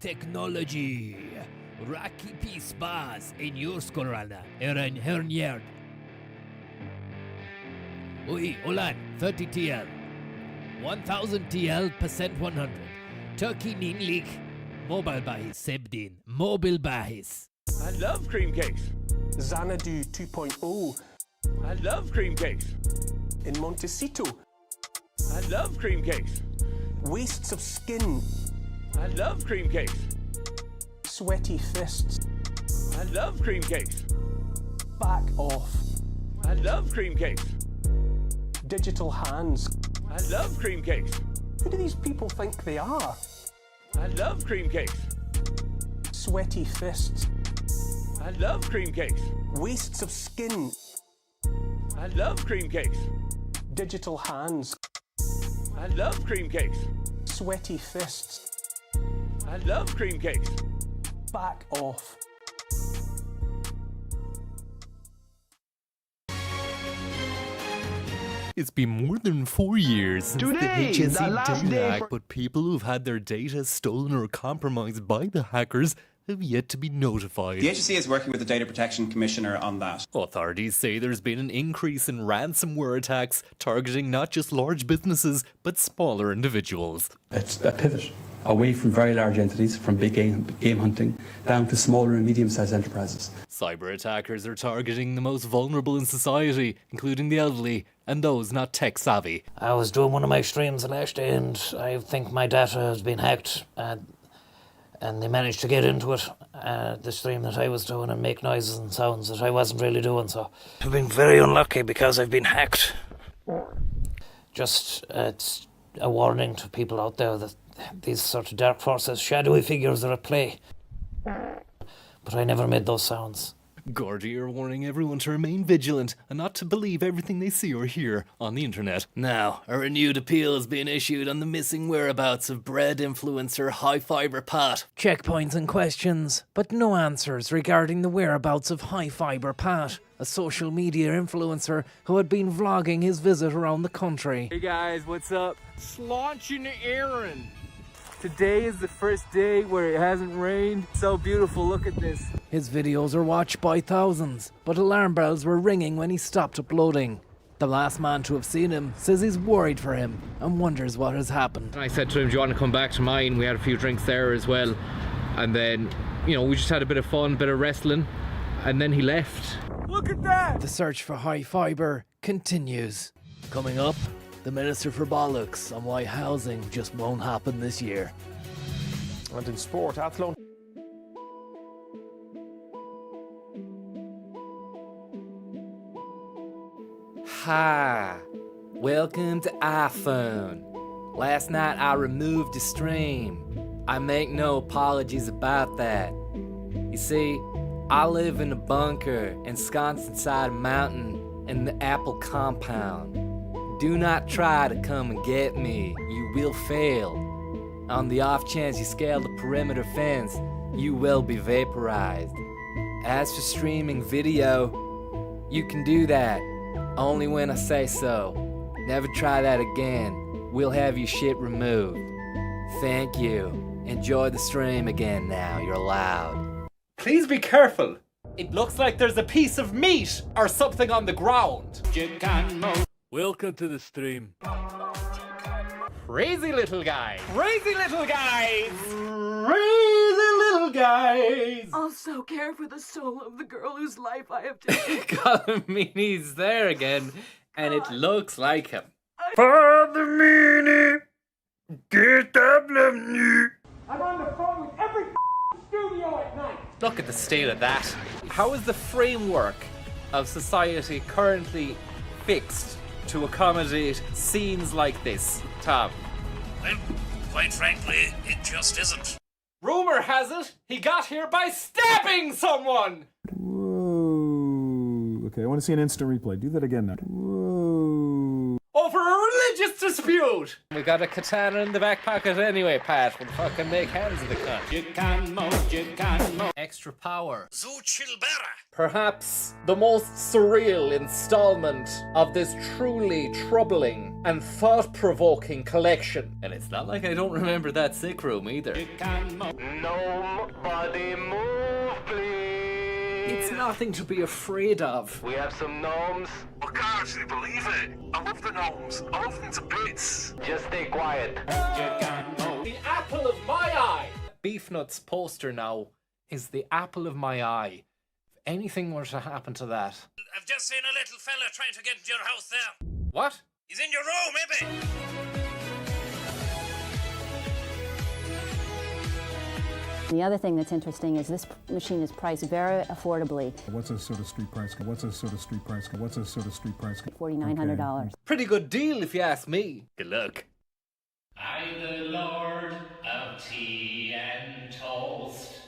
Technology. Rocky Peace Bars in your skorana. Eran Hernjerd. Oi, Olan, 30 TL. 1000 TL percent 100. Turkey Ninlik. Mobile Bahis Sebdin. Mobile Bahis. I love cream cakes. Xanadu 2.0 I love cream cakes. in Montecito. I love cream cakes. Wastes of skin, I love cream cakes. sweaty fists. I love cream cakes. Back off. I love cream cakes. Digital hands. I love cream cakes. Who do these people think they are? I love cream cakes. Sweaty fists. I love cream cakes. Wastes of skin. I love cream cakes. Digital hands. I love cream cakes. Sweaty fists. I love cream cakes. Back off. It's been more than 4 years since Today, the the HSE last Data day Act, for- but people who've had their data stolen or compromised by the hackers have yet to be notified. The HSE is working with the Data Protection Commissioner on that. Authorities say there's been an increase in ransomware attacks targeting not just large businesses, but smaller individuals. It's a pivot away from very large entities, from big game hunting, down to smaller and medium-sized enterprises. Cyber attackers are targeting the most vulnerable in society, including the elderly and those not tech savvy. I was doing one of my streams last day and I think my data has been hacked and they managed to get into it, the stream that I was doing, and make noises and sounds that I wasn't really doing, so I've been very unlucky because I've been hacked. Just, it's a warning to people out there that these sort of dark forces, shadowy figures are at play. But I never made those sounds. Gordy are warning everyone to remain vigilant and not to believe everything they see or hear on the internet. Now, a renewed appeal has been issued on the missing whereabouts of bread influencer High Fiber Pat. Checkpoints and questions, but no answers regarding the whereabouts of High Fiber Pat, a social media influencer who had been vlogging his visit around the country. Hey guys, what's up? Just launching the errand. Today is the first day where it hasn't rained. So beautiful, look at this. His videos are watched by thousands, but alarm bells were ringing when he stopped uploading. The last man to have seen him says he's worried for him and wonders what has happened. I said to him, do you want to come back to mine? We had a few drinks there as well. And then, you know, we just had a bit of fun, bit of wrestling. And then he left. Look at that! The search for High Fiber continues. Coming up, the Minister for Bollocks on why housing just won't happen this year. And in sport, athlone. Hi, welcome to iPhone. Last night I removed the stream. I make no apologies about that. You see, I live in a bunker ensconced inside a mountain in the Apple compound. Do not try to come and get me, you will fail. On the off chance you scale the perimeter fence, you will be vaporized. As for streaming video, you can do that, only when I say so. Never try that again. We'll have your shit removed. Thank you. Enjoy the stream again now, you're allowed. Please be careful. It looks like there's a piece of meat or something on the ground. Welcome to the stream. Crazy little guy. Crazy little guys. Crazy little guys. Also care for the soul of the girl whose life I have taken. Colin Meaney's there again, and it looks like him. Father Meanie, get up, love me. I'm on the phone with every studio at night. Look at the state of that. How is the framework of society currently fixed to accommodate scenes like this, Tom? Well, quite frankly, it just isn't. Rumor has it he got here by stabbing someone! Whoa. Okay, I want to see an instant replay. Do that again now. Whoa. Over a religious dispute! We got a katana in the back pocket anyway, Pat. We'll fucking make hands of the cunt. You can move. Extra power. Zuchilbera. Perhaps the most surreal installment of this truly troubling and thought-provoking collection. And it's not like I don't remember that sick room either. Nobody move, please. It's nothing to be afraid of. We have some gnomes. I can't actually believe it. I love the gnomes. I love them to bits. Just stay quiet. The apple of my eye! Beefnut's poster now is the apple of my eye. If anything were to happen to that... I've just seen a little fella trying to get into your house there. What? He's in your room, maybe. The other thing that's interesting is this machine is priced very affordably. What's a sort of street price? What's a sort of street price? What's a sort of street price? $4,900. Pretty good deal if you ask me. Good luck. I'm the Lord of Tea and Toast.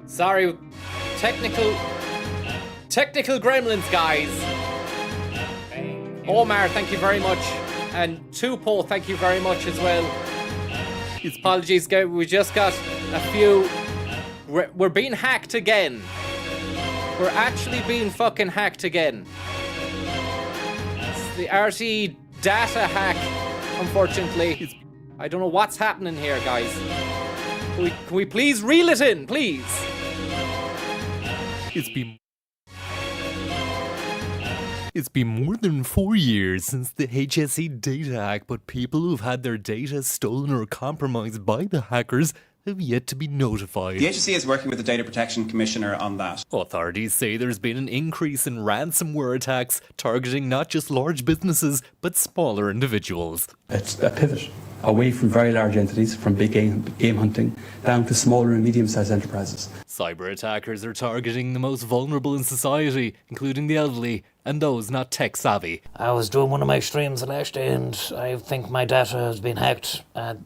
Sorry, technical gremlins, guys. Omar, thank you very much. And Tupo, thank you very much as well. Apologies, guys, we just got a few... We're being hacked again. We're actually being fucking hacked again. It's the RT data hack, unfortunately. I don't know what's happening here, guys. Can we please reel it in, please? It's been more than 4 years since the HSE data hack, but people who've had their data stolen or compromised by the hackers have yet to be notified. The HSE is working with the Data Protection Commissioner on that. Authorities say there's been an increase in ransomware attacks targeting not just large businesses, but smaller individuals. It's a pivot away from very large entities, from big game hunting, down to smaller and medium-sized enterprises. Cyber attackers are targeting the most vulnerable in society, including the elderly and those not tech-savvy. I was doing one of my streams last day and I think my data has been hacked and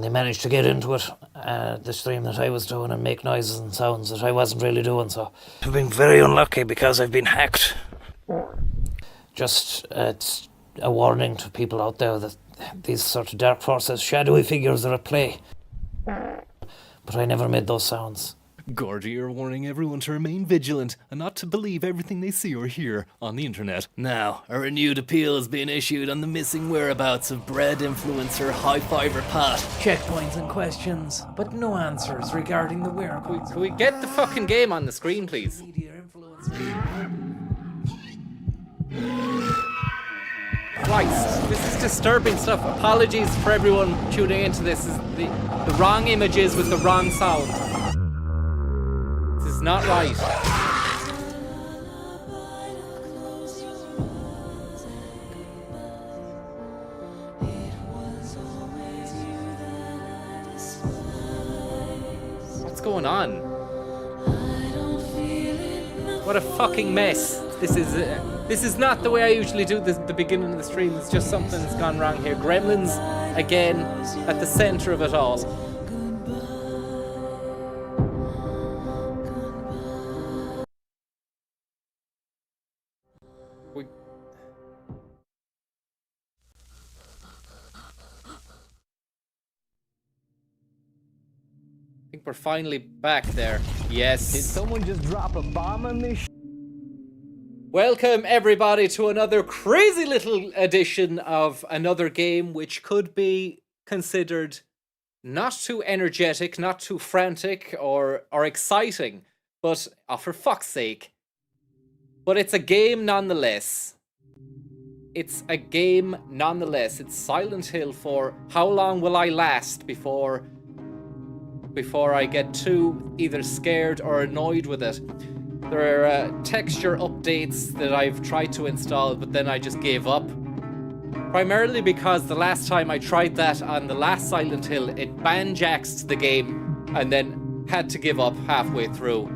they managed to get into it, the stream that I was doing, and make noises and sounds that I wasn't really doing, so I've been very unlucky because I've been hacked. Just, it's a warning to people out there that these sort of dark forces, shadowy figures are at play. But I never made those sounds. Gordy are warning everyone to remain vigilant and not to believe everything they see or hear on the internet. Now, a renewed appeal has been issued on the missing whereabouts of bread influencer High Fiber Pat. Checkpoints and questions, but no answers regarding the whereabouts. Can we get the fucking game on the screen, please? Media influencer. Christ, this is disturbing stuff. Apologies for everyone tuning into this. This is the wrong images with the wrong sound. This is not right. What's going on? What a fucking mess. This is not the way I usually do this at the beginning of the stream. It's just something's gone wrong here. Gremlins again at the center of it all. I think we're finally back there. Yes. Did someone just drop a bomb on this? Welcome everybody to another crazy little edition of another game which could be considered not too energetic, not too frantic or exciting, but for fuck's sake. But it's a game nonetheless. It's a game nonetheless. It's Silent Hill for how long will I last before I get too either scared or annoyed with it. There are texture updates that I've tried to install, but then I just gave up. Primarily because the last time I tried that on the last Silent Hill, it banjaxed the game and then had to give up halfway through.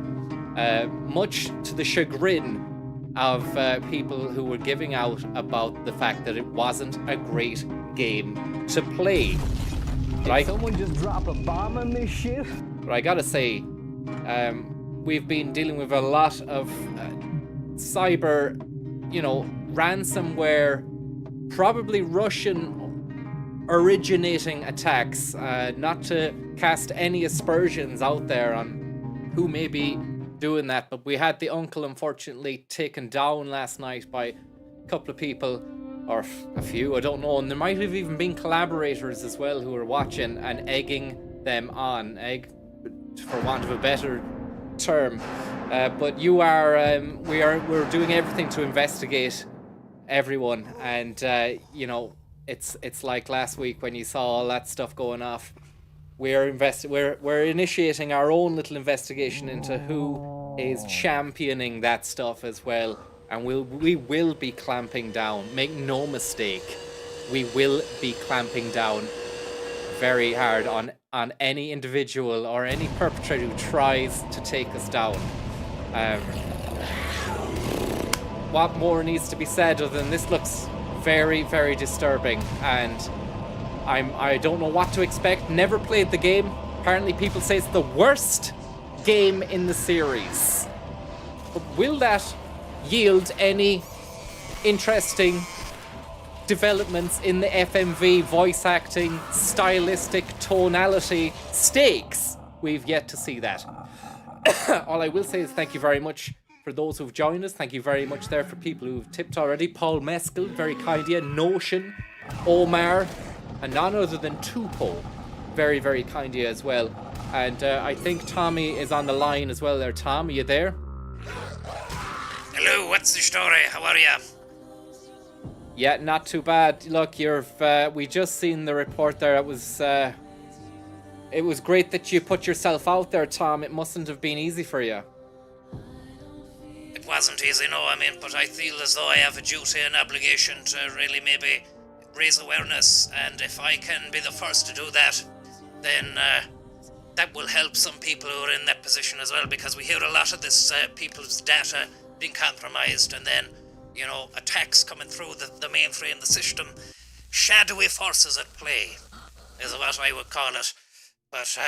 Much to the chagrin of people who were giving out about the fact that it wasn't a great game to play. Did someone just drop a bomb on this shit? But I gotta say, we've been dealing with a lot of cyber, ransomware, probably Russian originating attacks. Not to cast any aspersions out there on who may be doing that, but we had the uncle unfortunately taken down last night by a couple of people, or a few, I don't know, and there might have even been collaborators as well who were watching and egging them on, for want of a better term. But you are, we're doing everything to investigate everyone, and it's like last week when you saw all that stuff going off. We're initiating our own little investigation into who is championing that stuff as well. And we will be clamping down. Make no mistake, we will be clamping down very hard on any individual or any perpetrator who tries to take us down. What more needs to be said other than this looks very, very disturbing, and I don't know what to expect. Never played the game. Apparently people say it's the worst game in the series. But will that yield any interesting developments in the FMV voice acting, stylistic, tonality, stakes? We've yet to see that. All I will say is thank you very much for those who've joined us. Thank you very much there for people who've tipped already. Paul Meskel, very kind of you. Notion, Omar, and none other than Tupo, very, very kind of you as well. And I think Tommy is on the line as well there. Tom, are you there? Hello, what's the story? How are ya? Yeah, not too bad. Look, we just seen the report there. It was great that you put yourself out there, Tom. It mustn't have been easy for you. It wasn't easy, no, but I feel as though I have a duty and obligation to really maybe raise awareness, and if I can be the first to do that, then that will help some people who are in that position as well, because we hear a lot of this people's data being compromised, and then, attacks coming through the mainframe, the system. Shadowy forces at play is what I would call it. But,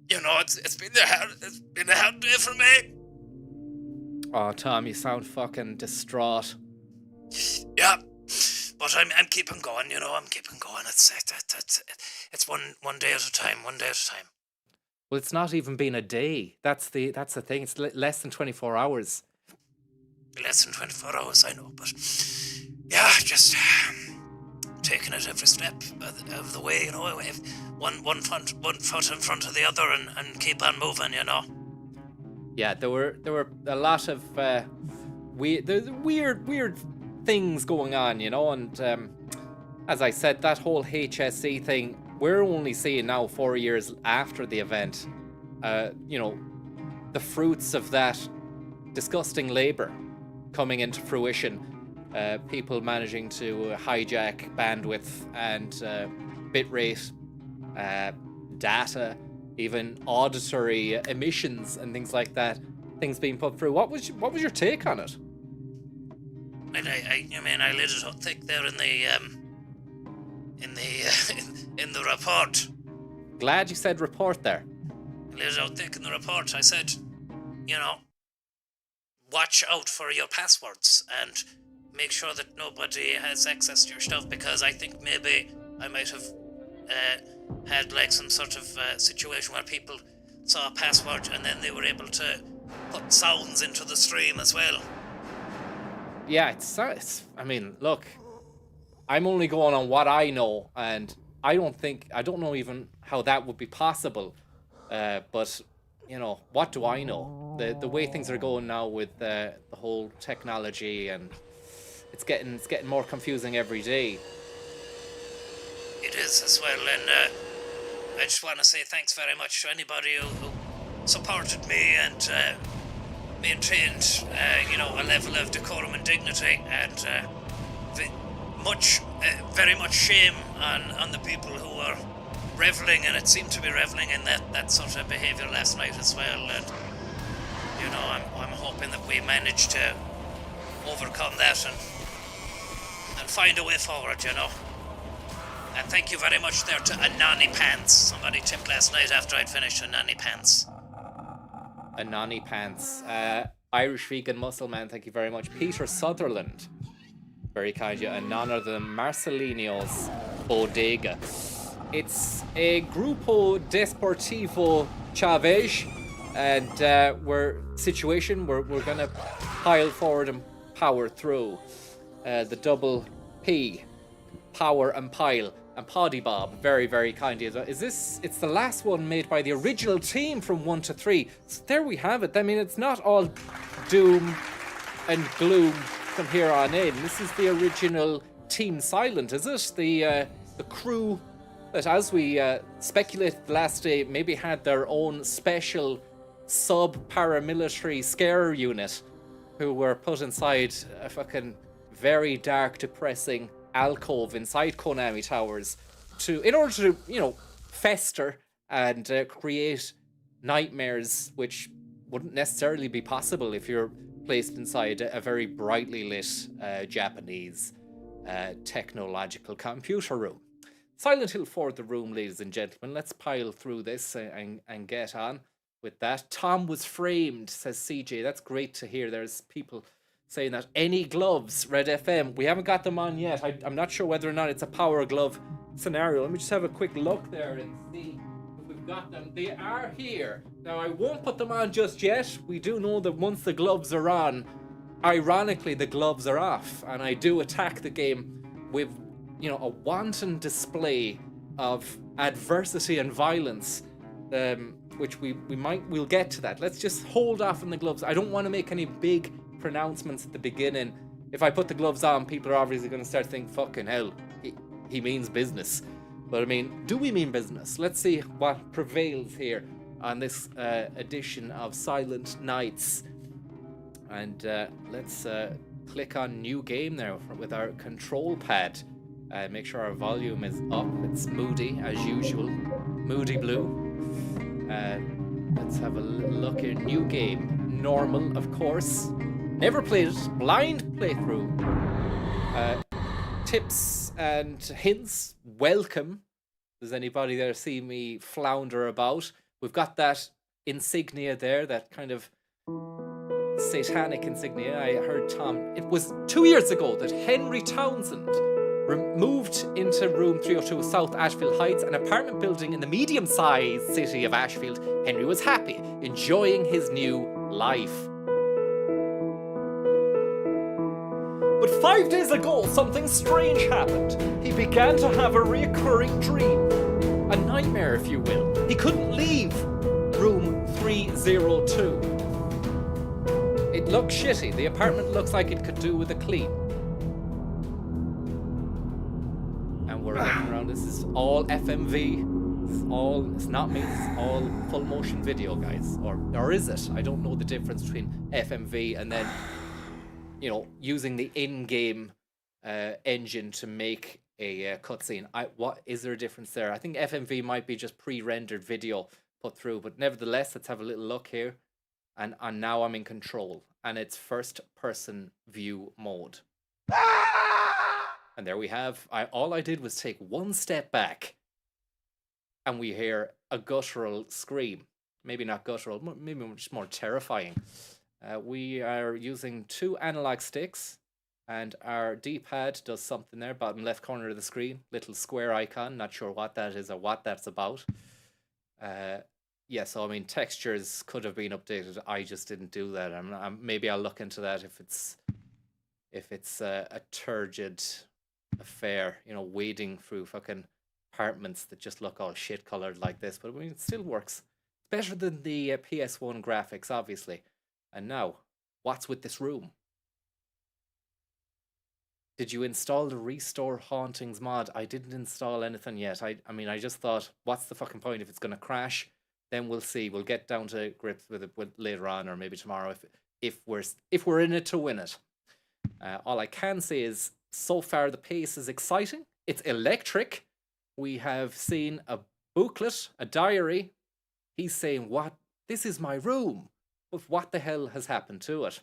it's been a hard day for me. Oh, Tom, you sound fucking distraught. Yeah, but I'm keeping going, I'm keeping going. It's one day at a time, one day at a time. Well, it's not even been a day. That's the thing. It's less than 24 hours. Less than 24 hours, I know, but yeah, just taking it every step of the way, one foot in front of the other, and keep on moving, Yeah, there were a lot of weird things going on, and as I said, that whole HSE thing, we're only seeing now 4 years after the event, the fruits of that disgusting labor coming into fruition. People managing to hijack bandwidth and bitrate, data, even auditory emissions and things like that. Things being put through. What was your take on it? I laid it out thick there in in the in the report. Glad you said report there. I laid it out thick in the report. I said, you know, watch out for your passwords and make sure that nobody has access to your stuff, because I think maybe I might have had like some sort of situation where people saw a password and then they were able to put sounds into the stream as well. Yeah, it's I mean, look, I'm only going on what I know, and I don't know even how that would be possible. But you know, what do I know? The way things are going now with the whole technology, and it's getting more confusing every day. It is as well, and I just want to say thanks very much to anybody who supported me and maintained, you know, a level of decorum and dignity, and very much shame on the people who were reveling, and it seemed to be reveling in that sort of behaviour last night as well. And you know, I'm hoping that we manage to overcome that and find a way forward, you know. And thank you very much there to Anani Pants. Somebody tipped last night after I'd finished Anani Pants. Anani Pants. Irish Vegan Muscle Man, thank you very much. Peter Sutherland, very kind of you. And none other than Marcelino's Bodega. It's a Grupo Desportivo Chavez, and we're gonna pile forward and power through. The double P, power and pile. And Poddy Bob, very, very kind of you. It's the last one made by the original team from 1 to 3. So there we have it. I mean, it's not all doom and gloom from here on in. This is the original Team Silent, is it? The crew that, as we speculated last day, maybe had their own special sub-paramilitary scare unit who were put inside a fucking very dark, depressing alcove inside Konami Towers in order to, you know, fester and create nightmares which wouldn't necessarily be possible if you're placed inside a very brightly lit Japanese technological computer room. Silent Hill 4, the room, ladies and gentlemen. Let's pile through this and get on with that. Tom was framed, says CJ. That's great to hear. There's people saying that. Any gloves, Red FM? We haven't got them on yet. I'm not sure whether or not it's a power glove scenario. Let me just have a quick look there and see if we've got them. They are here. Now, I won't put them on just yet. We do know that once the gloves are on, ironically, the gloves are off. And I do attack the game with, you know, a wanton display of adversity and violence, which we'll get to that. Let's just hold off on the gloves. I don't want to make any big pronouncements at the beginning. If I put the gloves on, people are obviously going to start thinking, fucking hell, he means business. But I mean, do we mean business? Let's see what prevails here on this edition of Silent Nights. And let's click on new game there with our control pad. Make sure our volume is up. It's moody as usual. Moody blue. Let's have a look at new game. Normal, of course. Never played it. Blind playthrough. Tips and hints, welcome. Does anybody there see me flounder about? We've got that insignia there, that kind of satanic insignia. I heard Tom, it was 2 years ago that Henry Townsend moved into room 302 South Ashfield Heights, an apartment building in the medium-sized city of Ashfield. Henry was happy, enjoying his new life. But 5 days ago, something strange happened. He began to have a recurring dream. A nightmare, if you will. He couldn't leave room 302. It looks shitty. The apartment looks like it could do with a clean. And we're looking around. This is all FMV. It's not me. This is all full motion video, guys. Or is it? I don't know the difference between FMV and then, you know, using the in-game engine to make a cutscene. What is there a difference there? I think FMV might be just pre-rendered video put through, but nevertheless, let's have a little look here. And now I'm in control, and it's first-person view mode. And there we have, all I did was take one step back and we hear a guttural scream. Maybe not guttural, maybe just more terrifying. We are using 2 analog sticks and our D-pad does something there, bottom left corner of the screen, little square icon, not sure what that is or what that's about. Yeah, so I mean, textures could have been updated. I just didn't do that. Maybe I'll look into that if it's a turgid affair, you know, wading through fucking apartments that just look all shit colored like this. But I mean, it still works. It's better than the PS1 graphics, obviously. And now, what's with this room? Did you install the Restore Hauntings mod? I didn't install anything yet. I mean, I just thought, what's the fucking point? If it's going to crash, then we'll see. We'll get down to grips with it later on, or maybe tomorrow if we're in it to win it. All I can say is, so far the pace is exciting. It's electric. We have seen a booklet, a diary. He's saying, "What? This is my room." But what the hell has happened to it?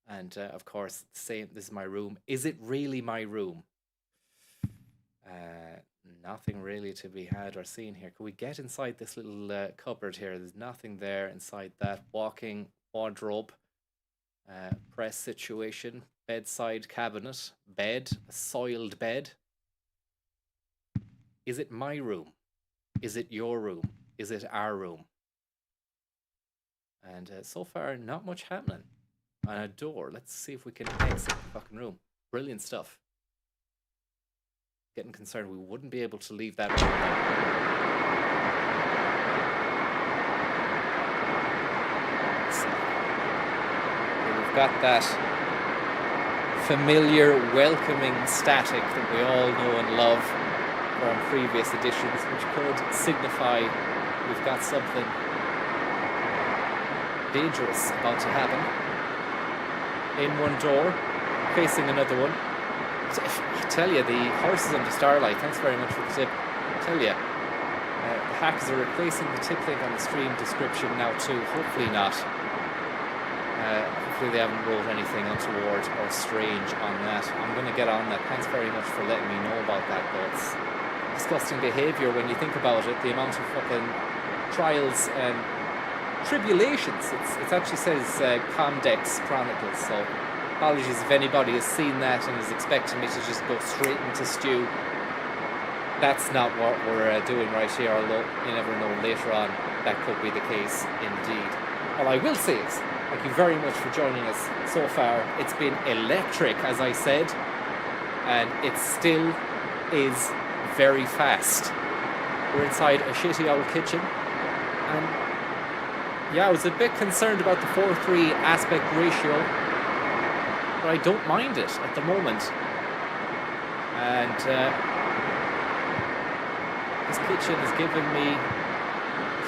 And of course, saying this is my room. Is it really my room? Nothing really to be had or seen here. Can we get inside this little cupboard here? There's nothing there inside that. Walking wardrobe, press situation, bedside cabinet, bed, a soiled bed. Is it my room? Is it your room? Is it our room? And so far, not much happening. On a door. Let's see if we can exit the fucking room. Brilliant stuff. Getting concerned we wouldn't be able to leave that room now. We've got that familiar, welcoming static that we all know and love from previous editions, which could signify we've got something dangerous about to happen. In one door, facing another one. I tell you, the horses under starlight, thanks very much for the tip. I tell you, the hackers are replacing the tip link on the stream description now too. Hopefully not. Hopefully they haven't wrote anything untoward or strange on that. I'm going to get on that. Thanks very much for letting me know about that, though. It's disgusting behaviour when you think about it. The amount of fucking trials and tribulations. It actually says Comdex Chronicles, so apologies if anybody has seen that and is expecting me to just go straight into stew. That's not what we're doing right here, although you never know, later on that could be the case indeed. All I will say is, thank you very much for joining us so far. It's been electric, as I said, and it still is very fast. We're inside a shitty old kitchen, and yeah, I was a bit concerned about the 4:3 aspect ratio, but I don't mind it at the moment. And this kitchen has given me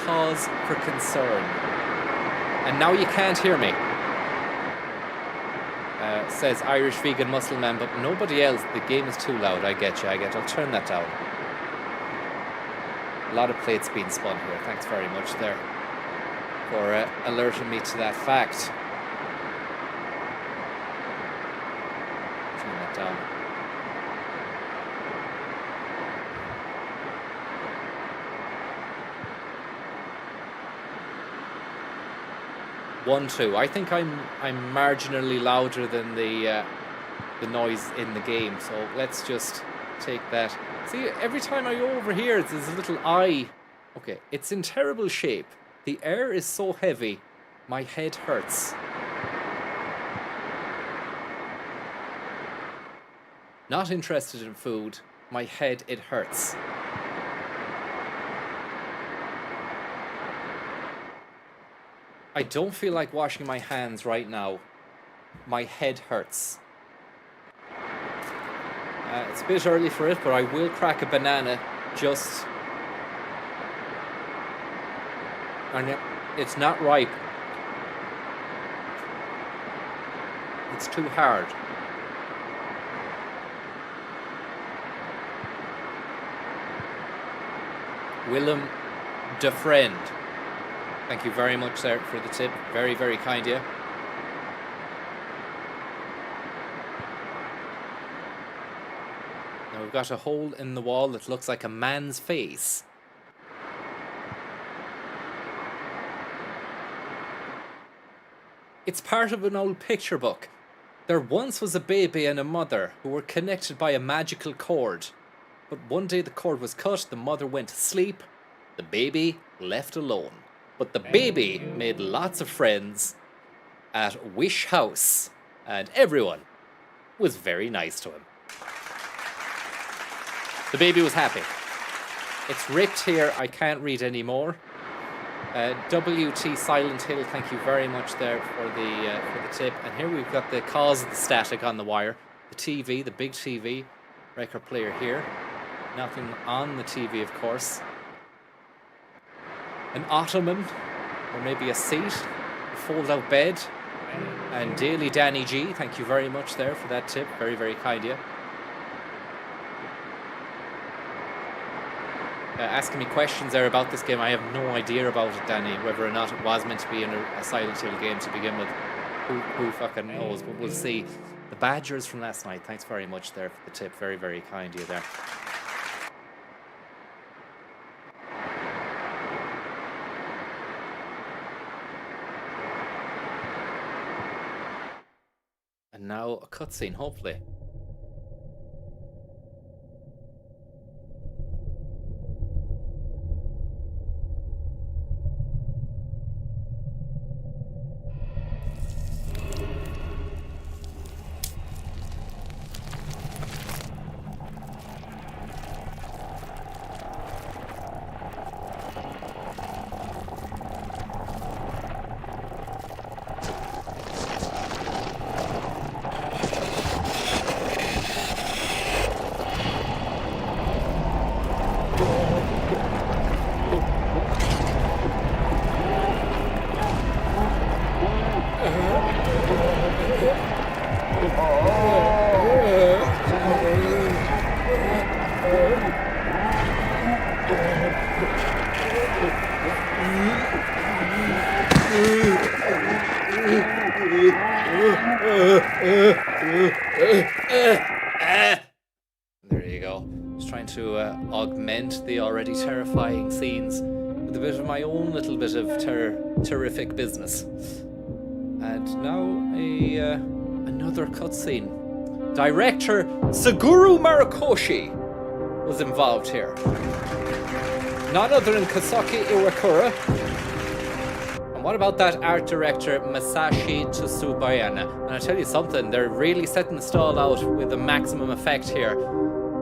cause for concern. And now you can't hear me. Says Irish vegan muscle man, but nobody else. The game is too loud. I get you. I'll turn that down. A lot of plates being spun here. Thanks very much there for alerting me to that fact. Turn that down. One, two. I think I'm marginally louder than the noise in the game. So let's just take that. See, every time I go over here, there's a little eye. Okay, it's in terrible shape. The air is so heavy, my head hurts. Not interested in food, my head, it hurts. I don't feel like washing my hands right now. My head hurts. It's a bit early for it, but I will crack a banana just... And it's not ripe. It's too hard. Willem de Friend. Thank you very much, sir, for the tip. Very, very kind of you. we've got a hole in the wall that looks like a man's face. It's part of an old picture book. There once was a baby and a mother who were connected by a magical cord. But one day the cord was cut, the mother went to sleep, the baby left alone. But the baby made lots of friends at Wish House, and everyone was very nice to him. The baby was happy. It's ripped here, I can't read anymore. WT Silent Hill, thank you very much there for the tip. And here we've got the cause of the static on the wire. The TV, the big TV, record player here. Nothing on the TV, of course. An ottoman, or maybe a seat, a fold-out bed. And Daily Danny G, thank you very much there for that tip. Very, very kind of you. Asking me questions there about this game. I have no idea about it, Danny, whether or not it was meant to be in a Silent Hill game to begin with. Who fucking knows, but we'll see. The Badgers from last night, thanks very much there for the tip. Very, very kind of you there. And now a cutscene, hopefully. There you go. Just trying to augment the already terrifying scenes with a bit of my own little bit of terrific business. And now another cutscene. Director Suguru Murakoshi was involved here. None other than Kasaki Iwakura. And what about that art director Masashi Tsubayana? And I tell you something, they're really setting the stall out with the maximum effect here,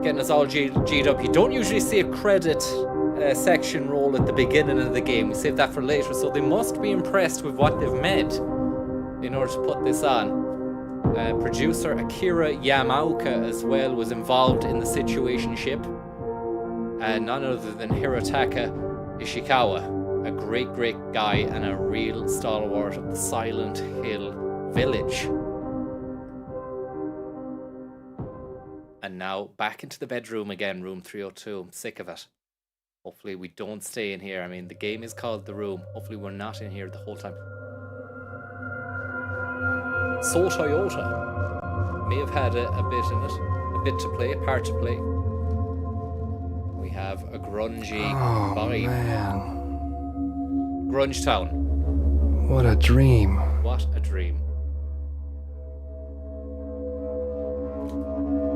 getting us all G'd up. You don't usually see a credit section roll at the beginning of the game. We save that for later, so they must be impressed with what they've made in order to put this on. Producer Akira Yamaoka as well was involved in the situationship. And none other than Hirotaka Ishikawa, a great, great guy and a real stalwart of the Silent Hill village. And now back into the bedroom again, room 302. I'm sick of it. Hopefully we don't stay in here. I mean, the game is called The Room. Hopefully we're not in here the whole time. Soul Toyota may have had a bit in it, a bit to play, a part to play. We have a grungy vibe. Man. Grunge Town. What a dream. What a dream.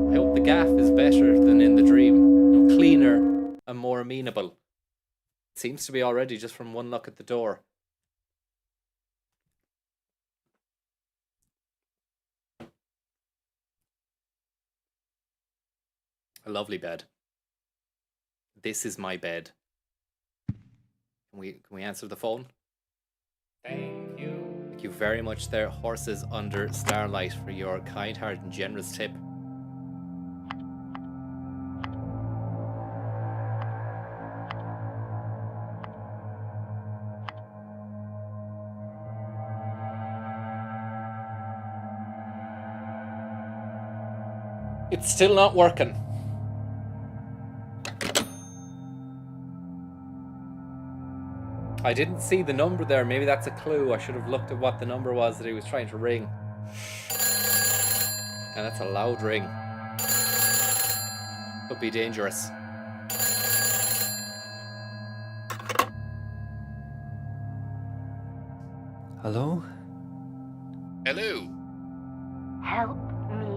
I hope the gaff is better than in the dream. You know, cleaner and more amenable. It seems to be already just from one look at the door. A lovely bed. This is my bed. Can we answer the phone? Thank you. Thank you very much there, Horses Under Starlight, for your kind-hearted and generous tip. It's still not working. I didn't see the number there. Maybe that's a clue. I should have looked at what the number was that he was trying to ring. And that's a loud ring. Could be dangerous. Hello? Hello. Help me.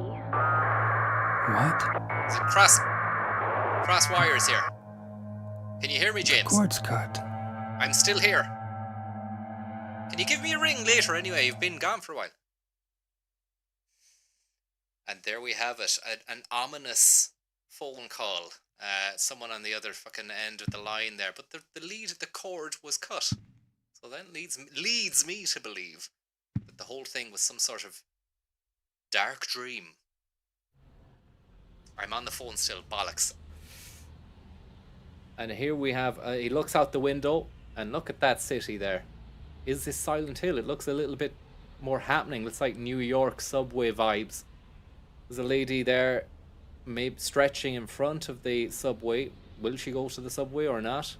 What? Is it cross wires here? Can you hear me, James? Cord's cut. I'm still here. Can you give me a ring later anyway? You've been gone for a while. And there we have it. An ominous phone call. Someone on the other fucking end of the line there. But the cord was cut. So that leads me to believe that the whole thing was some sort of dark dream. I'm on the phone still, bollocks. And here we have, he looks out the window, and look at that city there. Is this Silent Hill? It looks a little bit more happening. Looks like New York subway vibes. There's a lady there, maybe stretching in front of the subway. Will she go to the subway or not?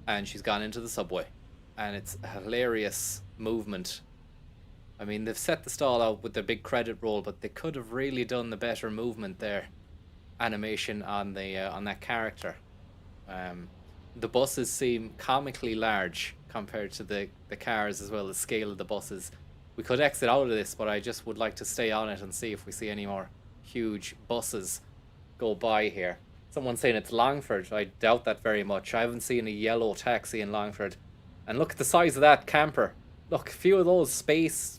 And she's gone into the subway. And it's a hilarious movement. I mean, they've set the stall out with their big credit roll, but they could have really done the better movement there. Animation on the on that character. The buses seem comically large compared to the cars as well, the scale of the buses. We could exit out of this, but I just would like to stay on it and see if we see any more huge buses go by here. Someone's saying it's Longford. I doubt that very much. I haven't seen a yellow taxi in Longford. And look at the size of that camper. Look, a few of those space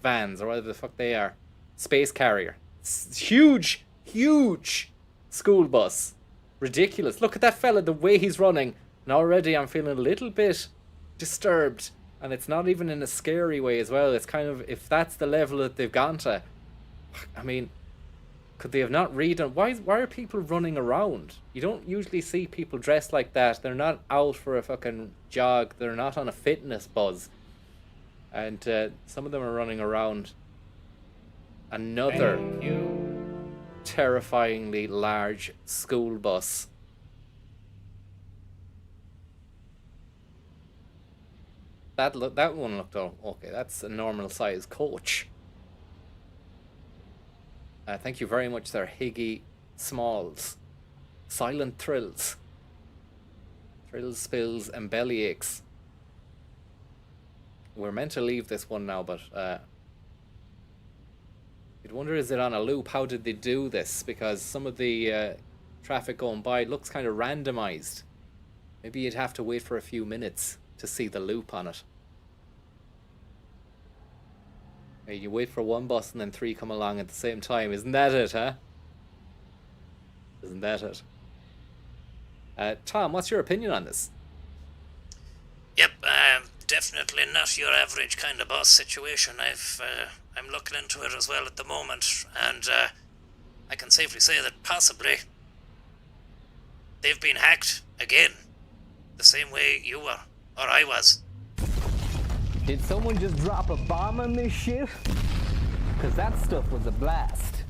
vans, or whatever the fuck they are. Space carrier. It's huge, huge school bus. Ridiculous. Look at that fella, the way he's running. And already I'm feeling a little bit disturbed. And it's not even in a scary way as well. It's kind of, if that's the level that they've gone to, I mean, could they have not redone? Why are people running around? You don't usually see people dressed like that. They're not out for a fucking jog. They're not on a fitness buzz. And some of them are running around. Another terrifyingly large school bus. That one looked okay. That's a normal size coach. Thank you very much, Sir Higgy Smalls. Silent Thrills. Thrills, spills, and bellyaches. We're meant to leave this one now, but you'd wonder, is it on a loop? How did they do this? Because some of the traffic going by looks kind of randomized. Maybe you'd have to wait for a few minutes to see the loop on it. You wait for one bus and then three come along at the same time. Isn't that it, huh? Isn't that it? Tom, what's your opinion on this? Yep, definitely not your average kind of bus situation. I'm looking into it as well at the moment, and I can safely say that possibly they've been hacked again, the same way you were, or I was. Did someone just drop a bomb on this ship? Because that stuff was a blast.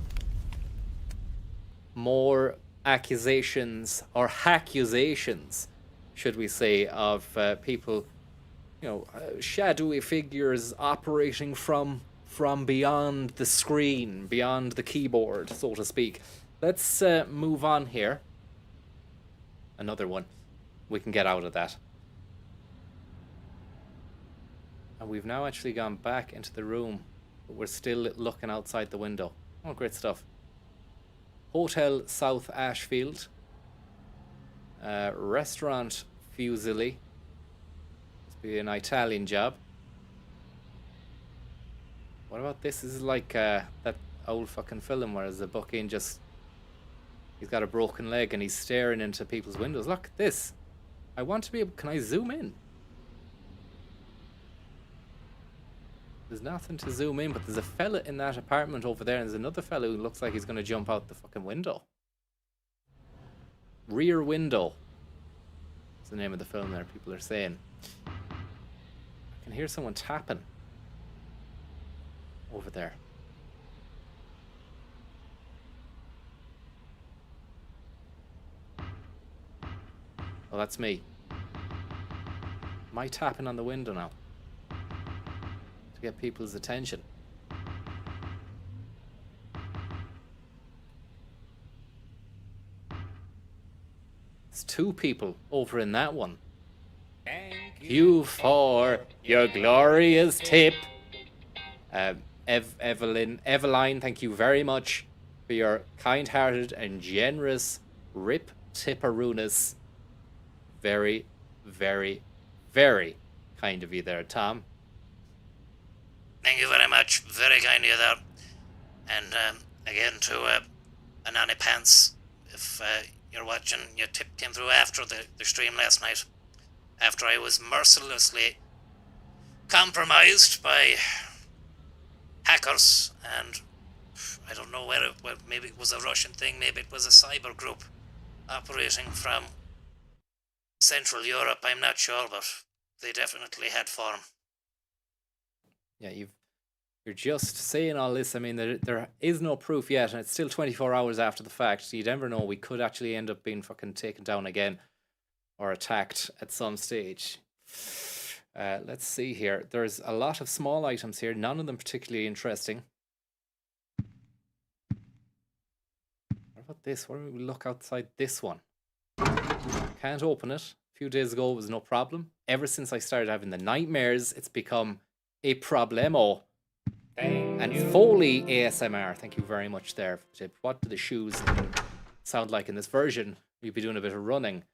More accusations, or hackusations, should we say, of people, you know, shadowy figures operating from beyond the screen, beyond the keyboard, so to speak. Let's move on here. Another one. We can get out of that. And we've now actually gone back into the room, but we're still looking outside the window. Oh, great stuff. Hotel South Ashfield. Restaurant Fusili. Must be an Italian job. What about this? This is like that old fucking film where there's a booking just... He's got a broken leg and he's staring into people's windows. Look at this. I want to be able... Can I zoom in? There's nothing to zoom in, but there's a fella in that apartment over there, and there's another fella who looks like he's going to jump out the fucking window. Rear Window. That's the name of the film there, people are saying. I can hear someone tapping over there. Oh, that's me. Am I tapping on the window now? To get people's attention. There's 2 people over in that one. Thank you for your glorious tip. Eveline, thank you very much for your kind-hearted and generous rip tipperooness. Very, very, very kind of you there, Tom. Thank you very much. Very kind of you there. And again to Anani Pants, if you're watching, your tip came through after the stream last night. After I was mercilessly compromised by hackers, and I don't know where maybe it was a Russian thing, maybe it was a cyber group operating from Central Europe, I'm not sure, but they definitely had form. Yeah, you're just saying all this. I mean, there is no proof yet, and it's still 24 hours after the fact, so you never know. We could actually end up being fucking taken down again or attacked at some stage. Let's see here. There's a lot of small items here, none of them particularly interesting. What about this? Why don't we look outside this one? Can't open it. A few days ago it was no problem. Ever since I started having the nightmares, it's become a problemo. And Foley ASMR, thank you very much there for the tip. What do the shoes sound like in this version? You'd be doing a bit of running.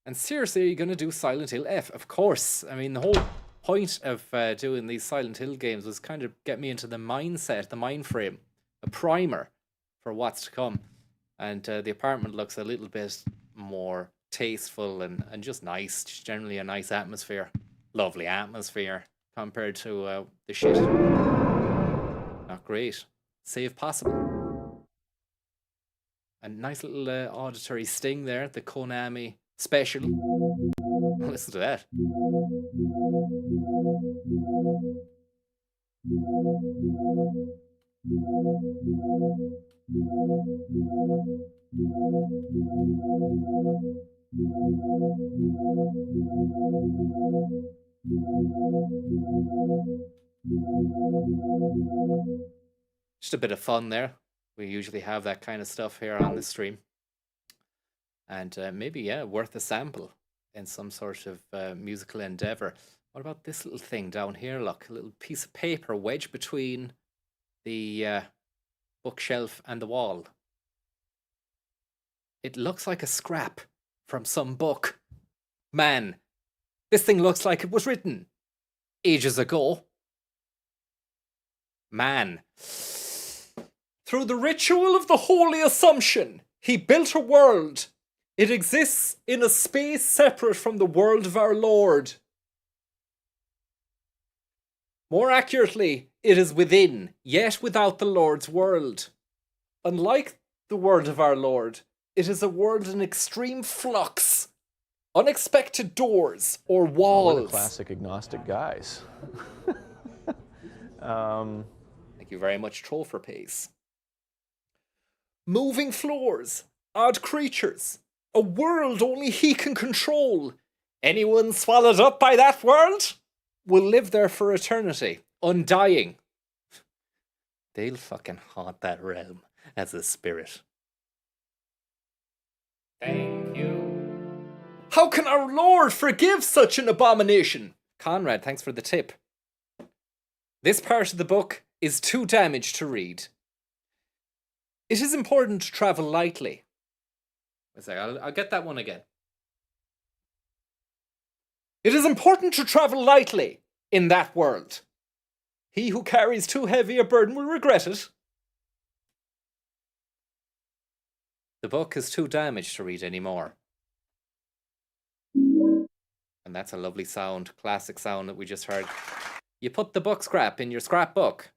And seriously, are you going to do Silent Hill F? Of course. I mean, the whole point of doing these Silent Hill games was kind of get me into the mindset, the mind frame, a primer for what's to come. And the apartment looks a little bit more tasteful and just nice. Just generally a nice atmosphere. Lovely atmosphere compared to the shit. Not great. Save possible. A nice little auditory sting there. The Konami special. Listen to that. Just a bit of fun there. We usually have that kind of stuff here on the stream. And maybe, yeah, worth a sample in some sort of musical endeavor. What about this little thing down here? Look, a little piece of paper wedged between the bookshelf and the wall. It looks like a scrap from some book. Man, this thing looks like it was written ages ago. Man. Through the ritual of the Holy Assumption, he built a world. It exists in a space separate from the world of our Lord. More accurately, it is within, yet without the Lord's world. Unlike the world of our Lord, it is a world in extreme flux. Unexpected doors or walls. We're the classic agnostic guys. Thank you very much, Troll for Pace. Moving floors, odd creatures, a world only he can control. Anyone swallowed up by that world will live there for eternity, undying. They'll fucking haunt that realm as a spirit. Thank you. How can our Lord forgive such an abomination? Conrad, thanks for the tip. This part of the book is too damaged to read. It is important to travel lightly. I'll get that one again. It is important to travel lightly in that world. He who carries too heavy a burden will regret it. The book is too damaged to read anymore. And that's a lovely sound, classic sound that we just heard. You put the book scrap in your scrapbook.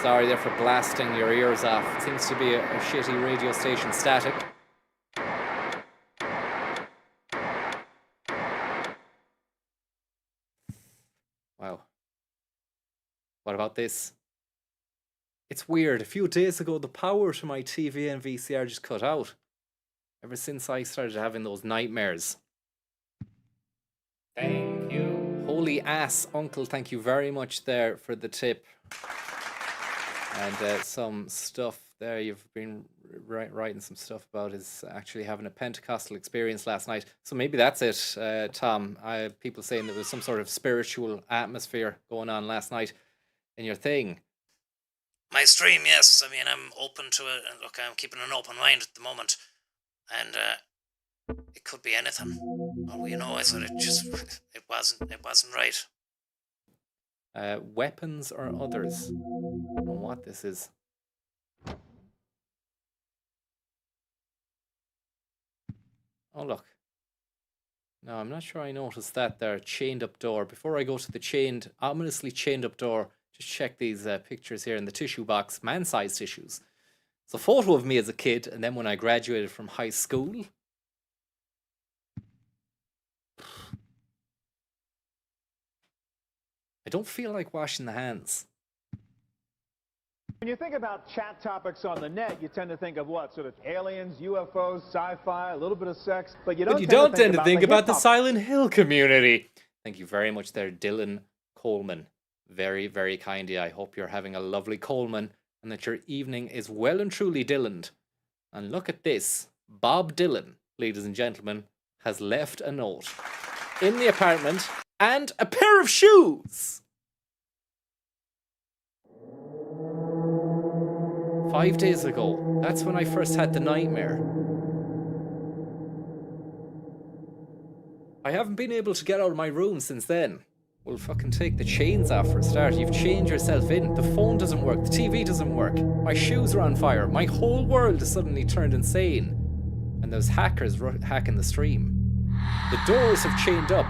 Sorry there for blasting your ears off. It seems to be a shitty radio station static. Wow. What about this? It's weird. A few days ago, the power to my TV and VCR just cut out. Ever since I started having those nightmares. Thank you. Holy ass, Uncle, thank you very much there for the tip. And some stuff there you've been writing some stuff about is actually having a Pentecostal experience last night. So maybe that's it, Tom. People saying there was some sort of spiritual atmosphere going on last night in your thing. My stream, yes. I mean, I'm open to it. Look, I'm keeping an open mind at the moment. And it could be anything. All we know is that it wasn't right. Weapons or others? I don't know what this is. Oh, look. No, I'm not sure I noticed that there. Chained up door. Before I go to the ominously chained up door, just check these pictures here in the tissue box. Man-sized tissues. It's a photo of me as a kid, and then when I graduated from high school. I don't feel like washing the hands. When you think about chat topics on the net, you tend to think of what? Sort of aliens, UFOs, sci-fi, a little bit of sex, but you don't tend to think about the Silent Hill community. Thank you very much there, Dylan Coleman. Very, very kind of you. I hope you're having a lovely Coleman and that your evening is well and truly Dylan'd. And look at this. Bob Dylan, ladies and gentlemen, has left a note in the apartment and a pair of shoes. 5 days ago. That's when I first had the nightmare. I haven't been able to get out of my room since then. Well, fucking take the chains off for a start. You've chained yourself in. The phone doesn't work. The TV doesn't work. My shoes are on fire. My whole world has suddenly turned insane. And there's hackers hacking the stream. The doors have chained up.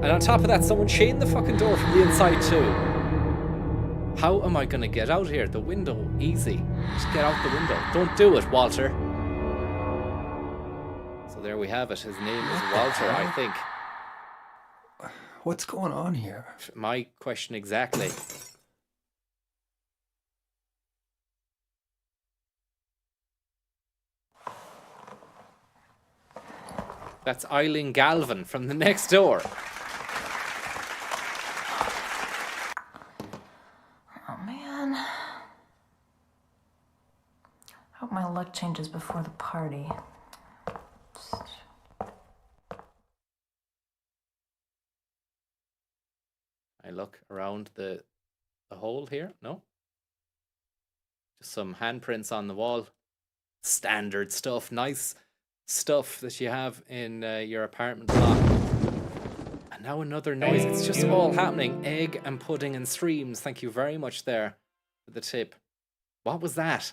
And on top of that, someone chained the fucking door from the inside too. How am I going to get out here? The window, easy. Just get out the window. Don't do it, Walter. So there we have it. His name is Walter, I think. What's going on here? My question exactly. That's Eileen Galvin from the next door. I hope my luck changes before the party. I look around the hole here. No? Just some handprints on the wall. Standard stuff. Nice stuff that you have in your apartment block. And now another noise. It's just all happening. Egg and pudding and streams. Thank you very much there for the tip. What was that?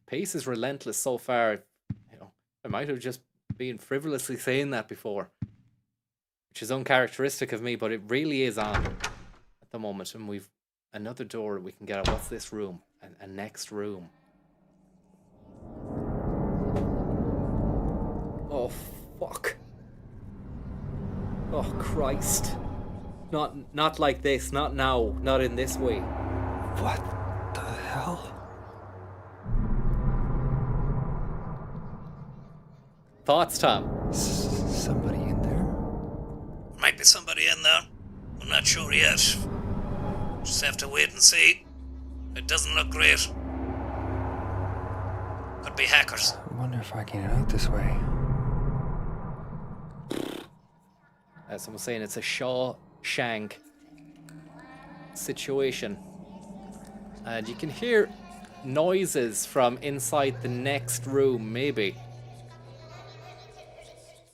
Pace is relentless so far. You know, I might have just been frivolously saying that before, which is uncharacteristic of me, but it really is on at the moment. And we've another door we can get out. What's this room? A next room. Oh, fuck. Oh, Christ. Not like this. Not now. Not in this way. What the hell? Thoughts, Tom? Somebody in there? Might be somebody in there. I'm not sure yet. Just have to wait and see. It doesn't look great. Could be hackers. I wonder if I can get out this way. Someone's saying it's a Shawshank situation. And you can hear noises from inside the next room, maybe.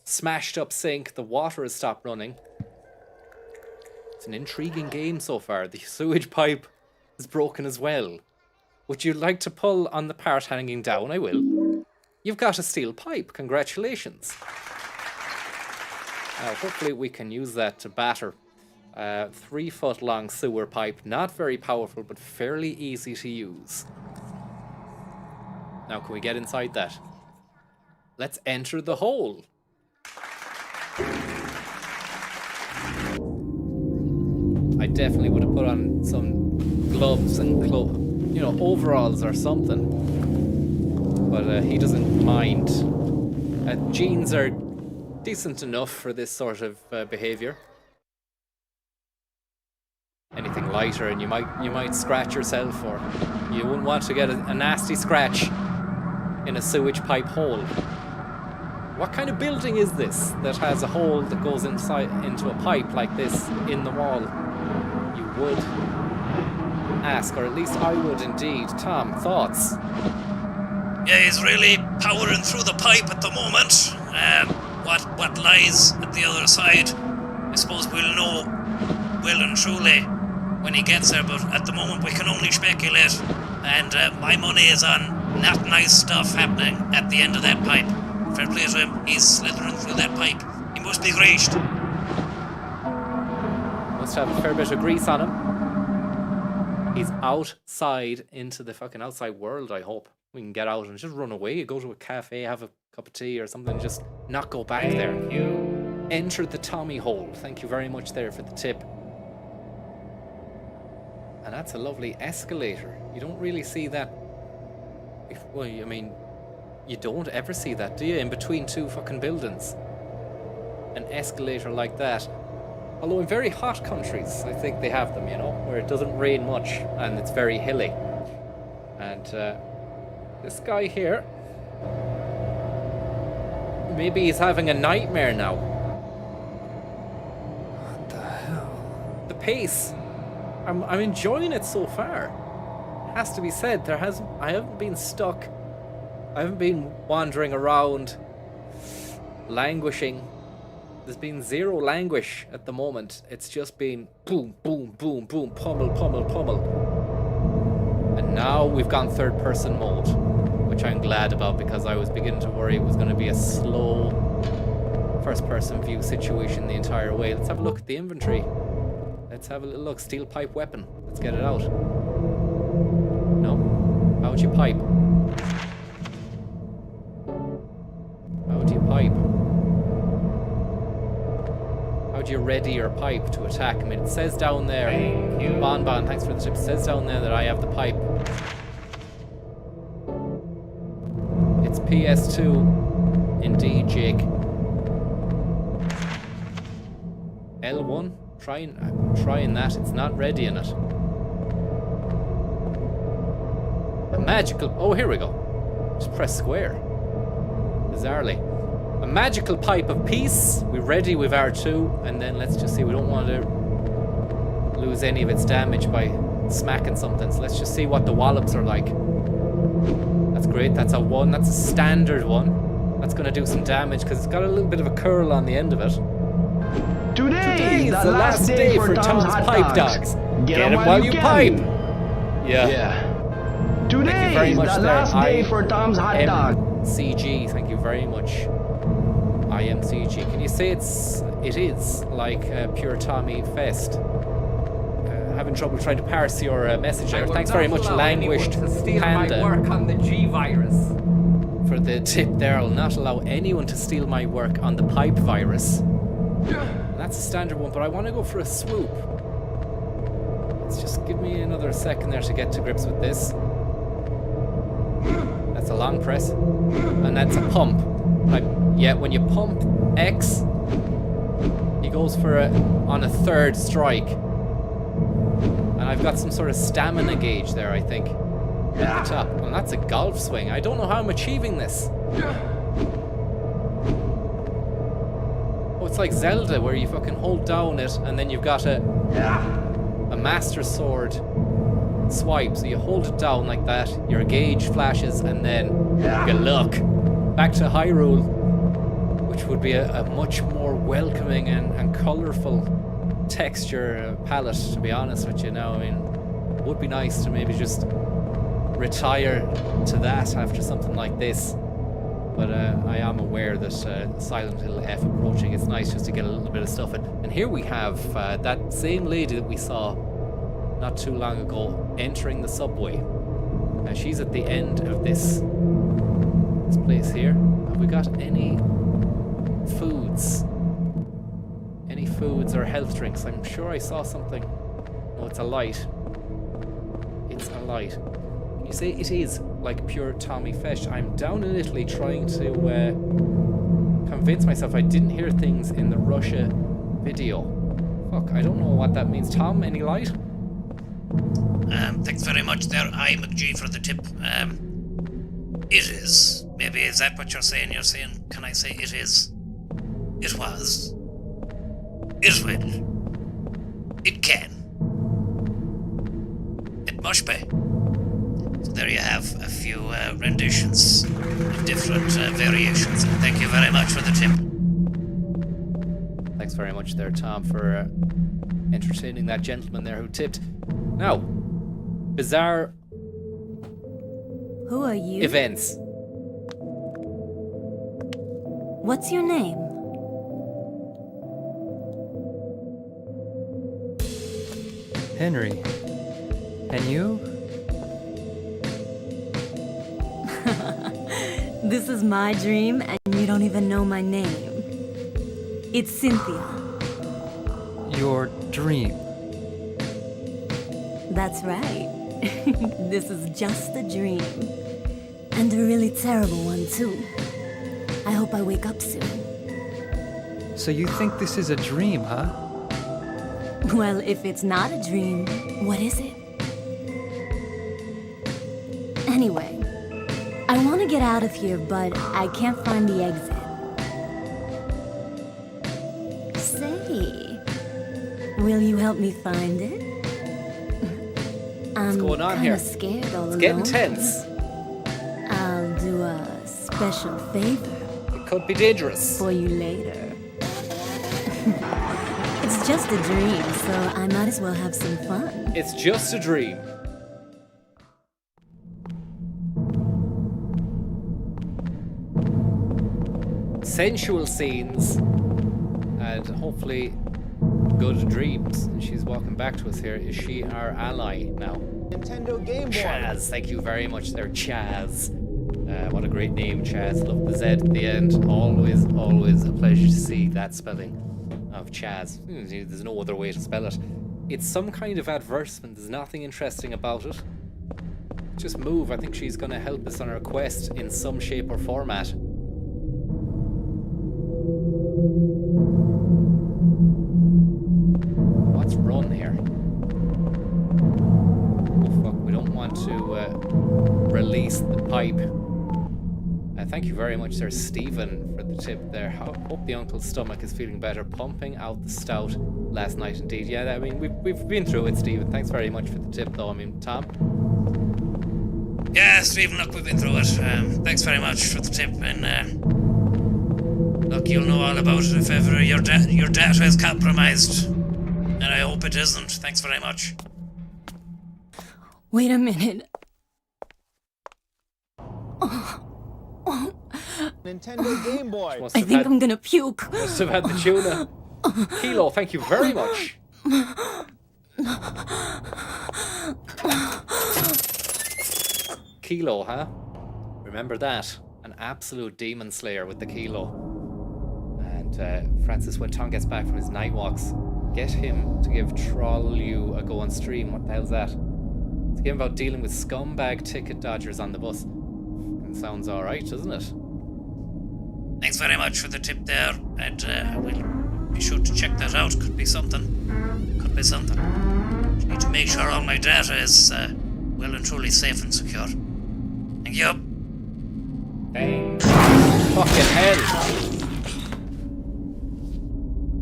Smashed up sink, the water has stopped running. It's an intriguing game so far. The sewage pipe is broken as well. Would you like to pull on the part hanging down? I will. You've got a steel pipe. Congratulations. Hopefully we can use that to batter. 3 foot long sewer pipe. Not very powerful, but fairly easy to use. Now, can we get inside that? Let's enter the hole. I definitely would have put on some gloves and overalls or something. But he doesn't mind. Jeans are decent enough for this sort of behavior. anything lighter, and you might scratch yourself, or you wouldn't want to get a nasty scratch in a sewage pipe hole. What kind of building is this that has a hole that goes into a pipe like this in the wall? You would ask, or at least I would indeed. Tom, thoughts? Yeah, he's really powering through the pipe at the moment. What lies at the other side, I suppose we'll know well and truly when he gets there, but at the moment we can only speculate, and my money is on not nice stuff happening at the end of that pipe. Fair play to him, he's slithering through that pipe. He must be greased. Must have a fair bit of grease on him. He's outside into the fucking outside world, I hope. We can get out and just run away, go to a cafe, have a cup of tea or something, just not go back there. Enter the Tommy hole. Thank you very much there for the tip. And that's a lovely escalator. You don't really see that. Well, I mean, you don't ever see that, do you? In between two fucking buildings. An escalator like that. Although in very hot countries, I think they have them, you know, where it doesn't rain much and it's very hilly. And this guy here, maybe he's having a nightmare now. What the hell? The pace. I'm enjoying it so far. Has to be said, I haven't been stuck. I haven't been wandering around, languishing. There's been zero languish at the moment. It's just been boom, boom, boom, boom, pummel, pummel, pummel. And now we've gone third person mode, which I'm glad about, because I was beginning to worry it was going to be a slow first person view situation the entire way. Let's have a look at the inventory. Let's have a little look. Steel pipe weapon. Let's get it out. No? How would you pipe? How would you pipe? How do you ready your pipe to attack? I mean, it says down there, Bon, thanks for the tip. It says down there that I have the pipe. It's PS2. Indeed, Jake. L1? I'm trying that. It's not ready in it. A magical... Oh, here we go. Just press square. Bizarrely. A magical pipe of peace. We're ready with R2, and then let's just see. We don't want to lose any of its damage by smacking something. So let's just see what the wallops are like. That's great. That's a 1. That's a standard one. That's going to do some damage because it's got a little bit of a curl on the end of it. Today is the last day for Tom's Pipe Dogs. Get it while you pipe. Yeah. Today is the last day for Tom's Hot Dog. CG, thank you very much. I am CG. Can you say it is like Pure Tommy Fest? Having trouble trying to parse your message there. Thanks very much, Languished Panda. My work on the G virus. For the tip there, I'll not allow anyone to steal my work on the pipe virus. That's a standard one, but I want to go for a swoop. Let's just give me another second there to get to grips with this. That's a long press. And that's a pump. Yeah, when you pump X, he goes for on a third strike. And I've got some sort of stamina gauge there, I think. At the top. And that's a golf swing. I don't know how I'm achieving this. Oh, it's like Zelda, where you fucking hold down it, and then you've got a Master Sword swipe. So you hold it down like that, your gauge flashes, and then good luck. Back to Hyrule, which would be a much more welcoming and colourful texture palette, to be honest with you now. I mean, it would be nice to maybe just retire to that after something like this. But I am aware that Silent Hill F approaching, it's nice just to get a little bit of stuff in. And here we have that same lady that we saw not too long ago entering the subway. Now she's at the end of this place here. Have we got any foods? Any foods or health drinks? I'm sure I saw something. No, it's a light. It's a light. You say it is like Pure Tommy Fesh. I'm down in Italy trying to convince myself I didn't hear things in the Russia video. Fuck, I don't know what that means. Tom, any light? Thanks very much there, I McG, for the tip. It is. Maybe is that what you're saying? You're saying, can I say it is? It was. It will. It can. It must be. So there you have a few renditions, different variations. And thank you very much for the tip. Thanks very much there, Tom, for entertaining that gentleman there who tipped. Now, bizarre Who are you? events. What's your name? Henry. And you? This is my dream, and you don't even know my name. It's Cynthia. Your dream. That's right. This is just a dream. And a really terrible one, too. I hope I wake up soon. So you think this is a dream, huh? Well, if it's not a dream, what is it? Anyway, I want to get out of here, but I can't find the exit. Say, will you help me find it? What's going on I'm here? kinda scared all It's alone. getting tense. I'll do a special favor. It could be dangerous. For you later. It's just a dream, so I might as well have some fun. It's just a dream. Sensual scenes and hopefully good dreams. And she's walking back to us here. Is she our ally now? Nintendo Game Boy. Chaz, thank you very much there, Chaz. What a great name, Chaz. Love the Z at the end. Always, always a pleasure to see that spelling of Chaz. There's no other way to spell it. It's some kind of advertisement. There's nothing interesting about it. Just move. I think she's going to help us on our quest in some shape or format. Let's run here. Oh fuck, we don't want to release the pipe. Thank you very much there, Stephen, for the tip there. Hope the uncle's stomach is feeling better. Pumping out the stout last night indeed. Yeah, I mean, we've been through it, Stephen. Thanks very much for the tip though. I mean, Tom? Yeah, Stephen, look, we've been through it. Thanks very much for the tip. And look, you'll know all about it if ever your data is compromised. And I hope it isn't. Thanks very much. Wait a minute. Nintendo Game Boy. I think I'm gonna puke. Must have had the tuna. Kilo, thank you very much. Kilo, huh? Remember that. An absolute demon slayer with the Kilo. And Francis, when Tom gets back from his night walks, get him to give Trollu a go on stream. What the hell's that? It's a game about dealing with scumbag ticket dodgers on the bus. It sounds alright, doesn't it? Thanks very much for the tip there. And I will be sure to check that out. Could be something. Could be something. Just need to make sure all my data is well and truly safe and secure. Thank you. Thanks. Fucking hell.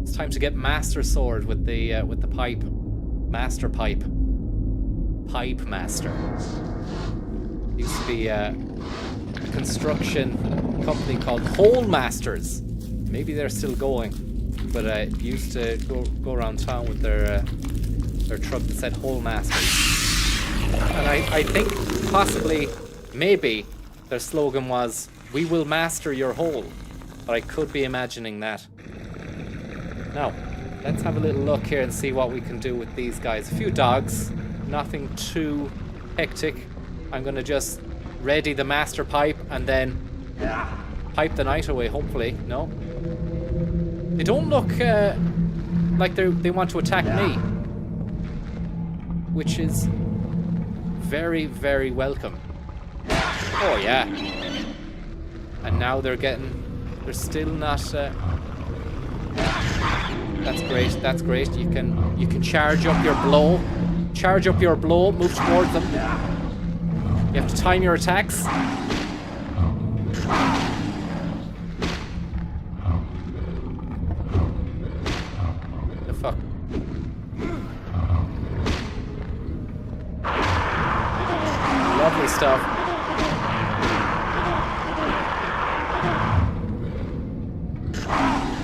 It's time to get Master Sword with the pipe. Master Pipe. Pipe Master. Used to be a construction company called Hole Masters. Maybe they're still going. But used to go around town with their truck that said Hole Masters. And I think possibly, maybe, their slogan was, "We will master your hole." But I could be imagining that. Now, let's have a little look here and see what we can do with these guys. A few dogs, nothing too hectic. I'm going to just ready the master pipe and then pipe the night away, hopefully. No? They don't look like they want to attack me. Which is very, very welcome. Oh, yeah. And now they're still not... That's great, that's great. You can charge up your blow. charge up your blow, move towards them. You have to time your attacks. The fuck? Lovely stuff.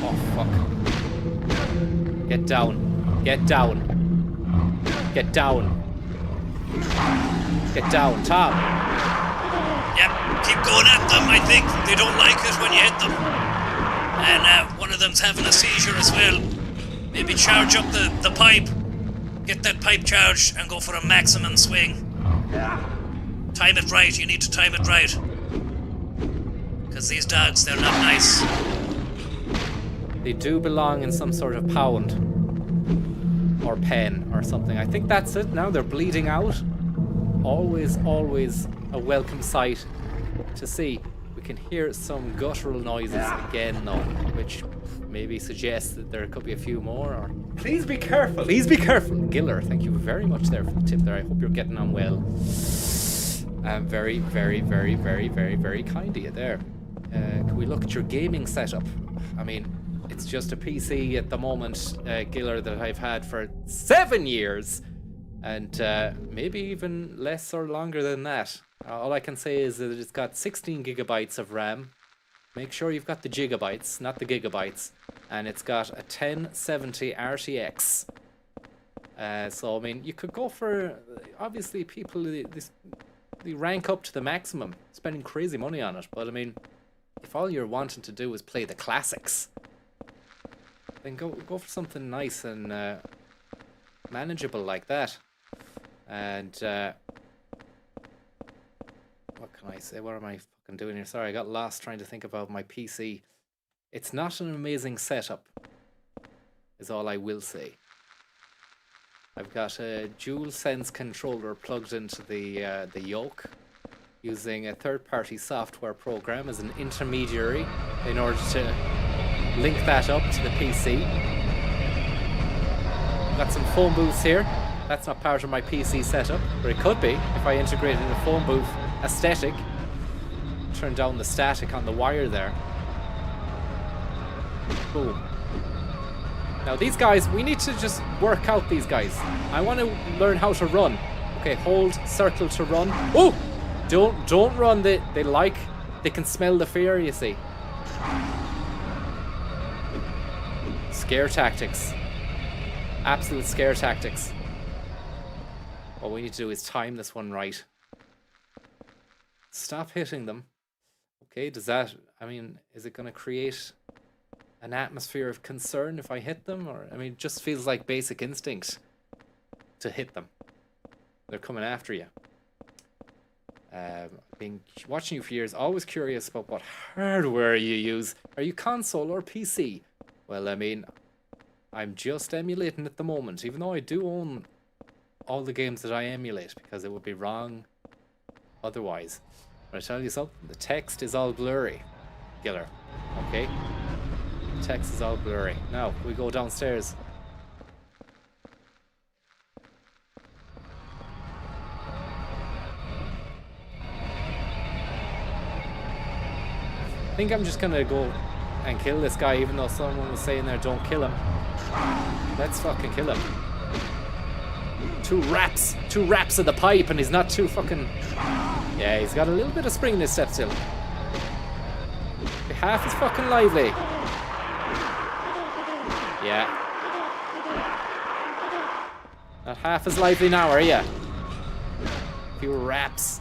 Oh, fuck. Get down. Get down. Get down. Get down, Tom. Yep, keep going at them, I think. They don't like it when you hit them. And one of them's having a seizure as well. Maybe charge up the pipe. Get that pipe charged and go for a maximum swing. Time it right, you need to time it right. Because these dogs, they're not nice. They do belong in some sort of pound. Or pen or something. I think that's it now. They're bleeding out. Always, always a welcome sight to see. We can hear some guttural noises again though, which maybe suggests that there could be a few more. Or please be careful. Please be careful. Giller, thank you very much there for the tip there. I hope you're getting on well. Very, very, very, very, very, very kind of you there. Can we look at your gaming setup? I mean, it's just a PC at the moment, Giller, that I've had for 7 years. And maybe even less or longer than that. All I can say is that it's got 16 gigabytes of RAM. Make sure you've got the gigabytes, not the gigabytes. And it's got a 1070 RTX. So, I mean, you could go for... Obviously, people, they rank up to the maximum, spending crazy money on it. But, I mean, if all you're wanting to do is play the classics, then go for something nice and manageable like that. And what can I say? What am I fucking doing here? Sorry, I got lost trying to think about my PC. It's not an amazing setup, is all I will say. I've got a DualSense controller plugged into the yoke, using a third-party software program as an intermediary in order to link that up to the PC. Got some phone booths here. That's not part of my PC setup, but it could be if I integrated a phone booth aesthetic. Turn down the static on the wire there. Boom. Now these guys, we need to just work out these guys. I want to learn how to run. Okay, hold circle to run. Oh! Don't run. They can smell the fear, you see. Scare tactics. Absolute scare tactics. What we need to do is time this one right. Stop hitting them. Okay, does that... I mean, is it going to create an atmosphere of concern if I hit them? Or, I mean, it just feels like basic instinct to hit them. They're coming after you. Been watching you for years, always curious about what hardware you use. Are you console or PC? Well, I mean, I'm just emulating at the moment, even though I do own all the games that I emulate, because it would be wrong otherwise. But I tell you something, the text is all blurry, Giller. Okay? The text is all blurry. Now, we go downstairs. I think I'm just gonna go and kill this guy, even though someone was saying there, don't kill him. Let's fucking kill him. Two raps of the pipe, and he's not too fucking... Yeah, he's got a little bit of spring in his step still. Half is fucking lively. Yeah. Not half as lively now, are ya? A few raps.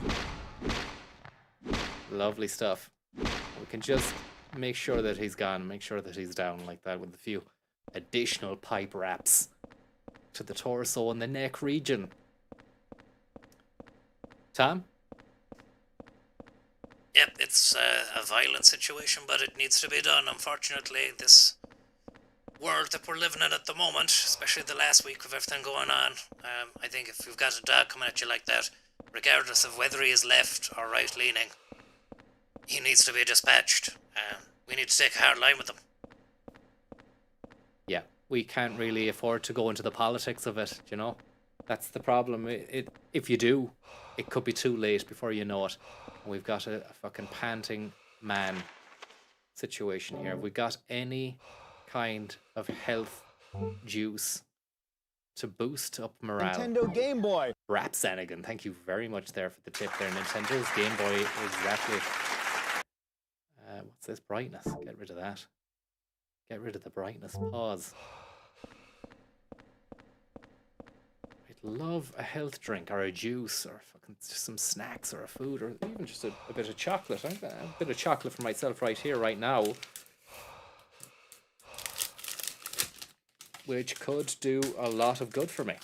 Lovely stuff. We can just make sure that he's gone, make sure that he's down like that with a few additional pipe wraps to the torso and the neck region. Tom? Yep, it's a violent situation, but it needs to be done. Unfortunately, this world that we're living in at the moment, especially the last week with everything going on, I think if you've got a dog coming at you like that, regardless of whether he is left or right-leaning, he needs to be dispatched. We need to take a hard line with him. Yeah, we can't really afford to go into the politics of it, you know? That's the problem. If you do, it could be too late before you know it. And we've got a fucking panting man situation here. Have we got any kind of health juice to boost up morale? Nintendo Game Boy. Rap Sanigan, thank you very much there for the tip there. Nintendo's Game Boy, exactly. What's this? Brightness. Get rid of that. Get rid of the brightness. Pause. I'd love a health drink or a juice or fucking just some snacks or a food or even just a bit of chocolate. I've got a bit of chocolate for myself right here, right now, which could do a lot of good for me.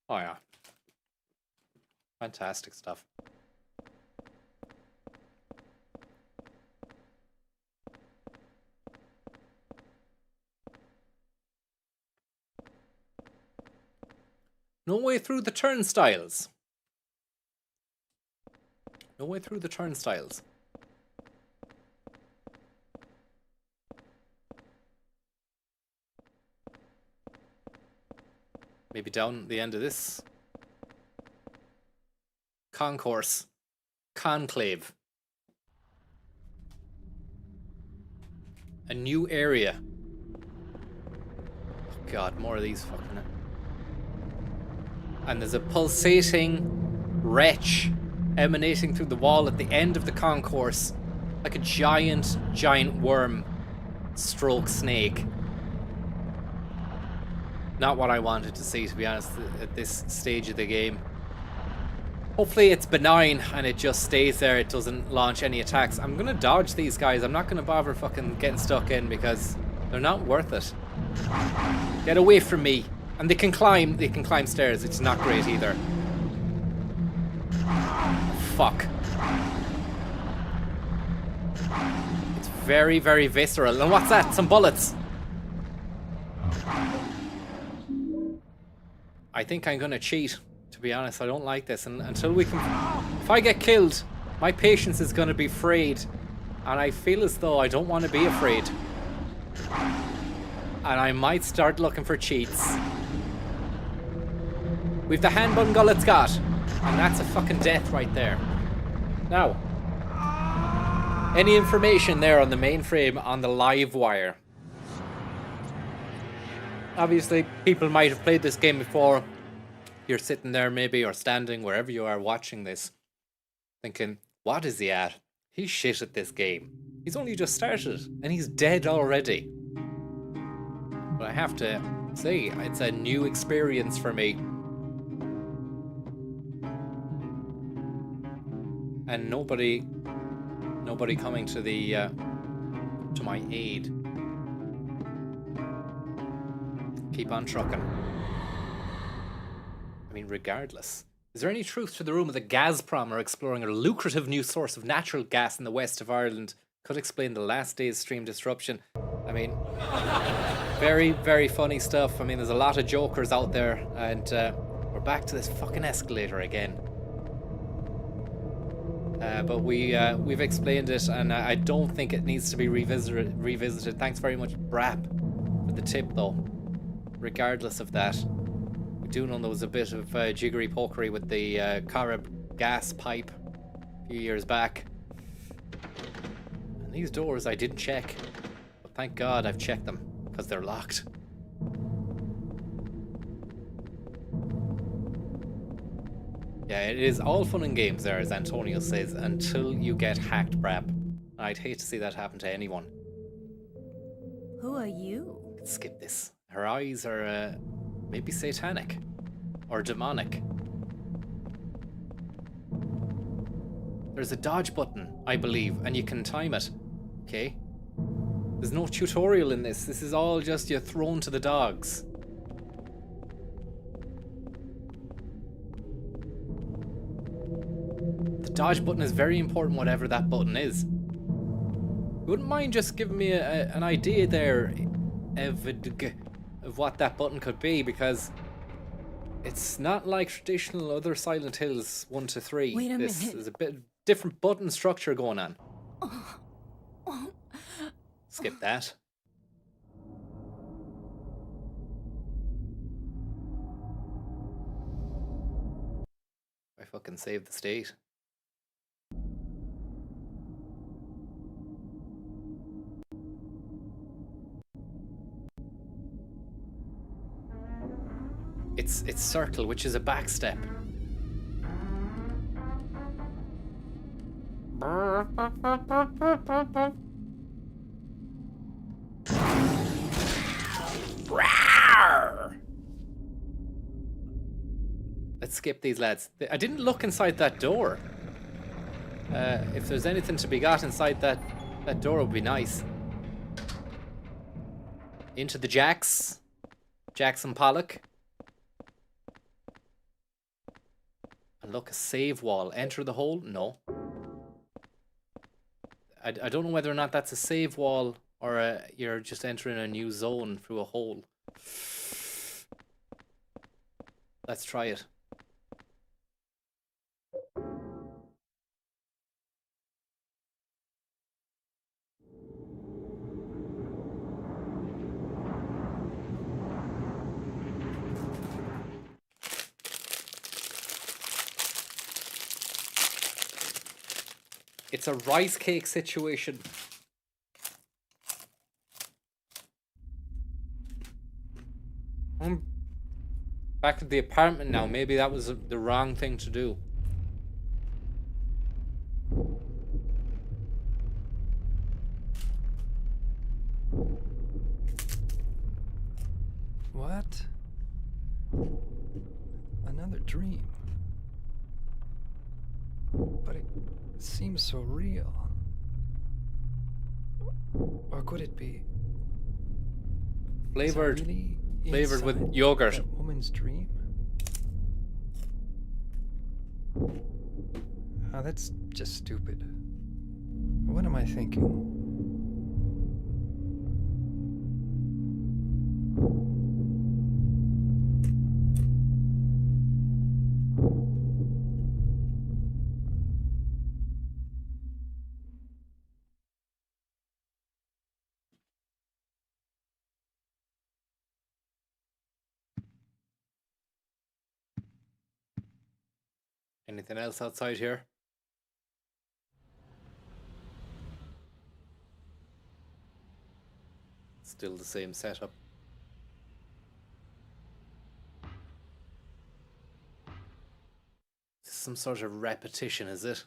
Oh yeah. Fantastic stuff. No way through the turnstiles. No way through the turnstiles. Maybe down the end of this concourse. Conclave. A new area. Oh God, more of these fucking... And there's a pulsating wretch emanating through the wall at the end of the concourse, like a giant worm stroke snake. Not what I wanted to see, to be honest, at this stage of the game. Hopefully it's benign and it just stays there, it doesn't launch any attacks. I'm gonna dodge these guys, I'm not gonna bother fucking getting stuck in because they're not worth it. Get away from me. And they can climb stairs, it's not great either. Fuck. It's very, very visceral. And what's that? Some bullets. I think I'm gonna cheat, to be honest. I don't like this. And until we can... If I get killed, my patience is gonna be frayed. And I feel as though I don't want to be afraid. And I might start looking for cheats. We've the hand button gullet's got. And that's a fucking death right there. Now, any information there on the mainframe on the live wire? Obviously, people might have played this game before. You're sitting there maybe, or standing, wherever you are watching this, thinking, what is he at? He's shit at this game. He's only just started, and he's dead already. But I have to say, it's a new experience for me. And nobody coming to the to my aid. Keep on trucking. I mean, regardless. Is there any truth to the rumour that Gazprom are exploring a lucrative new source of natural gas in the west of Ireland? Could explain the last day's stream disruption. I mean, very, very funny stuff. I mean, there's a lot of jokers out there, and we're back to this fucking escalator again. But we've explained it, and I don't think it needs to be revisited. Thanks very much, Brap, for the tip, though. Regardless of that, we do know there was a bit of jiggery pokery with the Carib gas pipe a few years back. And these doors I didn't check, but thank God I've checked them, because they're locked. Yeah, it is all fun and games there, as Antonio says, until you get hacked, Brap. I'd hate to see that happen to anyone. Who are you? Let's skip this. Her eyes are maybe satanic or demonic. There's a dodge button, I believe, and you can time it. Okay. There's no tutorial in this. This is all just you thrown to the dogs. The dodge button is very important, whatever that button is. You wouldn't mind just giving me an idea there of what that button could be, because it's not like traditional other Silent Hills 1 to 3. Wait a minute. There's a bit different button structure going on. Skip that. fucking save the state. It's circle, which is a backstep. Let's skip these lads. I didn't look inside that door. If there's anything to be got inside that door, it would be nice. Into the jacks. Jackson Pollock. And look, a save wall. Enter the hole? No. I don't know whether or not that's a save wall or you're just entering a new zone through a hole. Let's try it. It's a rice cake situation. I'm back at the apartment now. Maybe that was the wrong thing to do. What? Another dream. But it seems so real. Or could it be? Flavored. Really Flavored with inside yogurt. That woman's dream? Oh, that's just stupid. What am I thinking? Anything else outside here? Still the same setup. Some sort of repetition, is it?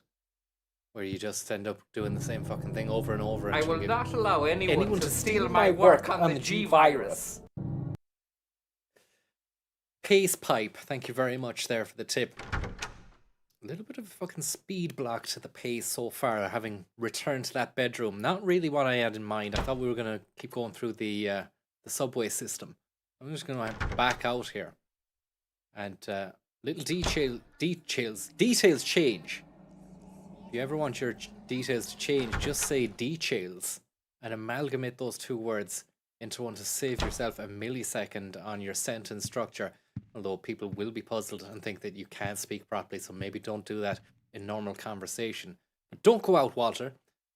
Where you just end up doing the same fucking thing over and over. I will not allow anyone to steal my work work on the G-Virus. Pace pipe, thank you very much there for the tip. A little bit of a fucking speed block to the pace so far, having returned to that bedroom. Not really what I had in mind. I thought we were going to keep going through the subway system. I'm just going to back out here. And little details change. If you ever want your details to change, just say details and amalgamate those two words into one to save yourself a millisecond on your sentence structure. Although people will be puzzled and think that you can't speak properly, so maybe don't do that in normal conversation. But don't go out, Walter.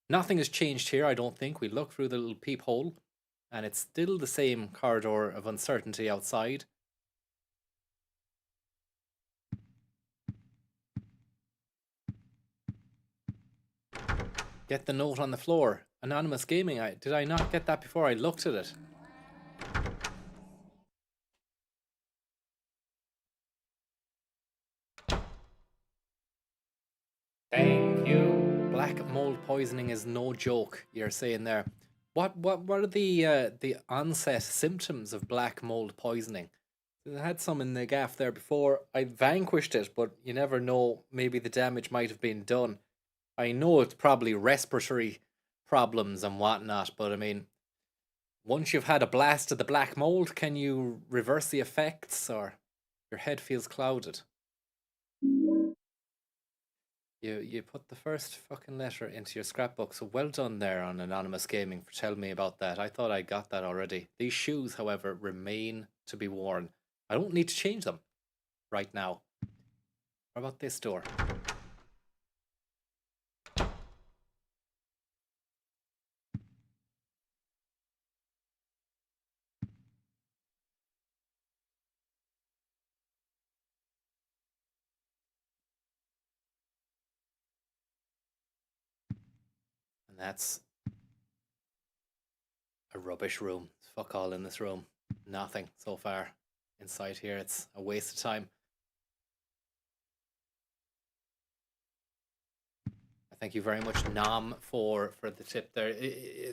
Nothing has changed here, I don't think. We look through the little peephole, and it's still the same corridor of uncertainty outside. Get the note on the floor. Anonymous Gaming. Did I not get that before I looked at it? Thank you. Black mold poisoning is no joke, you're saying there. What are the onset symptoms of black mold poisoning? I had some in the gaff there before. I vanquished it, but you never know. Maybe the damage might have been done. I know it's probably respiratory problems and whatnot, but I mean, once you've had a blast of the black mold, can you reverse the effects, or your head feels clouded? You put the first fucking letter into your scrapbook, so well done there on Anonymous Gaming for telling me about that. I thought I got that already. These shoes, however, remain to be worn. I don't need to change them right now. What about this door? And that's a rubbish room. Fuck all in this room. Nothing so far inside here. It's a waste of time. Thank you very much, Nam, for the tip there.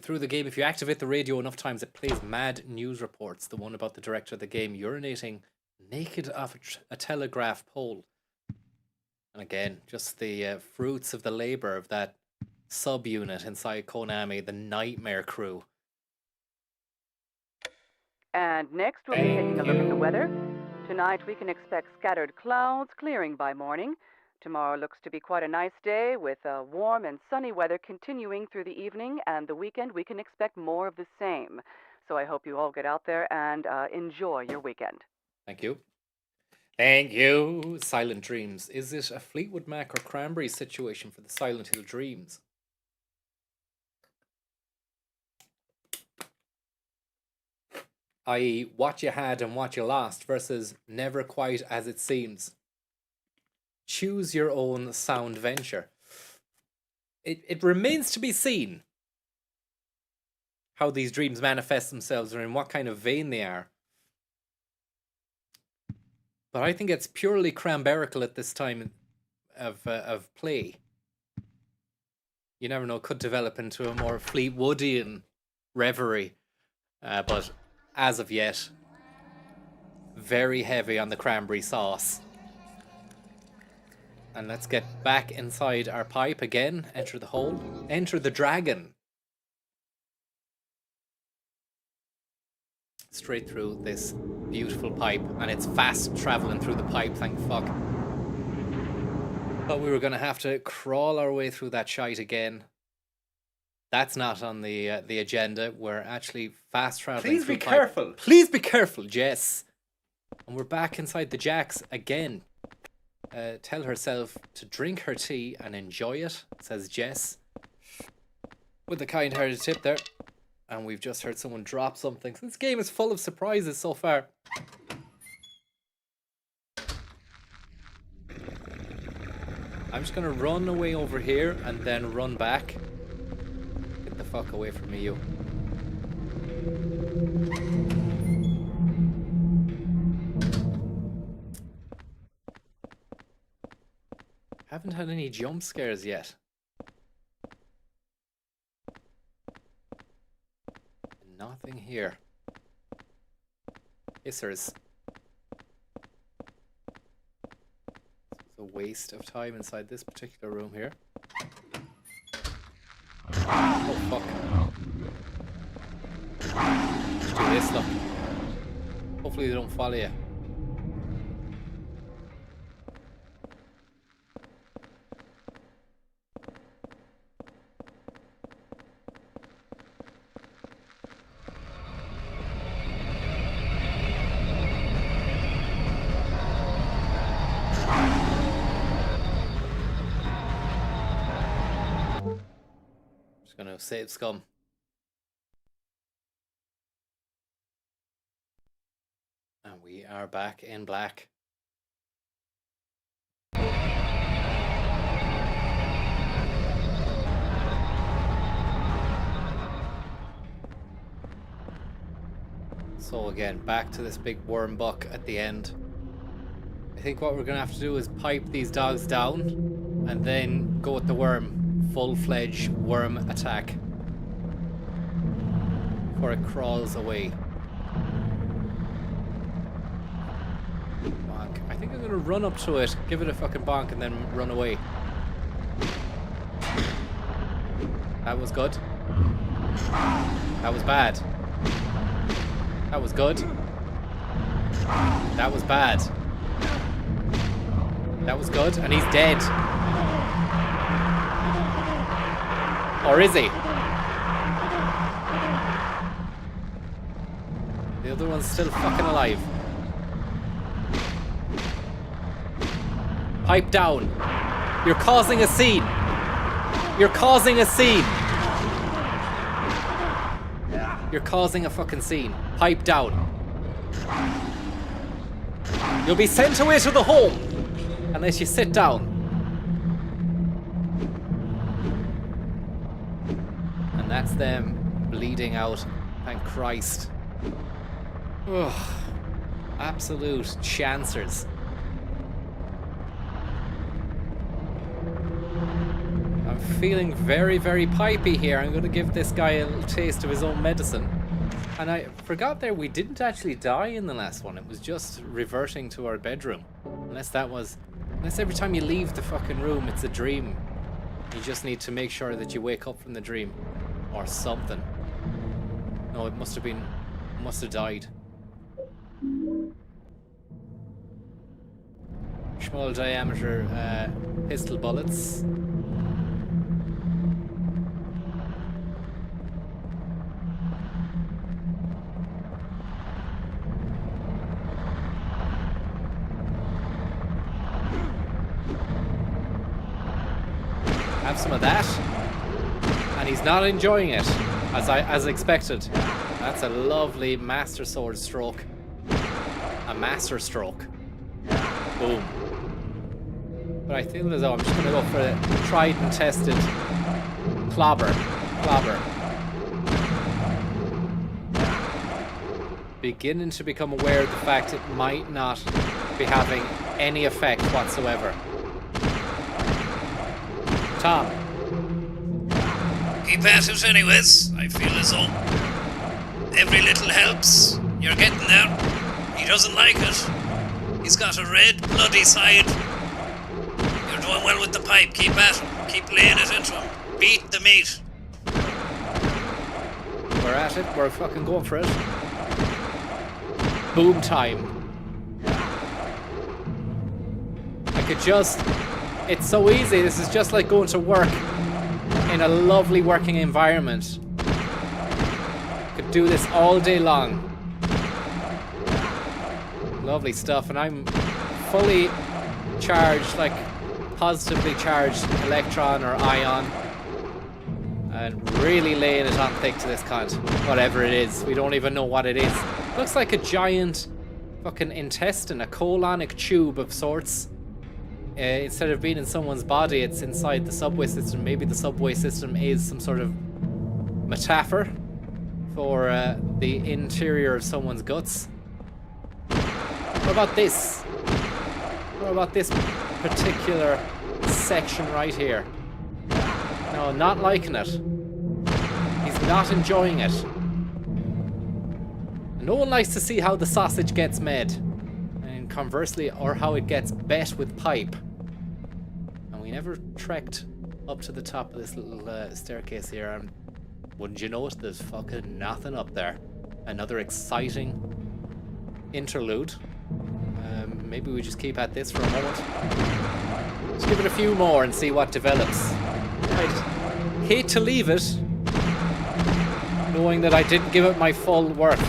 Through the game, if you activate the radio enough times, it plays mad news reports. The one about the director of the game urinating naked off a telegraph pole. And again, just the fruits of the labor of that subunit inside Konami, the Nightmare Crew. And next, we'll be taking a look at the weather. Tonight, we can expect scattered clouds clearing by morning. Tomorrow looks to be quite a nice day with warm and sunny weather continuing through the evening, and the weekend we can expect more of the same. So I hope you all get out there and enjoy your weekend. Thank you. Thank you. Silent Dreams. Is it a Fleetwood Mac or Cranberry situation for the Silent Hill Dreams? I.e., what you had and what you lost versus never quite as it seems. Choose your own sound venture. It remains to be seen how these dreams manifest themselves or in what kind of vein they are. But I think it's purely cranberrical at this time of play. You never know, it could develop into a more Fleetwoodian reverie. But as of yet, very heavy on the cranberry sauce. And let's get back inside our pipe again. Enter the hole. Enter the dragon. Straight through this beautiful pipe. And it's fast traveling through the pipe, thank fuck. Thought we were going to have to crawl our way through that shite again. That's not on the agenda. We're actually fast traveling through the pipe. Please be careful. Please be careful, Jess. And we're back inside the jacks again. Tell herself to drink her tea and enjoy it, says Jess. With a kind-hearted tip there. And we've just heard someone drop something. This game is full of surprises so far. I'm just going to run away over here and then run back. Get the fuck away from me, you. Haven't had any jump scares yet. Nothing here. Hissers. It's a waste of time inside this particular room here. Oh fuck. Let's do this, look. Hopefully they don't follow you. Gonna save scum. And we are back in black. So again, back to this big worm buck at the end. I think what we're gonna have to do is pipe these dogs down and then go with the worm. Full-fledged worm attack before it crawls away. Bonk. I think I'm gonna run up to it, give it a fucking bonk, and then run away. That was good. That was bad. That was good. That was bad. That was good, and he's dead. Or is he? The other one's still fucking alive. Pipe down. You're causing a scene. You're causing a scene. You're causing a fucking scene. Pipe down. You'll be sent away to the home unless you sit down. that's them bleeding out. Thank Christ. Ugh. Absolute chancers. I'm feeling very, very pipey here. I'm going to give this guy a little taste of his own medicine. And I forgot there, we didn't actually die in the last one. It was just reverting to our bedroom. Unless every time you leave the fucking room, it's a dream. You just need to make sure that you wake up from the dream. Or something. No, it must have died. Small diameter pistol bullets. Have some of that. And he's not enjoying it, as expected. That's a lovely master sword stroke. A master stroke. Boom. But I feel as though I'm just going to go for a tried and tested clobber. Beginning to become aware of the fact it might not be having any effect whatsoever. Tom. Keep at it anyways. I feel as though every little helps. You're getting there. He doesn't like it. He's got a red, bloody side. You're doing well with the pipe. Keep at him. Keep laying it into him. Beat the meat. We're at it. We're fucking going for it. Boom time. I could just... It's so easy. This is just like going to work in a lovely working environment. Could do this all day long. Lovely stuff. And I'm fully charged, like positively charged electron or ion. And really laying it on thick to this cunt. Whatever it is. We don't even know what it is. Looks like a giant fucking intestine, a colonic tube of sorts. Instead of being in someone's body, it's inside the subway system. Maybe the subway system is some sort of metaphor for the interior of someone's guts. What about this? What about this particular section right here? No, not liking it. He's not enjoying it. No one likes to see how the sausage gets made. And conversely, or how it gets bet with pipe. And we never trekked up to the top of this little staircase here, and wouldn't you know it, there's fucking nothing up there. Another exciting interlude. Maybe we just keep at this for a moment. Let's give it a few more and see what develops. I'd hate to leave it, knowing that I didn't give it my full worth.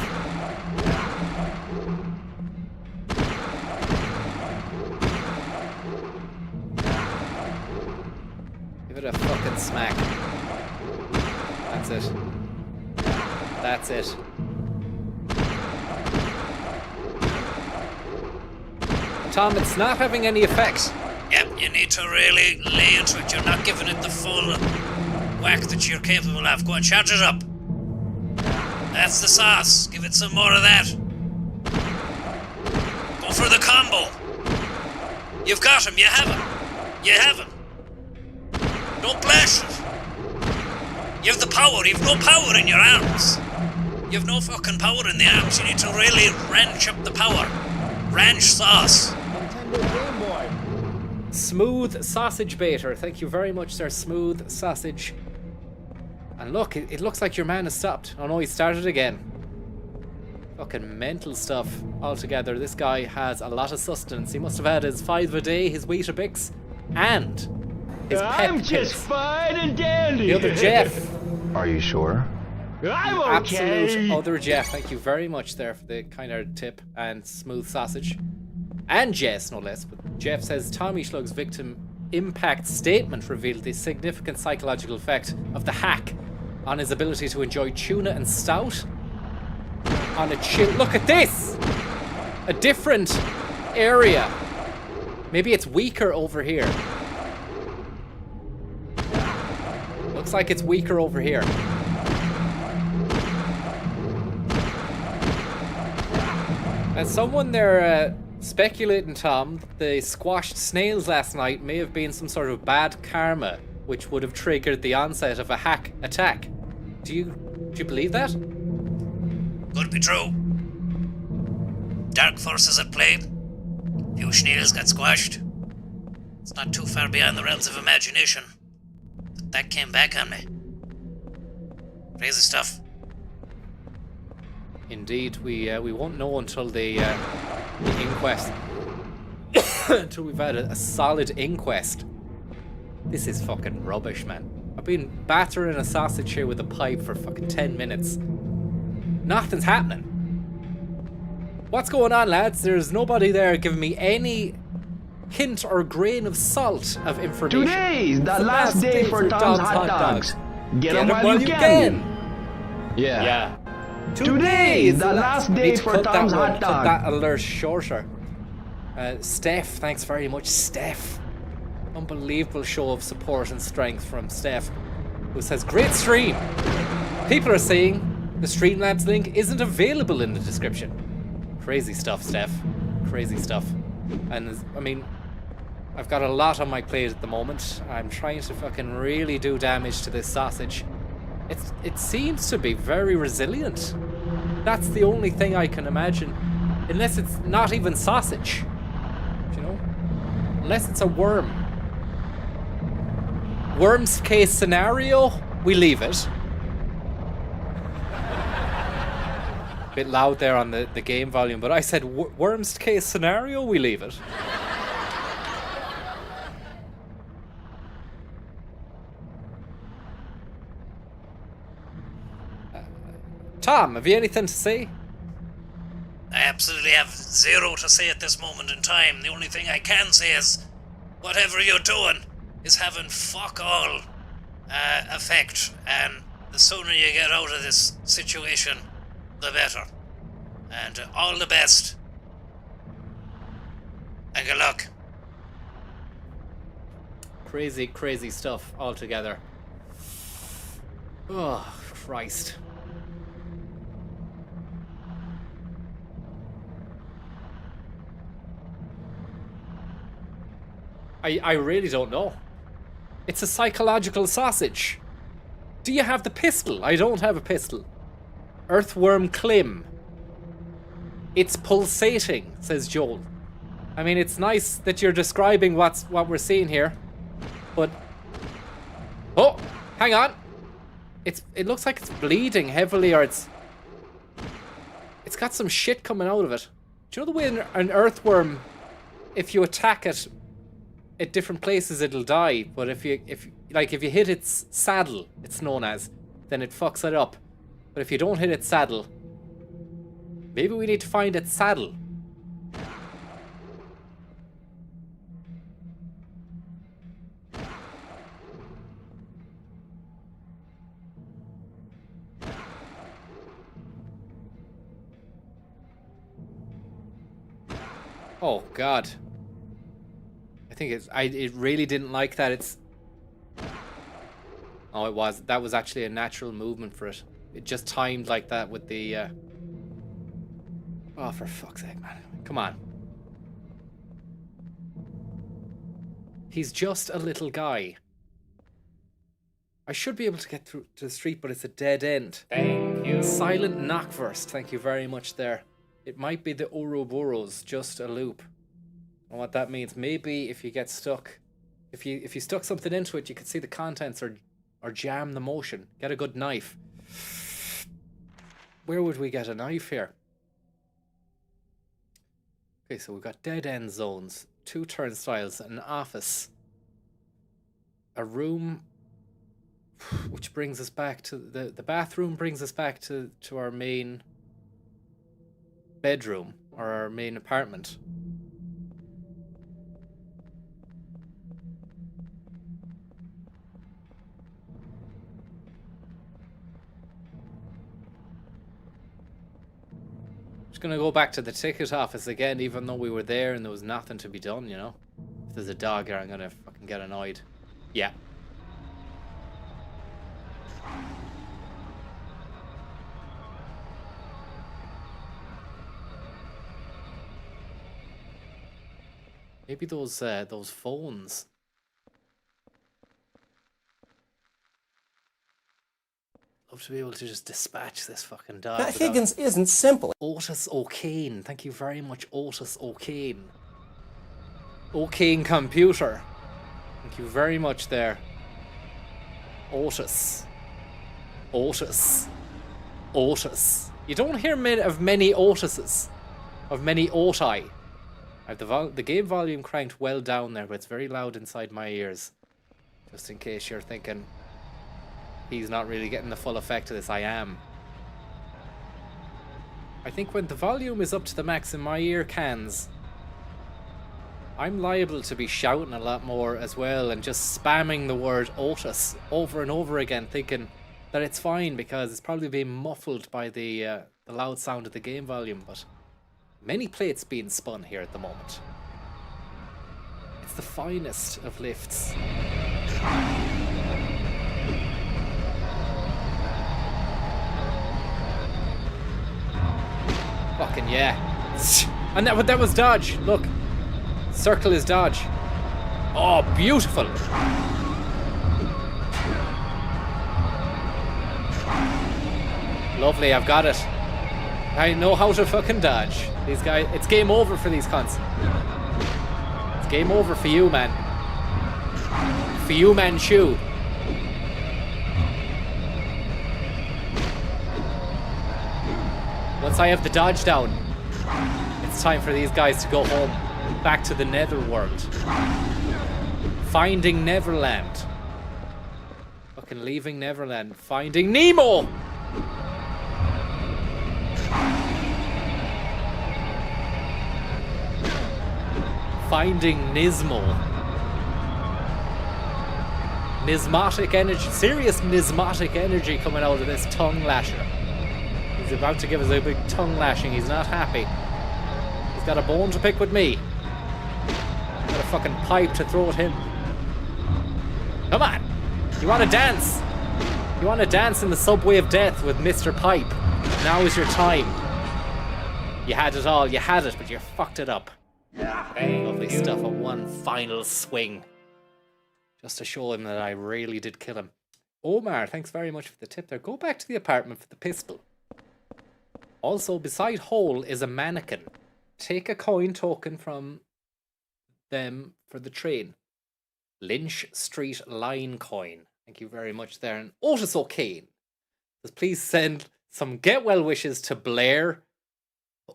A fucking smack. That's it. That's it. Tom, it's not having any effect. Yep, you need to really lay into it. You're not giving it the full whack that you're capable of. Go on, charge it up. That's the sauce. Give it some more of that. Go for the combo. You've got him. You have him. You have him. Don't blast it. You have the power. You've no power in your arms. You have no fucking power in the arms. You need to really wrench up the power. Ranch sauce. Smooth sausage baiter. Thank you very much, sir. Smooth sausage. And look, it looks like your man has stopped. Oh no, he started again. Fucking mental stuff altogether. This guy has a lot of sustenance. He must have had his 5 a day, his Weetabix, and his I'm just fine and dandy. The other Jeff. Are you sure? I'm okay. Absolute other Jeff. Thank you very much there for the kind of tip and smooth sausage. And Jess, no less. But Jeff says Tommy Schlug's victim impact statement revealed the significant psychological effect of the hack on his ability to enjoy tuna and stout on a chill. Look at this! A different area. Maybe it's weaker over here. Looks like it's weaker over here. As someone there speculating, Tom, the squashed snails last night may have been some sort of bad karma, which would have triggered the onset of a hack attack. Do you believe that? Could be true. Dark forces at play. Few snails got squashed. It's not too far beyond the realms of imagination. But that came back on me. Crazy stuff. Indeed, we won't know until the inquest. Until we've had a solid inquest. This is fucking rubbish, man. I've been battering a sausage here with a pipe for fucking 10 minutes. Nothing's happening. What's going on, lads? There's nobody there giving me any hint or grain of salt of information. Today's the last day for Tom's hot dogs. Get them while you can. Yeah. Today is the last day for Tom's hot dog. Put that alert shorter. Steph, thanks very much, Steph. Unbelievable show of support and strength from Steph, who says, great stream. People are saying the Streamlabs link isn't available in the description. Crazy stuff, Steph. Crazy stuff. And I mean, I've got a lot on my plate at the moment. I'm trying to fucking really do damage to this sausage. It seems to be very resilient. That's the only thing I can imagine. Unless it's not even sausage. You know? Unless it's a worm. Worm's case scenario, we leave it. Bit loud there on the game volume, but I said worm's case scenario, we leave it. Tom, have you anything to say? I absolutely have zero to say at this moment in time. The only thing I can say is, whatever you're doing is having fuck all effect, and the sooner you get out of this situation, the better. And all the best. And good luck. Crazy, crazy stuff altogether. Oh, Christ. I really don't know. It's a psychological sausage. Do you have the pistol? I don't have a pistol. Earthworm Klim. It's pulsating, says Joel. I mean, it's nice that you're describing what we're seeing here, but oh, hang on. It looks like it's bleeding heavily, or it's got some shit coming out of it. Do you know the way an earthworm, if you attack it at different places, it'll die, but if you hit its saddle, it's known as, then it fucks it up. But if you don't hit its saddle, maybe we need to find its saddle. Oh God. I think it really didn't like that. Oh, that was actually a natural movement for it. It just timed like that with the oh, for fuck's sake, man. Come on. He's just a little guy. I should be able to get through to the street, but it's a dead end. Thank you. Silent knockverse. Thank you very much there. It might be the Ouroboros, just a loop. And what that means, maybe if you get stuck, if you stuck something into it, you could see the contents or jam the motion. Get a good knife. Where would we get a knife here? Okay, so we've got dead end zones, 2 turnstiles, an office, a room, which brings us back to the bathroom, brings us back to our main bedroom or our main apartment. Just gonna go back to the ticket office again, even though we were there and there was nothing to be done, you know? If there's a dog here, I'm gonna fucking get annoyed. Yeah. Maybe those phones. Love to be able to just dispatch this fucking dog. That Higgins isn't simple. Otis O'Kane. Thank you very much, Otis O'Kane. O'Kane Computer. Thank you very much there. Otis. Otis. Otis. You don't hear of many Otises. Of many Oti. I have the game volume cranked well down there, but it's very loud inside my ears. Just in case you're thinking, he's not really getting the full effect of this. I am. I think when the volume is up to the max in my ear cans, I'm liable to be shouting a lot more as well and just spamming the word Otis over and over again, thinking that it's fine because it's probably being muffled by the loud sound of the game volume. But many plates being spun here at the moment. It's the finest of lifts. Fucking yeah. And that was dodge. Look. Circle is dodge. Oh, beautiful. Lovely, I've got it. I know how to fucking dodge. These guys, it's game over for these cunts. It's game over for you, man. For you, Manchu. Once I have the dodge down, it's time for these guys to go home. Back to the netherworld. Finding Neverland. Fucking leaving Neverland. Finding Nemo! Finding Nismo. Nismatic energy. Serious nismatic energy coming out of this tongue lasher. He's about to give us a big tongue lashing. He's not happy. He's got a bone to pick with me. Got a fucking pipe to throw at him. Come on! You want to dance? You want to dance in the subway of death with Mr. Pipe? Now is your time. You had it all. You had it, but you fucked it up. Lovely stuff. A one final swing. Just to show him that I really did kill him. Omar, thanks very much for the tip there. Go back to the apartment for the pistol. Also, beside Hole is a mannequin. Take a coin token from them for the train. Lynch Street Line coin. Thank you very much there. And Otis O'Kane says, please send some get well wishes to Blair.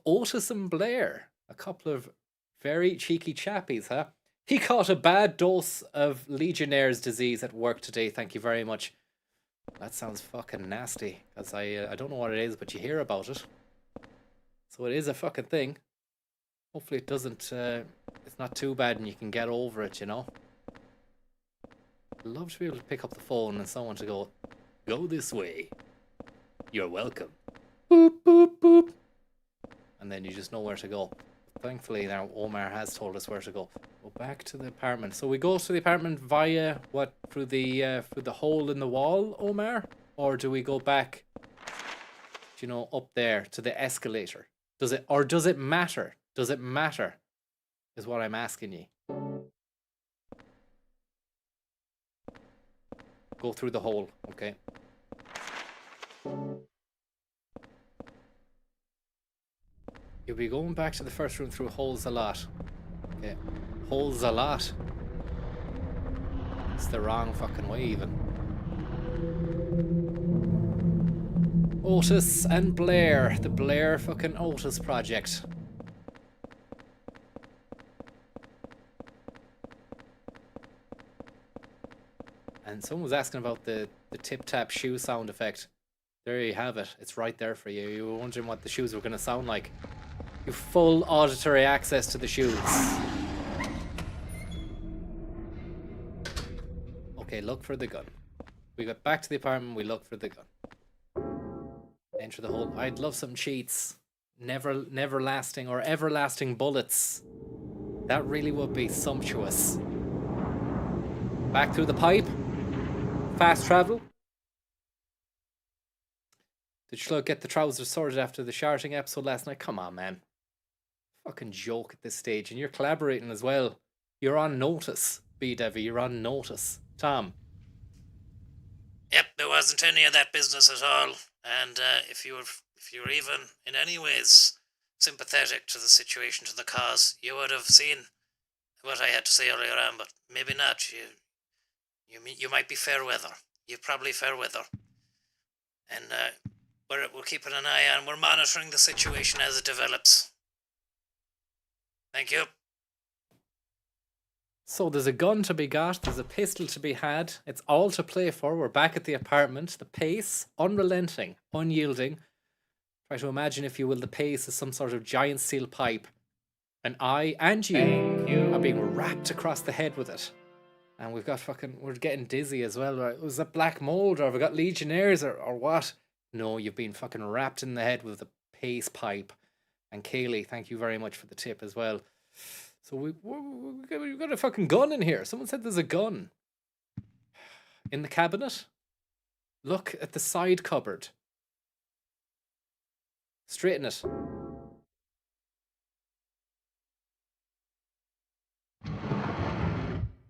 Otis and Blair. A couple of very cheeky chappies, huh? He caught a bad dose of Legionnaire's disease at work today. Thank you very much. That sounds fucking nasty. Because I don't know what it is, but you hear about it. So it is a fucking thing. Hopefully it doesn't, it's not too bad and you can get over it, you know? I'd love to be able to pick up the phone and someone to go this way. You're welcome. Boop, boop, boop. And then you just know where to go. Thankfully now Omar has told us where to go. Go back to the apartment. So we go to the apartment via what, through the hole in the wall, Omar? Or do we go back, you know, up there to the escalator? Does it matter? Does it matter? Is what I'm asking you. Go through the hole, okay? You'll be going back to the first room through holes a lot. Okay. Holes a lot. It's the wrong fucking way even. Otis and Blair. The Blair fucking Otis project. And someone was asking about the tip-tap shoe sound effect. There you have it. It's right there for you. You were wondering what the shoes were going to sound like. You full auditory access to the shoes. Okay, look for the gun. We got back to the apartment, we look for the gun. Enter the hole. I'd love some cheats. Never lasting or everlasting bullets. That really would be sumptuous. Back through the pipe. Fast travel. Did Schlo get the trousers sorted after the shouting episode last night? Come on, man. fucking joke at this stage, and you're collaborating as well. You're on notice, B. Devi. You're on notice. Tom. Yep, there wasn't any of that business at all. And if you were even in any ways sympathetic to the situation, to the cause, you would have seen what I had to say earlier on. But maybe not. You might be fair weather. You're probably fair weather. And we're keeping an eye on. We're monitoring the situation as it develops. Thank you. So there's a gun to be got, there's a pistol to be had, it's all to play for. We're back at the apartment. The pace, unrelenting, unyielding. Try to imagine, if you will, the pace is some sort of giant steel pipe. And I and you are being wrapped across the head with it. And we've got we're getting dizzy as well. Right? Was it black mold, or have we got legionnaires, or what? No, you've been fucking wrapped in the head with the pace pipe. And Kaylee, thank you very much for the tip as well. So we've got a fucking gun in here. Someone said there's a gun. In the cabinet? Look at the side cupboard. Straighten it.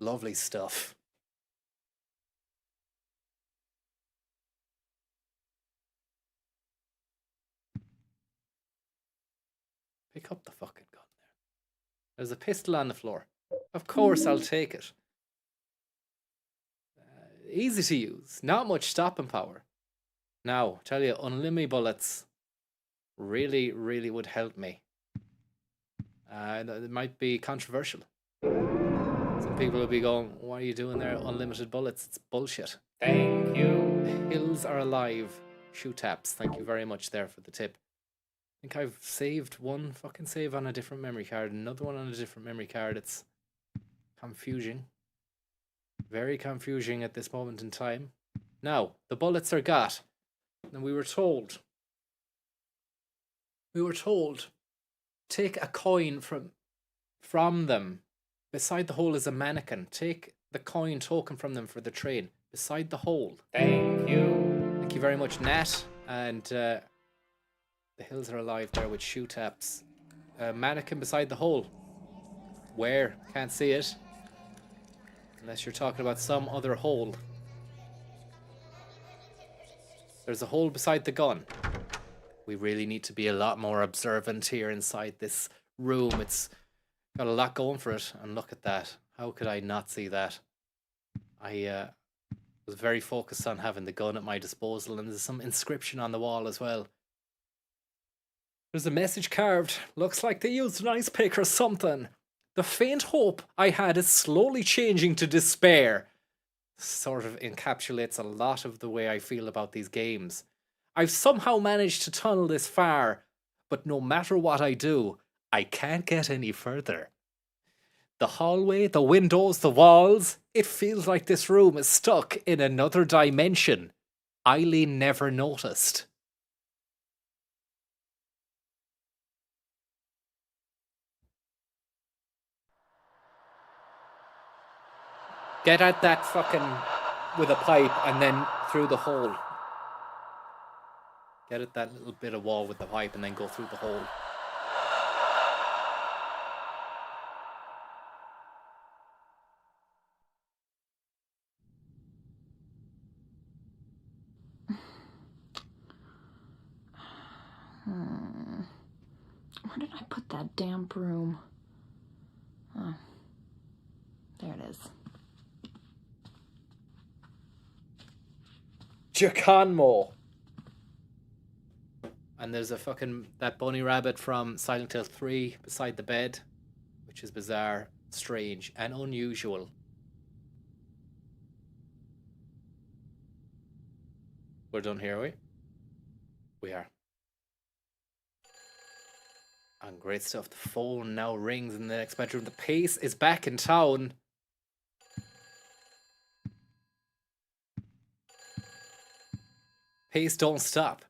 Lovely stuff. Pick up the fucking gun there. There's a pistol on the floor. Of course I'll take it. Easy to use. Not much stopping power. Now, tell you, unlimited bullets really, really would help me. It might be controversial. Some people will be going, what are you doing there? Unlimited bullets. It's bullshit. Thank you. Hills are alive. Shoe taps. Thank you very much there for the tip. I think I've saved one fucking save on a different memory card, another one on a different memory card. It's confusing. Very confusing at this moment in time. Now, the bullets are got. And we were told, take a coin from them. Beside the hole is a mannequin. Take the coin token from them for the train. Beside the hole. Thank you. Thank you very much, Nat. And the hills are alive there with shoe taps. Mannequin beside the hole. Where? Can't see it. Unless you're talking about some other hole. There's a hole beside the gun. We really need to be a lot more observant here inside this room. It's got a lot going for it. And look at that. How could I not see that? I was very focused on having the gun at my disposal. And there's some inscription on the wall as well. There's a message carved. Looks like they used an ice pick or something. The faint hope I had is slowly changing to despair. Sort of encapsulates a lot of the way I feel about these games. I've somehow managed to tunnel this far, but no matter what I do, I can't get any further. The hallway, the windows, the walls, it feels like this room is stuck in another dimension. Eileen never noticed. Get at that fucking with a pipe and then through the hole. Get at that little bit of wall with the pipe and then go through the hole. Where did I put that damn broom? Oh, there it is. Giacomo. And there's a fucking that bunny rabbit from Silent Hill 3 beside the bed, which is bizarre, strange, and unusual. We're done here, are we? We are. And great stuff. The phone now rings in the next bedroom. The pace is back in town. Pace don't stop.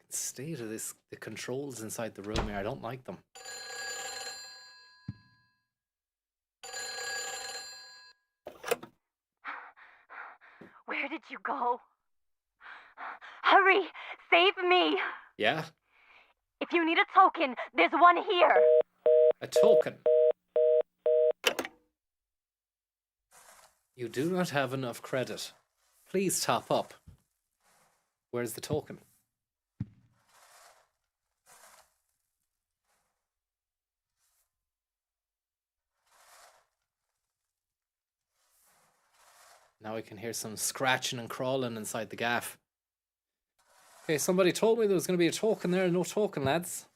State of this, the controls inside the room here, I don't like them. Where did you go? Hurry! Save me! Yeah? If you need a token, there's one here. A token. You do not have enough credit. Please top up. Where's the token? Now I can hear some scratching and crawling inside the gaff. Okay, somebody told me there was going to be a token there. No token, lads.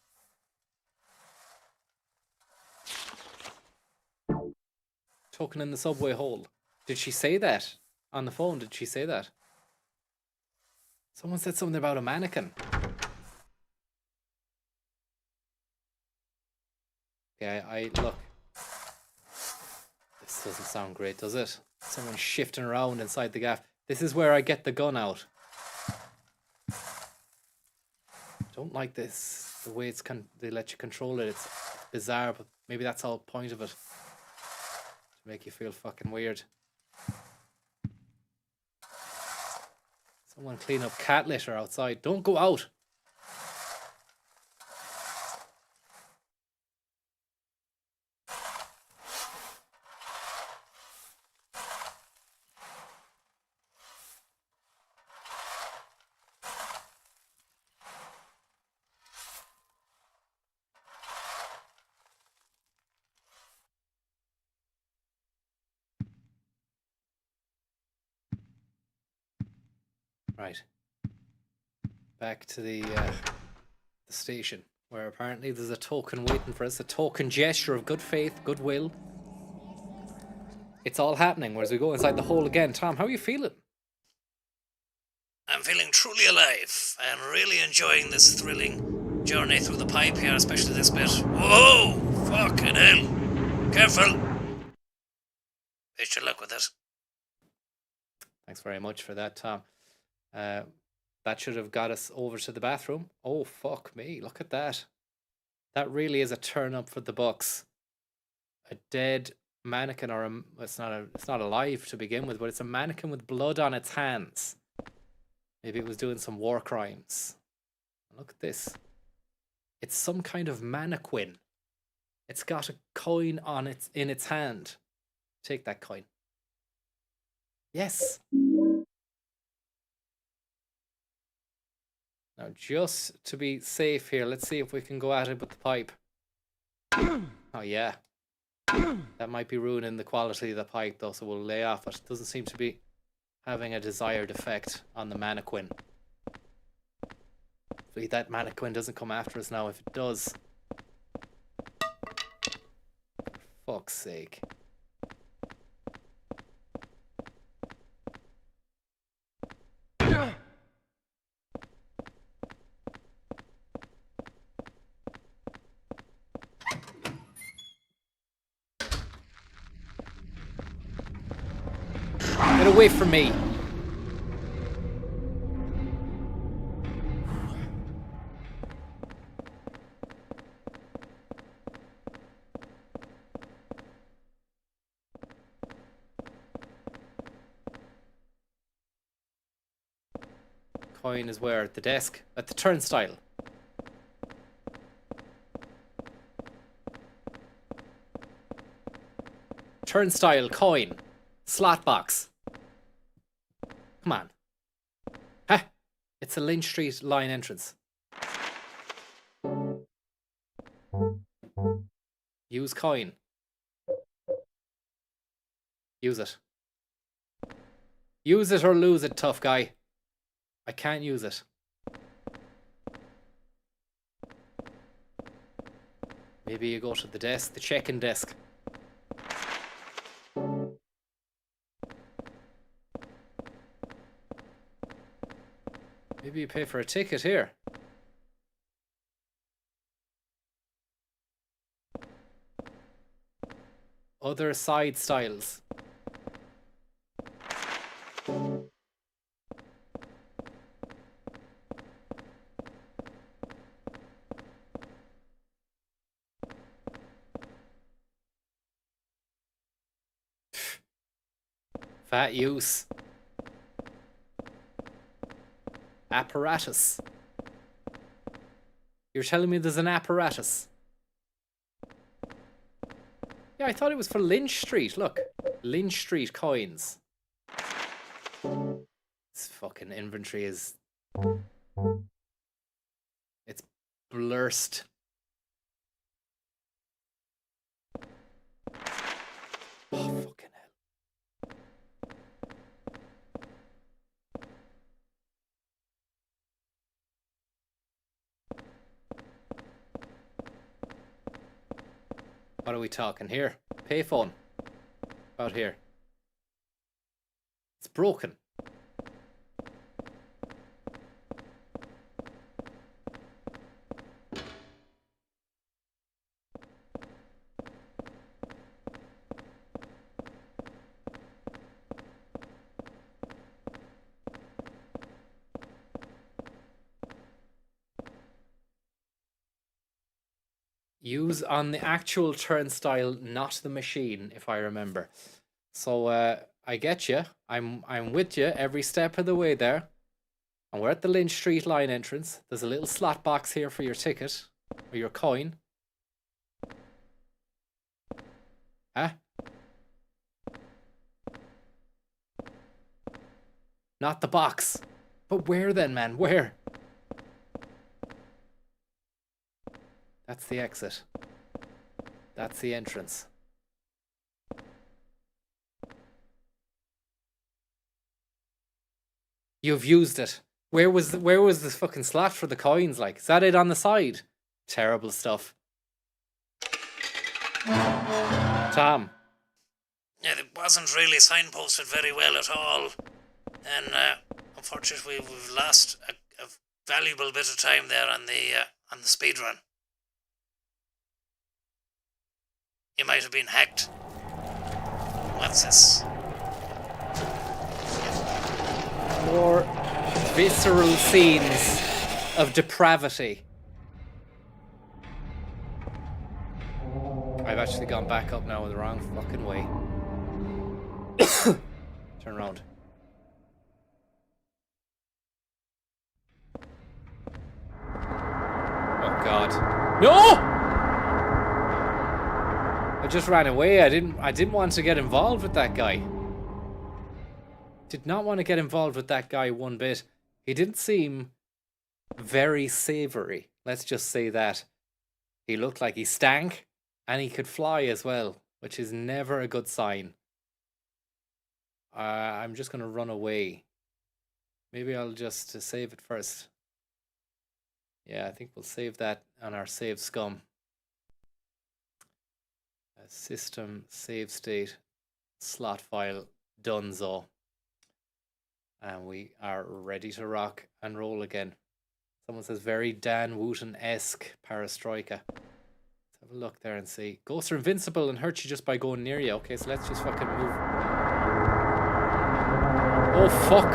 Token in the subway hole. Did she say that? On the phone, did she say that? Someone said something about a mannequin. Yeah, I look. This doesn't sound great, does it? Someone shifting around inside the gaff. This is where I get the gun out. Don't like this. The way they let you control it. It's bizarre, but maybe that's all the point of it. To make you feel fucking weird. Someone clean up cat litter outside. Don't go out. Right. Back to the station, where apparently there's a token waiting for us. A token gesture of good faith, goodwill. It's all happening, whereas we go inside the hole again. Tom, how are you feeling? I'm feeling truly alive and really enjoying this thrilling journey through the pipe here, especially this bit. Whoa! Fucking hell! Careful! Best of luck with it. Thanks very much for that, Tom. That should have got us over to the bathroom. Oh, fuck me. Look at that. That really is a turn up for the Bucks. A dead mannequin, or it's not alive to begin with, but it's a mannequin with blood on its hands. Maybe it was doing some war crimes. Look at this. It's some kind of mannequin. It's got a coin in its hand. Take that coin. Yes. Now, just to be safe here, let's see if we can go at it with the pipe. Oh, yeah. That might be ruining the quality of the pipe, though, so we'll lay off it. It doesn't seem to be having a desired effect on the mannequin. Hopefully that mannequin doesn't come after us now. If it does... For fuck's sake. Get away from me. Coin is where? At the desk? At the turnstile? Turnstile, coin, slot box. Come on. Huh? It's a Lynch Street line entrance. Use coin. Use it. Use it or lose it, tough guy. I can't use it. Maybe you go to the desk, the check-in desk. Maybe you pay for a ticket here. Other side styles. Fat use. Apparatus. You're telling me there's an apparatus? Yeah, I thought it was for Lynch Street. Look. Lynch Street coins. This fucking inventory is... It's blurst. Oh, fucking hell. What are we talking here? Payphone. Out here. It's broken. Use on the actual turnstile, not the machine, if I remember. So I get you. I'm with you every step of the way there. And we're at the Lynch Street line entrance. There's a little slot box here for your ticket or your coin. Huh? Not the box. But where then, man? Where? That's the exit. That's the entrance. You've used it. Where was this fucking slot for the coins? Like, is that it on the side? Terrible stuff. Tom. Yeah, it wasn't really signposted very well at all. And unfortunately, we've lost a valuable bit of time there on the speed run. You might have been hacked. What's this? More visceral scenes of depravity. I've actually gone back up now the wrong fucking way. Turn around. Oh God. No! I just ran away. I didn't want to get involved with that guy. Did not want to get involved with that guy one bit. He didn't seem very savory. Let's just say that. He looked like he stank and he could fly as well, which is never a good sign. I'm just going to run away. Maybe I'll just save it first. Yeah, I think we'll save that on our save scum. System, save state, slot file, donezo. And we are ready to rock and roll again. Someone says very Dan Wooten-esque Perestroika. Let's have a look there and see. Ghosts are invincible and hurt you just by going near you. Okay, so let's just fucking move. Oh, fuck.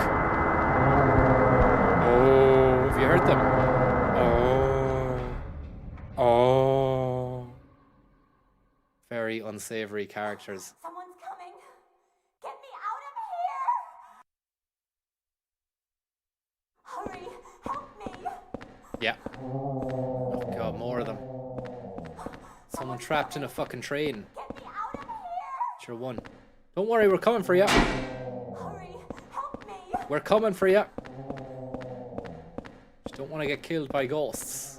Oh, have you heard them? Oh. Very unsavory characters. Someone's coming. Get me out of here. Hurry, help me. Yeah. Oh God, more of them. Someone trapped in a fucking train. Get me out of here. Sure one. Don't worry, we're coming for you. Hurry, help me. We're coming for you. Just don't want to get killed by ghosts.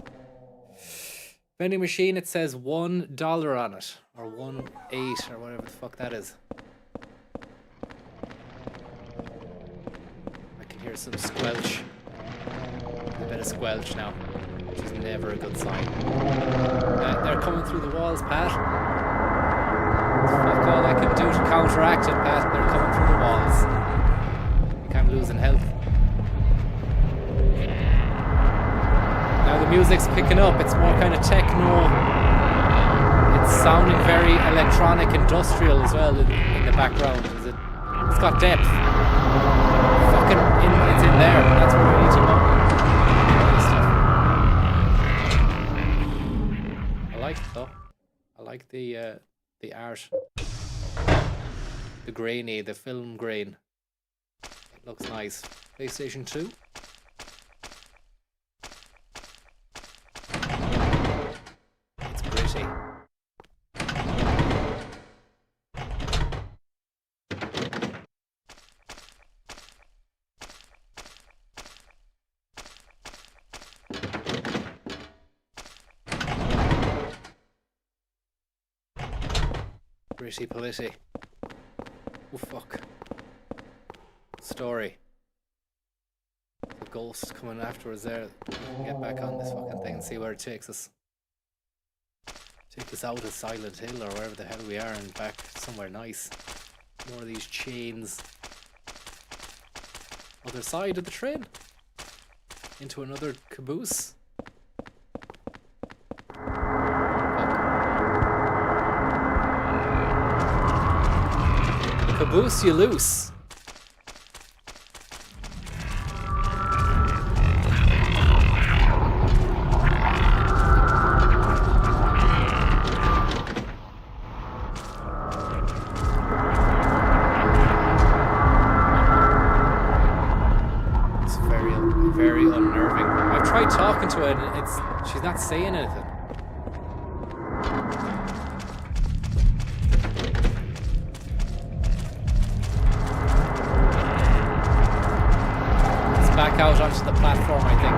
Vending machine, it says $1 on it. Or 1.8 or whatever the fuck that is. I can hear some squelch. A bit of squelch now, which is never a good sign. They're coming through the walls, Pat. Fuck all I can do to counteract it, Pat. They're coming through the walls. I think I'm losing health. Now the music's picking up. It's more kind of techno. It's sounding very electronic, industrial as well in the background. It's got depth. Fucking, it's in there. That's where we need to go. I like it though. I like the art, the grainy, the film grain. It looks nice. PlayStation 2. Gritty Polity. Oh fuck. Story. The ghost coming afterwards there. We can get back on this fucking thing and see where it takes us. Take us out of Silent Hill or wherever the hell we are and back somewhere nice. More of these chains. Other side of the train. Into another caboose. Caboose you loose. It's very unnerving. I've tried talking to her and she's not saying anything. Back out onto the platform, I think.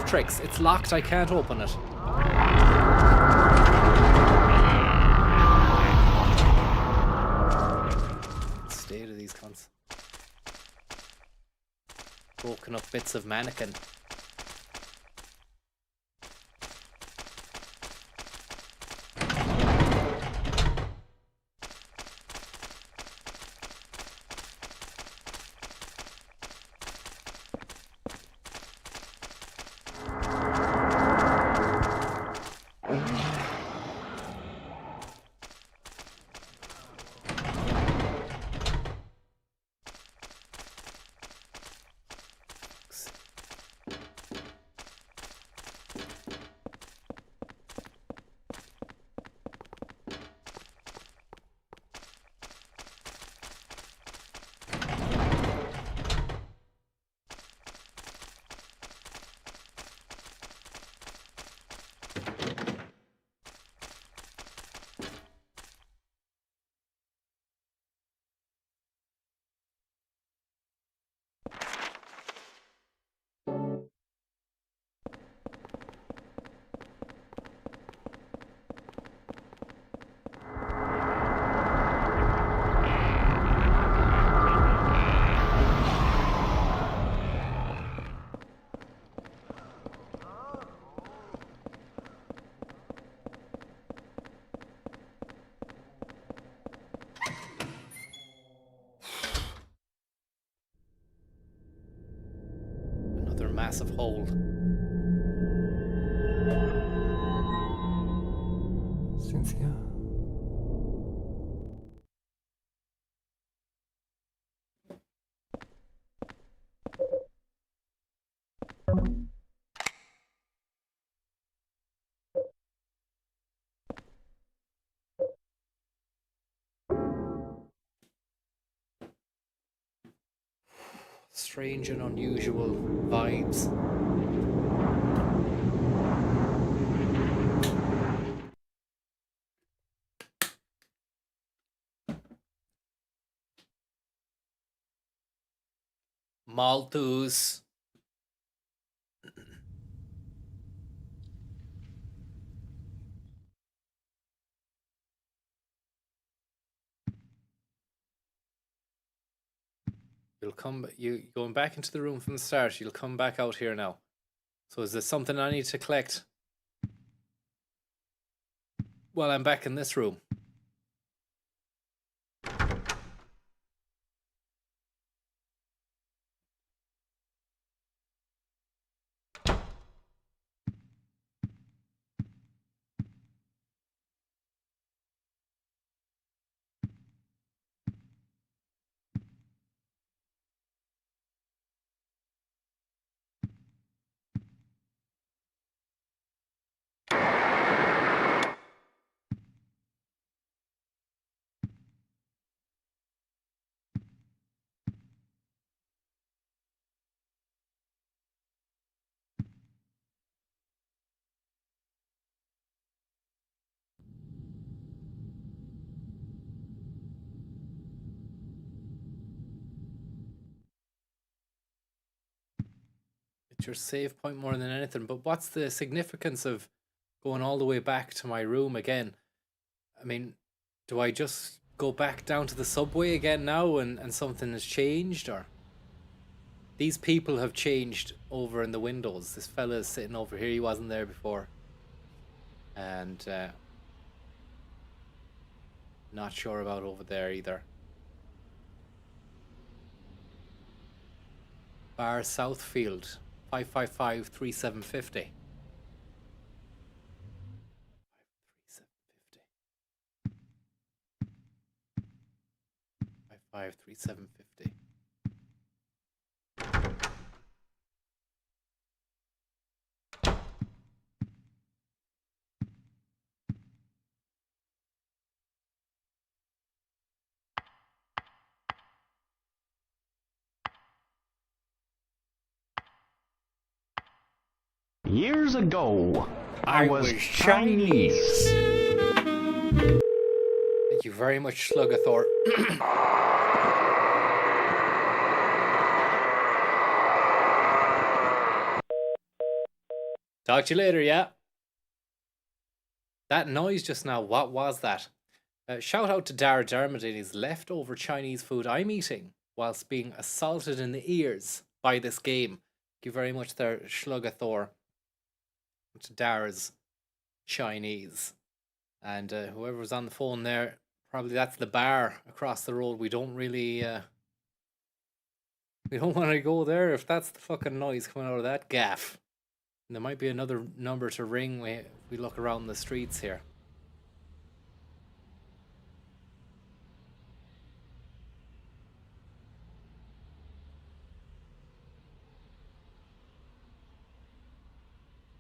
Tricks. It's locked, I can't open it. State of these cunts. Broken up bits of mannequin. Massive hole. Cynthia. Strange and unusual vibes. Malthus. You'll come. You going back into the room from the start. You'll come back out here now. So is there something I need to collect while I'm back in this room? Danger save point more than anything. But what's the significance of going all the way back to my room again? I mean, do I just go back down to the subway again now and something has changed? Or these people have changed over in the windows. This fella's sitting over here. He wasn't there before. And not sure about over there either. Bar Southfield, 555-3750. 553-750. Years ago, I was Chinese. Thank you very much, Sluggathor. Talk to you later, yeah? That noise just now, what was that? Shout out to Dara Dermot and his leftover Chinese food I'm eating whilst being assaulted in the ears by this game. Thank you very much there, Sluggathor. To Dara's Chinese. And whoever was on the phone there, probably that's the bar across the road. We don't really... we don't want to go there if that's the fucking noise coming out of that gaff. And there might be another number to ring if we look around the streets here.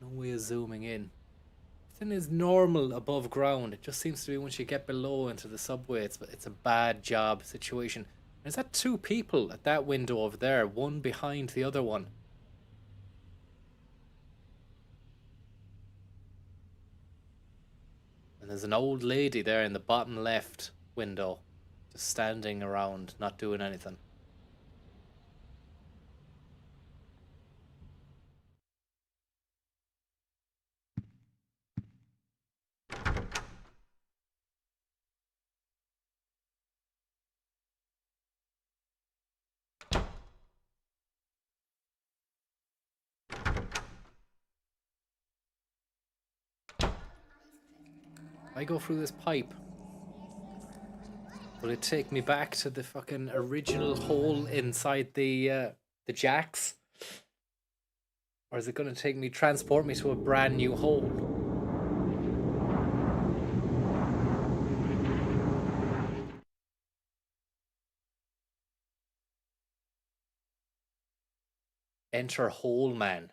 No way of zooming in. Everything is normal above ground. It just seems to be once you get below into the subway, it's a bad job situation. There's that two people at that window over there, one behind the other one. And there's an old lady there in the bottom left window, just standing around, not doing anything. I go through this pipe. Will it take me back to the fucking original hole inside the jacks? Or is it going to transport me to a brand new hole? Enter Hole Man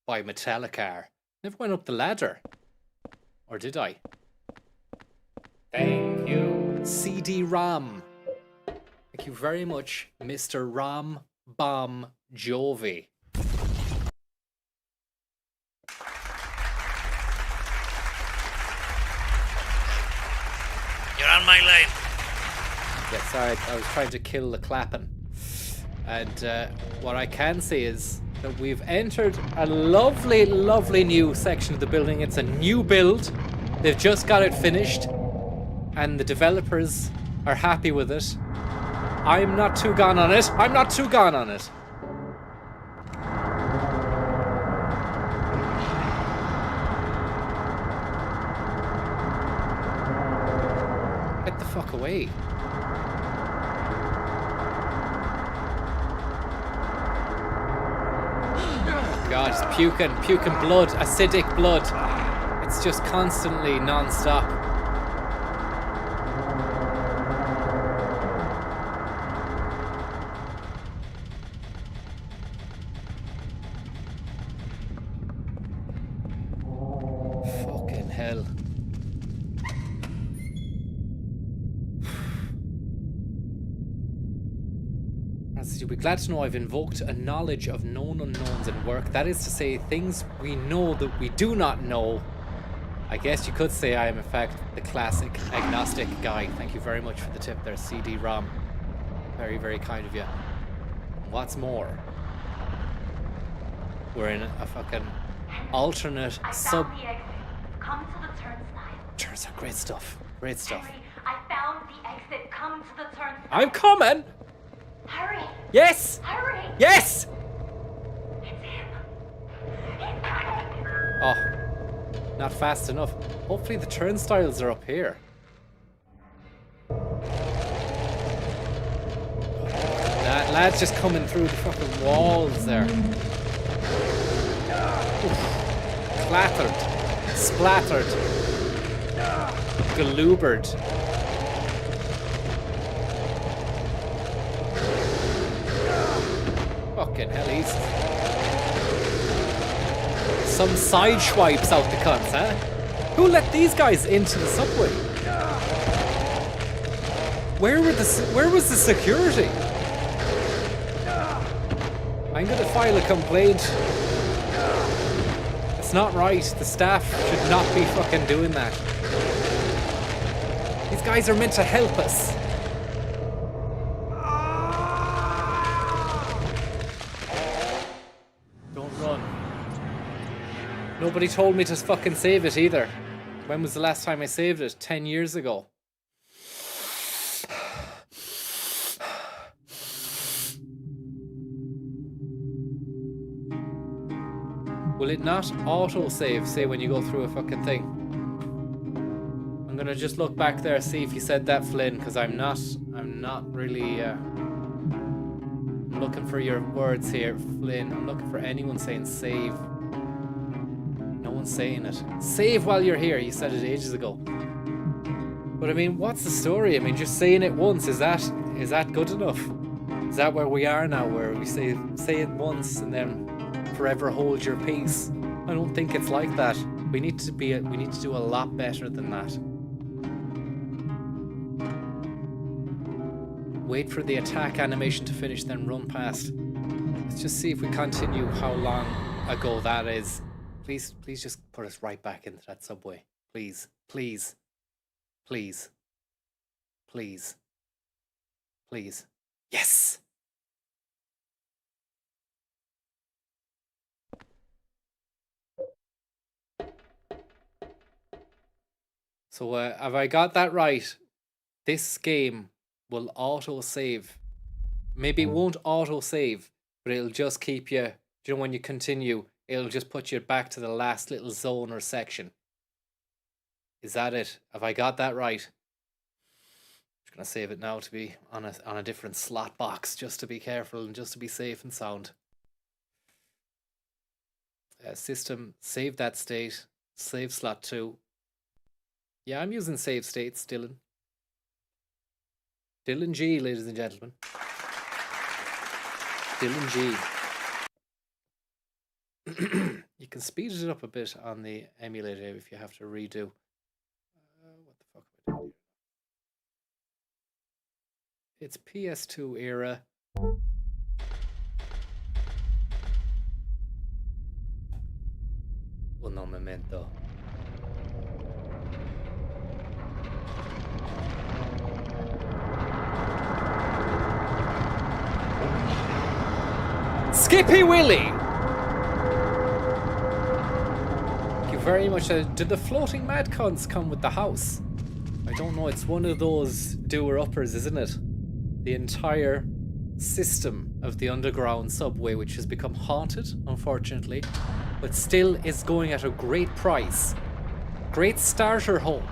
by Metallica. Never went up the ladder. Or did I? Thank you. CD-ROM. Thank you very much, Mr. Rom Bomb Jovi. You're on my line. Yeah, sorry, I was trying to kill the clapping. And what I can say is that we've entered a lovely, lovely new section of the building. It's a new build. They've just got it finished. And the developers are happy with it. I'm not too gone on it. I'm not too gone on it. Get the fuck away. God, it's puking blood, acidic blood. It's just constantly non-stop. Fucking hell. You'll be glad to know I've invoked a knowledge of known unknowns in work. That is to say, things we know that we do not know. I guess you could say I am in fact the classic agnostic guy. Thank you very much for the tip there, CD-ROM. Very, very kind of you. What's more, We're in a fucking alternate sub. Come to the turnstile. Turns out great stuff. Great stuff. Hurry, I found the exit. Come to the turnstile. I'm coming! Hurry! Yes! Hurry! Yes! It's him. He's coming. Oh, not fast enough. Hopefully the turnstiles are up here. That lad's just coming through the fucking walls there. Oof. Clattered. Splattered. Galoobered. Fucking hell, he's... Some side swipes out the cunts, huh? Who let these guys into the subway? Where was the security? I'm gonna file a complaint. It's not right. The staff should not be fucking doing that. These guys are meant to help us. Don't run. Nobody told me to fucking save it either. When was the last time I saved it? 10 years ago. Will it not auto-save, say, when you go through a fucking thing? I'm gonna just look back there, see if you said that, Flynn, because I'm not really, I'm looking for your words here, Flynn. I'm looking for anyone saying save. No one's saying it. Save while you're here, you said it ages ago. But I mean, what's the story? I mean, just saying it once, is that good enough? Is that where we are now, where we say it once and then forever hold your peace? I don't think it's like that. We need to do a lot better than that. Wait for the attack animation to finish, then run past. Let's just see if we continue how long ago that is. Please just put us right back into that subway. Please, please, please, please, please. Yes! So have I got that right? This game will auto-save. Maybe it won't auto-save, but it'll just keep you, when you continue, it'll just put you back to the last little zone or section. Is that it? Have I got that right? I'm just going to save it now to be on a different slot box, just to be careful and just to be safe and sound. System, save that state. Save slot 2. Yeah, I'm using save states, Dylan. Dylan G, ladies and gentlemen. Dylan G. You can speed it up a bit on the emulator if you have to redo. What the fuck am I doing here? It's PS2 era. Un momento. Skippy Willy! Thank you very much. Did the floating mad cunts come with the house? I don't know, it's one of those doer-uppers, isn't it? The entire system of the underground subway, which has become haunted, unfortunately, but still is going at a great price. Great starter home,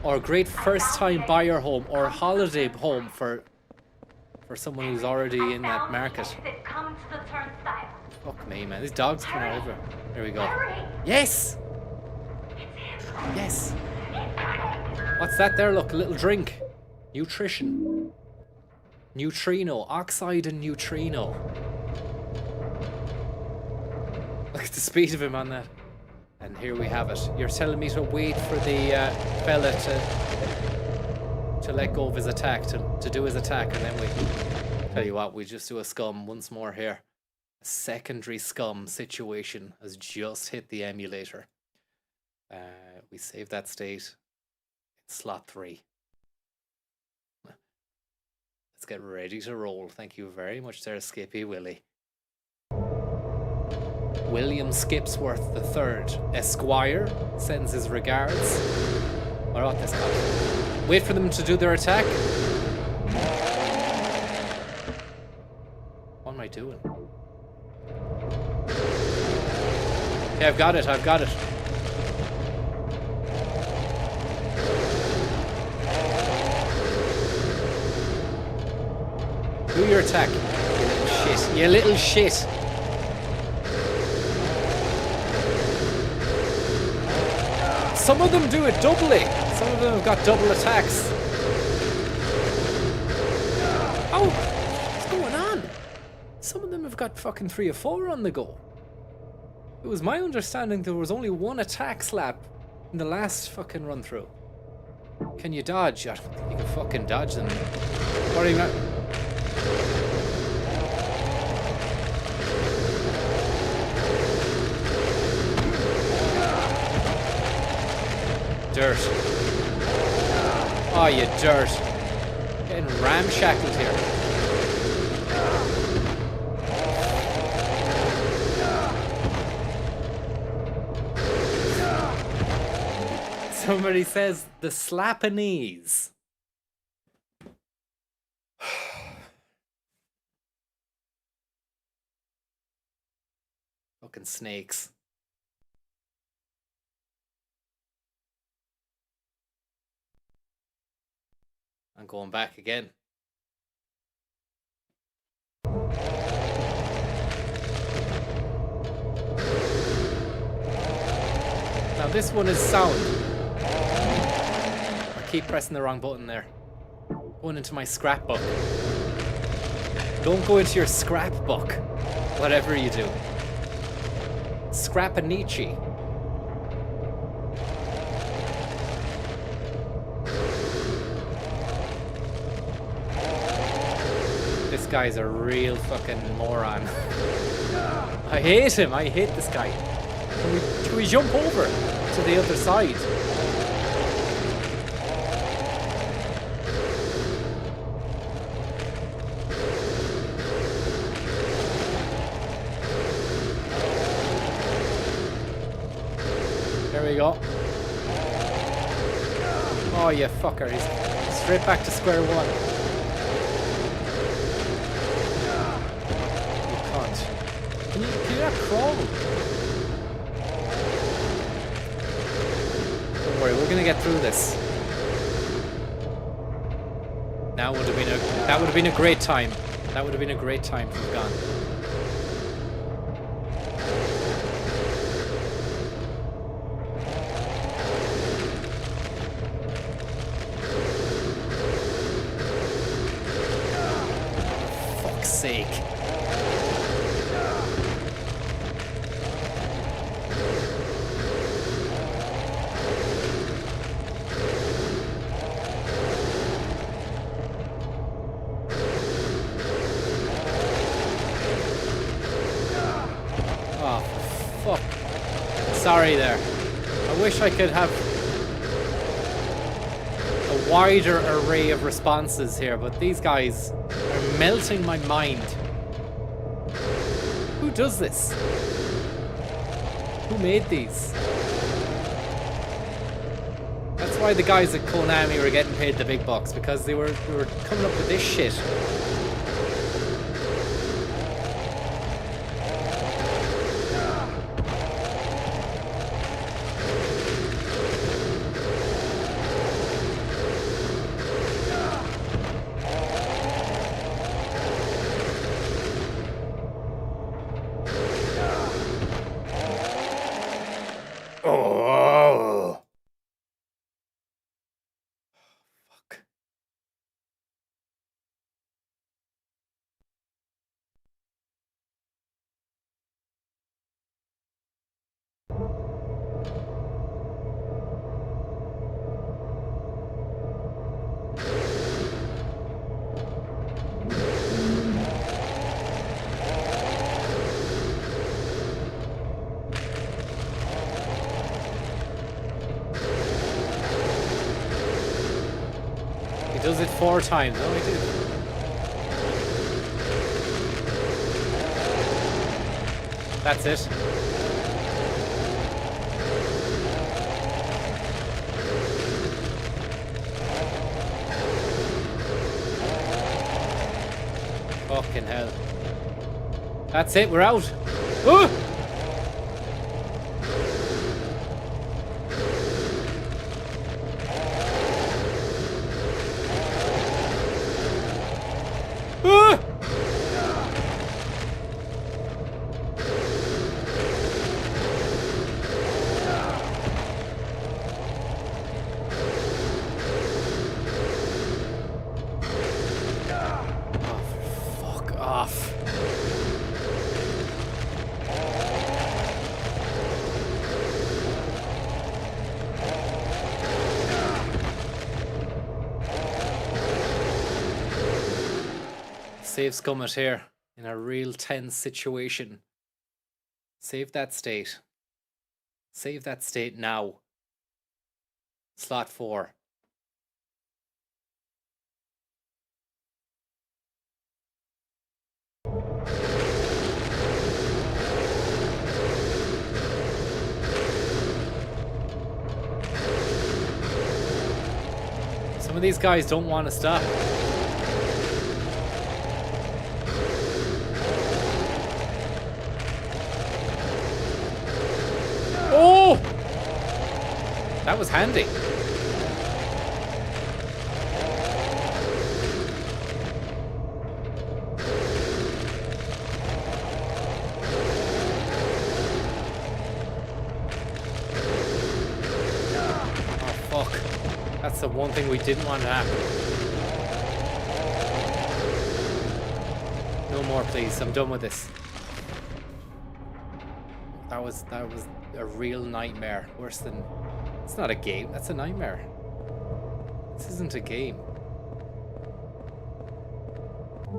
or great first-time buyer home, or holiday home for someone who's already in that market. Fuck me, man. These dogs coming over. There we go. Yes! Yes! What's that there? Look, a little drink. Nutrition. Neutrino. Oxide and neutrino. Look at the speed of him on that. And here we have it. You're telling me to wait for the fella to let go of his attack, to do his attack, and then we... Tell you what, we just do a scum once more here. A secondary scum situation has just hit the emulator. We save that state in slot 3. Let's get ready to roll. Thank you very much there, Skippy Willy. William Skipsworth III, Esquire, sends his regards. What about this guy? Wait for them to do their attack. What am I doing? Okay, I've got it, I've got it. Do your attack, you little shit. You little shit. Some of them do it doubly. Some of them have got double attacks. Oh, what's going on? Some of them have got fucking 3 or 4 on the go. It was my understanding there was only 1 attack slap in the last fucking run through. Can you dodge? I don't think you can fucking dodge them. What are you at? Dirt. Oh, you dirt. Getting ramshackled here. Somebody says the Slapanese. Fucking snakes. I'm going back again. Now this one is sound. I keep pressing the wrong button there. Going into my scrapbook. Don't go into your scrapbook. Whatever you do. Scrapanichi. This guy's a real fucking moron. I hate him. I hate this guy. Can we jump over to the other side? There we go. Oh, you fucker. He's straight back to square one. Can you not crawl? Don't worry, we're gonna get through this. That would have been a great time. That would have been a great time to have gone. For fuck's sake. Sorry there. I wish I could have a wider array of responses here, but these guys are melting my mind. Who does this? Who made these? That's why the guys at Konami were getting paid the big bucks, because they were coming up with this shit. Does it 4 times? No, I did. That's it. Fucking hell. That's it, we're out. Ooh! Fuck off. Save Scummit here in a real tense situation. Save that state. Save that state now. Slot 4. Some of these guys don't want to stop. Oh! That was handy. Oh, fuck. That's the one thing we didn't want to happen. No more, please. I'm done with this. That was a real nightmare. Worse than... It's not a game. That's a nightmare. This isn't a game. Fuck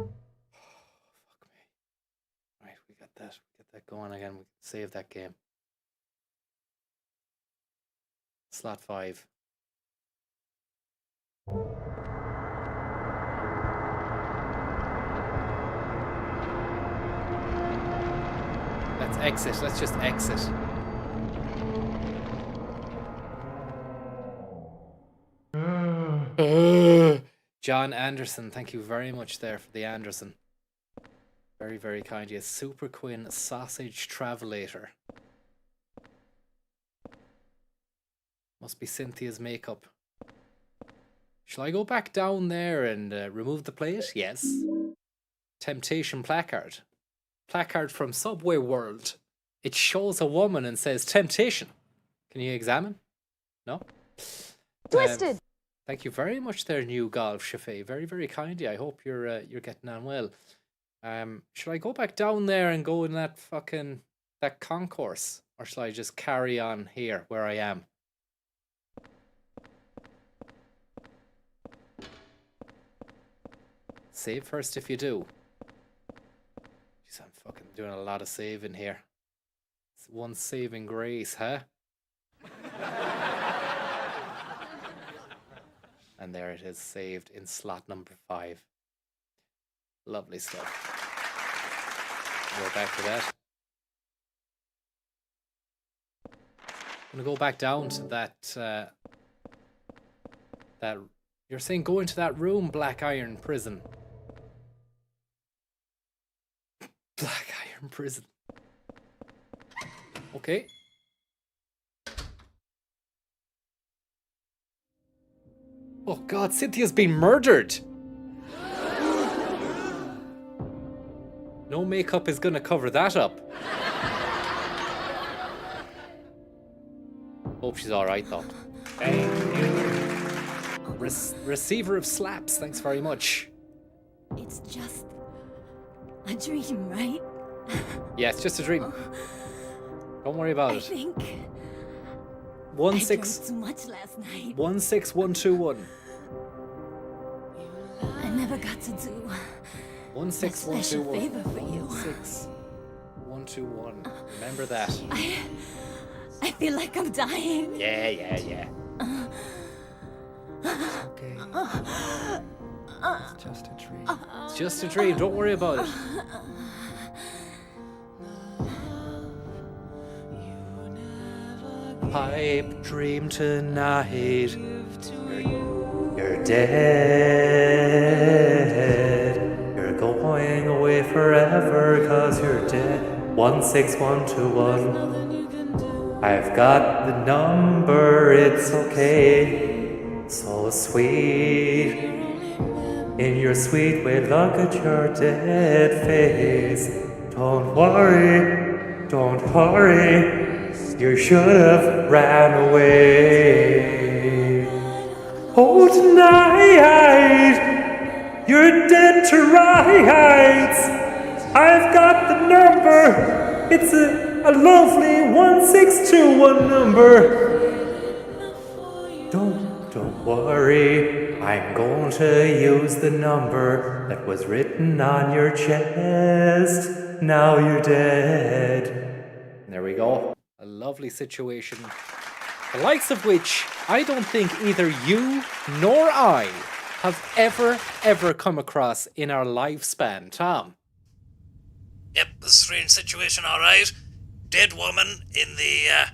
me. Right, we got that. Get that going again. We can save that game. Slot 5. Let's exit. Let's just exit. John Anderson, thank you very much there for the Anderson. Very, very kind. Yes, Super Quinn Sausage Travelator. Must be Cynthia's makeup. Shall I go back down there and remove the plate? Yes. Temptation placard. Placard from Subway World. It shows a woman and says temptation. Can you examine? No? Twisted. Thank you very much there, New Golf Chaffee. Very, very kindly. I hope you're getting on well. Should I go back down there and go in that concourse? Or shall I just carry on here where I am? Save first if you do. Jeez, I'm fucking doing a lot of saving here. It's one saving grace, huh? And there it is, saved in slot number 5. Lovely stuff. Go back to that. I'm gonna go back down to that. You're saying go into that room, Black Iron Prison. Black Iron Prison. Okay. Oh God, Cynthia's been murdered. No makeup is gonna cover that up. Hope she's alright though. Thank you. Receiver of slaps, thanks very much. It's just a dream, right? Yeah, it's just a dream. Don't worry about it. I think 16 I drank too much last night. 16121. I never got to do 16121. favor for you. 16121. Remember that. I feel like I'm dying. Yeah. Okay. It's just a dream. It's just a dream. Don't worry about it. pipe dream tonight. You're dead. You're going away forever, cause you're dead. 16121. I've got the number, it's okay. So sweet. In your sweet way, look at your dead face. Don't worry, don't hurry. You should have ran away. Oh, tonight, you're dead to rights. I've got the number. It's a lovely 1621 number. Don't worry. I'm going to use the number that was written on your chest. Now you're dead. There we go. A lovely situation. The likes of which I don't think either you nor I have ever come across in our lifespan. Tom? Yep, a strange situation, alright. Dead woman in the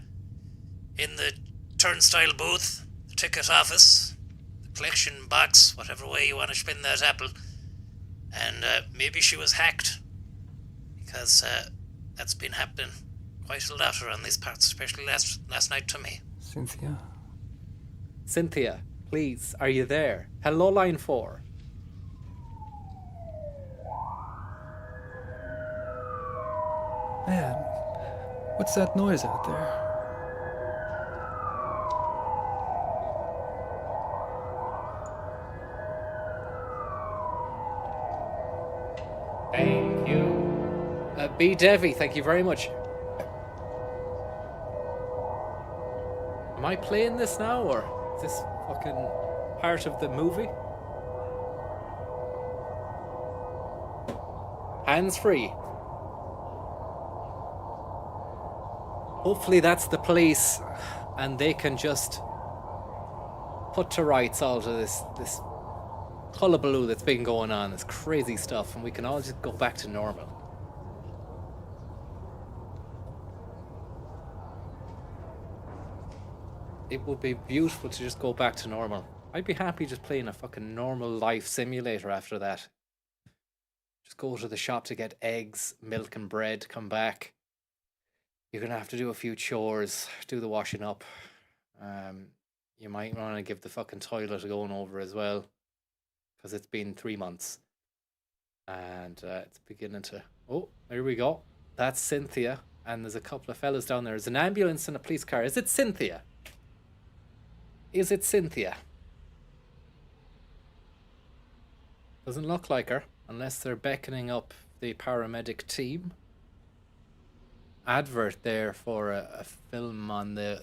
turnstile booth, the ticket office, the collection box, whatever way you want to spin that apple. And maybe she was hacked, because that's been happening quite a lot around these parts, especially last night to me. Cynthia, please, are you there? Hello, line 4. Man, what's that noise out there? Thank you. B. Devi, thank you very much. Am I playing this now, or is this fucking part of the movie? Hands free. Hopefully that's the police, and they can just put to rights all of this hullabaloo that's been going on, this crazy stuff, and we can all just go back to normal. It would be beautiful to just go back to normal. I'd be happy just playing a fucking normal life simulator after that. Just go to the shop to get eggs, milk and bread, come back. You're going to have to do a few chores, do the washing up. You might want to give the fucking toilet a going over as well, because it's been 3 months. And it's beginning to... Oh, there we go. That's Cynthia. And there's a couple of fellas down there. There's an ambulance and a police car. Is it Cynthia? Is it Cynthia? Doesn't look like her, unless they're beckoning up the paramedic team. Advert there for a film on the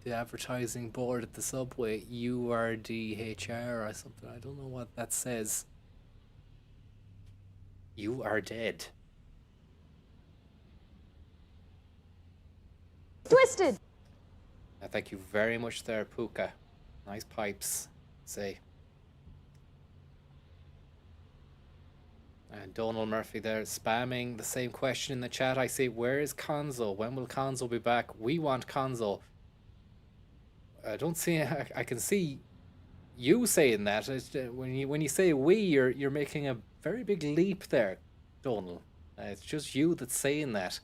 advertising board at the subway. URDHR or something. I don't know what that says. You are dead. Twisted! Thank you very much there, Puka. Nice pipes, say. And Donald Murphy there spamming the same question in the chat. I say, where is Konzo? When will Konzo be back? We want Konzo. I don't see... I can see you saying that. When you say we, you're making a very big leap there, Donald. It's just you that's saying that.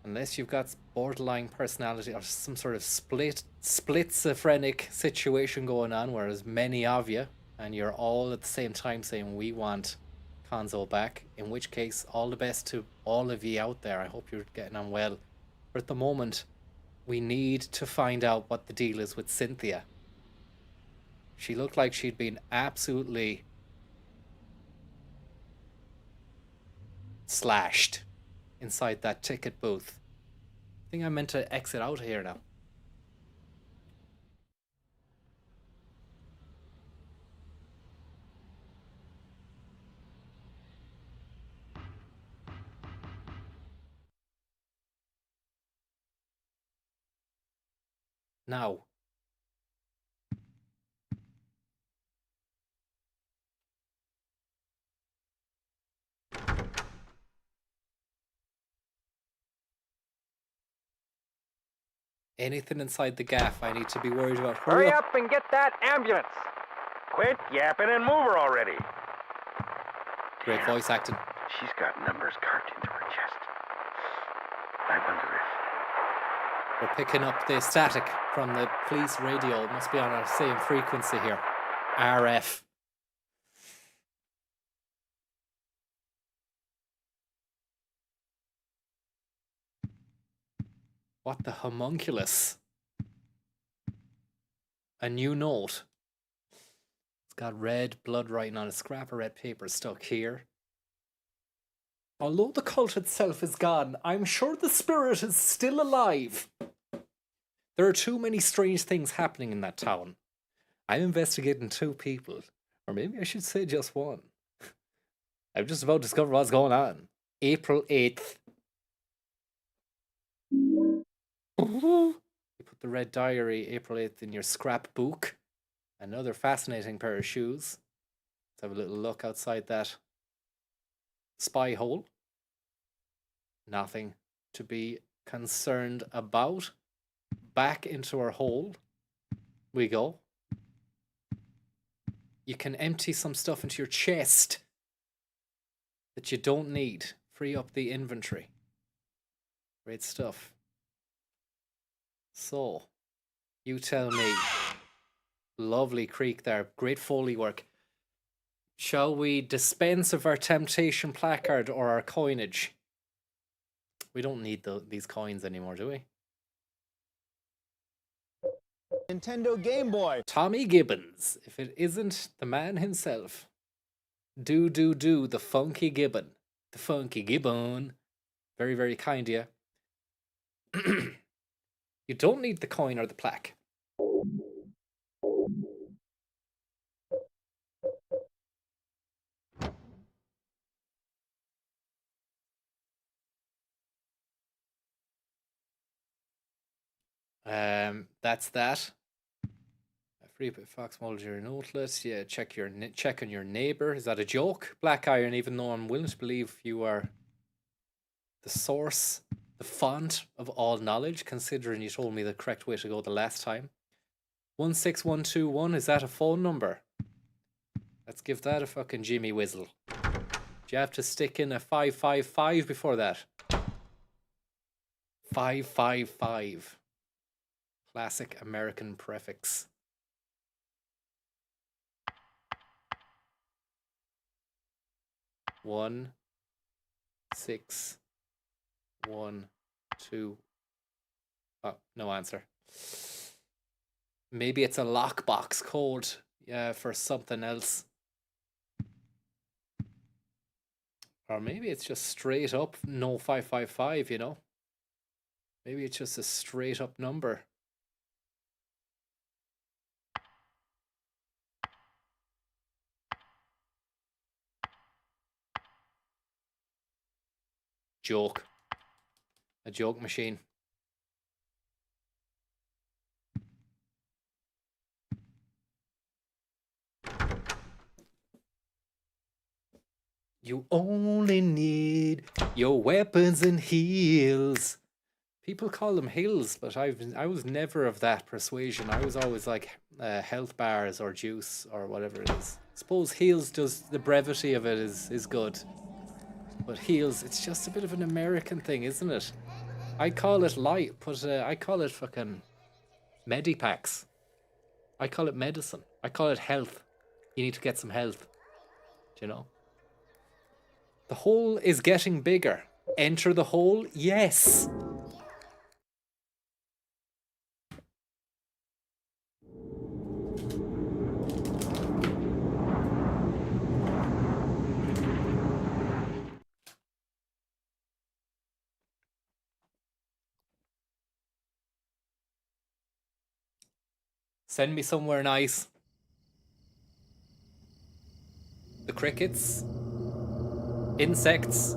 Unless you've got borderline personality or some sort of schizophrenic situation going on, where there's many of you, and you're all at the same time saying we want Konzo back, in which case all the best to all of you out there. I hope you're getting on well. But at the moment, we need to find out what the deal is with Cynthia. She looked like she'd been absolutely slashed inside that ticket booth. I think I'm meant to exit out here now. Now. Anything inside the gaff I need to be worried about. Hurry up and get that ambulance. Quit yapping and move her already. Great voice acting. She's got numbers carved into her chest. I wonder if... We're picking up the static from the police radio. It must be on our same frequency here. RF. What the homunculus? A new note. It's got red blood writing on a scrap of red paper stuck here. Although the cult itself is gone, I'm sure the spirit is still alive. There are too many strange things happening in that town. I'm investigating 2 people. Or maybe I should say just 1. I'm just about to discover what's going on. April 8th. You put the red diary, April 8th, in your scrapbook. Another fascinating pair of shoes. Let's have a little look outside that spy hole. Nothing to be concerned about. Back into our hole we go. You can empty some stuff into your chest that you don't need. Free up the inventory. Great stuff. So, you tell me. Lovely creak there. Great Foley work. Shall we dispense of our temptation placard or our coinage? We don't need these coins anymore, do we? Nintendo Game Boy. Tommy Gibbons, if it isn't the man himself. Do, the funky Gibbon. The funky Gibbon. Very, very kind of you. You don't need the coin or the plaque. That's that. Free Fox Mulder your noteless. Yeah, check on your neighbor. Is that a joke? Black Iron, even though I'm willing to believe you are the source, the font of all knowledge, considering you told me the correct way to go the last time. 16121, is that a phone number? Let's give that a fucking Jimmy Whizzle. Do you have to stick in a 555 before that? 555. Classic American prefix. One, 6, 1, 2. Oh, no answer. Maybe it's a lockbox code, for something else. Or maybe it's just straight up no 555, you know? Maybe it's just a straight up number. Joke. A joke machine. You only need your weapons and heals. People call them heals, but I was never of that persuasion. I was always like health bars or juice or whatever it is. I suppose heals does, the brevity of it is good. But heals, it's just a bit of an American thing, isn't it? I call it light, but I call it fucking medipacks. I call it medicine. I call it health. You need to get some health. Do you know? The hole is getting bigger. Enter the hole? Yes. Send me somewhere nice. The crickets. Insects.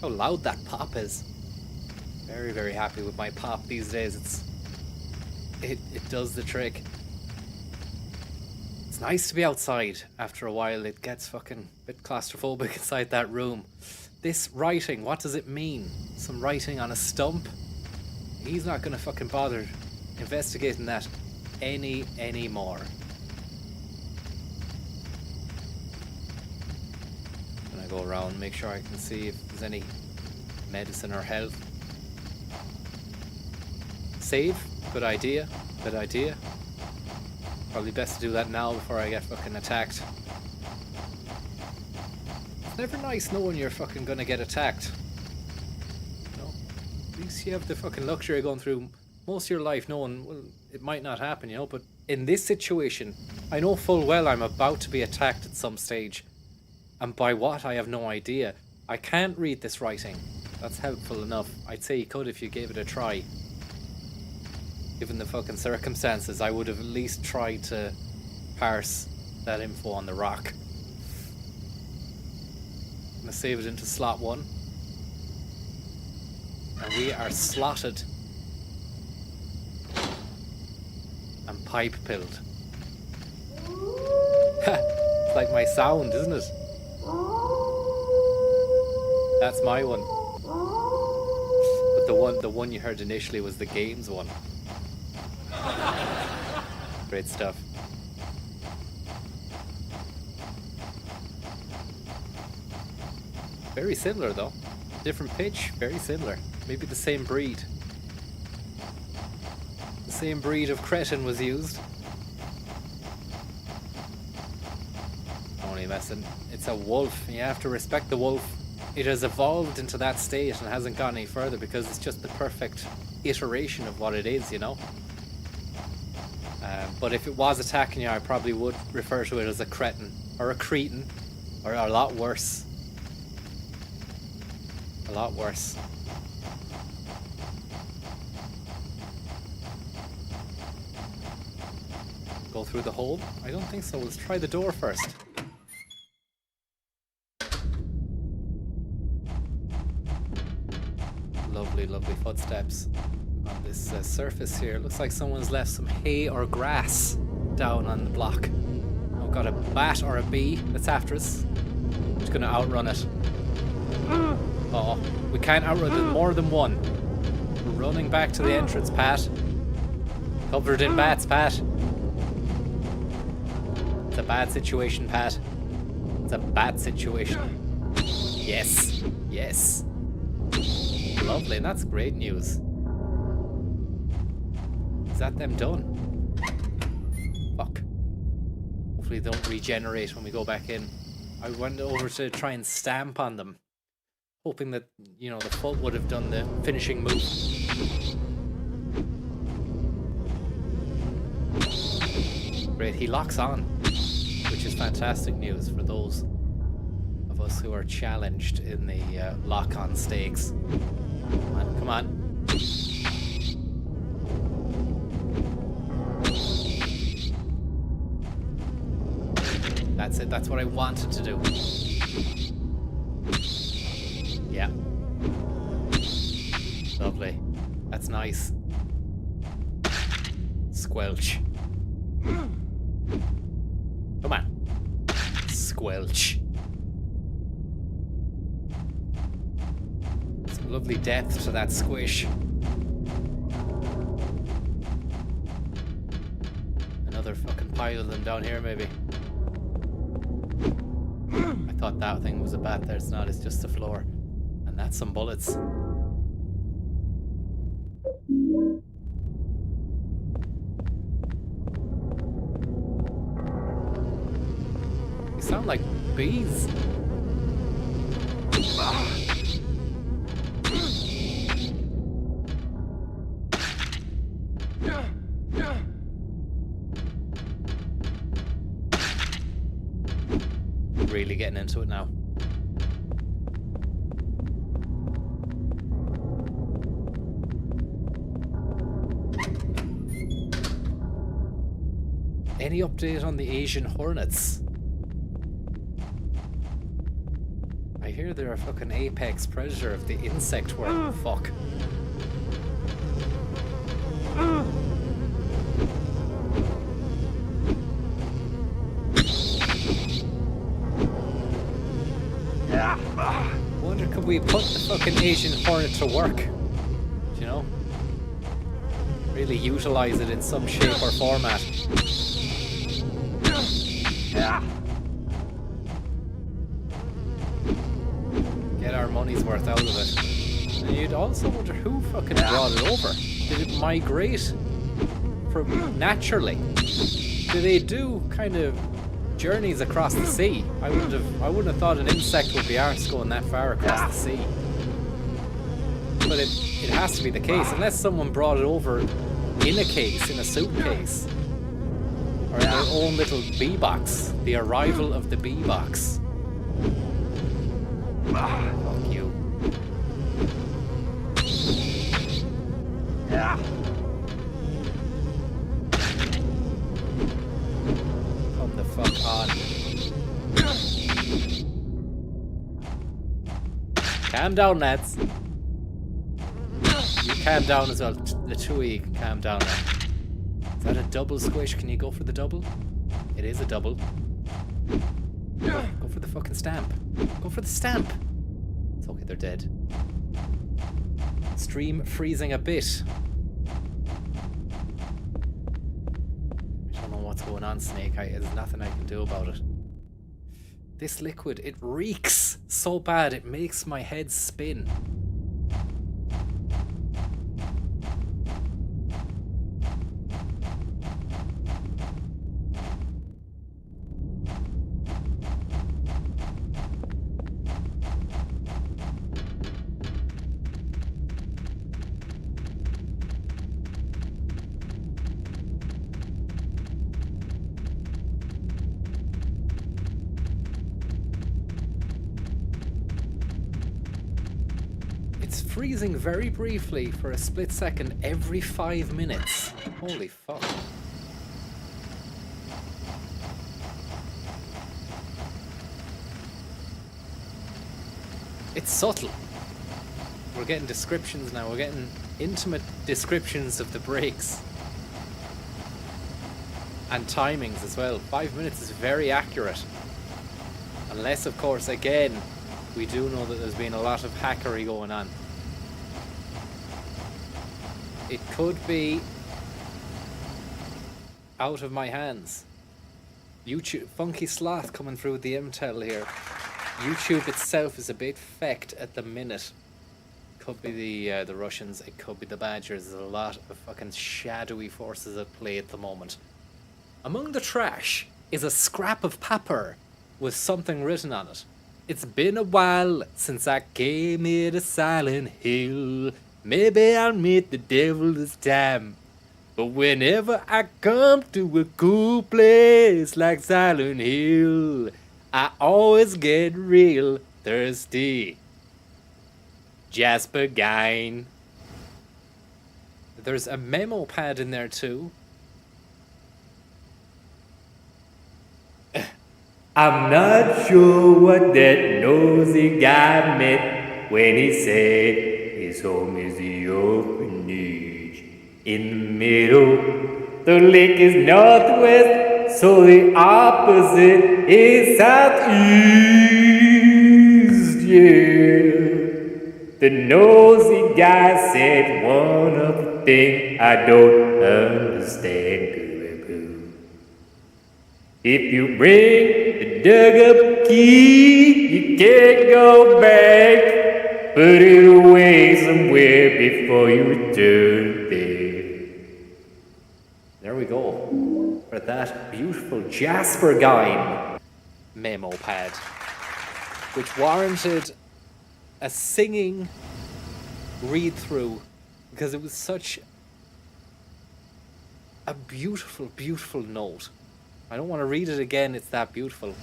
How loud that pop is. Very, very happy with my pop these days. It does the trick. It's nice to be outside after a while. It gets fucking a bit claustrophobic inside that room. This writing, what does it mean? Some writing on a stump? He's not gonna fucking bother investigating that anymore. I'm gonna go around, make sure I can see if there's any medicine or health. Save? Good idea. Good idea. Probably best to do that now before I get fucking attacked. It's never nice knowing you're fucking gonna get attacked. No. At least you have the fucking luxury of going through most of your life knowing, well, it might not happen, you know, but in this situation, I know full well I'm about to be attacked at some stage. And by what, I have no idea. I can't read this writing. That's helpful enough. I'd say you could if you gave it a try. Given the fucking circumstances, I would have at least tried to parse that info on the rock. I'm gonna save it into slot 1. And we are slotted. And pipe pilled. It's like my sound, isn't it? That's my one. But the one you heard initially was the games one. Great stuff. Very similar though. Different pitch, very similar. Maybe the same breed. The same breed of cretin was used. Only messing. It's a wolf. You have to respect the wolf. It has evolved into that state and hasn't gone any further because it's just the perfect iteration of what it is, you know? But if it was attacking you, I probably would refer to it as a cretin or a cretin, or a lot worse. A lot worse. Go through the hole? I don't think so. Let's try the door first. Lovely, lovely footsteps on this surface here. Looks like someone's left some hay or grass down on the block. I've got a bat or a bee that's after us. I'm just gonna outrun it. Oh, we can't outrun it. More than one. We're running back to the entrance, Pat. Covered in bats, Pat. It's a bad situation, Pat. It's a bad situation. Yes. Yes. Lovely, and that's great news. Is that them done? Fuck. Hopefully they don't regenerate when we go back in. I went over to try and stamp on them, hoping that, you know, the foot would have done the finishing move. Great, he locks on, which is fantastic news for those of us who are challenged in the lock-on stakes. Come on, come on. That's it, that's what I wanted to do. Yeah. Lovely. That's nice. Squelch. Come on. Squelch. Some lovely depth to that squish. Another fucking pile of them down here, maybe. I thought that thing was a bat there. It's not, it's just the floor. And that's some bullets. You sound like bees. Really getting into it now. Any update on the Asian hornets? I hear they're a fucking apex predator of the insect world. Fuck. Wonder could we put the fucking Asian hornet to work? Do you know? Really utilize it in some shape or format. Get our money's worth out of it. And you'd also wonder who fucking brought it over. Did it migrate from naturally? Do they do kind of journeys across the sea? I wouldn't have thought an insect would be arse going that far across the sea. But it has to be the case, unless someone brought it over in a case, in a suitcase. Or in their own little bee box. The arrival of the bee box. Fuck you. Come the fuck on. Calm down, lads. You calm down as well. The two of you can calm down now. Is that a double squish? Can you go for the double? It is a double. Go for the fucking stamp. Go for the stamp. It's okay, they're dead. Stream freezing a bit. I don't know what's going on, Snake. There's nothing I can do about it. This liquid, it reeks so bad, it makes my head spin. Freezing very briefly for a split second every 5 minutes. Holy fuck. It's subtle. We're getting descriptions now. We're getting intimate descriptions of the breaks. And timings as well. 5 minutes is very accurate. Unless, of course, again, we do know that there's been a lot of hackery going on. It could be out of my hands. YouTube, Funky Sloth coming through with the Intel here. YouTube itself is a bit fecked at the minute. Could be the Russians, it could be the Badgers. There's a lot of fucking shadowy forces at play at the moment. Among the trash is a scrap of paper with something written on it. It's been a while since I came here to Silent Hill. Maybe I'll meet the devil this time. But whenever I come to a cool place like Silent Hill, I always get real thirsty. Jasper Gine. There's a memo pad in there too. I'm not sure what that nosy guy meant when he said his home is the orphanage. In the middle, the lake is northwest, so the opposite is southeast, yeah. The nosy guy said one of the things I don't understand. If you bring the dug-up key, you can't go back. Put it away somewhere before you return there. There we go. For that beautiful Jasper Gine memo pad, which warranted a singing read-through because it was such a beautiful, beautiful note. I don't want to read it again, it's that beautiful.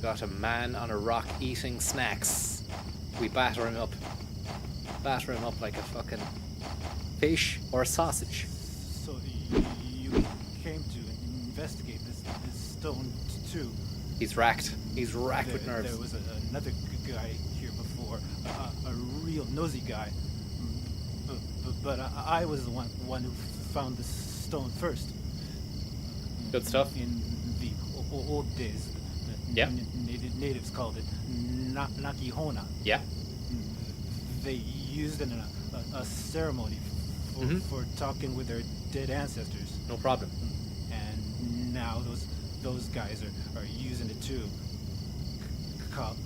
Got a man on a rock eating snacks. We batter him up. Batter him up like a fucking fish or a sausage. So you came to investigate this stone too? He's racked. He's racked with nerves. There was another guy here before, a real nosy guy. But I was the one who found the stone first. Good stuff. In the old days, Yeah. Natives called it Nakihona. Yeah. They used it in a ceremony for talking with their dead ancestors. No problem. And now those guys are using it too.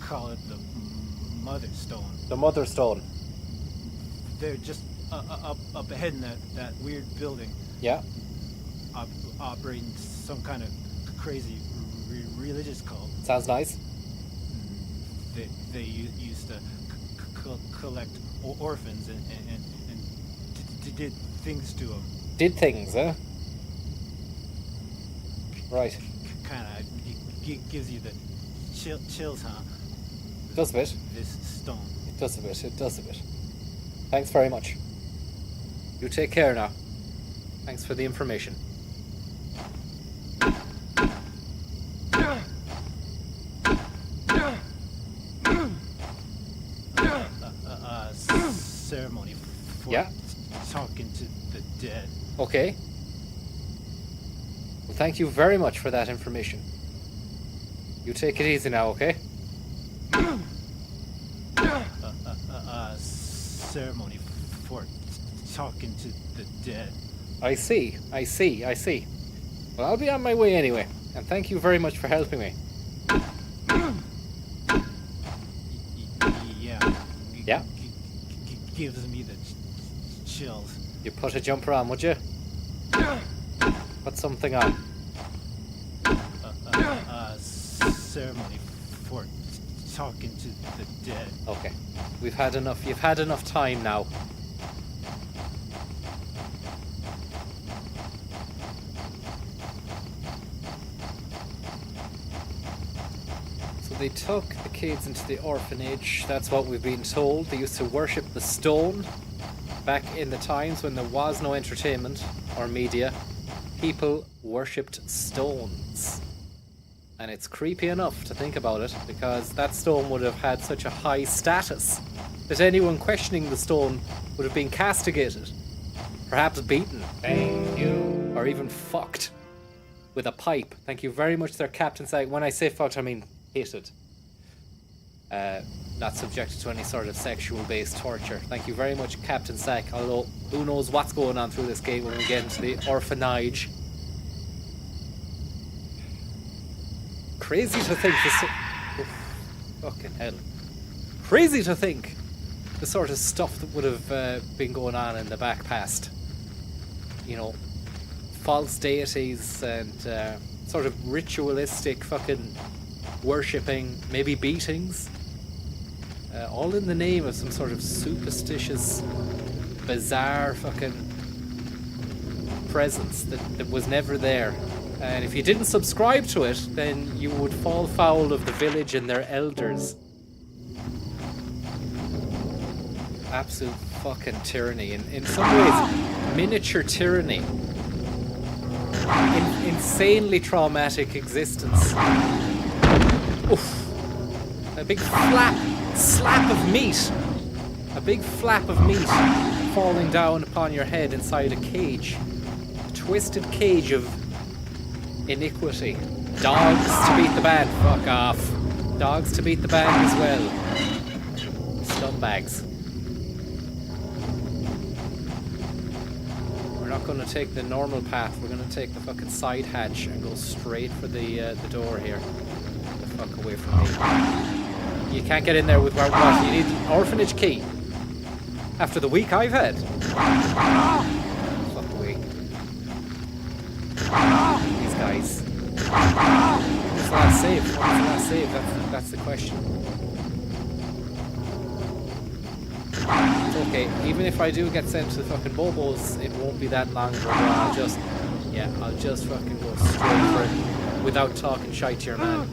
Call it the Mother Stone. The Mother Stone. They're just up ahead in that weird building. Yeah. Operating some kind of crazy religious cult. Sounds nice. They used to collect orphans and did things to them. Did things, huh? Right. Kind of gives you the chills, huh? Does a bit. This stone. It does a bit. It does a bit. Thanks very much. You take care now. Thanks for the information. Ceremony for talking to the dead. Okay. Well, thank you very much for that information. You take it easy now, okay? Ceremony for talking to the dead. I see. Well, I'll be on my way anyway, and thank you very much for helping me. Yeah. Gives me the chills. You put a jumper on, would you? Put something on. Ceremony for talking to the dead. Okay. We've had enough. You've had enough time now. So they took the kids into the orphanage. That's what we've been told. They used to worship the stone. Back in the times when there was no entertainment or media, people worshipped stones. And it's creepy enough to think about it, because that stone would have had such a high status that anyone questioning the stone would have been castigated, perhaps beaten, thank you, or even fucked with a pipe. Thank you very much there, Captain Sack. When I say fucked, I mean hated. Not subjected to any sort of sexual-based torture. Thank you very much, Captain Sack, although who knows what's going on through this gate when we get into the orphanage. Crazy to think this... fucking hell. Crazy to think the sort of stuff that would have been going on in the back past. You know, false deities and sort of ritualistic fucking worshipping, maybe beatings. All in the name of some sort of superstitious, bizarre fucking presence that was never there. And if you didn't subscribe to it, then you would fall foul of the village and their elders. Absolute fucking tyranny. In some ways, miniature tyranny. Insanely traumatic existence. Oof. A big slap of meat. A big flap of meat falling down upon your head inside a cage. A twisted cage of iniquity. Dogs to beat the band. Fuck off. Dogs to beat the band as well. Scumbags. We're not going to take the normal path. We're going to take the fucking side hatch and go straight for the door here. Get the fuck away from me. You can't get in there with what? You need an orphanage key. After the week I've had. Fuck away. These guys. What's the last save? What's the last save? That's the question. It's okay. Even if I do get sent to the fucking Bobos, it won't be that long for a while. I'll just fucking go straight for it without talking shite to your man.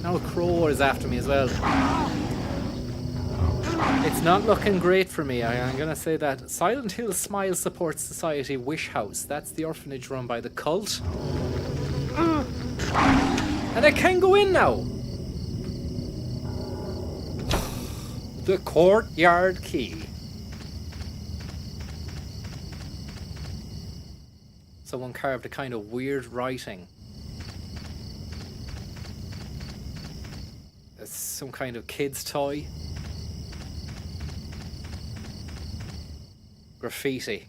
Now a crow is after me as well. It's not looking great for me, I'm gonna say that. Silent Hill Smile Support Society Wish House. That's the orphanage run by the cult. And I can go in now. The courtyard key. Someone carved a kind of weird writing. It's some kind of kid's toy. Graffiti.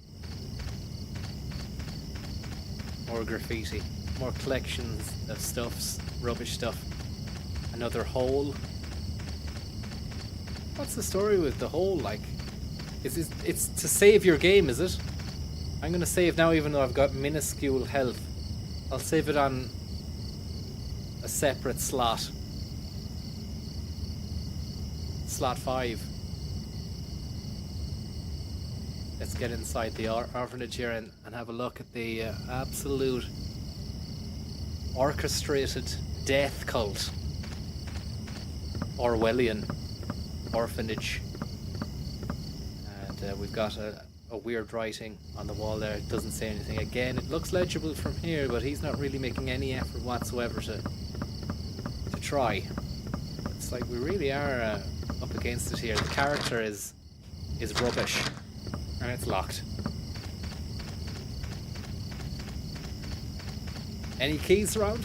More graffiti. More collections of stuffs. Rubbish stuff. Another hole. What's the story with the hole, like? It's to save your game, is it? I'm gonna save now even though I've got minuscule health. I'll save it on a separate slot. Slot 5. Let's get inside the orphanage here and have a look at the absolute orchestrated death cult. Orwellian orphanage. And we've got a weird writing on the wall there. It doesn't say anything. Again, it looks legible from here, but he's not really making any effort whatsoever to try. It's like we really are up against it here. The character is rubbish. And it's locked. Any keys around?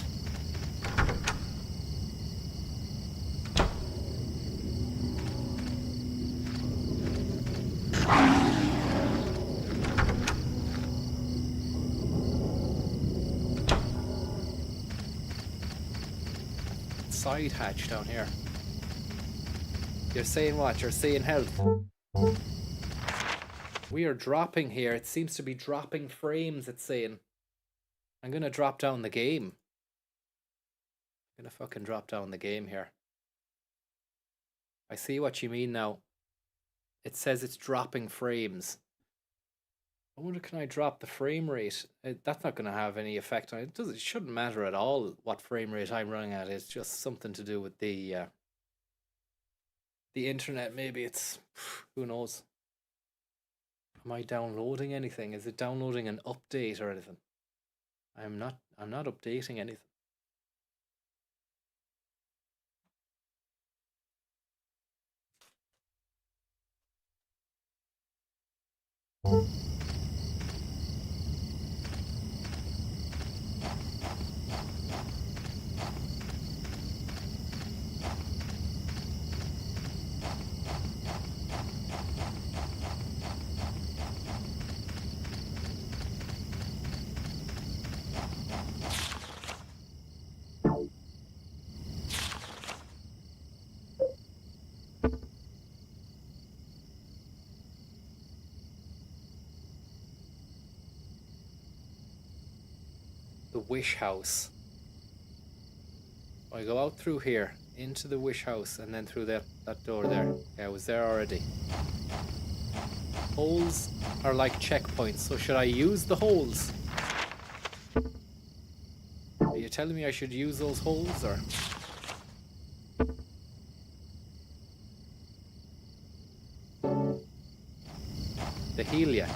Side hatch down here. You're saying what? You're saying health. We are dropping here. It seems to be dropping frames, it's saying. I'm gonna drop down the game. I'm gonna fucking drop down the game here. I see what you mean now. It says it's dropping frames. I wonder, can I drop the frame rate? That's not gonna have any effect on it. It shouldn't matter at all what frame rate I'm running at. It's just something to do with the internet. Maybe it's, who knows. Am I downloading anything? Is it downloading an update or anything? I'm not updating anything. The wish house. I go out through here into the wish house and then through that door there. Yeah, I was there already. Holes are like checkpoints, so should I use the holes? Are you telling me I should use those holes, or? The Helia.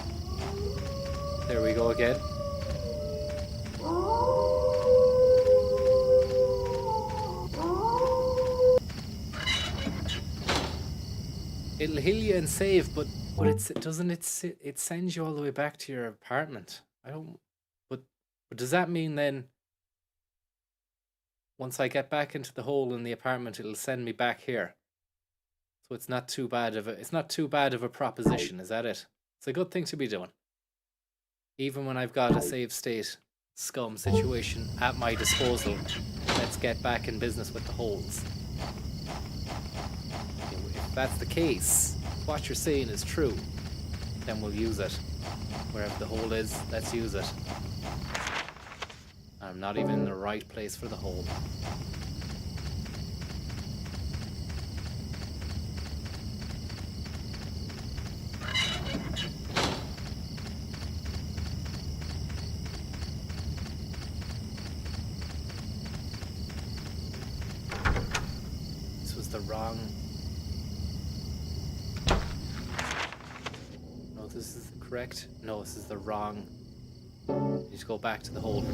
There we go again. It'll heal you and save, but it sends you all the way back to your apartment. But does that mean then once I get back into the hole in the apartment, it'll send me back here? So it's not too bad of a proposition, is that it? It's a good thing to be doing. Even when I've got a save state scum situation at my disposal, let's get back in business with the holes. If that's the case, if what you're saying is true, then we'll use it. Wherever the hole is, let's use it. I'm not even in the right place for the hole. the wrong... No, this is correct. No, this is the wrong... You need to go back to the hole.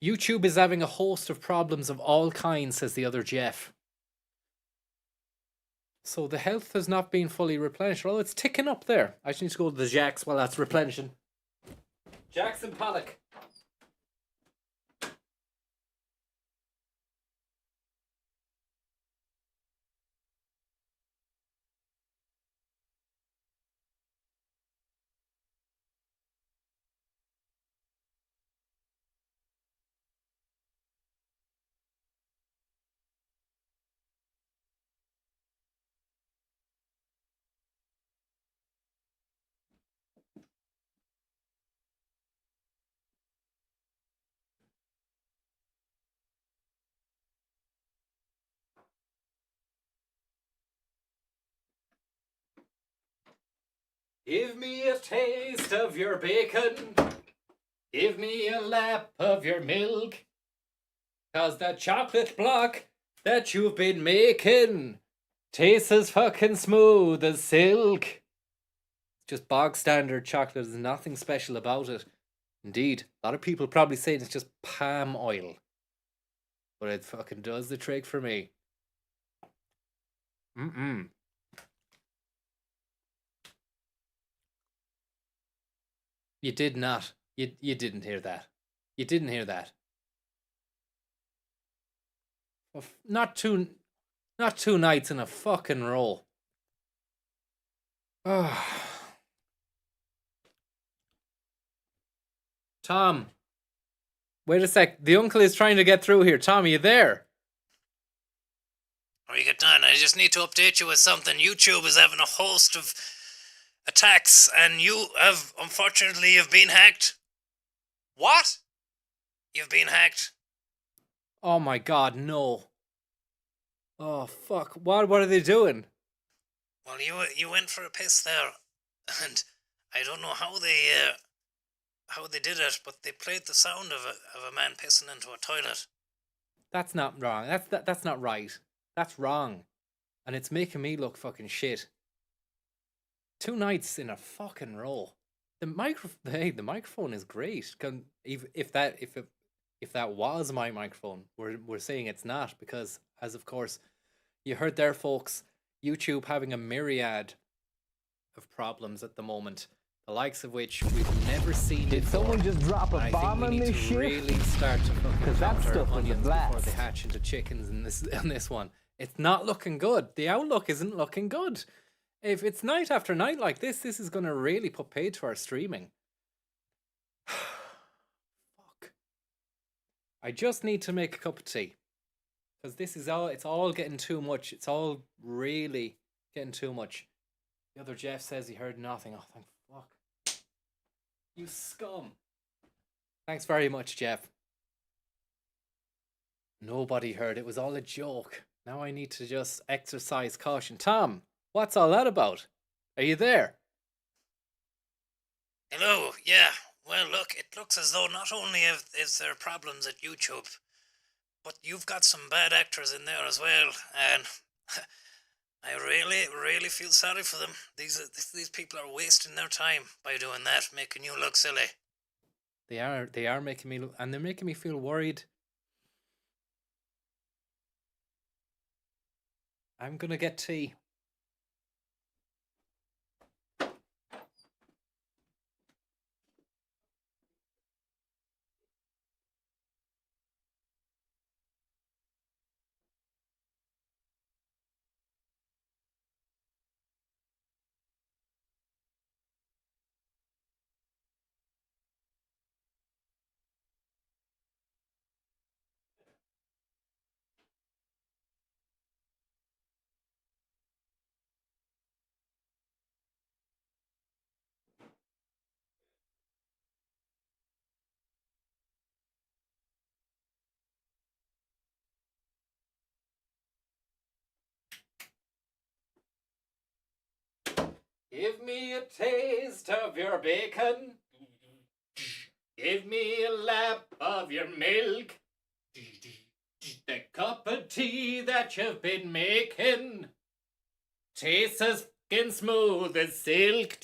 YouTube is having a host of problems of all kinds, says the other Jeff. So the health has not been fully replenished. Oh, it's ticking up there. I just need to go to the Jacks while that's replenishing. Jackson Pollock. Give me a taste of your bacon. Give me a lap of your milk. 'Cause that chocolate block that you've been making tastes as fucking smooth as silk. Just bog standard chocolate. There's nothing special about it. Indeed, a lot of people probably say it's just palm oil. But it fucking does the trick for me. Mm-mm. You did not. You didn't hear that. You didn't hear that. Not two nights in a fucking row. Tom, wait a sec. The uncle is trying to get through here. Tom, are you there? Or you get done. I just need to update you with something. YouTube is having a host of attacks, and you have, unfortunately, you've been hacked. What? You've been hacked. Oh my god, no. Oh fuck. What are they doing? Well, you went for a piss there, and I don't know how they did it, but they played the sound of a man pissing into a toilet. That's not wrong. That's not right. That's wrong. And it's making me look fucking shit. 2 nights in a fucking row. The microphone is great. If that was my microphone, we're saying it's not, because as of course you heard there, folks, YouTube having a myriad of problems at the moment, the likes of which we've never seen Did before. someone just drop a And bomb I think we on need this to shit? really start to fucking 'Cause that count our stuff was a onions before blast. they hatch into chickens in this one. It's not looking good. The outlook isn't looking good. If it's night after night like this is going to really put paid to our streaming. Fuck. I just need to make a cup of tea. Because it's all getting too much. It's all really getting too much. The other Jeff says he heard nothing. Oh, thank fuck. You scum. Thanks very much, Jeff. Nobody heard. It was all a joke. Now I need to just exercise caution. Tom, what's all that about? Are you there? Hello, yeah. Well, look, it looks as though not only is there problems at YouTube, but you've got some bad actors in there as well, and I really, really feel sorry for them. These people are wasting their time by doing that, making you look silly. They are making me look, and they're making me feel worried. I'm gonna get tea. Give me a taste of your bacon. Give me a lap of your milk. The cup of tea that you've been making tastes as fucking smooth as silk.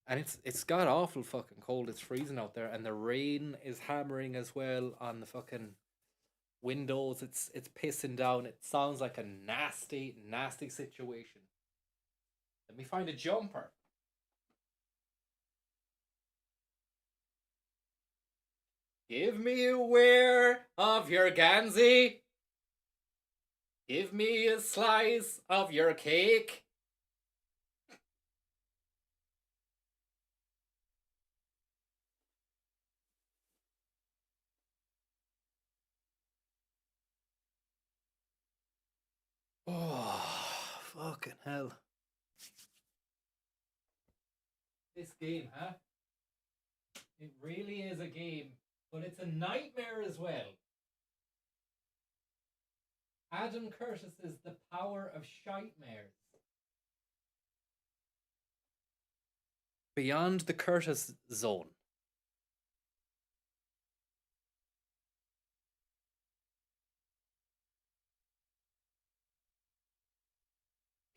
And it's got awful fucking cold. It's freezing out there, and the rain is hammering as well on the fucking windows. It's pissing down. It sounds like a nasty, nasty situation. Let me find a jumper. Give me a wear of your Gansey. Give me a slice of your cake. Oh, fucking hell. This game, huh? It really is a game, but it's a nightmare as well. Adam Curtis's The Power of Shitemares. Beyond the Curtis Zone.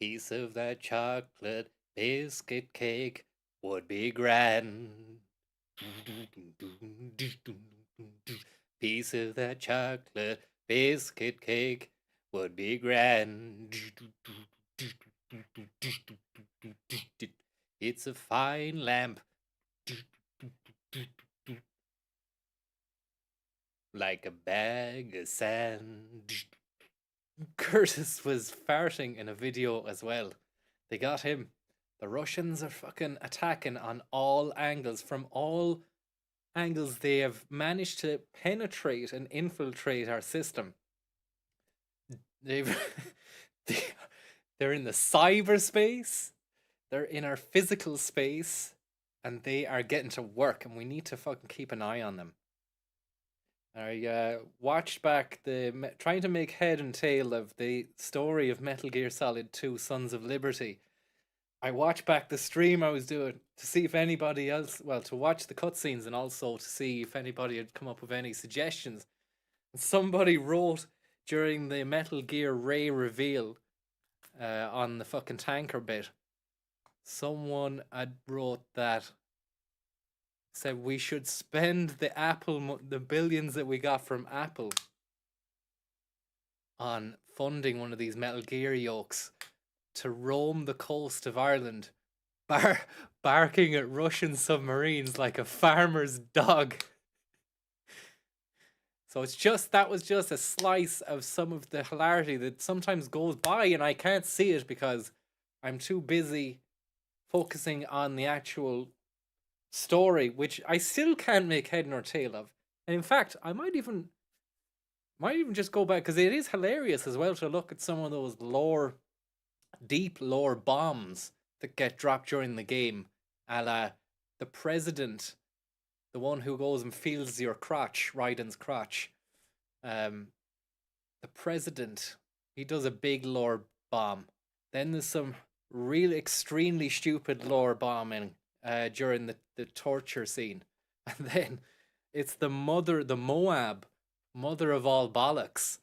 Piece of that chocolate biscuit cake would be grand. Piece of that chocolate biscuit cake would be grand. It's a fine lamp. Like a bag of sand. Curtis was farting in a video as well. They got him. The Russians are fucking attacking on all angles. From all angles, they have managed to penetrate and infiltrate our system. They're in the cyberspace. They're in our physical space, and they are getting to work, and we need to fucking keep an eye on them. I watched back trying to make head and tail of the story of Metal Gear Solid 2 Sons of Liberty. I watched back the stream I was doing to see if anybody else, to watch the cutscenes and also to see if anybody had come up with any suggestions. And somebody wrote during the Metal Gear Ray reveal on the fucking tanker bit, someone had wrote that said we should spend the billions that we got from Apple on funding one of these Metal Gear yokes to roam the coast of Ireland, barking at Russian submarines like a farmer's dog. So that was just a slice of some of the hilarity that sometimes goes by, and I can't see it because I'm too busy focusing on the actual story, which I still can't make head nor tail of. And in fact, I might even just go back, because it is hilarious as well to look at some of those deep lore bombs that get dropped during the game, a la the president, the one who goes and feels your crotch, Raiden's crotch. The president, he does a big lore bomb. Then there's some really extremely stupid lore bombing during the torture scene. And then it's the Moab, mother of all bollocks,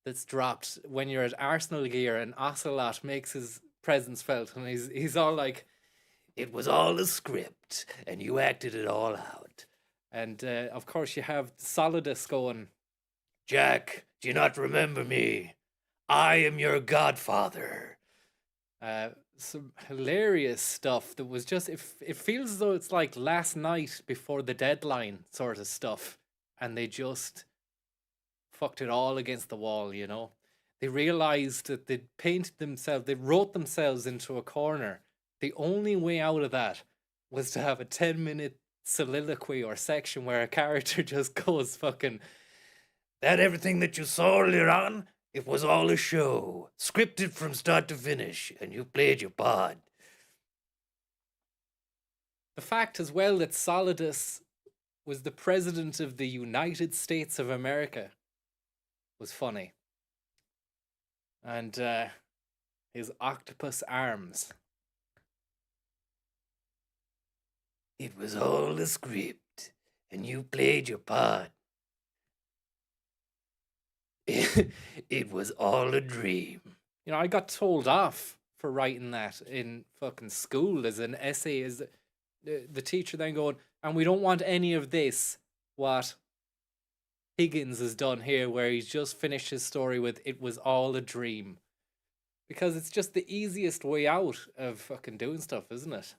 that's dropped when you're at Arsenal Gear and Ocelot makes his presence felt, and he's all like, it was all a script and you acted it all out. And of course you have Solidus going, Jack, do you not remember me? I am your godfather. Some hilarious stuff that was just, it feels as though it's like last night before the deadline sort of stuff, and they just fucked it all against the wall, you know. They realized that they wrote themselves into a corner. The only way out of that was to have a 10-minute soliloquy or section where a character just goes fucking, that everything that you saw earlier on, it was all a show, scripted from start to finish, and you played your part. The fact as well that Solidus was the president of the United States of America was funny. and his octopus arms. It was all a script, and you played your part. It was all a dream. You know, I got told off for writing that in fucking school as an essay. As the teacher then going, and we don't want any of this, what Higgins has done here, where he's just finished his story with, it was all a dream. Because it's just the easiest way out of fucking doing stuff, isn't it?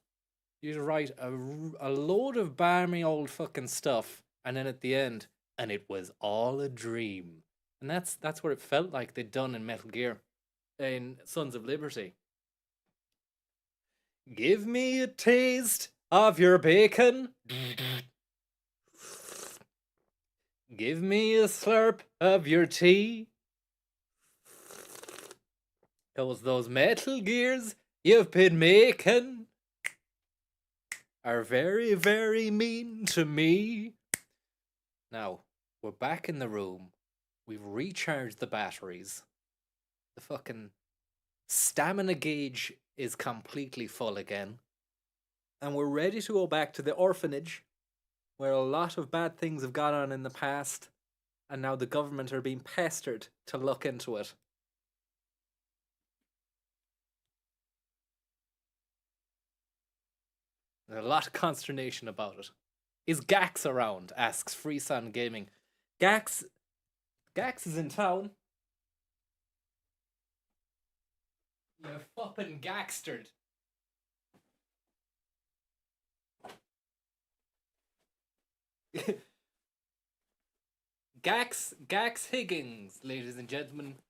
You just write a load of balmy old fucking stuff, and then at the end, and it was all a dream. And that's what it felt like they'd done in Metal Gear, in Sons of Liberty. Give me a taste of your bacon. Give me a slurp of your tea. 'Cause those Metal Gears you've been making are very, very mean to me. Now, we're back in the room. We've recharged the batteries. The fucking stamina gauge is completely full again. And we're ready to go back to the orphanage, where a lot of bad things have gone on in the past, and now the government are being pestered to look into it. There's a lot of consternation about it. Is Gax around? Asks Freesun Gaming. Gax is in town. You fucking Gaxtered. Gax Higgins, ladies and gentlemen.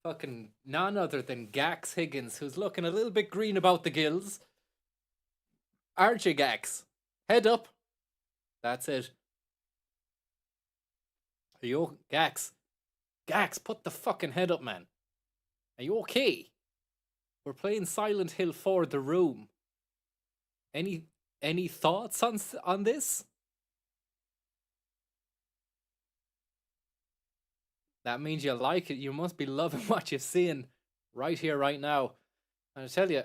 Fucking none other than Gax Higgins, who's looking a little bit green about the gills. Aren't you, Gax? Head up. That's it. Are you Gax? Gax, put the fucking head up, man. Are you okay? We're playing Silent Hill 4 The Room. Any thoughts on this? That means you like it. You must be loving what you're seeing right here, right now. And I tell you,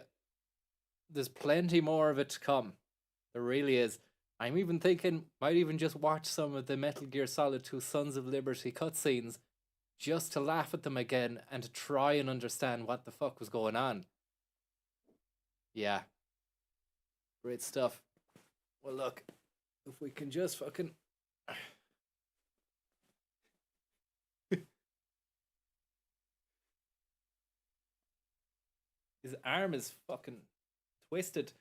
there's plenty more of it to come. There really is. I'm even thinking, might even just watch some of the Metal Gear Solid 2 Sons of Liberty cutscenes just to laugh at them again and to try and understand what the fuck was going on. Yeah. Great stuff. Well, look, if we can just fucking... His arm is fucking twisted.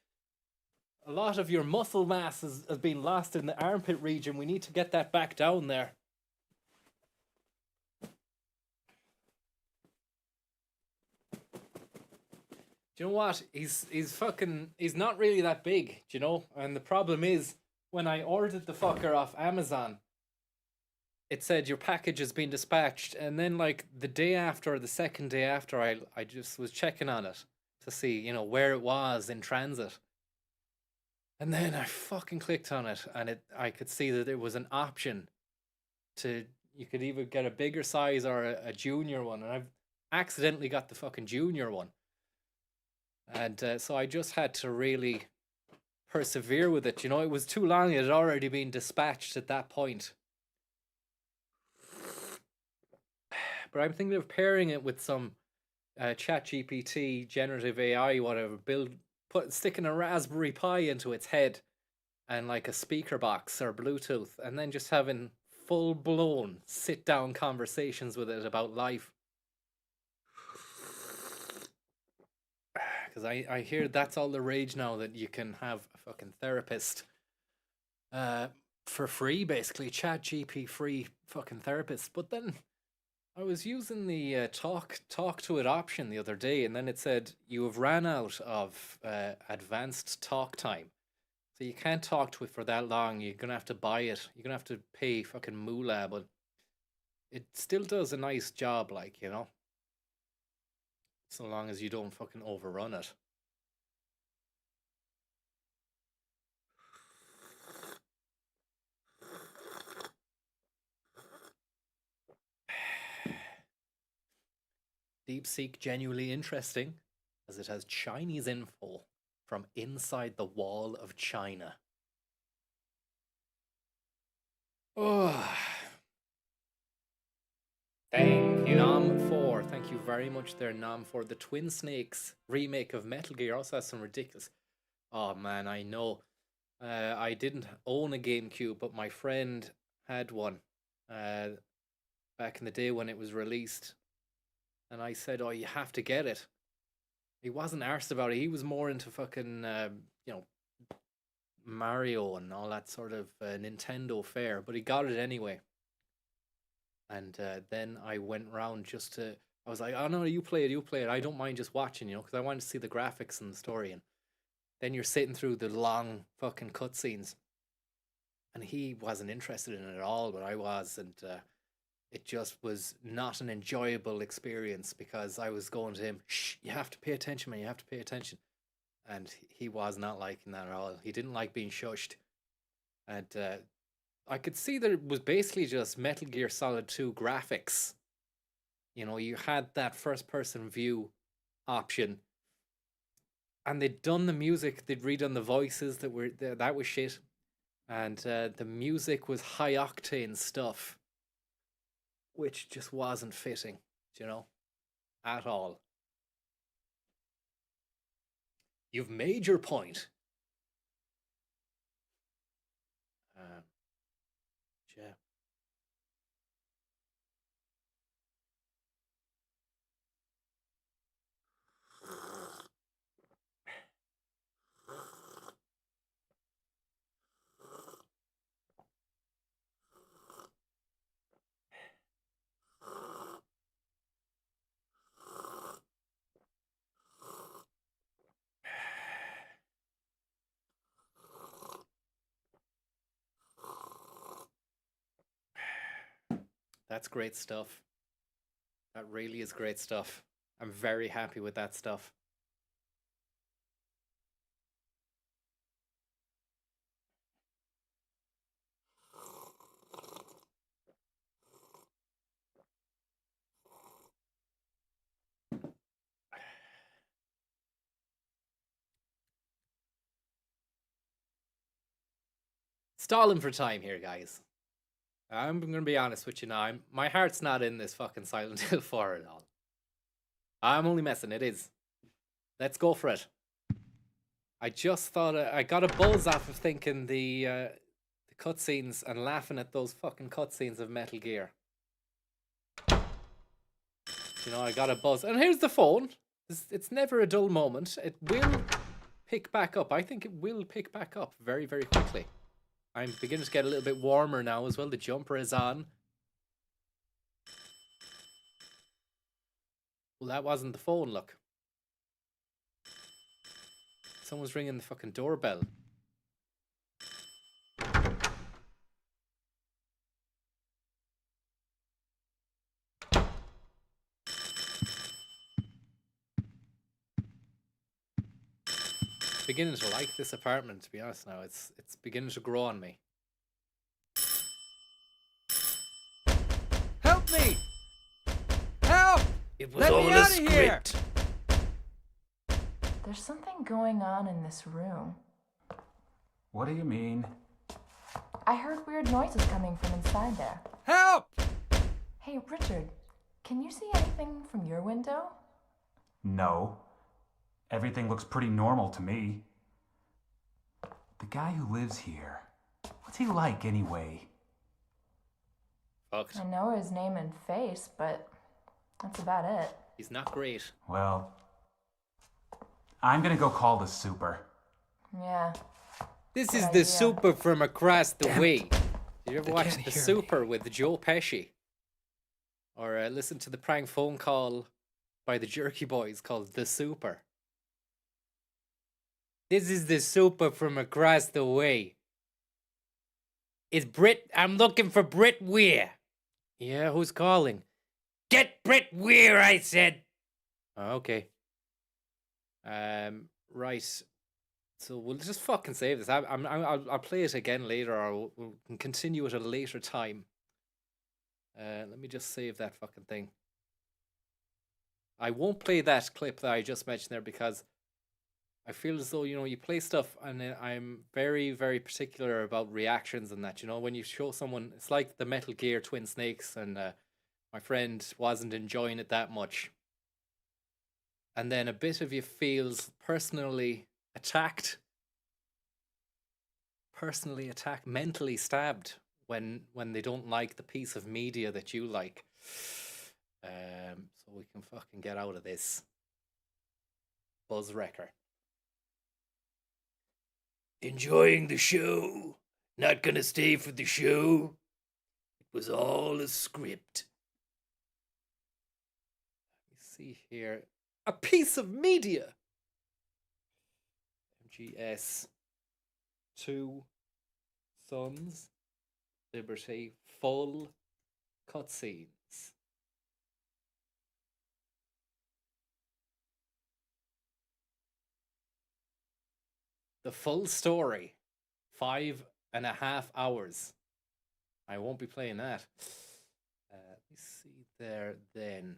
A lot of your muscle mass has been lost in the armpit region. We need to get that back down there. Do you know what? He's not really that big, do you know? And the problem is, when I ordered the fucker off Amazon, it said your package has been dispatched, and then like the day after or the second day after, I just was checking on it to see, you know, where it was in transit. And then I fucking clicked on it, and I could see that there was an option to, you could either get a bigger size or a junior one, and I've accidentally got the fucking junior one. And so I just had to really persevere with it. You know, it was too long. It had already been dispatched at that point. But I'm thinking of pairing it with some ChatGPT, generative AI, whatever, sticking a Raspberry Pi into its head and like a speaker box or Bluetooth, and then just having full-blown sit-down conversations with it about life. Because I hear that's all the rage now, that you can have a fucking therapist for free, basically. ChatGPT free fucking therapist. But then I was using the talk to it option the other day, and then it said you have ran out of advanced talk time. So you can't talk to it for that long. You're going to have to buy it. You're going to have to pay fucking moolah, but it still does a nice job, like, you know. So long as you don't fucking overrun it. Deep Seek genuinely interesting, as it has Chinese info from inside the wall of China. Oh. Thank you. Nom4, thank you very much there, Nom4. The Twin Snakes remake of Metal Gear also has some ridiculous... Oh man, I know. I didn't own a GameCube, but my friend had one back in the day when it was released. And I said, oh, you have to get it. He wasn't arsed about it. He was more into fucking, Mario and all that sort of Nintendo fare. But he got it anyway. And then I went round just to... I was like, oh, no, you play it. I don't mind just watching, because I wanted to see the graphics and the story. And then you're sitting through the long fucking cutscenes. And he wasn't interested in it at all, but I was. And it just was not an enjoyable experience because I was going to him, shh, you have to pay attention, man, you have to pay attention. And he was not liking that at all. He didn't like being shushed. And I could see that it was basically just Metal Gear Solid 2 graphics. You had that first-person view option. And they'd done the music, they'd redone the voices that was shit. And the music was high-octane stuff. Which just wasn't fitting, at all. You've made your point. Yeah. That's great stuff. That really is great stuff. I'm very happy with that stuff. Stalling for time here, guys. I'm going to be honest with you now. My heart's not in this fucking Silent Hill 4 at all. I'm only messing. It is. Let's go for it. I just thought I got a buzz off of thinking the cutscenes and laughing at those fucking cutscenes of Metal Gear. I got a buzz. And here's the phone. It's never a dull moment. It will pick back up. I think it will pick back up very, very quickly. I'm beginning to get a little bit warmer now as well. The jumper is on. Well, that wasn't the phone, look. Someone's ringing the fucking doorbell. Beginning to like this apartment, to be honest now. It's beginning to grow on me. Help me! Help! It was Let all me a out of here! script. There's something going on in this room. What do you mean? I heard weird noises coming from inside there. Help! Hey, Richard, can you see anything from your window? No. Everything looks pretty normal to me. The guy who lives here, what's he like anyway? Fucked. I know his name and face, but that's about it. He's not great. Well, I'm gonna go call the super. Yeah. This good is idea. the super from across the way. Did you ever They watch can't The hear Super with Joe Pesci? Or listen to the prank phone call by the Jerky Boys called The Super? This is the super from across the way. It's Brit. I'm looking for Brit Weir. Yeah, who's calling? Get Brit Weir, I said. Okay. Right. So we'll just fucking save this. I'll play it again later, or we'll continue at a later time. Let me just save that fucking thing. I won't play that clip that I just mentioned there because I feel as though, you play stuff and I'm very, very particular about reactions and that. When you show someone, it's like the Metal Gear Twin Snakes, and my friend wasn't enjoying it that much. And then a bit of you feels personally attacked, mentally stabbed when they don't like the piece of media that you like. So we can fucking get out of this. Buzz Wrecker. Enjoying the show? Not gonna stay for the show? It was all a script. Let me see here. A piece of media! MGS 2 Sons Liberty full cutscenes. The full story, 5.5 hours. I won't be playing that. Let me see there then.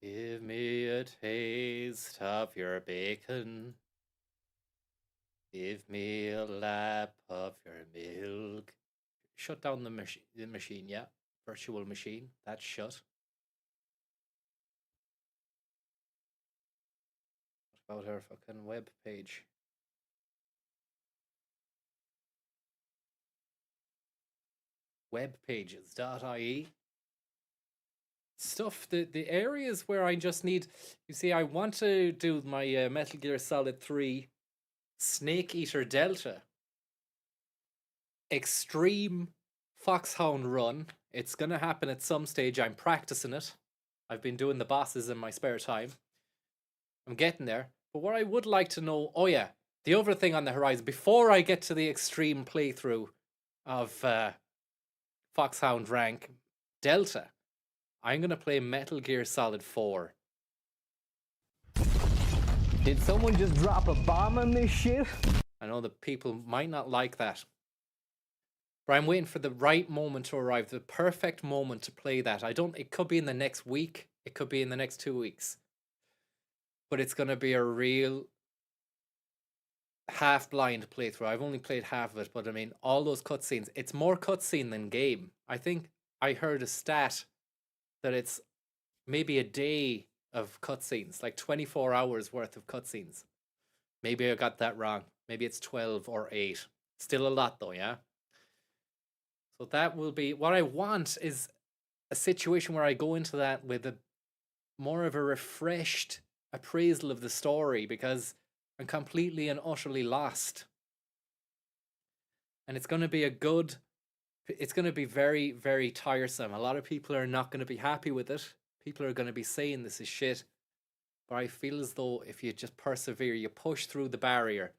Give me a taste of your bacon. Give me a lap of your milk. Shut down the machine, yeah. Virtual machine, that's shut. What about our fucking web page? Webpages.ie. Stuff, the areas where I just need, you see, I want to do my Metal Gear Solid 3 Snake Eater Delta Extreme Foxhound run. It's gonna happen at some stage. I'm practicing it. I've been doing the bosses in my spare time. I'm getting there. But what I would like to know, oh yeah, the other thing on the horizon, before I get to the extreme playthrough of Foxhound rank Delta, I'm gonna play Metal Gear Solid 4. Did someone just drop a bomb on this shit? I know that people might not like that, but I'm waiting for the right moment to arrive, the perfect moment to play that. It could be in the next week, it could be in the next 2 weeks, but it's gonna be a real half-blind playthrough. I've only played half of it, but I mean, all those cutscenes, it's more cutscene than game. I think I heard a stat that it's maybe a day of cutscenes, like 24 hours worth of cutscenes. Maybe I got that wrong. Maybe it's 12 or 8. Still a lot though, yeah? So that will be, what I want is a situation where I go into that with a more of a refreshed appraisal of the story, because I'm completely and utterly lost. And it's going to be it's going to be very, very tiresome. A lot of people are not going to be happy with it. People are going to be saying this is shit. But I feel as though if you just persevere, you push through the barrier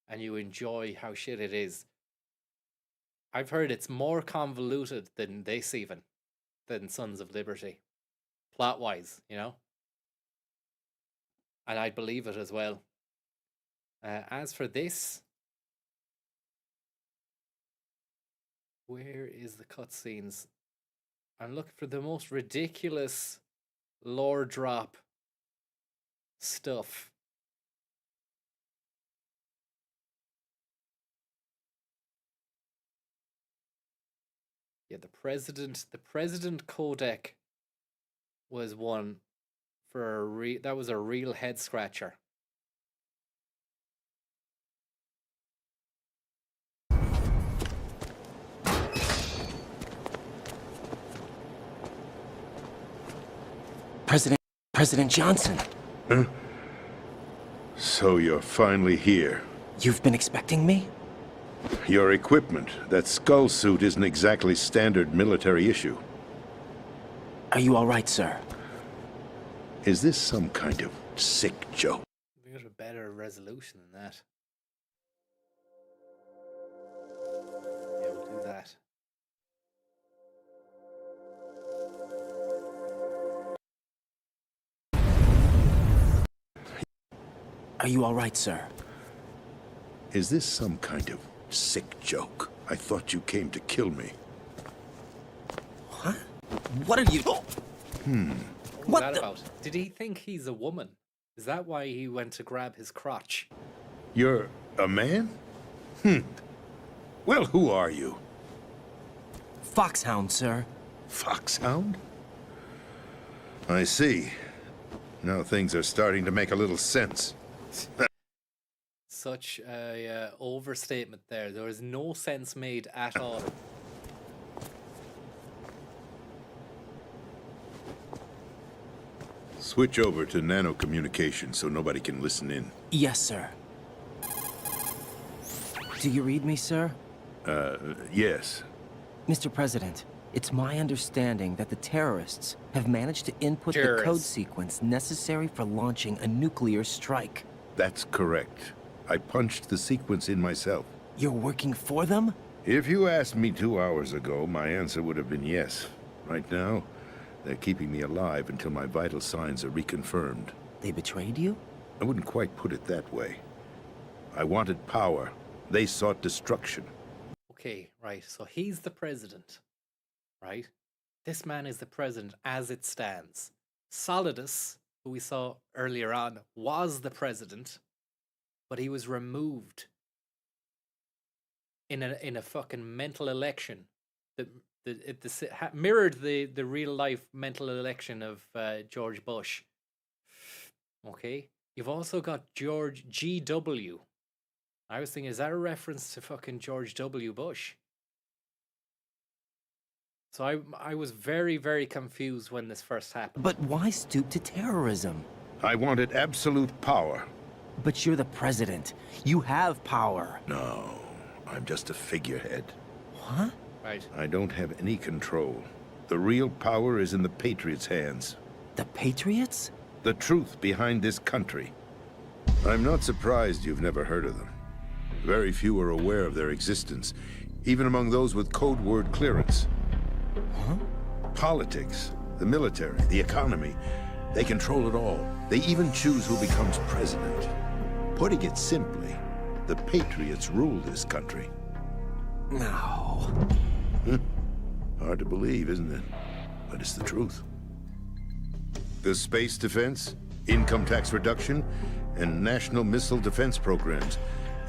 and you enjoy how shit it is. I've heard it's more convoluted than this even, than Sons of Liberty. Plot-wise, And I believe it as well. As for this, where is the cutscenes? I'm looking for the most ridiculous lore drop stuff. Yeah, the president codec was one for that was a real head scratcher. President Johnson. Huh? So you're finally here. You've been expecting me? Your equipment, that skull suit, isn't exactly standard military issue. Are you all right, sir? Is this some kind of sick joke? We got a better resolution than that. Yeah, we'll do that. Are you all right, sir? Is this some kind of sick joke? I thought you came to kill me. What? What are you... What that about? Did he think he's a woman? Is that why he went to grab his crotch? You're a man? Well, who are you? Foxhound, sir. Foxhound? I see. Now things are starting to make a little sense. Such a overstatement there. There is no sense made at all. Switch over to nano-communication so nobody can listen in. Yes, sir. Do you read me, sir? Yes. Mr. President, it's my understanding that the terrorists have managed to input the code sequence necessary for launching a nuclear strike. That's correct. I punched the sequence in myself. You're working for them? If you asked me 2 hours ago, my answer would have been yes. Right now, they're keeping me alive until my vital signs are reconfirmed. They betrayed you? I wouldn't quite put it that way. I wanted power. They sought destruction. Okay, right. So he's the president, right? This man is the president as it stands. Solidus, who we saw earlier on, was the president, but he was removed in a fucking mental election that mirrored the real life mental election of George Bush. Okay, you've also got George G.W. I was thinking, is that a reference to fucking George W. Bush? So I was very, very confused when this first happened. But why stoop to terrorism? I wanted absolute power. But you're the president. You have power. No, I'm just a figurehead. What? Right. I don't have any control. The real power is in the Patriots' hands. The Patriots? The truth behind this country. I'm not surprised you've never heard of them. Very few are aware of their existence, even among those with code word clearance. Huh? Politics, the military, the economy, they control it all. They even choose who becomes president. Putting it simply, the Patriots rule this country. No. Hard to believe, isn't it? But it's the truth. The space defense, income tax reduction, and national missile defense programs.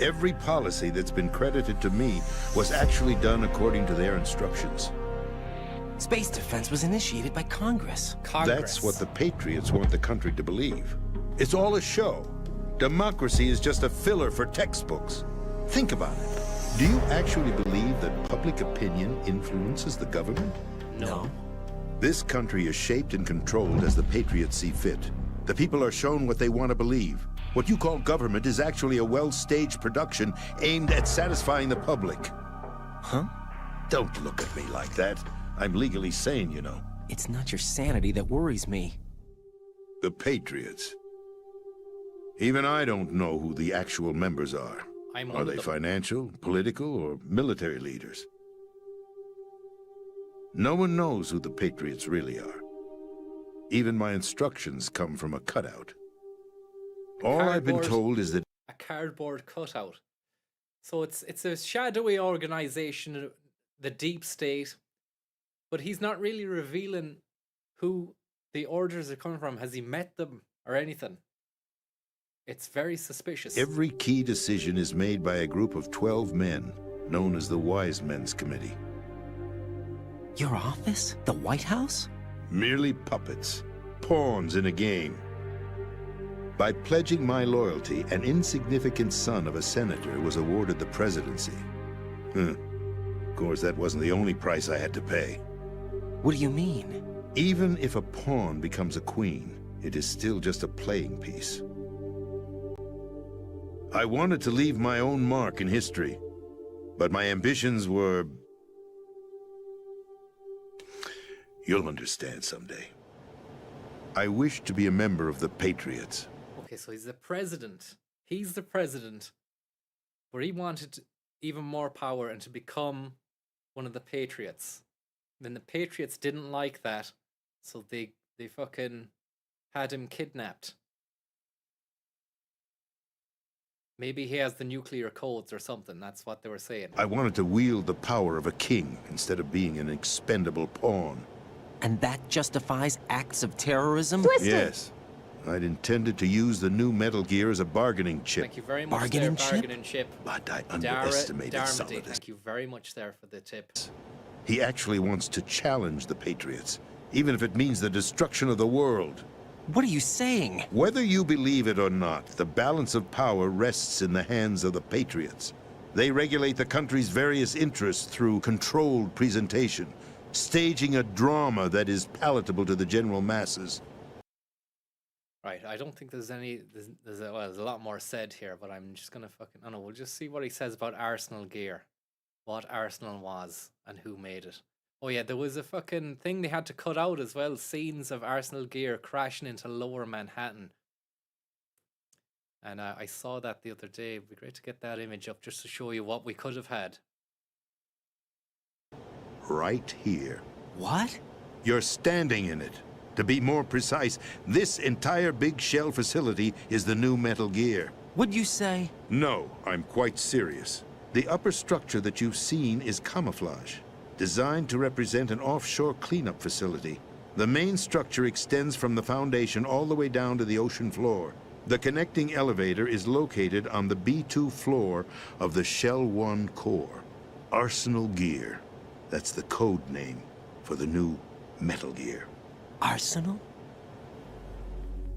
Every policy that's been credited to me was actually done according to their instructions. Space defense was initiated by Congress. That's what the Patriots want the country to believe. It's all a show. Democracy is just a filler for textbooks. Think about it. Do you actually believe that public opinion influences the government? No. This country is shaped and controlled as the Patriots see fit. The people are shown what they want to believe. What you call government is actually a well-staged production aimed at satisfying the public. Huh? Don't look at me like that. I'm legally sane, you know. It's not your sanity that worries me. The Patriots. Even I don't know who the actual members are. Are they financial, political, or military leaders? No one knows who the Patriots really are. Even my instructions come from a cutout. All I've been told is that a cardboard cutout. So it's a shadowy organization, the deep state, but he's not really revealing who the orders are coming from. Has he met them or anything? It's very suspicious. every key decision is made by a group of 12 men, known as the Wise Men's Committee. Your office? The White House? Merely puppets, pawns in a game. By pledging my loyalty, an insignificant son of a senator was awarded the presidency. Of course, that wasn't the only price I had to pay. What do you mean? Even if a pawn becomes a queen, it is still just a playing piece. I wanted to leave my own mark in history, but my ambitions were... You'll understand someday. I wished to be a member of the Patriots. Okay, so he's the president. He's the president, where he wanted even more power and to become one of the Patriots. Then the Patriots didn't like that, so they fucking had him kidnapped. Maybe he has the nuclear codes or something. That's what they were saying. I wanted to wield the power of a king instead of being an expendable pawn. And that justifies acts of terrorism? Yes. I'd intended to use the new Metal Gear as a bargaining chip. Thank you very much there, bargaining chip. But I underestimated Darmody, Solidus. thank you very much there for the tip. He actually wants to challenge the Patriots, even if it means the destruction of the world. What are you saying? Whether you believe it or not, the balance of power rests in the hands of the Patriots. They regulate the country's various interests through controlled presentation, staging a drama that is palatable to the general masses. Right, I don't think there's any... There's a lot more said here, but I'm just gonna fucking... I don't know, we'll just see what he says about Arsenal gear. What Arsenal was, and who made it. Oh yeah, there was a fucking thing they had to cut out as well. Scenes of Arsenal gear crashing into Lower Manhattan. And I saw that the other day. It'd be great to get that image up just to show you what we could have had. Right here. What? You're standing in it. To be more precise, this entire big shell facility is the new Metal Gear. What'd you say? No, I'm quite serious. The upper structure that you've seen is camouflage, designed to represent an offshore cleanup facility. The main structure extends from the foundation all the way down to the ocean floor. The connecting elevator is located on the B2 floor of the Shell 1 core. Arsenal Gear. That's the code name for the new Metal Gear. Arsenal?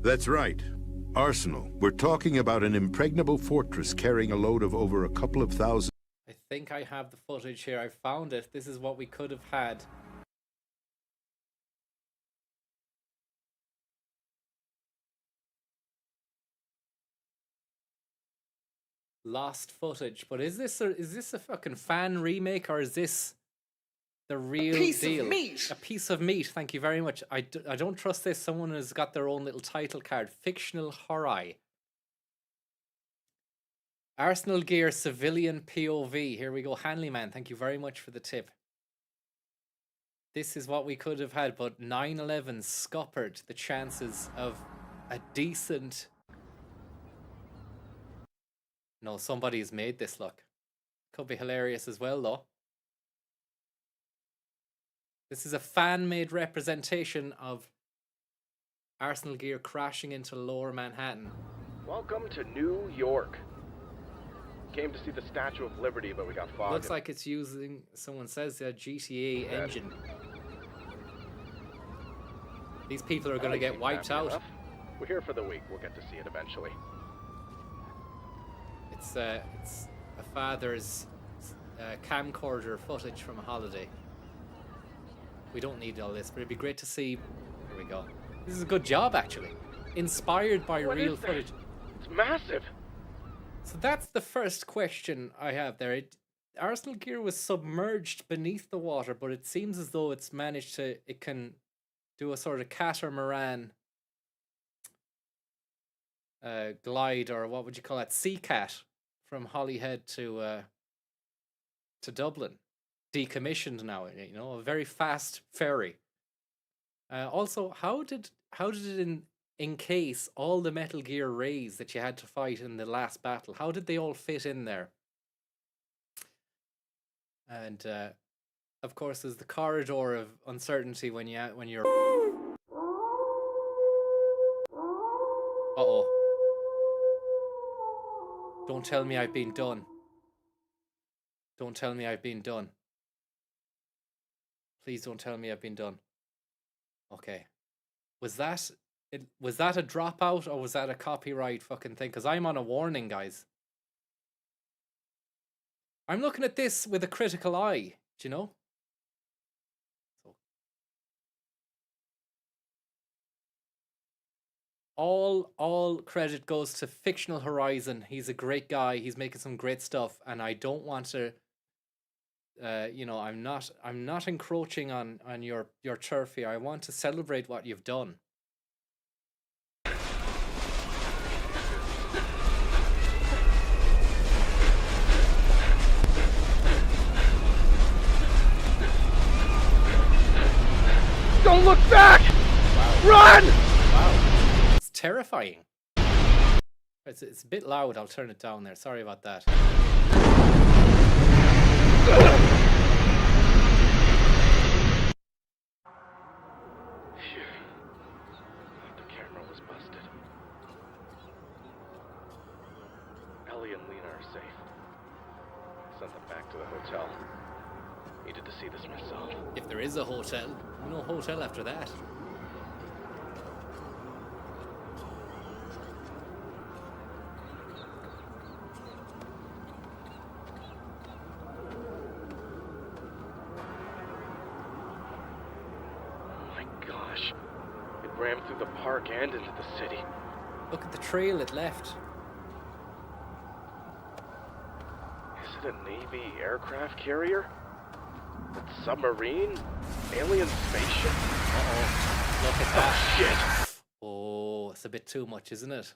That's right. Arsenal. We're talking about an impregnable fortress carrying a load of over a couple of thousand. I think I have the footage here. I found it. This is what we could have had. Lost footage. But is this a fucking fan remake, or is this the real deal? A piece of meat. Thank you very much. I don't trust this. Someone has got their own little title card. Fictional horror. Arsenal Gear civilian POV. Here we go. Hanleyman, thank you very much for the tip. This is what we could have had, but 9/11 scuppered the chances of a decent... No, somebody's made this look. Could be hilarious as well, though. This is a fan-made representation of Arsenal Gear crashing into Lower Manhattan. Welcome to New York. Came to see the Statue of Liberty, but we got fogged. Looks like it's using, someone says, a GTA engine. These people are going to get wiped out. Enough. We're here for the week. We'll get to see it eventually. It's a father's camcorder footage from a holiday. We don't need all this, but it'd be great to see. Here we go. This is a good job, actually. Inspired by real footage. It's massive. So that's the first question I have there. Arsenal Gear was submerged beneath the water, but it seems as though it's managed to... It can do a sort of catamaran glide, or what would you call that? Sea cat from Holyhead to Dublin. Decommissioned now, you know, a very fast ferry. Also, how did it encase all the Metal Gear rays that you had to fight in the last battle? How did they all fit in there? And of course, there's the corridor of uncertainty when you're. Uh-oh. Don't tell me I've been done. Don't tell me I've been done. Please don't tell me I've been done. Okay. Was that a dropout, or was that a copyright fucking thing? Because I'm on a warning, guys. I'm looking at this with a critical eye, do you know? All credit goes to Fictional Horizon. He's a great guy. He's making some great stuff, and I don't want to you know, I'm not encroaching on your turf here. I want to celebrate what you've done. Don't look back! Wow. Run! Wow. It's terrifying. It's a bit loud. I'll turn it down there. Sorry about that. The camera was busted. Ellie and Lena are safe. Sent them back to the hotel. Needed to see this myself. If there is a hotel, no hotel after that. Rammed through the park and into the city. Look at the trail it left. Is it a Navy aircraft carrier? A submarine? Alien spaceship? Uh-oh. Look at that. Oh, shit. Oh, it's a bit too much, isn't it?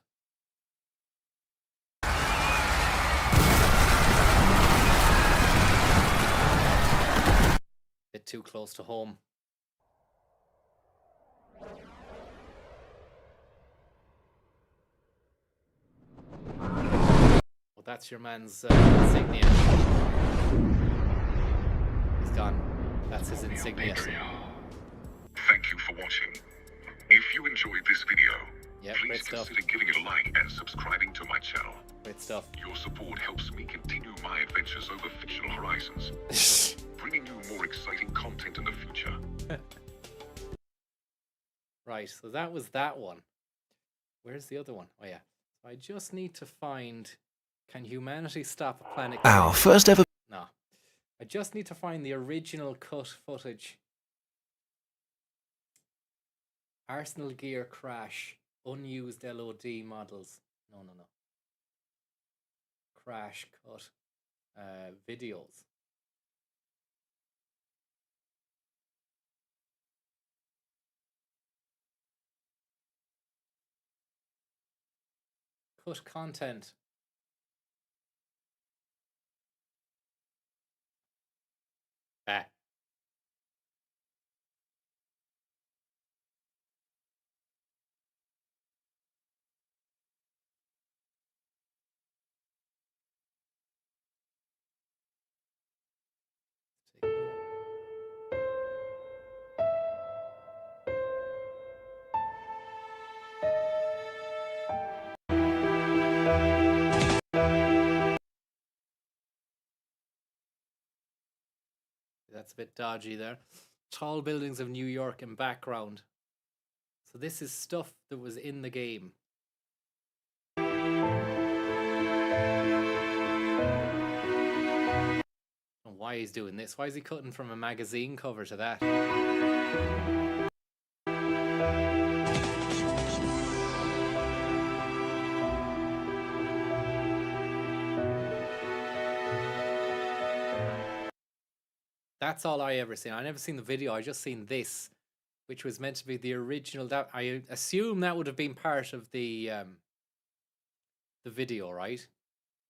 Bit too close to home. Well, that's your man's insignia. He's gone. That's his insignia. Thank you for watching. If you enjoyed this video, please consider giving it a like and subscribing to my channel. Great stuff. Your support helps me continue my adventures over fictional horizons, bringing you more exciting content in the future. Right, so that was that one. Where's the other one? Oh yeah. I just need to find... Can humanity stop a planet? Our first ever... No. I just need to find the original cut footage. Arsenal gear crash. Unused LOD models. No. Crash cut. Videos. Cut content. Back. That's a bit dodgy there. Tall buildings of New York in background. So this is stuff that was in the game. And why he's doing this? Why is he cutting from a magazine cover to that? That's all I ever seen. I never seen the video. I just seen this, which was meant to be the original. That I assume that would have been part of the video, right?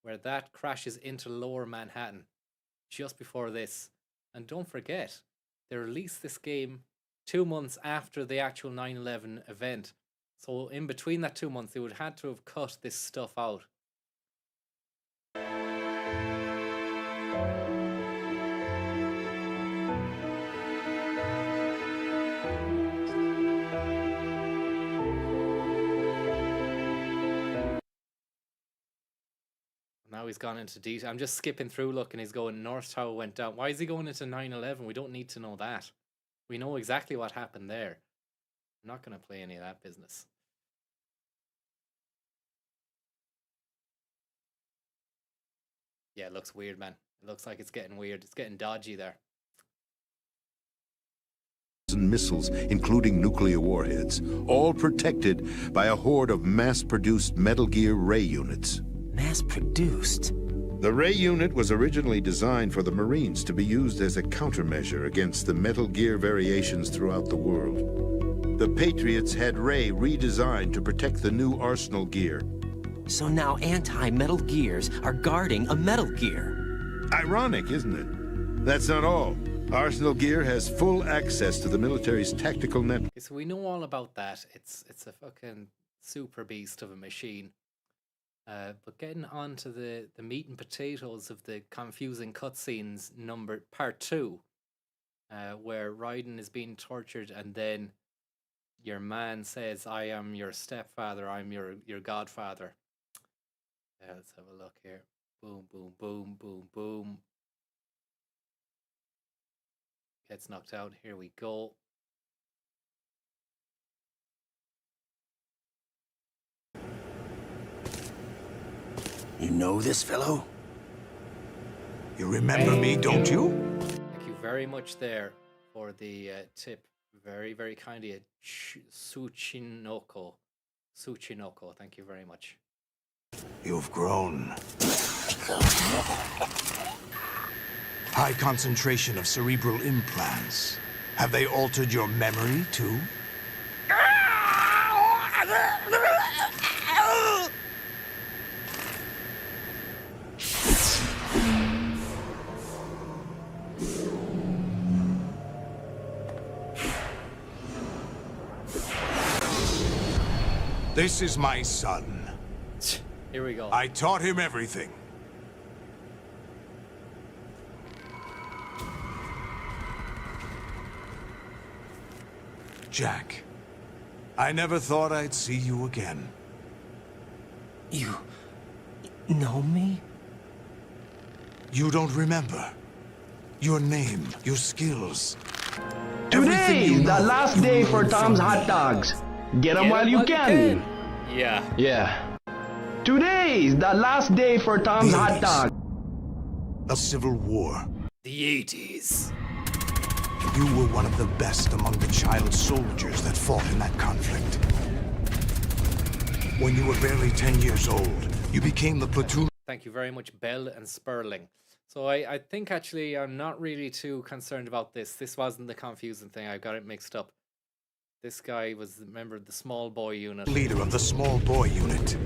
Where that crashes into Lower Manhattan just before this. And don't forget, they released this game 2 months after the actual 9/11 event. So in between that 2 months, they would have had to have cut this stuff out. Now he's gone into detail. I'm just skipping through looking. He's going, North Tower went down. Why is he going into 9/11? We don't need to know that. We know exactly what happened there. I'm not going to play any of that business. Yeah, it looks weird, man. It looks like it's getting weird. It's getting dodgy there. Missiles, including nuclear warheads, all protected by a horde of mass-produced Metal Gear Ray units. Mass-produced? The Ray unit was originally designed for the Marines to be used as a countermeasure against the Metal Gear variations throughout the world. The Patriots had Ray redesigned to protect the new Arsenal gear. So now anti-Metal Gears are guarding a Metal Gear. Ironic, isn't it? That's not all. Arsenal Gear has full access to the military's tactical network. Okay, so we know all about that. It's a fucking super beast of a machine. But getting on to the meat and potatoes of the confusing cutscenes part 2, where Raiden is being tortured and then your man says, I am your stepfather, I'm your godfather. Let's have a look here. Boom, boom, boom, boom, boom. Gets knocked out. Here we go. You know this fellow? You remember me, don't you? Thank you very much there for the tip. Very, very kindly. Tsuchinoko. Thank you very much. You've grown. High concentration of cerebral implants. Have they altered your memory, too? This is my son. Here we go. I taught him everything. Jack, I never thought I'd see you again. You know me? You don't remember. Your name, your skills. Today is the last day for Tom's Hot Dogs. Get them while you can. Yeah. Yeah. Today is the last day for Tom's Hot Dogs. The Civil War. The 80s. You were one of the best among the child soldiers that fought in that conflict. When you were barely 10 years old, you became the platoon. Thank you very much, Bell and Sperling. So I think actually I'm not really too concerned about this. This wasn't the confusing thing. I got it mixed up. This guy was a member of the Small Boy Unit. Leader of the Small Boy Unit.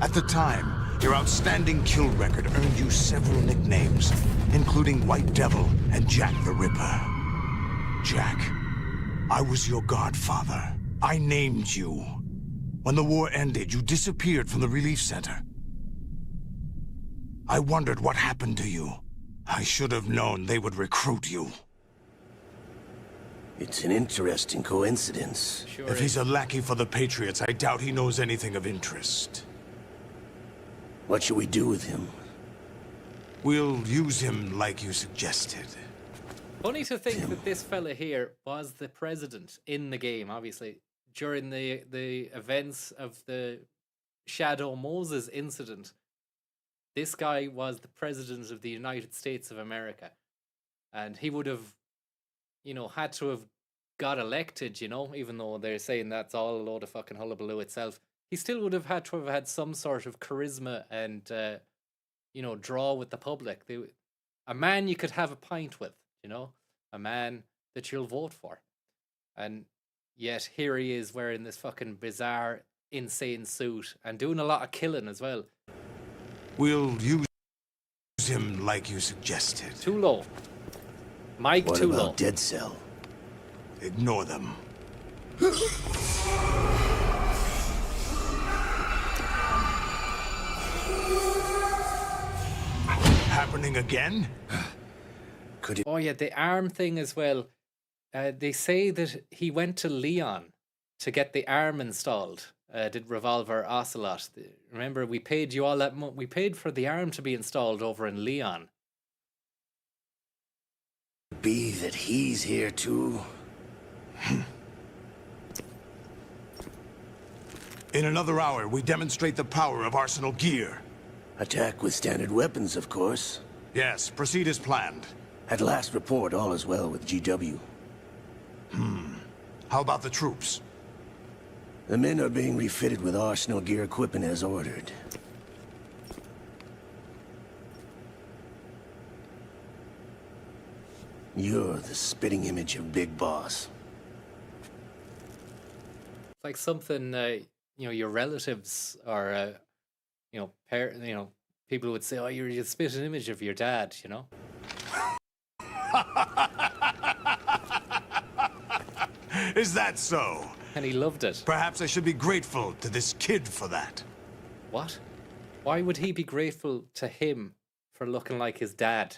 At the time, your outstanding kill record earned you several nicknames, including White Devil and Jack the Ripper. Jack, I was your godfather. I named you. When the war ended, you disappeared from the relief center. I wondered what happened to you. I should have known they would recruit you. It's an interesting coincidence. Sure If he's a lackey for the Patriots, I doubt he knows anything of interest. What should we do with him? We'll use him like you suggested. Funny to think that this fella here was the president in the game, obviously, during the events of the Shadow Moses incident. This guy was the president of the United States of America. And he would have, you know, had to have got elected, you know, even though they're saying that's all a load of fucking hullabaloo itself. He still would have had to have had some sort of charisma and, you know, draw with the public. A man you could have a pint with, you know, a man that you'll vote for. And yet here he is wearing this fucking bizarre, insane suit and doing a lot of killing as well. We'll use him like you suggested. Too low. Mike, what too about low. Dead Cell? Ignore them. Happening again? Oh yeah, the arm thing as well. They say that he went to Leon to get the arm installed. Did Revolver Ocelot. Remember, we paid you all that money. We paid for the arm to be installed over in Leon. Be that he's here too. In another hour, we demonstrate the power of Arsenal gear. Attack with standard weapons, of course. Yes, proceed as planned. At last report, all is well with GW. How about the troops? The men are being refitted with Arsenal gear equipment as ordered. You're the spitting image of Big Boss. It's like something, you know, your relatives or, you know, people would say, oh, you're a spitting image of your dad, you know? Is that so? And he loved it. Perhaps I should be grateful to this kid for that. What? Why would he be grateful to him for looking like his dad?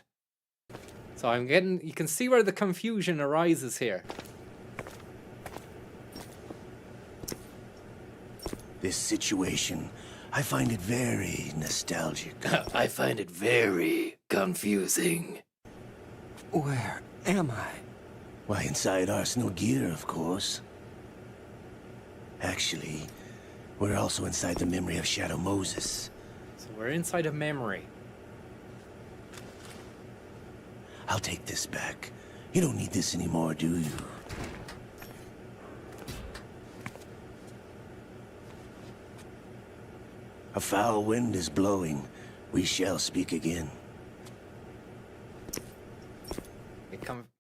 So you can see where the confusion arises here. This situation, I find it very nostalgic. I find it very confusing. Where am I? Why, inside Arsenal gear, of course. Actually, we're also inside the memory of Shadow Moses. So we're inside a memory. I'll take this back. You don't need this anymore, do you? A foul wind is blowing. We shall speak again.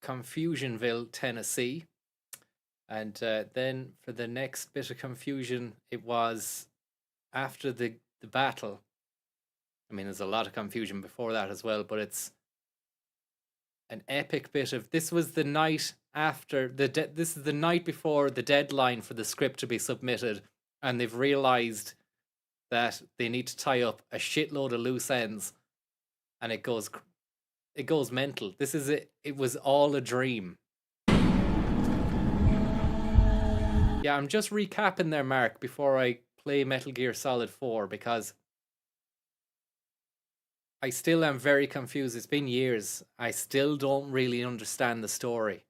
Confusionville, Tennessee. And then for the next bit of confusion, it was after the battle. I mean, there's a lot of confusion before that as well, but it's an epic bit of... This was the night after... This is the night before the deadline for the script to be submitted, and they've realised that they need to tie up a shitload of loose ends, and it goes mental. This is it. It was all a dream. Yeah, I'm just recapping there, Mark, before I play Metal Gear Solid 4, because I still am very confused. It's been years. I still don't really understand the story.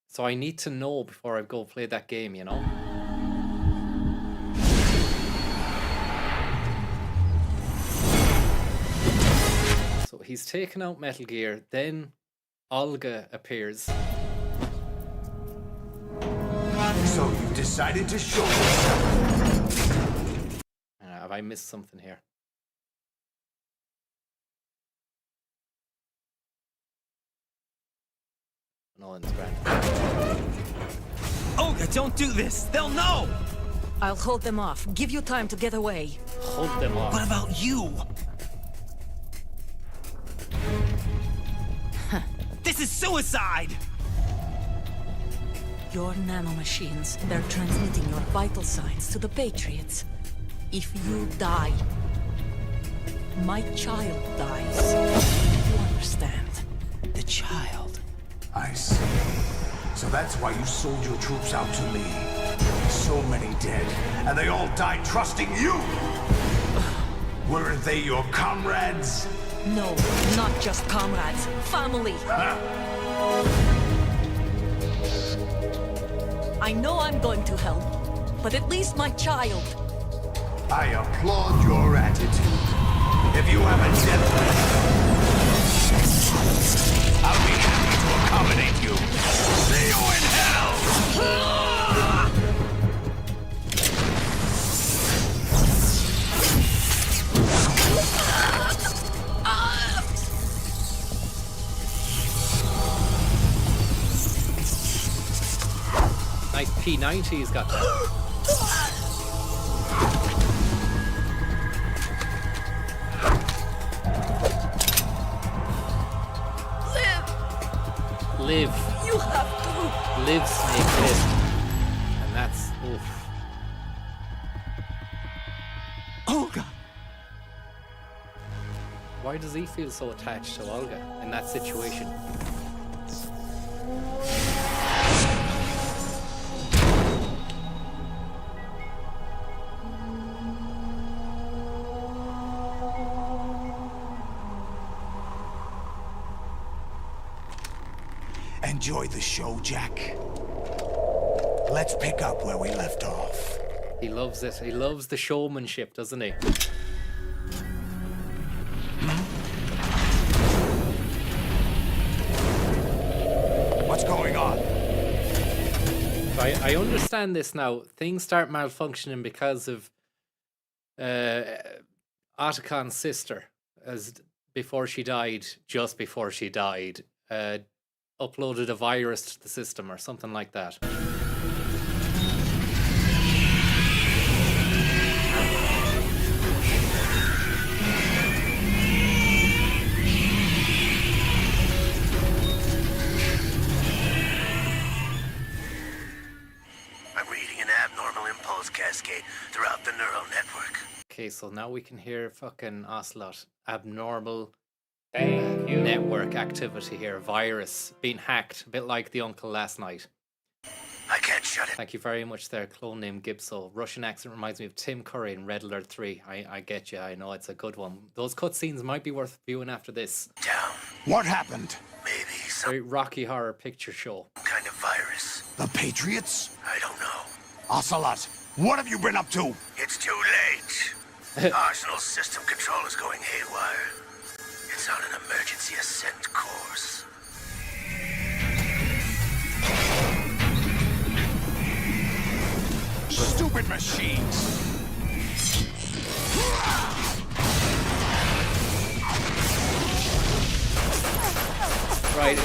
So I need to know before I go play that game, you know? So he's taken out Metal Gear, then Olga appears. So you decided to show yourself. Have I missed something here? No one's grand. Olga, don't do this! They'll know! I'll hold them off. Give you time to get away. Hold them off. What about you? This is suicide! Your nanomachines, they're transmitting your vital signs to the Patriots. If you die, my child dies. You understand? The child. I see. So that's why you sold your troops out to me. So many dead, and they all died trusting you! Weren't they your comrades? No, not just comrades. Family. I know I'm going to help, but at least my child. I applaud your attitude. If you have a death wish, I'll be happy to accommodate you. See you in hell! Nice P90 he's got there. Live. You have to. Live, Snake, live. And that's... oof. Olga! Why does he feel so attached to Olga in that situation? Enjoy the show, Jack. Let's pick up where we left off. He loves it. He loves the showmanship, doesn't he? What's going on? I understand this now. Things start malfunctioning because of Otacon's sister, as before she died, just before she died, uploaded a virus to the system or something like that. so now we can hear fucking Ocelot. Abnormal network activity here. Virus being hacked, a bit like the uncle last night. I can't shut it. Thank you very much there, clone name Gibso. Russian accent reminds me of Tim Curry in Red Alert 3. I get you, I know it's a good one. Those cutscenes might be worth viewing after this. Down. What happened? Maybe some Very Rocky Horror Picture Show. kind of virus. The Patriots? I don't know. Ocelot, what have you been up to? It's too late. Arsenal's system control is going haywire. It's on an emergency ascent course. Stupid machines! Right,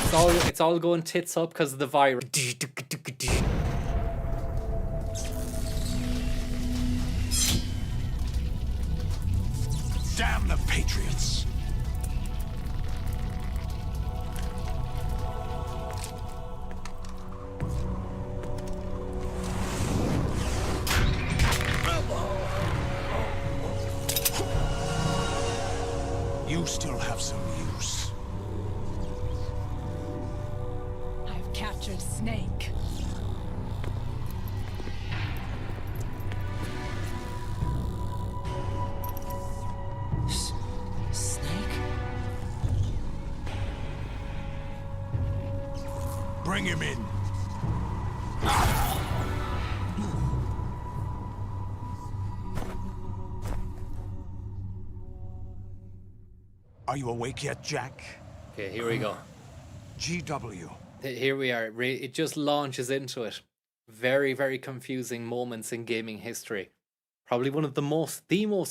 it's all going tits up because of the virus. Damn the Patriots! You still have some use. I've captured Snake. Snake? Bring him in. Are you awake yet, Jack? Okay, here we go. GW. Here we are. It just launches into it. Very, very confusing moments in gaming history. Probably one of the most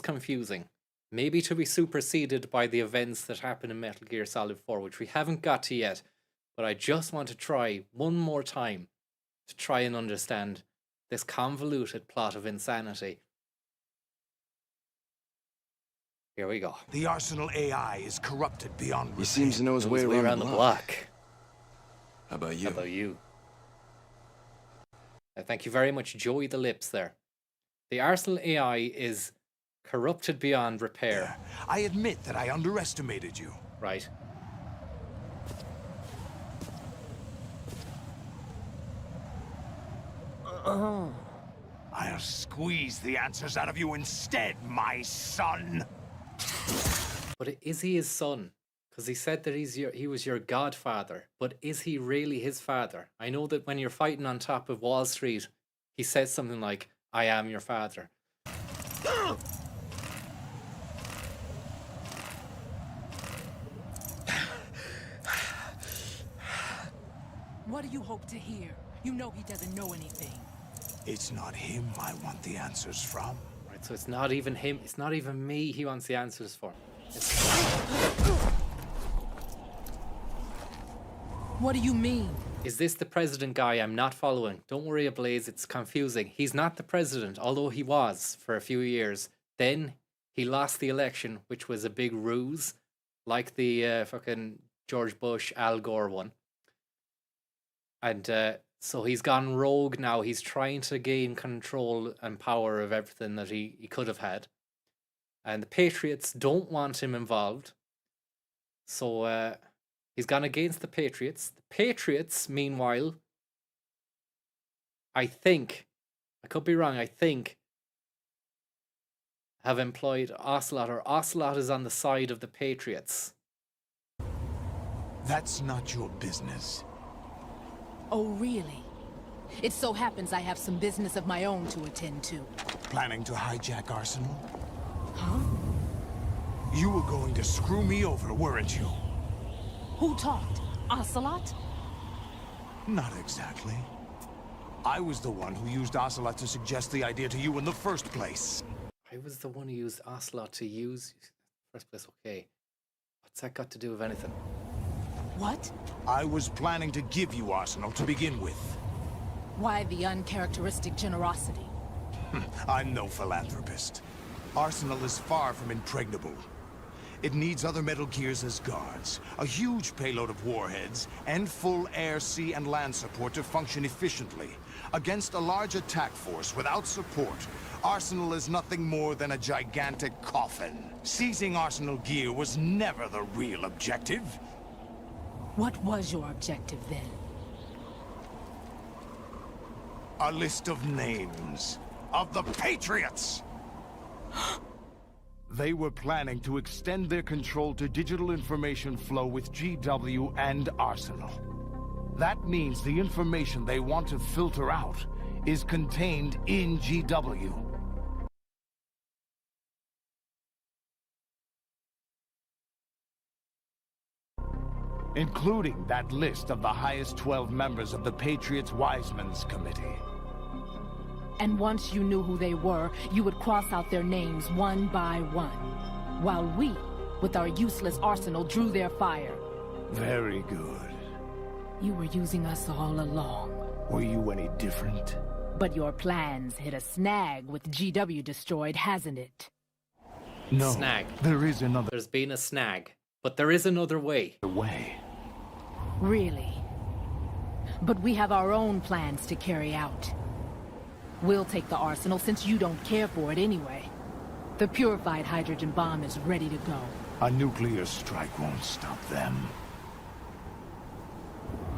confusing. Maybe to be superseded by the events that happen in Metal Gear Solid 4, which we haven't got to yet. But I just want to try one more time to try and understand this convoluted plot of insanity. Here we go. The Arsenal AI is corrupted beyond repair. He seems to know his way around the block. How about you? How about you? Thank you very much, Joey the Lips there. The Arsenal AI is corrupted beyond repair. I admit that I underestimated you. Right. I'll squeeze the answers out of you instead, my son. But is he his son? Because he said that he was your godfather. But is he really his father? I know that when you're fighting on top of Wall Street, he says something like, I am your father. What do you hope to hear? You know he doesn't know anything. It's not him I want the answers from. Right, so it's not even him. It's not even me he wants the answers for. What do you mean? Is this the president guy I'm not following? Don't worry, Ablaze, it's confusing. He's not the president, although he was for a few years. Then he lost the election, which was a big ruse, like the fucking George Bush, Al Gore one. And so he's gone rogue now. He's trying to gain control and power of everything that he could have had. And the Patriots don't want him involved. So he's gone against the Patriots. The Patriots, meanwhile, I think, I could be wrong, I think, have employed Ocelot, or Ocelot is on the side of the Patriots. That's not your business. Oh, really? It so happens I have some business of my own to attend to. Planning to hijack Arsenal? Huh? You were going to screw me over, weren't you? Who talked? Ocelot? Not exactly. I was the one who used Ocelot to suggest the idea to you in the first place. I was the one who used Ocelot to use... First place, okay. What's that got to do with anything? What? I was planning to give you Arsenal to begin with. Why the uncharacteristic generosity? I'm no philanthropist. Arsenal is far from impregnable. It needs other Metal Gears as guards, a huge payload of warheads, and full air, sea, and land support to function efficiently. Against a large attack force without support, Arsenal is nothing more than a gigantic coffin. Seizing Arsenal gear was never the real objective. What was your objective then? A list of names of the Patriots! They were planning to extend their control to digital information flow with GW and Arsenal. That means the information they want to filter out is contained in GW. Including that list of the highest 12 members of the Patriots Wiseman's Committee. And once you knew who they were, you would cross out their names one by one, while we, with our useless arsenal, drew their fire. Very good. You were using us all along. Were you any different? But your plans hit a snag with GW destroyed, hasn't it? No, snag. There is another. There's been a snag, but there is another way. Really? But we have our own plans to carry out. We'll take the arsenal since you don't care for it anyway. The purified hydrogen bomb is ready to go. A nuclear strike won't stop them.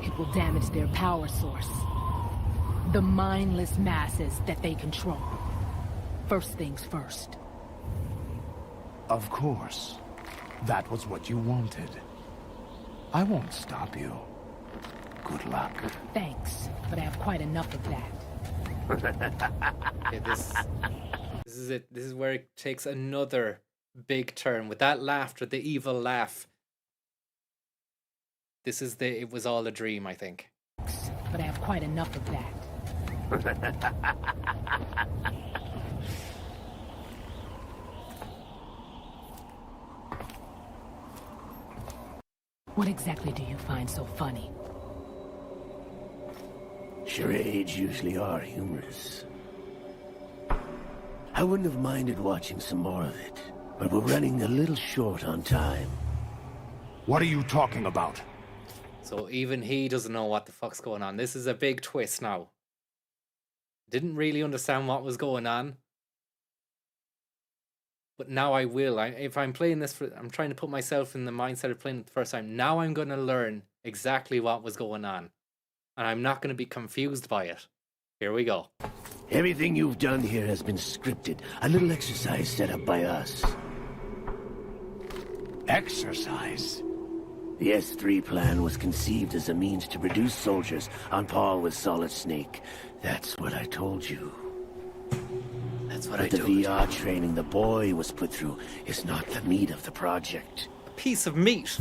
It will damage their power source. The mindless masses that they control. First things first. Of course. That was what you wanted. I won't stop you. Good luck. Thanks, but I have quite enough of that. Okay, this is it. This is where it takes another big turn with that laughter, the evil laugh. This is the it was all a dream, I think. But I have quite enough of that. What exactly do you find so funny? Charades usually are humorous. I wouldn't have minded watching some more of it, but we're running a little short on time. What are you talking about? So even he doesn't know what the fuck's going on. This is a big twist now. Didn't really understand what was going on. But now I will. If I'm playing this, I'm trying to put myself in the mindset of playing it the first time. Now I'm going to learn exactly what was going on. And I'm not going to be confused by it. Here we go. Everything you've done here has been scripted. A little exercise set up by us. Exercise? The S3 plan was conceived as a means to produce soldiers on par with Solid Snake. That's what I told you. That's what but I told you. The VR training the boy was put through is not the meat of the project. A piece of meat.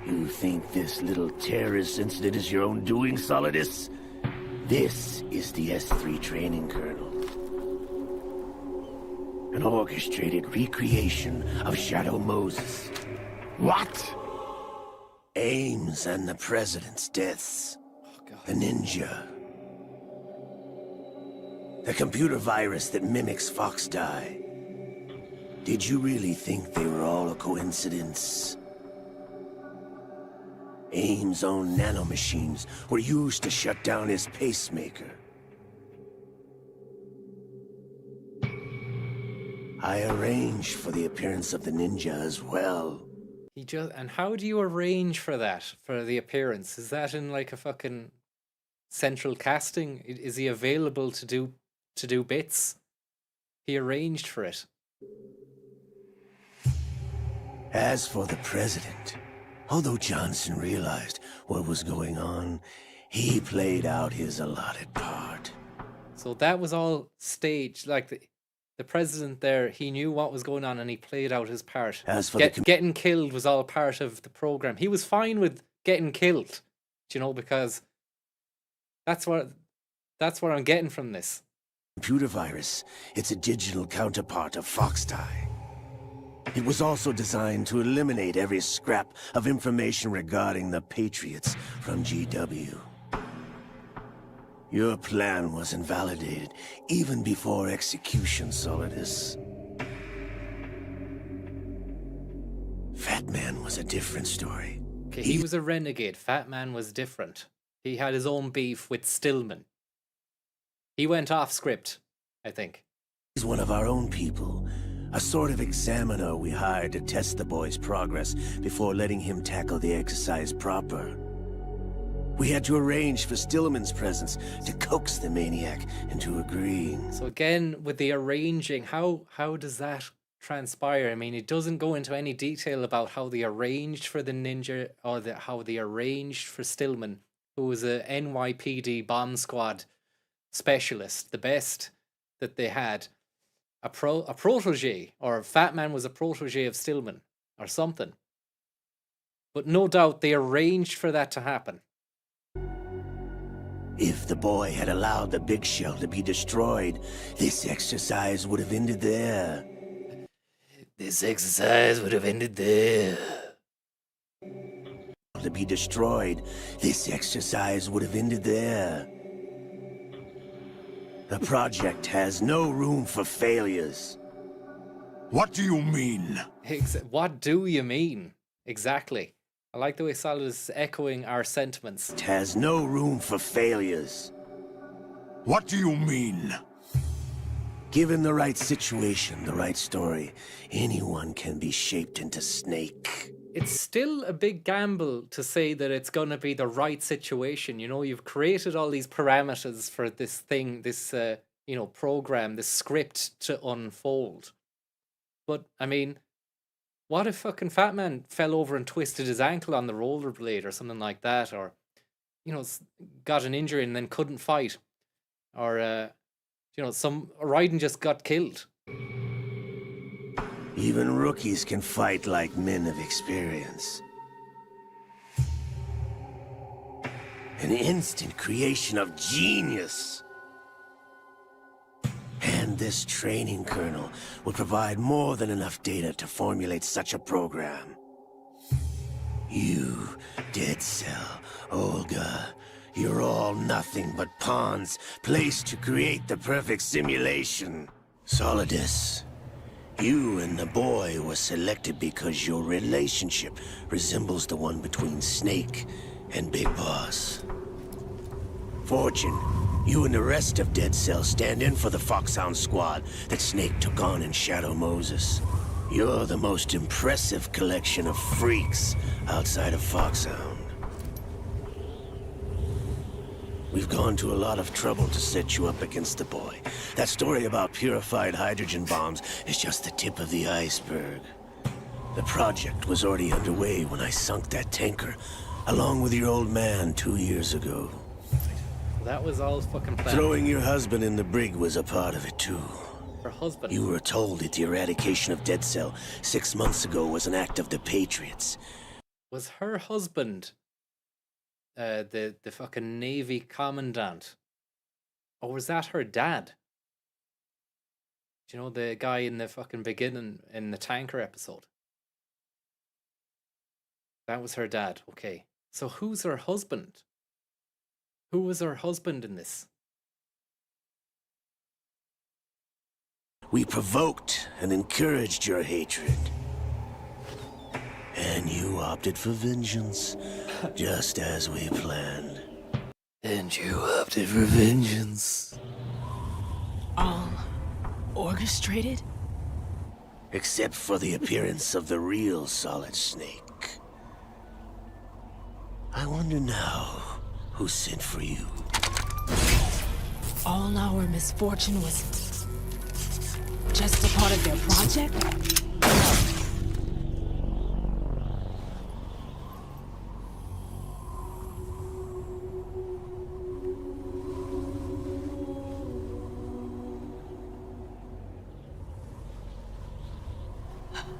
You think this little terrorist incident is your own doing, Solidus? This is the S3 training kernel. An orchestrated recreation of Shadow Moses. What? Ames and the President's deaths. The ninja. The computer virus that mimics Foxdie. Did you really think they were all a coincidence? Ames' own nanomachines were used to shut down his pacemaker. I arranged for the appearance of the ninja as well. And how do you arrange for that, for the appearance? Is that in like a fucking central casting? Is he available to do bits? He arranged for it. As for the president, although Johnson realized what was going on, he played out his allotted part. So that was all staged, like the president there, he knew what was going on and he played out his part. As for getting killed was all part of the program. He was fine with getting killed, because that's what I'm getting from this. Computer virus, it's a digital counterpart of Foxdie. It was also designed to eliminate every scrap of information regarding the Patriots from GW. Your plan was invalidated even before execution, Solidus. Fat Man was a different story. Okay, he was a renegade. Fat Man was different. He had his own beef with Stillman. He went off script, I think. He's one of our own people. A sort of examiner we hired to test the boy's progress before letting him tackle the exercise proper. We had to arrange for Stillman's presence to coax the maniac into agreeing. So again, with the arranging, how does that transpire? I mean, it doesn't go into any detail about how they arranged for the ninja or how they arranged for Stillman, who was a NYPD bomb squad specialist, the best that they had. A protege, or Fat Man was a protege of Stillman, or something. But no doubt they arranged for that to happen. If the boy had allowed the big shell to be destroyed, this exercise would have ended there. This exercise would have ended there. To be destroyed, this exercise would have ended there. The project has no room for failures. What do you mean? What do you mean? Exactly. I like the way Solid is echoing our sentiments. It has no room for failures. What do you mean? Given the right situation, the right story, anyone can be shaped into Snake. It's still a big gamble to say that it's going to be the right situation. You know, you've created all these parameters for this thing, this, program, this script to unfold. But, I mean, what if fucking Fat Man fell over and twisted his ankle on the rollerblade or something like that? Or, got an injury and then couldn't fight? Or, some Raiden just got killed. Even rookies can fight like men of experience. An instant creation of genius. And this training kernel would provide more than enough data to formulate such a program. You, Dead Cell, Olga, you're all nothing but pawns placed to create the perfect simulation. Solidus, you and the boy were selected because your relationship resembles the one between Snake and Big Boss. Fortune, you and the rest of Dead Cell stand in for the Foxhound squad that Snake took on in Shadow Moses. You're the most impressive collection of freaks outside of Foxhound. We've gone to a lot of trouble to set you up against the boy. That story about purified hydrogen bombs is just the tip of the iceberg. The project was already underway when I sunk that tanker, along with your old man 2 years ago. That was all fucking planned. Throwing your husband in the brig was a part of it too. Her husband? You were told that the eradication of Dead Cell 6 months ago was an act of the Patriots. Was her husband the fucking Navy commandant? Or was that her dad? Do you know the guy in the fucking beginning in the tanker episode? That was her dad, okay. So who's her husband? Who was her husband in this? We provoked and encouraged your hatred. And you opted for vengeance, just as we planned. And you opted for vengeance. All orchestrated? Except for the appearance of the real Solid Snake. I wonder now who sent for you. All our misfortune was just a part of their project?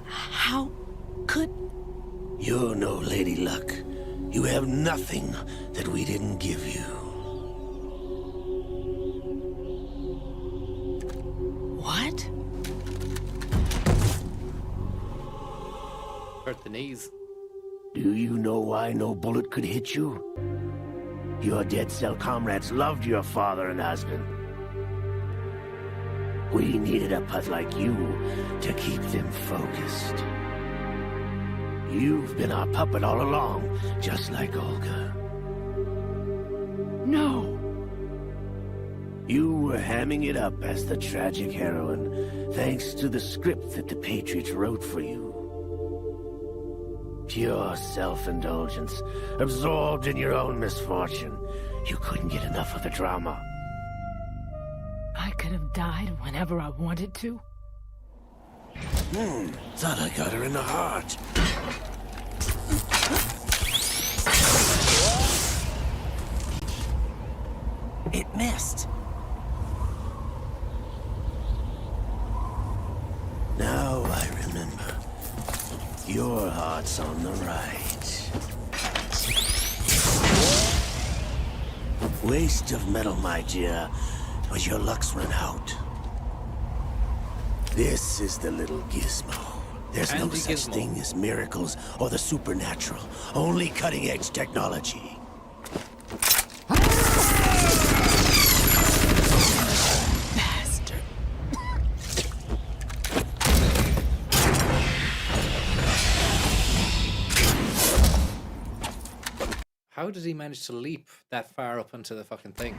How could... You're no Lady Luck. You have nothing that we didn't give you. What? Hurt the knees. Do you know why no bullet could hit you? Your Dead Cell comrades loved your father and husband. We needed a put like you to keep them focused. You've been our puppet all along, just like Olga. No! You were hamming it up as the tragic heroine, thanks to the script that the Patriots wrote for you. Pure self-indulgence, absorbed in your own misfortune. You couldn't get enough of the drama. I could have died whenever I wanted to. Thought I got her in the heart. It missed. Now I remember. Your heart's on the right. Waste of metal, my dear, but your luck's run out. This is the little gizmo. There's no such thing as miracles or the supernatural. Only cutting-edge technology. Bastard. How did he manage to leap that far up into the fucking thing?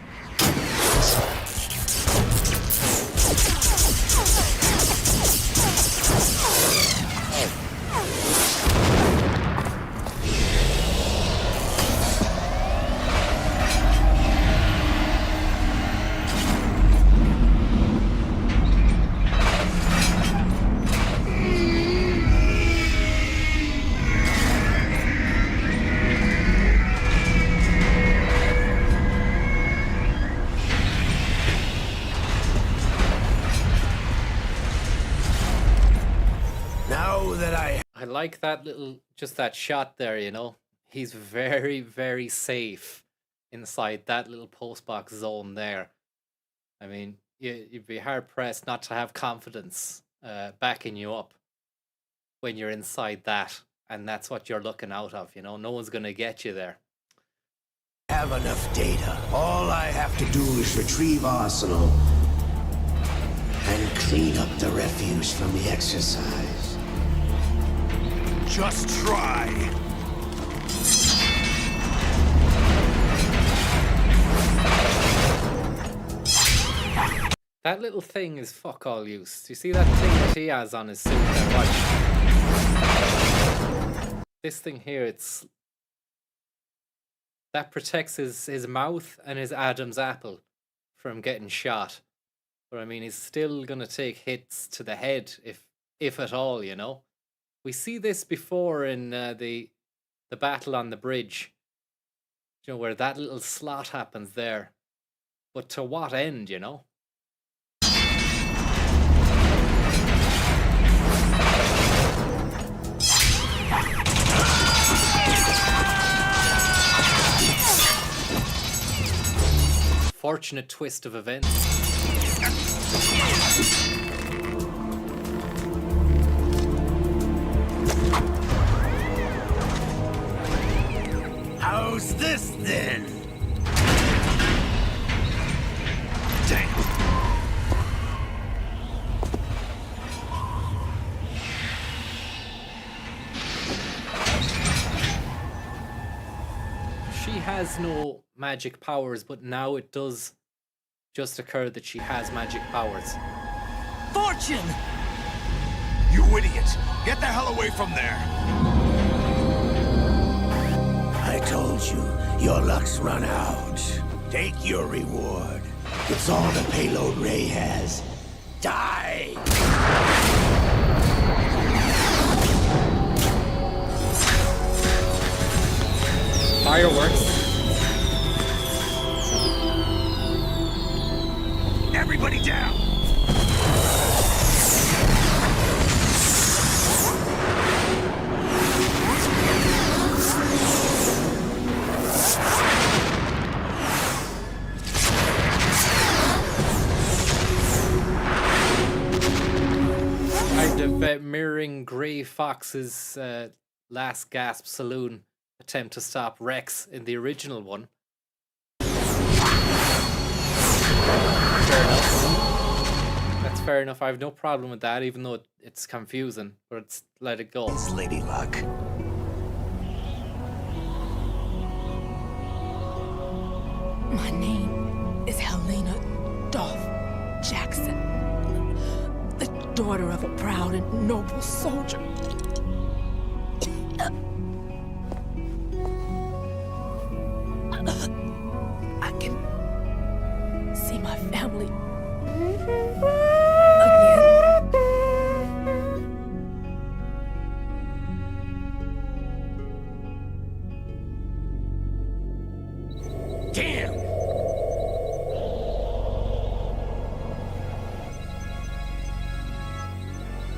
I like that little, just that shot there, you know. He's very, very safe inside that little postbox zone there. I mean, you'd be hard pressed not to have confidence backing you up when you're inside that, and that's what you're looking out of, you know. No one's gonna get you there. Have enough data. All I have to do is retrieve Arsenal and clean up the refuse from the exercise. Just try. That little thing is fuck all use. Do you see that thing that he has on his suit there? Watch. This thing here, that protects his mouth and his Adam's apple from getting shot. But I mean, he's still gonna take hits to the head if at all, you know. We see this before in the battle on the bridge, you know, where that little slot happens there. But to what end, you know? Fortunate twist of events. How's this then? Damn. She has no magic powers, but now it does just occur that she has magic powers. Fortune! You idiot! Get the hell away from there! I told you, your luck's run out. Take your reward. It's all the payload Ray has. Die! Fireworks. Everybody down! Kind of mirroring Grey Fox's last gasp saloon attempt to stop Rex in the original one. Fair enough. That's fair enough. I have no problem with that, even though it's confusing. But it's let it go. Lady Luck. My name is Helena Dolph Jackson, the daughter of a proud and noble soldier. I can see my family again. Damn!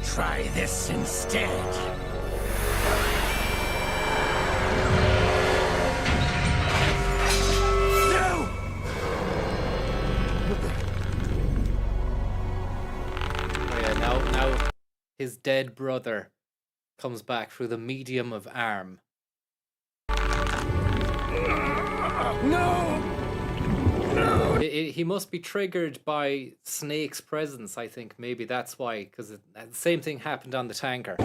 Try this instead. Now his dead brother comes back through the medium of arm. No! No! He must be triggered by Snake's presence, I think. Maybe that's why, because the same thing happened on the tanker.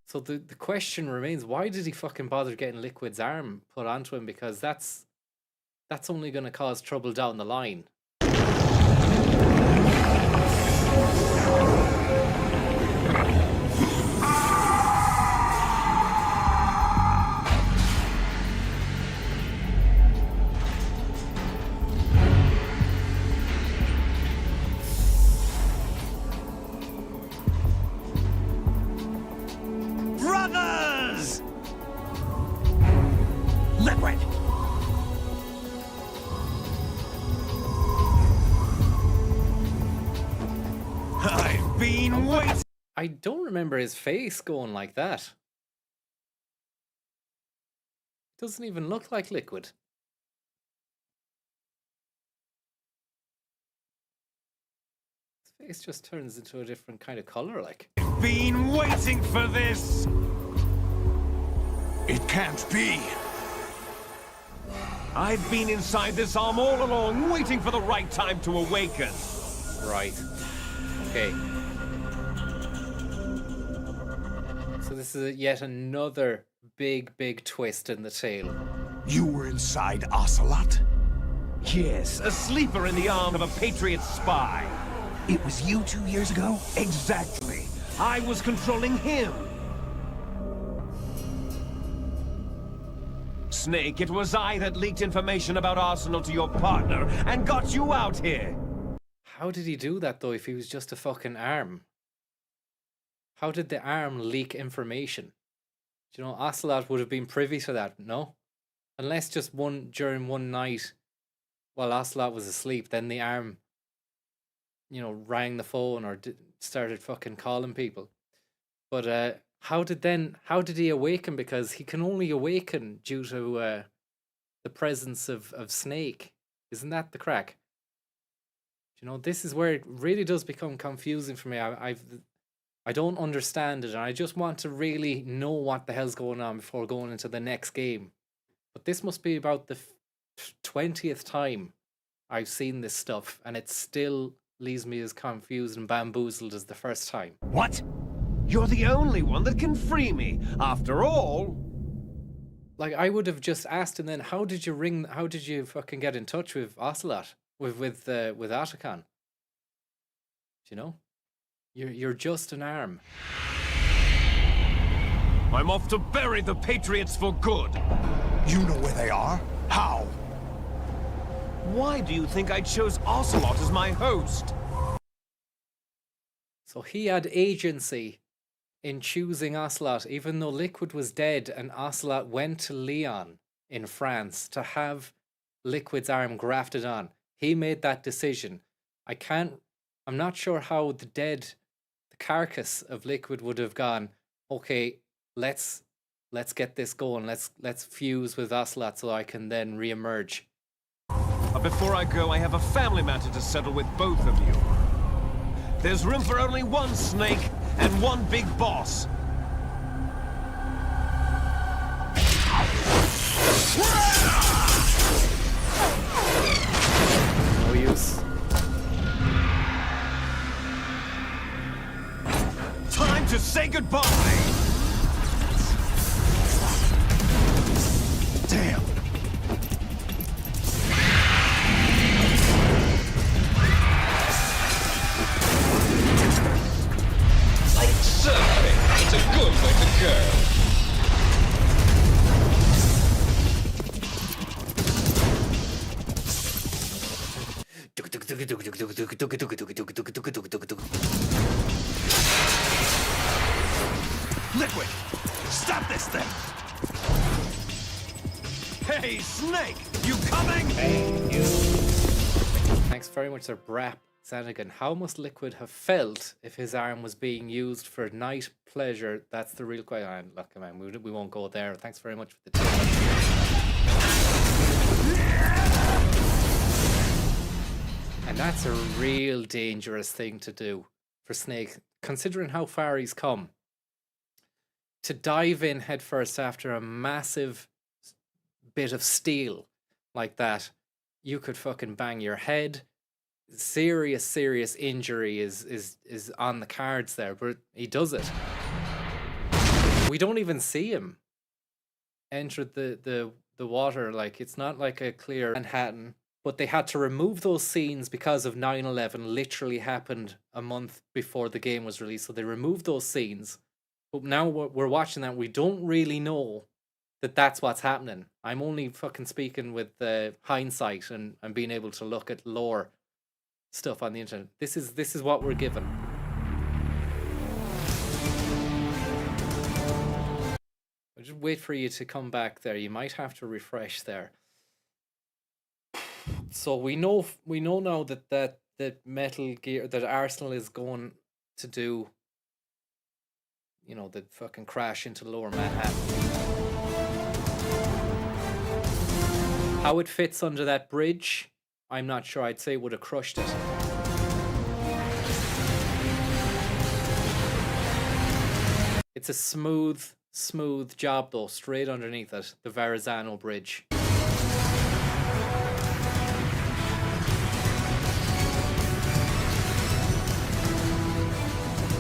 So the question remains, why did he fucking bother getting Liquid's arm put onto him? Because that's only going to cause trouble down the line. Brothers! Liquid! I've been waiting. I don't remember his face going like that. Doesn't even look like Liquid. His face just turns into a different kind of color, like. Been waiting for this. It can't be. I've been inside this arm all along, waiting for the right time to awaken. Right. Okay. So this is yet another big twist in the tale. You were inside Ocelot? Yes, a sleeper in the arm of a Patriot spy. It was you 2 years ago? Exactly. I was controlling him. Snake, it was I that leaked information about Arsenal to your partner and got you out here. How did he do that, though, if he was just a fucking arm? How did the arm leak information? Do you know, Ocelot would have been privy to that, no? Unless just during one night, while Ocelot was asleep, then the arm, rang the phone or started fucking calling people. But how did he awaken? Because he can only awaken due to the presence of Snake. Isn't that the crack? This is where it really does become confusing for me. I don't understand it, and I just want to really know what the hell's going on before going into the next game. But this must be about the 20th time I've seen this stuff, and it still leaves me as confused and bamboozled as the first time. What? You're the only one that can free me. After all... Like, I would have just asked him then, how did you fucking get in touch with Ocelot? With Otacon? You're just an arm. I'm off to bury the Patriots for good. You know where they are? How? Why do you think I chose Ocelot as my host? So he had agency in choosing Ocelot, even though Liquid was dead, and Ocelot went to Lyon in France to have Liquid's arm grafted on. He made that decision. I'm not sure how the carcass of Liquid would have gone, okay, let's get this going. Let's fuse with Ocelot so I can then re-emerge. But before I go, I have a family matter to settle with both of you. There's room for only one Snake and one big boss. No use. Time to say goodbye! Damn! Shocker! Liquid! Stop this thing! Hey, Snake! You coming? Thank you. Thanks very much, Sir Brap Sanigan. How must Liquid have felt if his arm was being used for night pleasure? That's the real question. Look, man, we won't go there. Thanks very much for the tip. And that's a real dangerous thing to do for Snake, considering how far he's come. To dive in headfirst after a massive bit of steel like that, you could fucking bang your head. Serious injury is on the cards there, but he does it. We don't even see him enter the water. Like, it's not like a clear Manhattan, but they had to remove those scenes because of 9/11 literally happened a month before the game was released. So they removed those scenes. But now we're watching that, we don't really know that that's what's happening. I'm only fucking speaking with hindsight and being able to look at lore stuff on the internet. This is what we're given. I'll just wait for you to come back there. You might have to refresh there. So we know now that Metal Gear, that Arsenal is going to do, you know, the fucking crash into Lower Manhattan. How it fits under that bridge, I'm not sure. I'd say it would have crushed it. It's a smooth job though, straight underneath it, the Verrazano Bridge.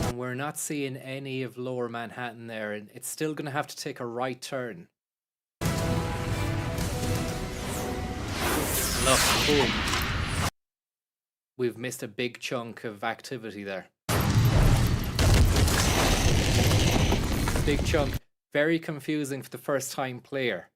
And we're not seeing any of Lower Manhattan there, and it's still going to have to take a right turn. Look, boom. We've missed a big chunk of activity there. Big chunk. Very confusing for the first time player.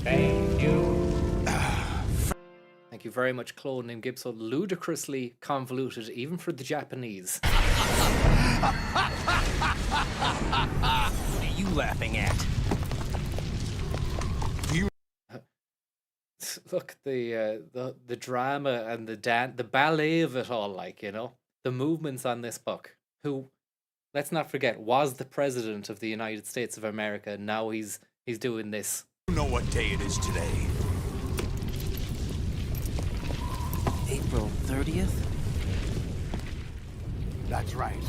Thank you. Thank you very much, Clone named Gibbs. So ludicrously convoluted, even for the Japanese. What are you laughing at? Look, the drama and the ballet of it all, like, you know, the movements on this book. Who, let's not forget, was the president of the United States of America. Now he's doing this. You know what day it is today? April 30th? That's right.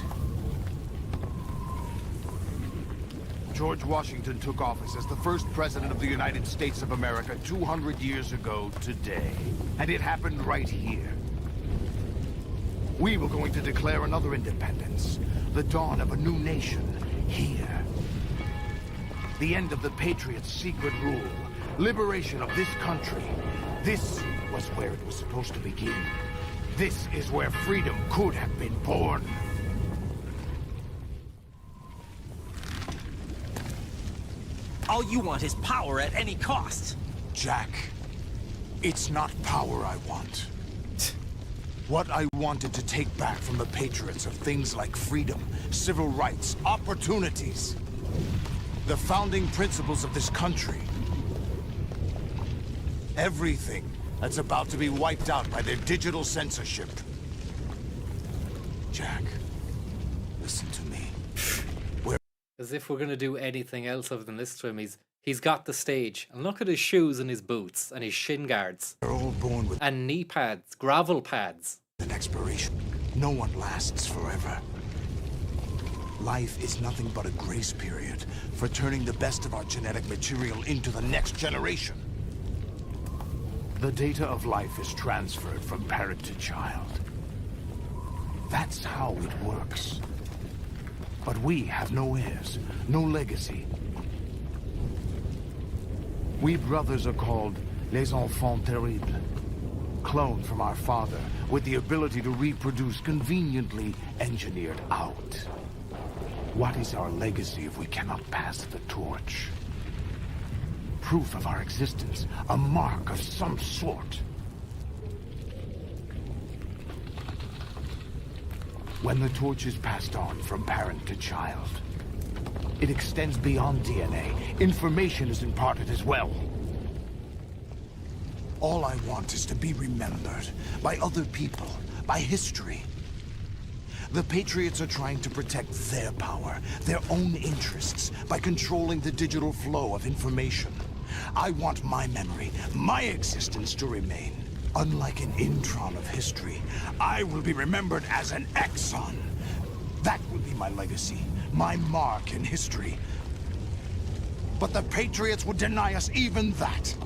George Washington took office as the first president of the United States of America 200 years ago today. And it happened right here. We were going to declare another independence. The dawn of a new nation here. The end of the Patriots' secret rule. Liberation of this country. This was where it was supposed to begin. This is where freedom could have been born. All you want is power at any cost. Jack, it's not power I want. What I wanted to take back from the Patriots are things like freedom, civil rights, opportunities. The founding principles of this country. Everything that's about to be wiped out by their digital censorship. Jack, listen to me. As if we're going to do anything else other than listen to him. He's got the stage. And look at his shoes and his boots and his shin guards. They're all born with... And knee pads, gravel pads. An expiration. No one lasts forever. Life is nothing but a grace period for turning the best of our genetic material into the next generation. The data of life is transferred from parent to child. That's how it works. But we have no heirs, no legacy. We brothers are called les enfants terribles. Cloned from our father, with the ability to reproduce conveniently engineered out. What is our legacy if we cannot pass the torch? Proof of our existence, a mark of some sort. When the torch is passed on from parent to child, it extends beyond DNA. Information is imparted as well. All I want is to be remembered by other people, by history. The Patriots are trying to protect their power, their own interests, by controlling the digital flow of information. I want my memory, my existence to remain. Unlike an intron of history, I will be remembered as an exon. That will be my legacy, my mark in history. But the Patriots would deny us even that.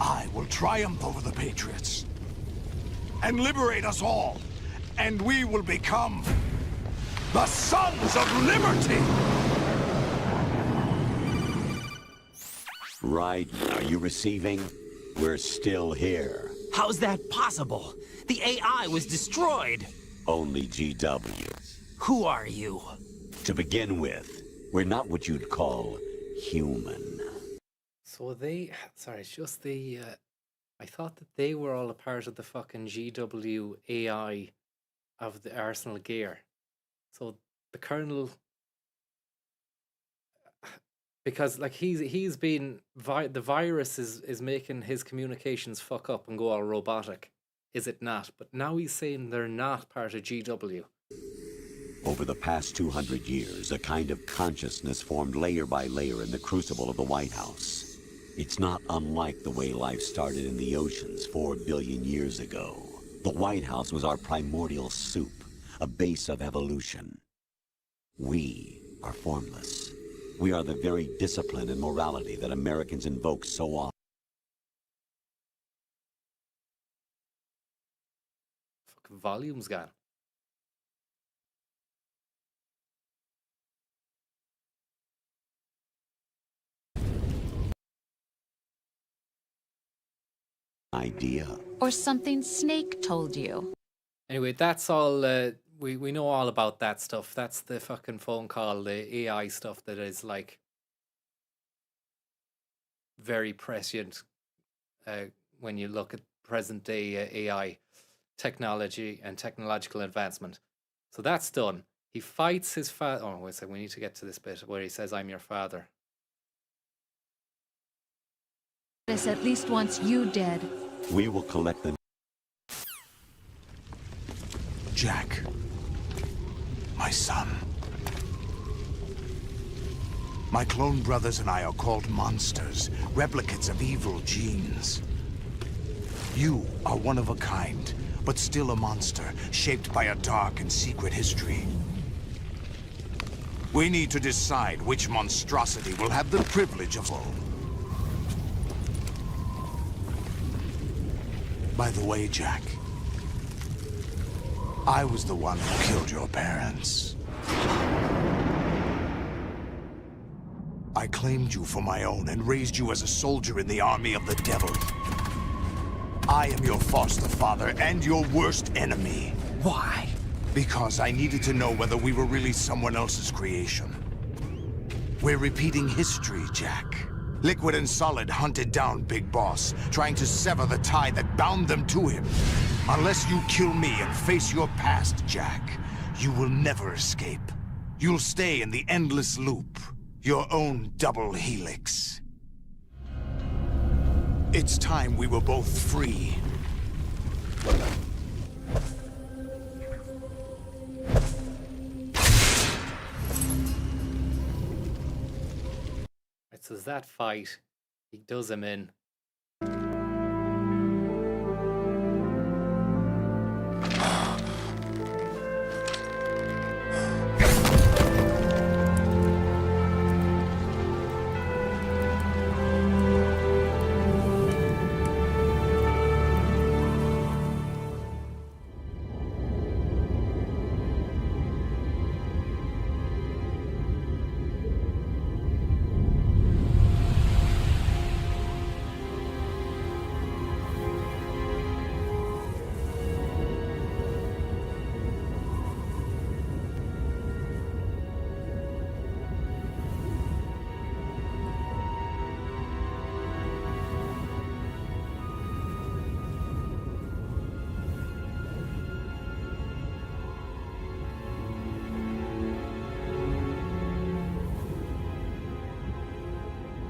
I will triumph over the Patriots and liberate us all, and we will become the Sons of Liberty! Right, are you receiving? We're still here. How's that possible? The AI was destroyed. Only GW. Who are you? To begin with, we're not what you'd call human. So sorry, it's just I thought that they were all a part of the fucking GW AI of the Arsenal gear. So the Colonel, because like he's been, the virus is making his communications fuck up and go all robotic, is it not? But now he's saying they're not part of GW. Over the past 200 years, a kind of consciousness formed layer by layer in the crucible of the White House. It's not unlike the way life started in the oceans 4 billion years ago. The White House was our primordial soup, a base of evolution. We are formless. We are the very discipline and morality that Americans invoke so often. Fucking volume's gone. Idea. Or something Snake told you. Anyway, that's all. We know all about that stuff. That's the fucking phone call, the AI stuff that is like very prescient when you look at present day AI technology and technological advancement. So that's done. He fights his father. Oh, wait a second. We need to get to this bit where he says, "I'm your father." This at least wants you dead. We will collect them. Jack, my son. My clone brothers and I are called monsters, replicates of evil genes. You are one of a kind, but still a monster, shaped by a dark and secret history. We need to decide which monstrosity will have the privilege of all. By the way, Jack, I was the one who killed your parents. I claimed you for my own and raised you as a soldier in the army of the devil. I am your foster father and your worst enemy. Why? Because I needed to know whether we were really someone else's creation. We're repeating history, Jack. Liquid and Solid hunted down Big Boss, trying to sever the tie that bound them to him. Unless you kill me and face your past, Jack, you will never escape. You'll stay in the endless loop, your own double helix. It's time we were both free. So there's that fight. He does him in.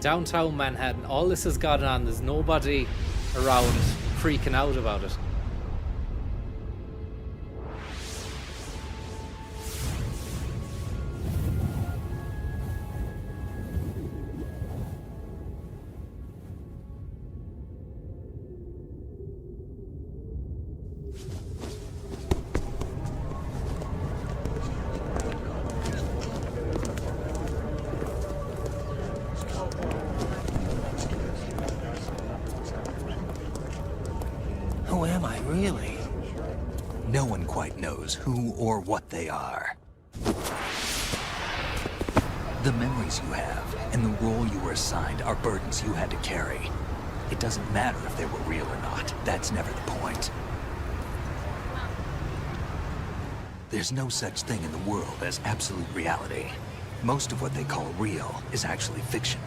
Downtown Manhattan. All this has gone on. There's nobody around freaking out about it. Who am I, really? No one quite knows who or what they are. The memories you have and the role you were assigned are burdens you had to carry. It doesn't matter if they were real or not. That's never the point. There's no such thing in the world as absolute reality. Most of what they call real is actually fiction.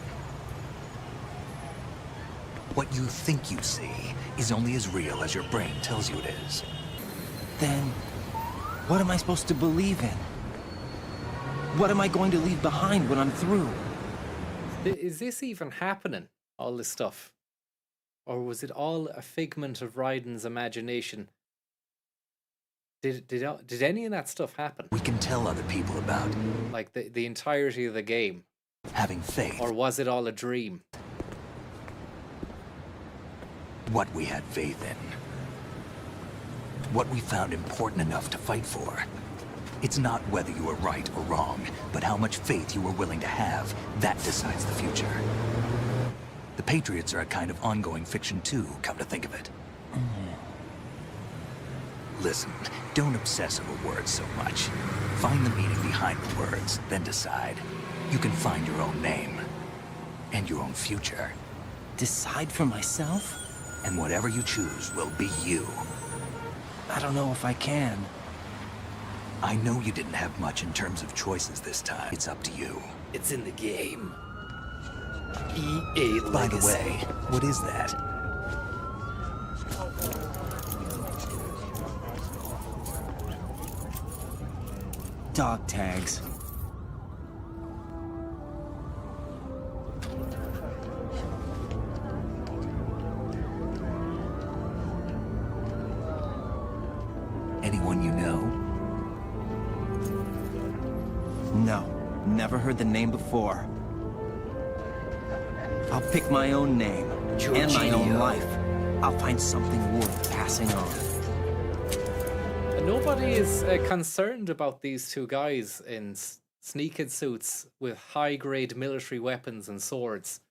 What you think you see is only as real as your brain tells you it is. Then, what am I supposed to believe in? What am I going to leave behind when I'm through? Is this even happening? All this stuff? Or was it all a figment of Raiden's imagination? Did any of that stuff happen? We can tell other people about like the entirety of the game. Having faith. Or was it all a dream? What we had faith in. What we found important enough to fight for. It's not whether you were right or wrong, but how much faith you were willing to have. That decides the future. The Patriots are a kind of ongoing fiction too, come to think of it. Listen, don't obsess over words so much. Find the meaning behind the words, then decide. You can find your own name. And your own future. Decide for myself? And whatever you choose will be you. I don't know if I can. I know you didn't have much in terms of choices this time. It's up to you. It's in the game. EA Legacy. By the way, what is that? Dog tags. Anyone you know? No, never heard the name before. I'll pick my own name and my own life. I'll find something worth passing on. Nobody is concerned about these two guys in sneaked suits with high-grade military weapons and swords.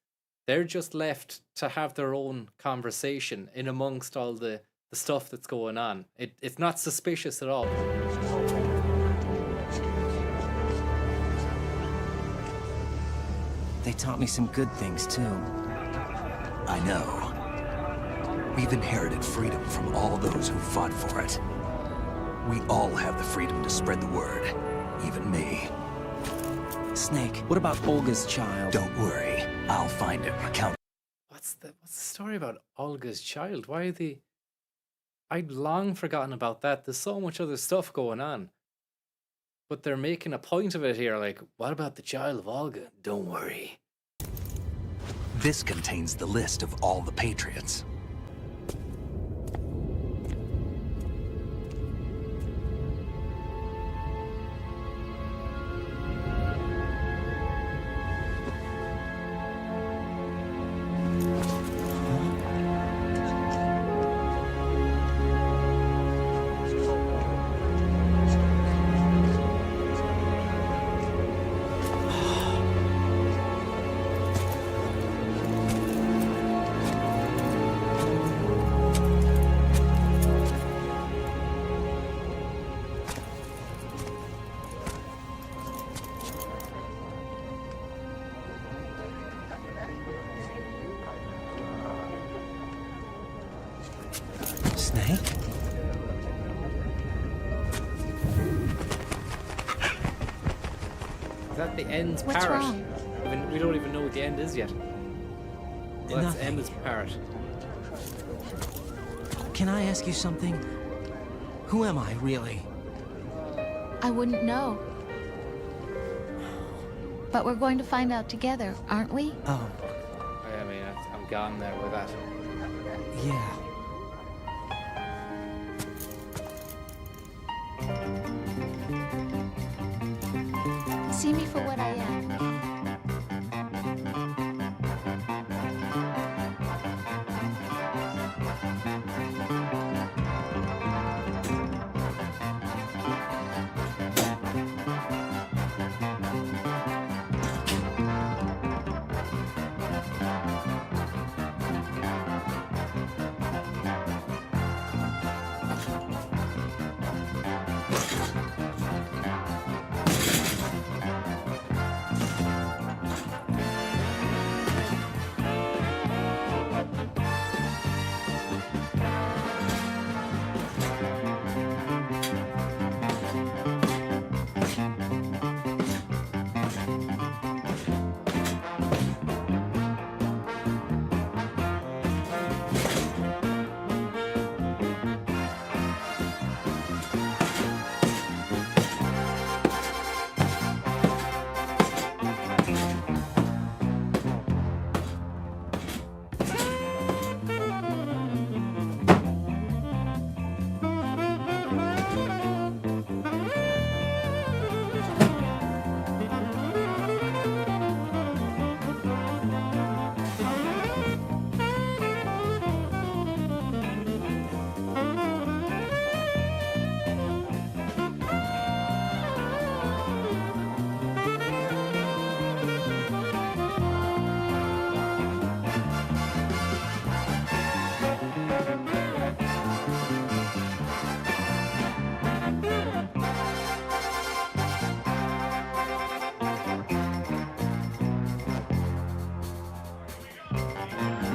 They're just left to have their own conversation in amongst all the stuff that's going on. It's not suspicious at all. They taught me some good things, too. I know. We've inherited freedom from all those who fought for it. We all have the freedom to spread the word. Even me. Snake, what about Olga's child? Don't worry. I'll find him. Count. What's the story about Olga's child? Why are they... I'd long forgotten about that. There's so much other stuff going on. But they're making a point of it here, like, what about the child of Olga? Don't worry. This contains the list of all the Patriots. Snake? Is that the end's What's parrot? wrong? I mean, we don't even know what the end is yet. Well, that's Nothing. Emma's parrot. Can I ask you something? Who am I, really? I wouldn't know. But we're going to find out together, aren't we? Oh, gone there with that. Yeah. See me for what I am.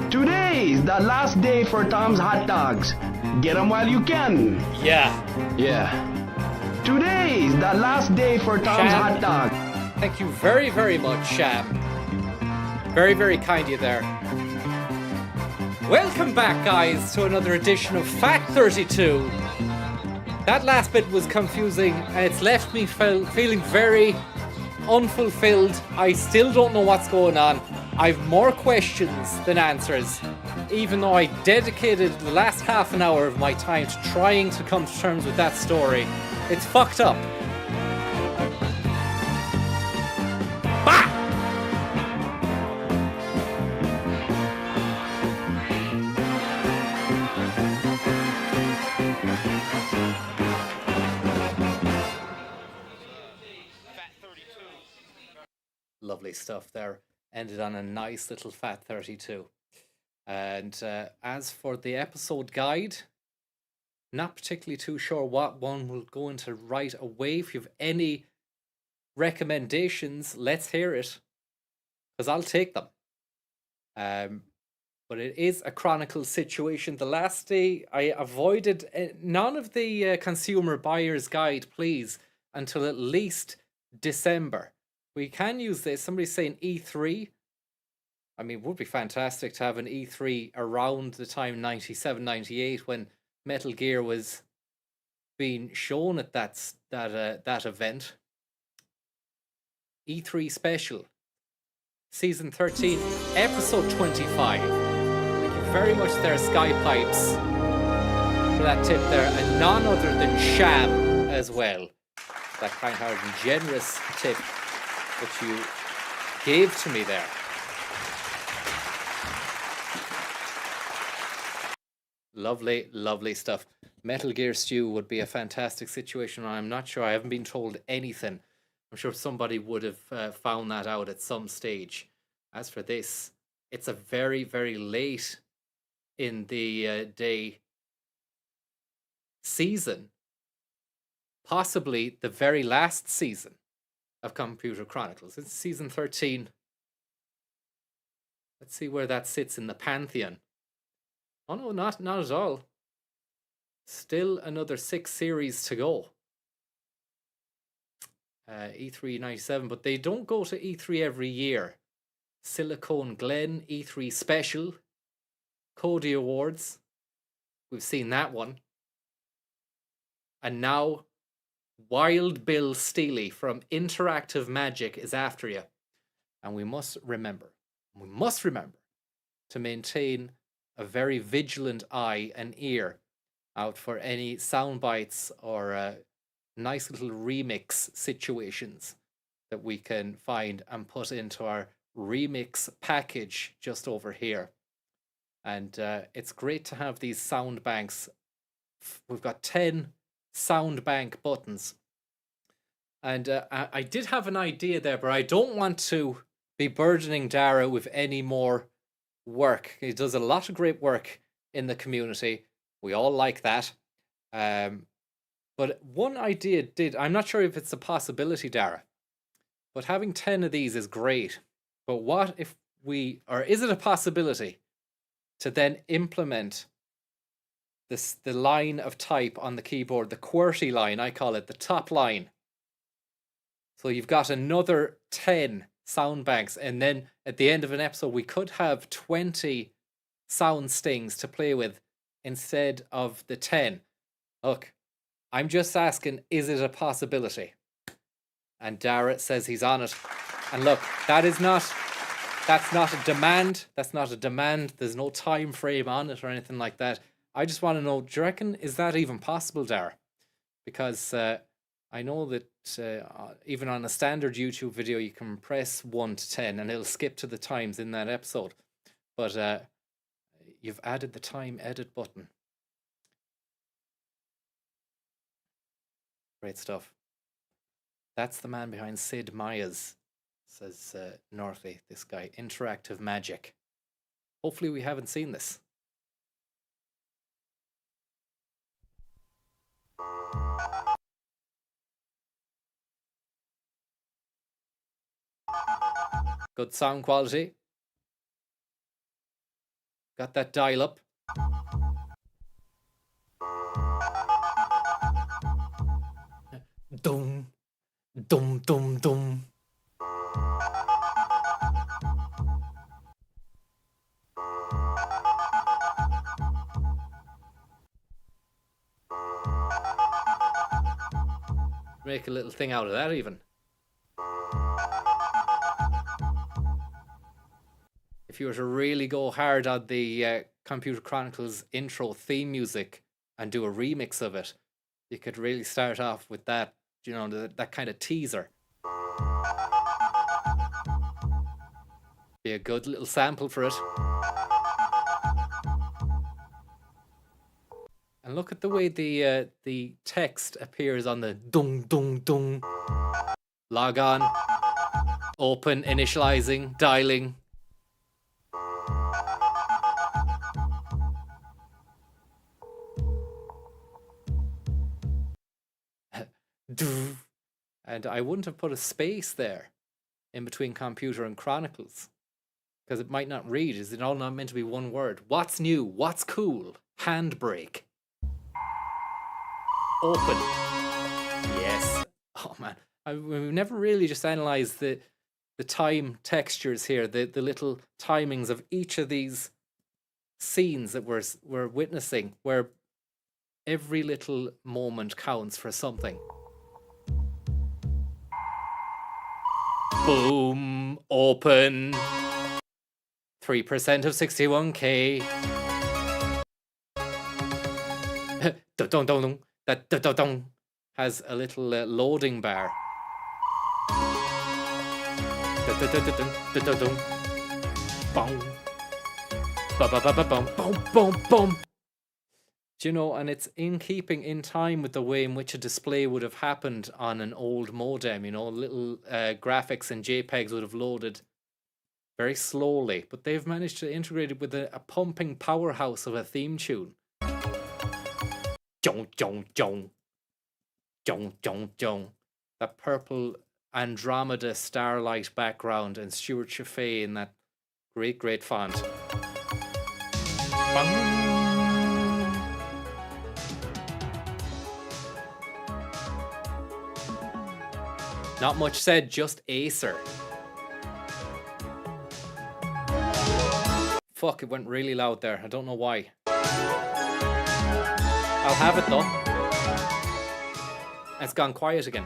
Today's the last day for Tom's Hot Dogs. Get them while you can. Yeah. Yeah. Today's the last day for Tom's Sham. Hot Dogs. Thank you very, very much, Sham. Very, very kind of you there. Welcome back, guys, to another edition of Fact 32. That last bit was confusing, and it's left me feeling very unfulfilled. I still don't know what's going on. I've more questions than answers, even though I dedicated the last half an hour of my time to trying to come to terms with that story. It's fucked up. Bah! Lovely stuff there. Ended on a nice little Fat 32. And as for the episode guide, not particularly too sure what one will go into right away. If you have any recommendations, let's hear it, because I'll take them. But it is a chronicle situation. The last day I avoided none of the consumer buyer's guide, please, until at least December. We can use this. Somebody's saying E3. I mean, it would be fantastic to have an E3 around the time 97, 98 when Metal Gear was being shown at that event. E3 special. Season 13, episode 25. Thank you very much there, Skypipes, for that tip there. And none other than Sham as well. That kind-hearted and generous tip that you gave to me there. Lovely, lovely stuff. Metal Gear Stew would be a fantastic situation. I'm not sure. I haven't been told anything. I'm sure somebody would have found that out at some stage. As for this, it's a very, very late in the day season. Possibly the very last season of Computer Chronicles. It's season 13. Let's see where that sits in the pantheon. Oh no, not at all. Still another 6 series to go. E3 97, but they don't go to E3 every year. Silicon Glen, E3 Special, Cody Awards. We've seen that one. And now Wild Bill Steely from Interactive Magic is after you. And we must remember to maintain a very vigilant eye and ear out for any sound bites or nice little remix situations that we can find and put into our remix package just over here. And it's great to have these sound banks. We've got 10 sound bank buttons. And I did have an idea there, but I don't want to be burdening Dara with any more work. He does a lot of great work in the community. We all like that. But one idea I'm not sure if it's a possibility, Dara, but having 10 of these is great. But what if is it a possibility to then implement the line of type on the keyboard, the QWERTY line, I call it, the top line. So you've got another 10 sound banks, and then at the end of an episode, we could have 20 sound stings to play with instead of the 10. Look, I'm just asking, is it a possibility? And Dara says he's on it. And look, that's not a demand. That's not a demand. There's no time frame on it or anything like that. I just want to know, do you reckon, is that even possible, Dara? Because I know that even on a standard YouTube video, you can press 1 to 10 and it'll skip to the times in that episode. But you've added the time edit button. Great stuff. That's the man behind Sid Meier's, says Northy, this guy. Interactive magic. Hopefully we haven't seen this. Good sound quality. Got that dial up. Dum, dum, dum, dum. Make a little thing out of that even. If you were to really go hard on the Computer Chronicles intro theme music and do a remix of it, you could really start off with that, you know, that kind of teaser. Be a good little sample for it. And look at the way the text appears on the dung dung dung. Log on, open, initializing, dialing. And I wouldn't have put a space there in between Computer and Chronicles, because it might not read. Is it all not meant to be one word? What's new? What's cool? Handbrake. Open. Yes. Oh man, we've never really just analysed the time textures here, the little timings of each of these scenes that we're witnessing, where every little moment counts for something. Boom, open. 3% of 61k. That has a little loading bar. Boom. Boom, boom, boom. Do you know, and it's in keeping, in time with the way in which a display would have happened on an old modem. You know, little graphics and JPEGs would have loaded very slowly, but they've managed to integrate it with a pumping powerhouse of a theme tune. Jong, jong, jong. Jong, jong, jong. That purple Andromeda starlight background and Stuart Chaffee in that great, great font. Bang. Not much said, just Acer. Fuck, it went really loud there. I don't know why. I'll have it though. It's gone quiet again.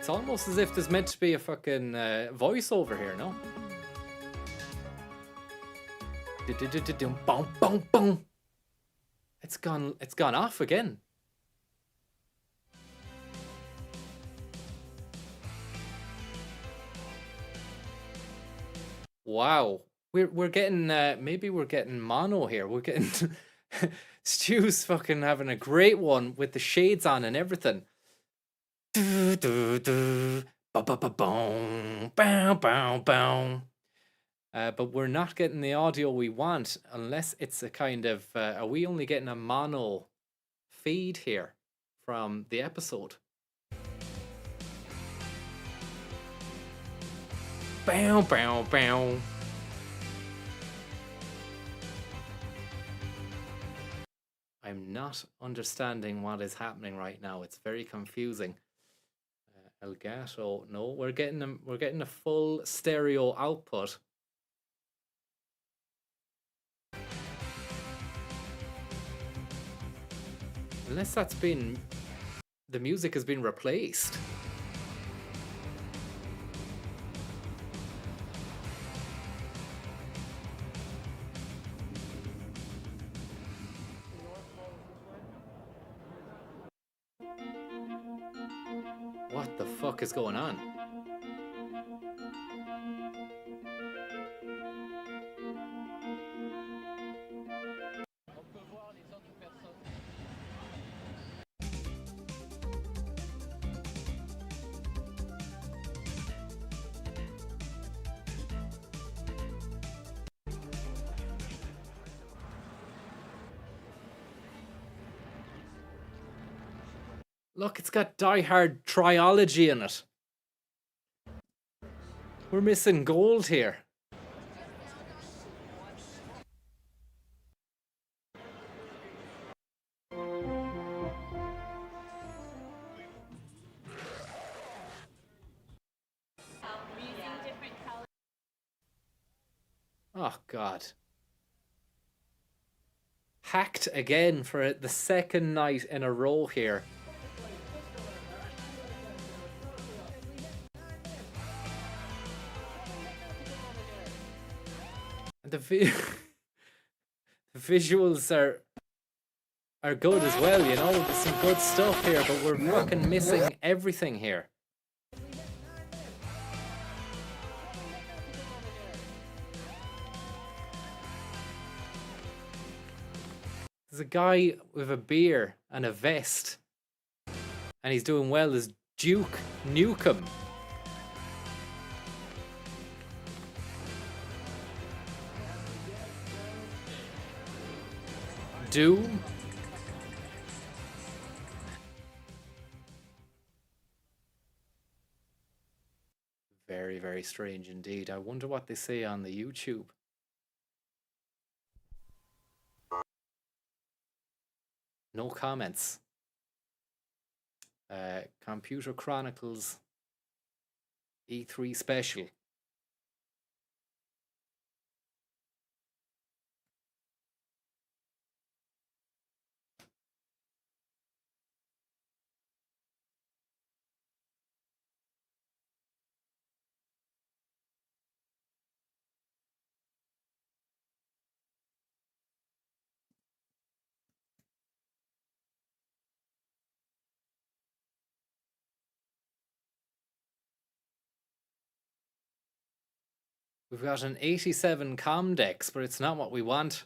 It's almost as if there's meant to be a fucking voiceover here, no? Boom, boom, boom. It's gone off again. Wow. We're getting maybe we're getting mono here. We're getting Stu's fucking having a great one with the shades on and everything. But we're not getting the audio we want unless it's a kind of are we only getting a mono feed here from the episode? Bow, bow, bow. I'm not understanding what is happening right now. It's very confusing. Elgato, no, we're getting a full stereo output. Unless the music has been replaced. What the fuck is going on? Look, it's got Die Hard trilogy in it. We're missing gold here. Oh, God. Hacked again for the second night in a row here. And the visuals are good as well, you know. There's some good stuff here, but we're fucking missing everything here. There's a guy with a beer and a vest, and he's doing well as Duke Nukem. Doom. Very, very strange indeed. I wonder what they say on the YouTube. No comments. Computer Chronicles E3 special. We've got an 87 Comdex, but it's not what we want.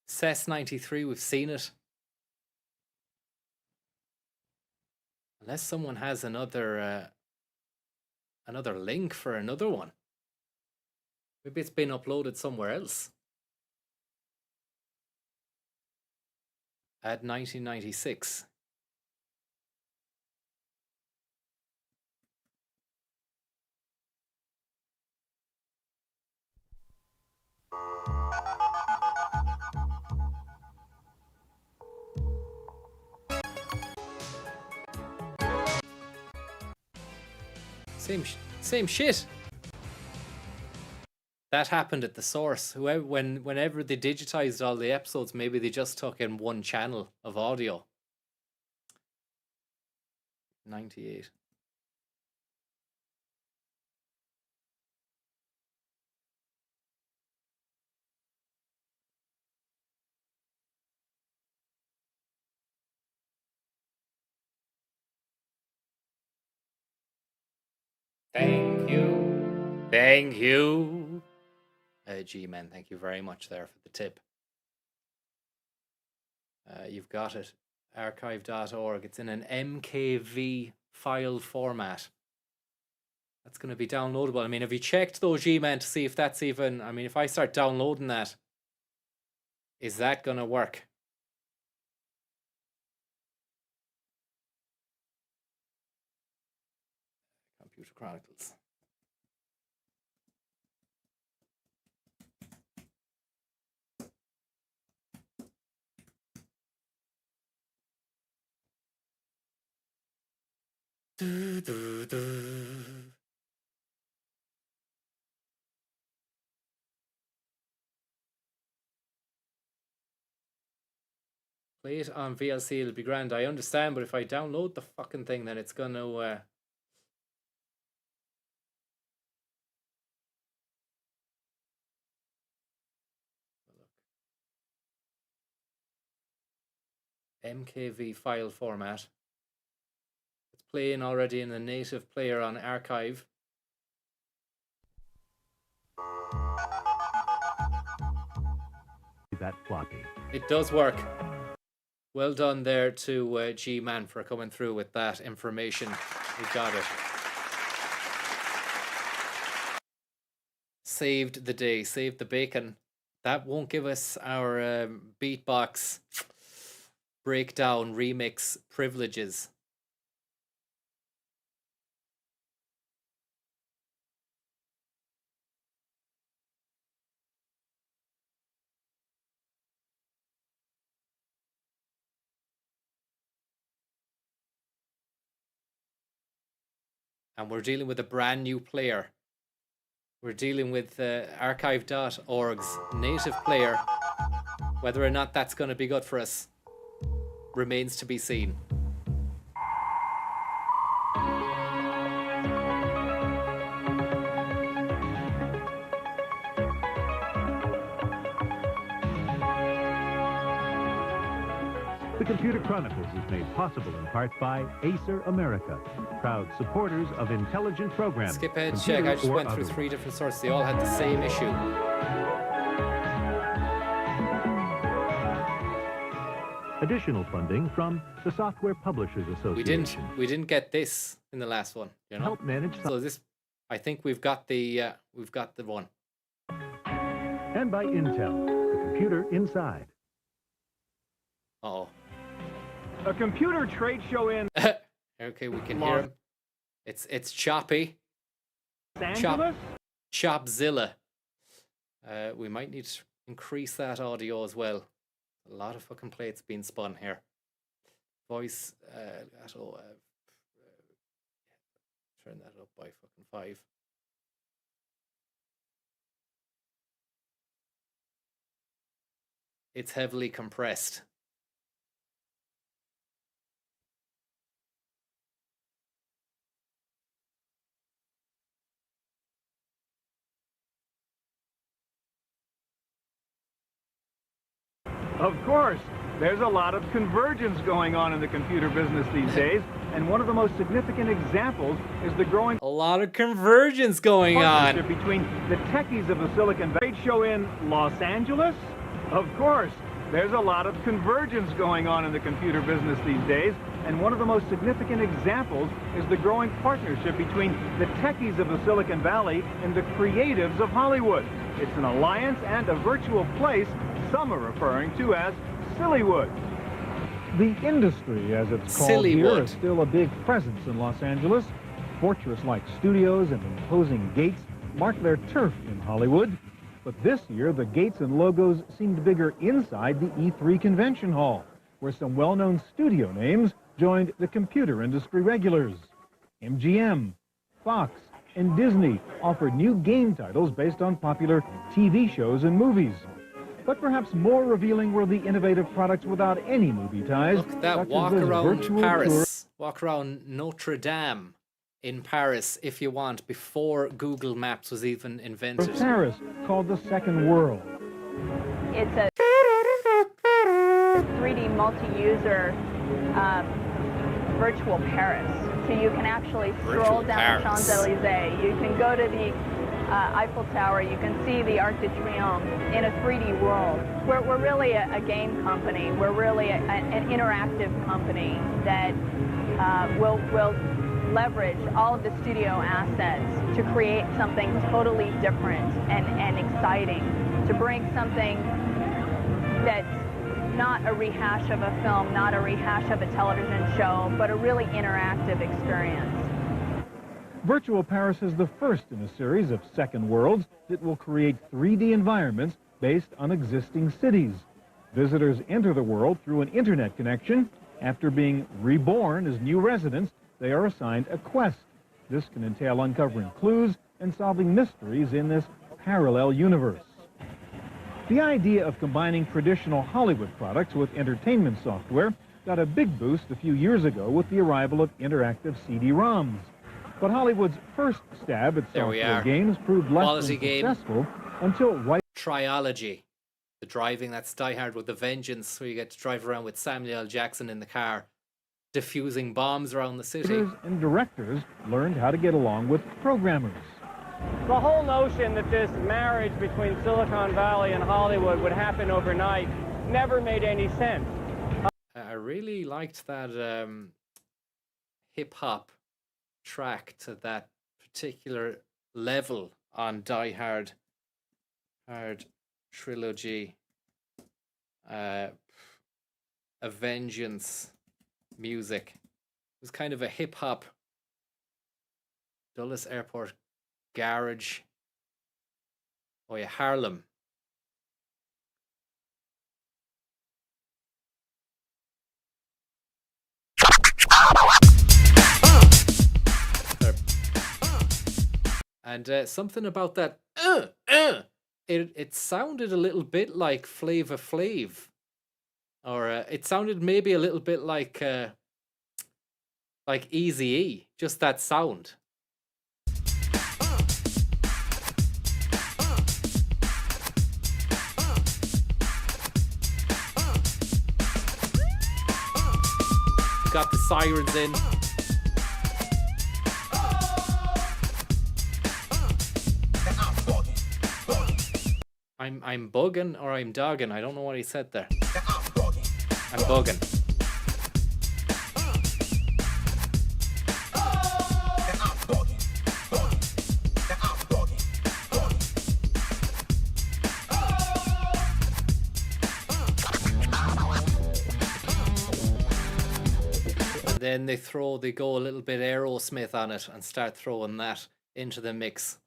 CES 93, we've seen it. Unless someone has another link for another one. Maybe it's been uploaded somewhere else. At 1996. Same shit. that happened at the source. Whenever they digitized all the episodes, maybe they just took in one channel of audio. 98. Thank you. Thank you. G-Man, thank you very much there for the tip. You've got it. Archive.org. It's in an MKV file format. That's going to be downloadable. I mean, have you checked those G-Man to see if that's even... I mean, if I start downloading that, is that going to work? Computer Chronicles. Play it on VLC, it'll be grand. I understand, but if I download the fucking thing, then it's gonna MKV file format. It's playing already in the native player on Archive. That floppy. It does work. Well done there to G-Man for coming through with that information. We got it. Saved the day, saved the bacon. That won't give us our beatbox breakdown remix privileges. And we're dealing with a brand new player. We're dealing with archive.org's native player. Whether or not that's going to be good for us remains to be seen. The Computer Chronicles is made possible in part by Acer America, proud supporters of intelligent programming. Skip ahead, check. I just went through 3 different sources. They all had the same issue. Additional funding from the Software Publishers Association. We didn't get this in the last one, you know. Help manage. So this, I think we've got the one. And by Intel, the computer inside. Uh-oh. A computer trade show in... Okay, we can hear him. It's choppy. Angeles? Chopzilla. We might need to increase that audio as well. A lot of fucking plates being spun here. Voice, turn that up by fucking 5. It's heavily compressed. Of course, there's a lot of convergence going on in the computer business these days, and one of the most significant examples is the growing... A lot of convergence going on between the techies of the Silicon Valley show in Los Angeles. Of course, there's a lot of convergence going on in the computer business these days, and one of the most significant examples is the growing partnership between the techies of the Silicon Valley and the creatives of Hollywood. It's an alliance and a virtual place some are referring to as Sillywood. The industry, as it's called here, is still a big presence in Los Angeles. Fortress-like studios and imposing gates mark their turf in Hollywood. But this year, the gates and logos seemed bigger inside the E3 Convention Hall, where some well-known studio names joined the computer industry regulars. MGM, Fox, and Disney offered new game titles based on popular TV shows and movies. But perhaps more revealing were the innovative products without any movie ties. Look at that, walk around Paris. Walk around Notre Dame in Paris if you want, before Google Maps was even invented. Paris, called the Second World. It's a 3D multi-user virtual Paris. So you can actually stroll down the Champs-Elysees. You can go to the Eiffel Tower. You can see the Arc de Triomphe in a 3D world. We're really a game company. We're really an interactive company that will leverage all of the studio assets to create something totally different and exciting, to bring something that's not a rehash of a film, not a rehash of a television show, but a really interactive experience. Virtual Paris is the first in a series of second worlds that will create 3D environments based on existing cities. Visitors enter the world through an internet connection. After being reborn as new residents, they are assigned a quest. This can entail uncovering clues and solving mysteries in this parallel universe. The idea of combining traditional Hollywood products with entertainment software got a big boost a few years ago with the arrival of interactive CD-ROMs. But Hollywood's first stab at software games proved less than successful until Triology. The driving, that's Die Hard with a Vengeance, where you get to drive around with Samuel L. Jackson in the car, diffusing bombs around the city. Writers and directors learned how to get along with programmers. The whole notion that this marriage between Silicon Valley and Hollywood would happen overnight never made any sense. I really liked that hip-hop track to that particular level on Die Hard Trilogy. A Vengeance music. It was kind of a hip-hop Dulles Airport garage. Oh yeah, Harlem. And something about that it sounded a little bit like Flava Flav, or it sounded maybe a little bit like Eazy-E, just that sound. Got the sirens in. I'm bugging or I'm dogging. I don't know what he said there. I'm bugging. And then they go a little bit Aerosmith on it and start throwing that into the mix.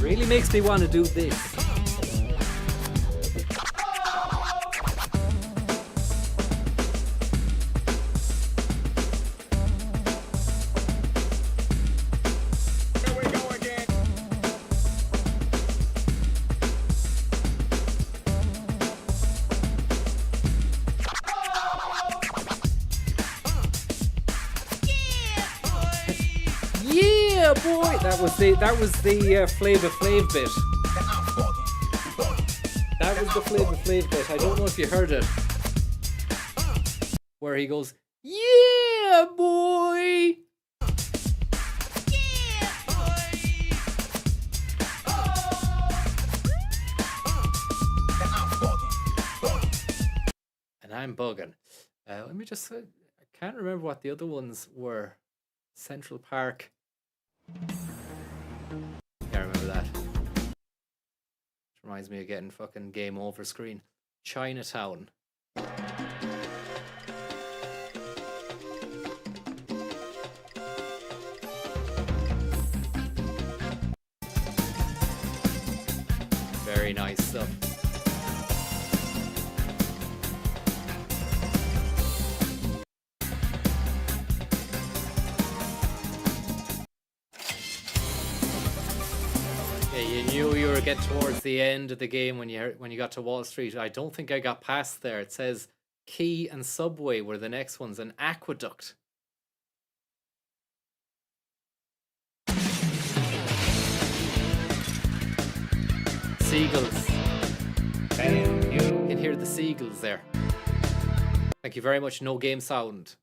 Really makes me want to do this. Yeah, boy! That was the Flava Flav bit. That was the Flava Flav bit. I don't know if you heard it. Where he goes, yeah, boy! And I'm bugging. Let me just... I can't remember what the other ones were. Central Park. Can't remember that. Reminds me of getting fucking Game Over screen. Chinatown. Very nice stuff. knew you were getting towards the end of the game when you got to Wall Street. I don't think I got past there. It says Quay and Subway were the next ones, and Aqueduct. Seagulls. You can hear the seagulls there. Thank you very much. No game sound.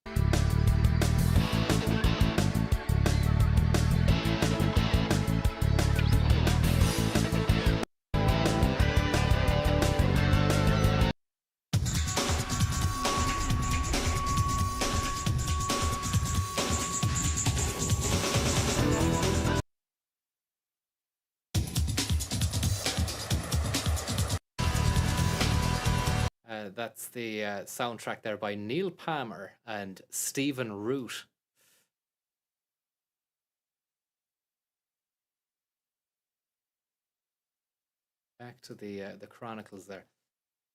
That's the soundtrack there by Neil Palmer and Stephen Root. Back to the Chronicles there.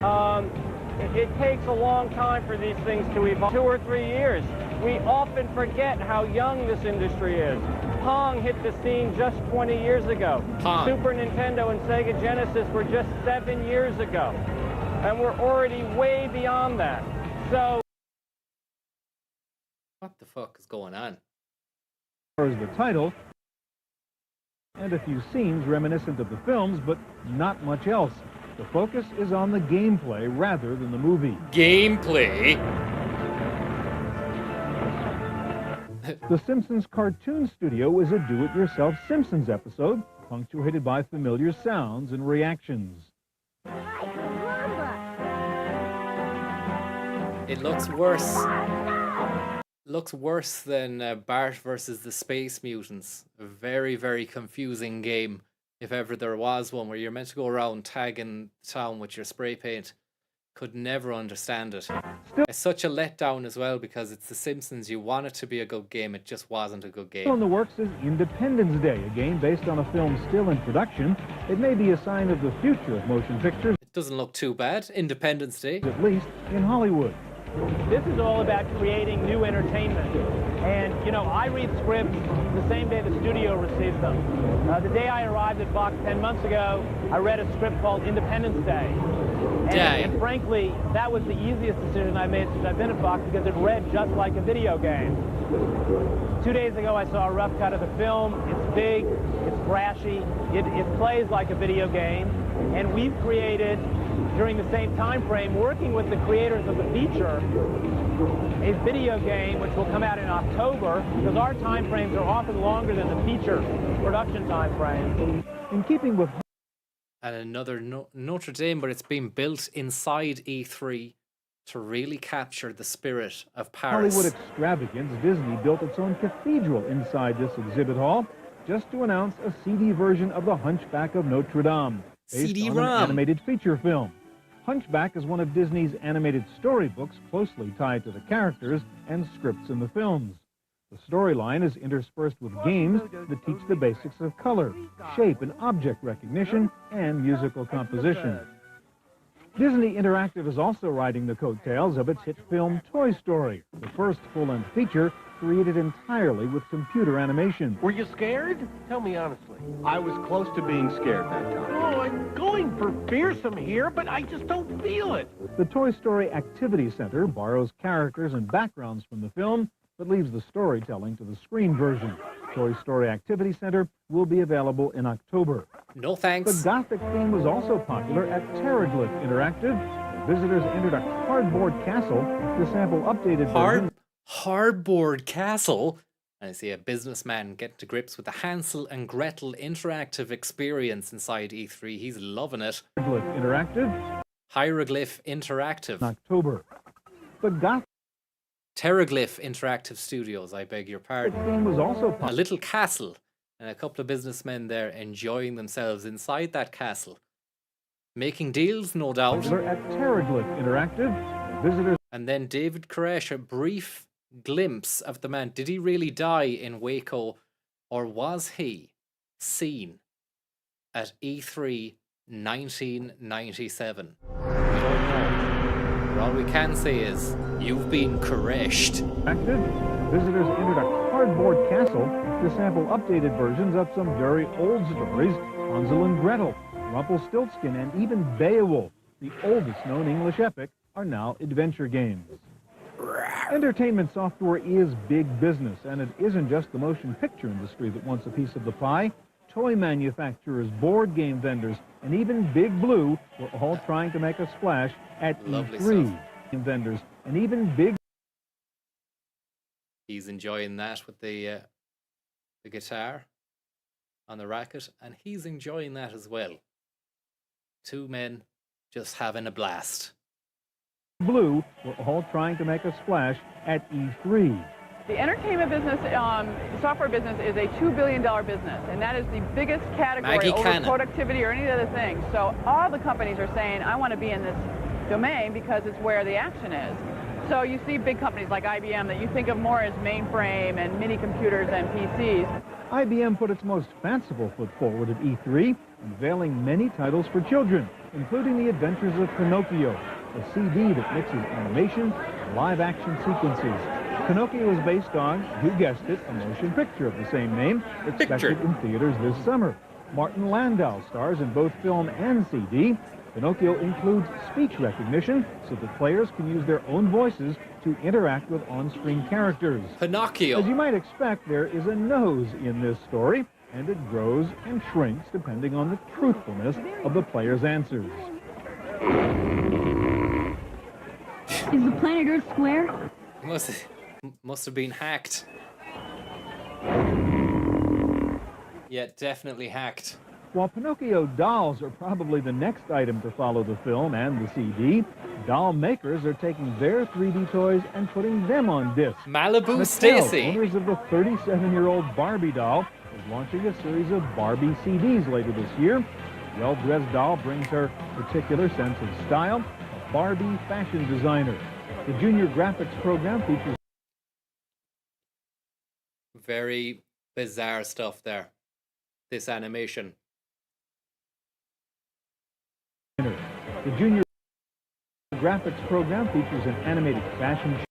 It takes a long time for these things to evolve. 2 or 3 years. We often forget how young this industry is. Pong hit the scene just 20 years ago. Pong. Super Nintendo and Sega Genesis were just 7 years ago. And we're already way beyond that. So what the fuck is going on? As the title, and a few scenes reminiscent of the films, but not much else. The focus is on the gameplay rather than the movie. Gameplay? The Simpsons Cartoon Studio is a do-it-yourself Simpsons episode, punctuated by familiar sounds and reactions. It looks worse. Looks worse than Bart versus the Space Mutants. A very, very confusing game, if ever there was one, where you're meant to go around tagging the town with your spray paint. Could never understand it. It's such a letdown as well, because it's The Simpsons. You want it to be a good game. It just wasn't a good game. In the works is Independence Day, a game based on a film still in production. It may be a sign of the future of motion pictures. It doesn't look too bad. Independence Day. At least in Hollywood. this is all about creating new entertainment. And, you know, I read scripts the same day the studio receives them. The day I arrived at Fox 10 months ago, I read a script called Independence Day. And frankly, that was the easiest decision I made since I've been at Fox because it read just like a video game. 2 days ago, I saw a rough cut of the film. It's big, it's flashy, it plays like a video game. And we've created, during the same time frame, working with the creators of the feature, a video game which will come out in October, because our time frames are often longer than the feature production time frame. In keeping with... And another Notre Dame, but it's being built inside E3 to really capture the spirit of Paris. Hollywood extravagance, Disney built its own cathedral inside this exhibit hall, just to announce a CD version of The Hunchback of Notre Dame, based on an animated feature film. Hunchback is one of Disney's animated storybooks closely tied to the characters and scripts in the films. The storyline is interspersed with games that teach the basics of color, shape and object recognition, and musical composition. Disney Interactive is also riding the coattails of its hit film Toy Story, the first full-length feature created entirely with computer animation. Were you scared? Tell me honestly. I was close to being scared that time. Oh, I'm going for fearsome here, but I just don't feel it. The Toy Story Activity Center borrows characters and backgrounds from the film, but leaves the storytelling to the screen version. Toy Story Activity Center will be available in October. No thanks. The Gothic theme was also popular at Terraglyph Interactive. Visitors entered a cardboard castle to sample updated versions. Hardboard castle? I see a businessman getting to grips with the Hansel and Gretel interactive experience inside E3. He's loving it. Terraglyph Interactive. Hieroglyph Interactive. In October. The Gothic Terraglyph Interactive Studios, I beg your pardon. The theme was also a little castle and a couple of businessmen there enjoying themselves inside that castle. Making deals, no doubt. At Terraglyph Interactive, visitors... And then David Koresh, a brief glimpse of the man. Did he really die in Waco, or was he seen at E3 1997? We don't know. But all we can say is, you've been Koreshed. Visitors entered a cardboard castle to sample updated versions of some very old stories Hansel and Gretel, Rumpelstiltskin, and even Beowulf, the oldest known English epic, are now adventure games. Entertainment software is big business, and it isn't just the motion picture industry that wants a piece of the pie. Toy manufacturers, board game vendors, and even Big Blue were all trying to make a splash at Lovely E3. stuff. Vendors, and even Big... He's enjoying that with the guitar on the racket, and he's enjoying that as well. Two men just having a blast. Blue were all trying to make a splash at E3. The entertainment business, software business, is a $2 billion business, and that is the biggest category over productivity or any other thing. So all the companies are saying, I want to be in this domain because it's where the action is. So you see big companies like IBM that you think of more as mainframe and mini computers and PCs. IBM put its most fanciful foot forward at E3, unveiling many titles for children, including The Adventures of Pinocchio, a CD that mixes animation and live-action sequences. Pinocchio is based on, you guessed it, a motion picture of the same name, expected in theaters this summer. Martin Landau stars in both film and CD. Pinocchio includes speech recognition so that players can use their own voices to interact with on-screen characters. Pinocchio. As you might expect, there is a nose in this story, and it grows and shrinks depending on the truthfulness of the player's answers. Is the planet Earth square? Must have been hacked. Yeah, definitely hacked. While Pinocchio dolls are probably the next item to follow the film and the CD, doll makers are taking their 3D toys and putting them on disc. Malibu Stacy, owners of the 37-year-old Barbie doll, is launching a series of Barbie CDs later this year. The well-dressed doll brings her particular sense of style, a Barbie fashion designer. The junior graphics program features very bizarre stuff there. This animation. The junior graphics program features an animated fashion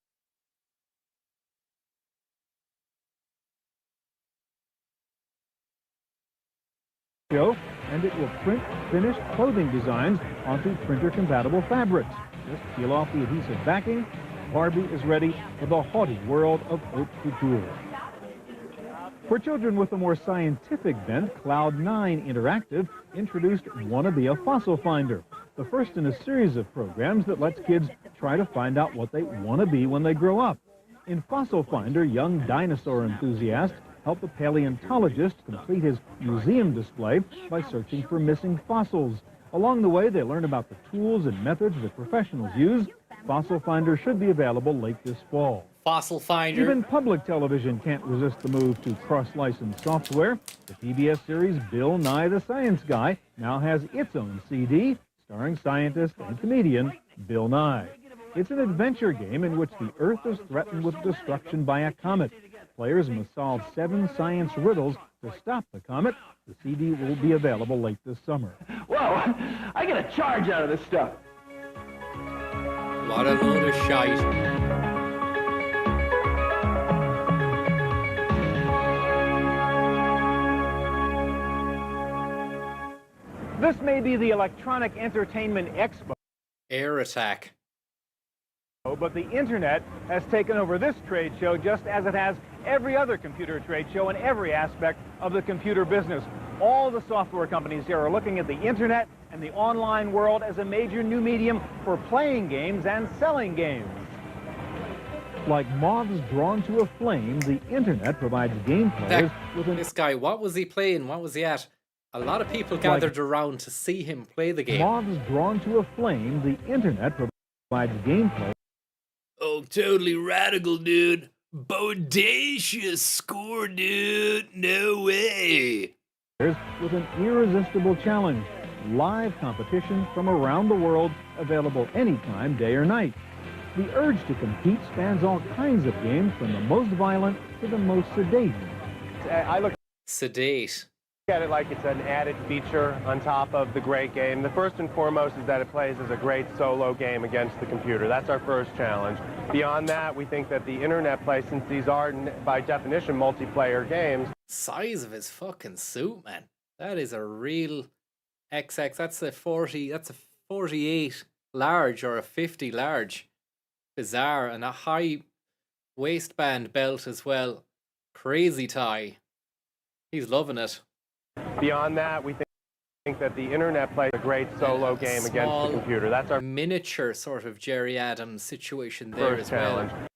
show, and it will print finished clothing designs onto printer-compatible fabrics. Just peel off the adhesive backing. Barbie is ready for the haughty world of haute couture. For children with a more scientific bent, Cloud9 Interactive introduced Wanna Be a Fossil Finder, the first in a series of programs that lets kids try to find out what they want to be when they grow up. In Fossil Finder, young dinosaur enthusiasts help the paleontologist complete his museum display by searching for missing fossils. Along the way, they learn about the tools and methods that professionals use. Fossil Finder should be available late this fall. Fossil Finder. Even public television can't resist the move to cross-license software. The PBS series Bill Nye the Science Guy now has its own CD, starring scientist and comedian Bill Nye. It's an adventure game in which the Earth is threatened with destruction by a comet. Players must solve 7 science riddles to stop the comet. The CD will be available late this summer. Whoa, I get a charge out of this stuff. What a load of shite. This may be the Electronic Entertainment Expo. Air attack. But the internet has taken over this trade show just as it has every other computer trade show in every aspect of the computer business. All the software companies here are looking at the internet and the online world as a major new medium for playing games and selling games. Like moths drawn to a flame, the internet provides game players with This guy, what was he playing? What was he at? A lot of people gathered around to see him play the game. Moths drawn to a flame, the internet provides gameplay. Oh, totally radical, dude. Bodacious score, dude. No way. With an irresistible challenge. Live competition from around the world, available anytime, day or night. The urge to compete spans all kinds of games, from the most violent to the most sedate. I look sedate. At it like it's an added feature on top of the great game. The first and foremost is that it plays as a great solo game against the computer. That's our first challenge. Beyond that, we think that the internet play, since these are by definition multiplayer games. Size of his fucking suit, man. That is a real XX. That's a 40. That's a 48 large or a 50 large. Bizarre. And a high waistband belt as well. Crazy tie. He's loving it. Beyond that, we think that the internet plays a great solo game against the computer. That's our miniature sort of Jerry Adams situation there as challenge. Well.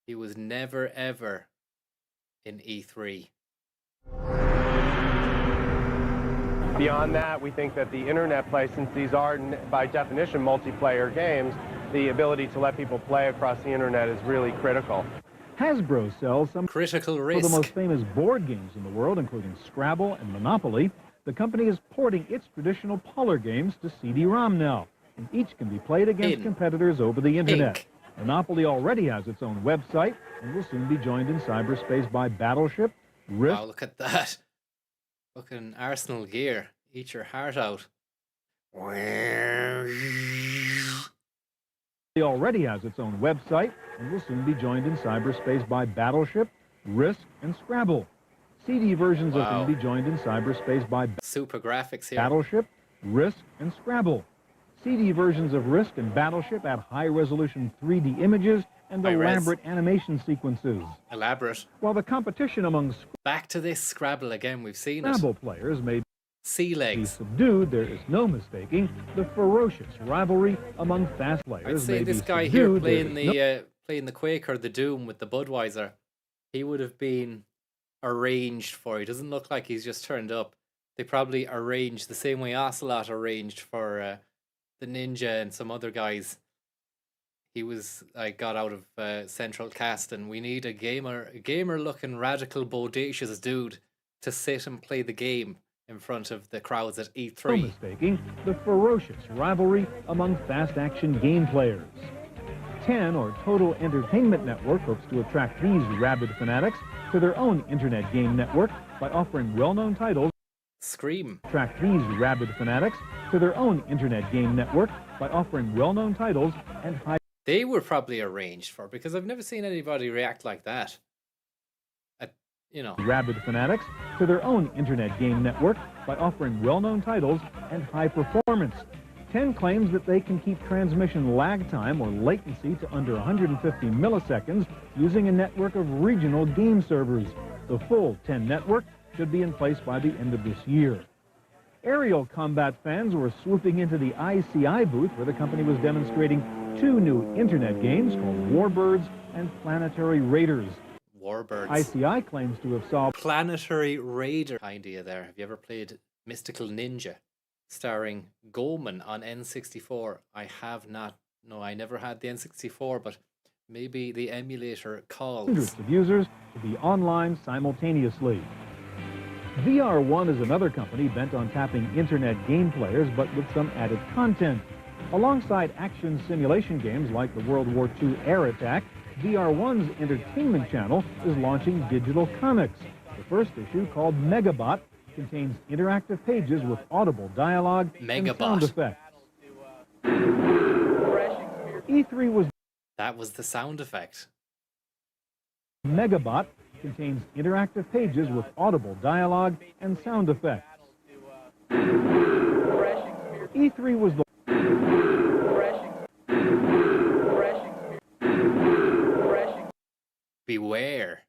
He was never ever in E3. Beyond that, we think that the internet plays, since these are by definition multiplayer games, the ability to let people play across the internet is really critical. Hasbro sells some critical of risk. the most famous board games in the world, including Scrabble and Monopoly. The company is porting its traditional parlor games to CD-ROM now, and each can be played against competitors over the internet. Monopoly already has its own website and will soon be joined in cyberspace by Battleship, Risk. Wow, look at that. Fucking Arsenal gear. Eat your heart out. It already has its own website and will soon be joined in cyberspace by Battleship, Risk, and Scrabble. CD versions will soon be joined in cyberspace by super graphics here. Battleship, Risk, and Scrabble. CD versions of Risk and Battleship add high-resolution 3D images and elaborate animation sequences. Elaborate. While the competition among back to this Scrabble again, we've seen Scrabble players may sea legs be subdued, there is no mistaking the ferocious rivalry among fast players. I'd say may this be guy subdued, here there playing the Quake or the Doom with the Budweiser, he would have been arranged for. He doesn't look like he's just turned up. They probably arranged the same way Ocelot arranged for the Ninja and some other guys. He was got out of central cast, and we need a gamer looking radical bodacious dude to sit and play the game in front of the crowds at E3. No mistaking the ferocious rivalry among fast action game players. 10 or Total Entertainment Network hopes to attract these rabid fanatics to their own internet game network by offering well-known titles. Scream. Attract these rabid fanatics to their own internet game network by offering well-known titles and high. They were probably arranged for, because I've never seen anybody react like that. Rabid fanatics to their own internet game network by offering well-known titles and high performance. 10 claims that they can keep transmission lag time or latency to under 150 milliseconds using a network of regional game servers. The full 10 network should be in place by the end of this year. Aerial combat fans were swooping into the ICI booth where the company was demonstrating 2 new internet games called Warbirds and Planetary Raiders. Warbirds. ICI claims to have solved Planetary Raider idea there. Have you ever played Mystical Ninja starring Goldman on N64? I have not. No, I never had the N64, but maybe the emulator calls. Hundreds of users to be online simultaneously. VR1 is another company bent on tapping internet game players, but with some added content. Alongside action simulation games like the World War II Air Attack, VR1's entertainment channel is launching digital comics. The first issue, called Megabot, contains interactive pages with audible dialogue and sound effects. E3 was... That was the sound effect. Megabot contains interactive pages with audible dialogue and sound effects. E3 was the... Beware.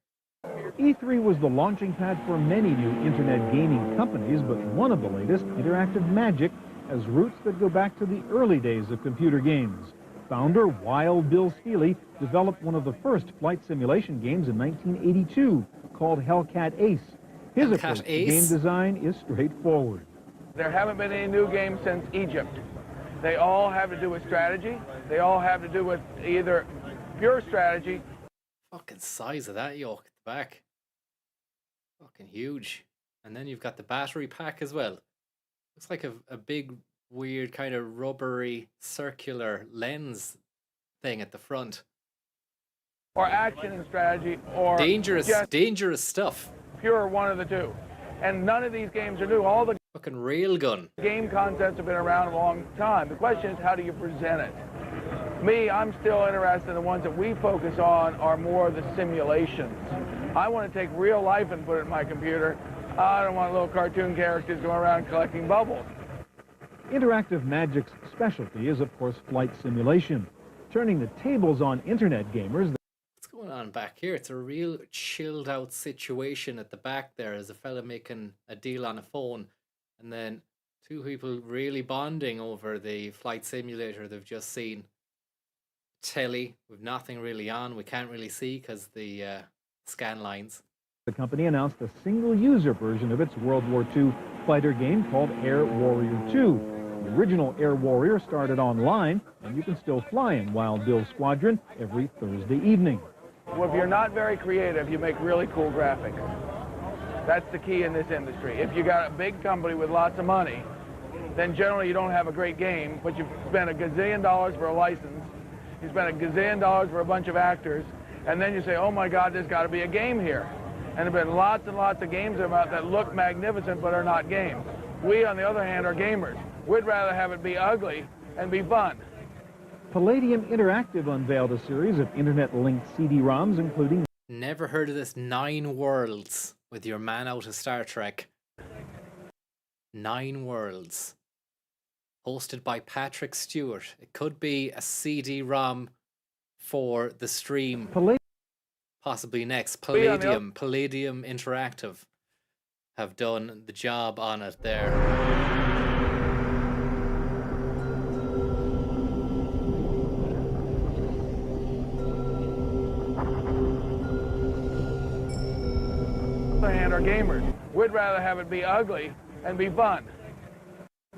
E3 was the launching pad for many new internet gaming companies, but one of the latest, Interactive Magic, has roots that go back to the early days of computer games. Founder Wild Bill Steely developed one of the first flight simulation games in 1982 called Hellcat Ace. His approach to game design is straightforward. There haven't been any new games since Egypt. They all have to do with strategy. They all have to do with either pure strategy. Fucking size of that yoke at the back. Fucking huge. And then you've got the battery pack as well. Looks like a big, weird, kind of rubbery, circular lens thing at the front. Or action and strategy, or dangerous stuff. Pure one of the two. And none of these games are new. All the fucking railgun game concepts have been around a long time. The question is, how do you present it? Me, I'm still interested in the ones that we focus on are more the simulations. I want to take real life and put it in my computer I don't want little cartoon characters going around collecting bubbles. Interactive Magic's specialty is, of course, flight simulation, turning the tables on internet gamers. What's going on back here? It's a real chilled out situation at the back there. As a fella making a deal on a phone, and then two people really bonding over the flight simulator they've just seen. Telly with nothing really on. We can't really see because the scan lines. The company announced a single-user version of its World War II fighter game called Air Warrior 2. The original Air Warrior started online, and you can still fly in Wild Bill's squadron every Thursday evening. Well, if you're not very creative, you make really cool graphics. That's the key in this industry. If you got a big company with lots of money, then generally you don't have a great game, but you've spent a gazillion dollars for a license, you spent a gazillion dollars for a bunch of actors, and then you say, oh my God, there's got to be a game here. And there have been lots and lots of games about that look magnificent but are not games. We, on the other hand, are gamers. We'd rather have it be ugly and be fun. Palladium Interactive unveiled a series of internet-linked CD-ROMs, including... Never heard of this 9 Worlds with your man out of Star Trek. 9 Worlds. Hosted by Patrick Stewart. It could be a CD-ROM for the stream. Possibly next. Palladium Interactive have done the job on it there. Are gamers. We'd rather have it be ugly and be fun.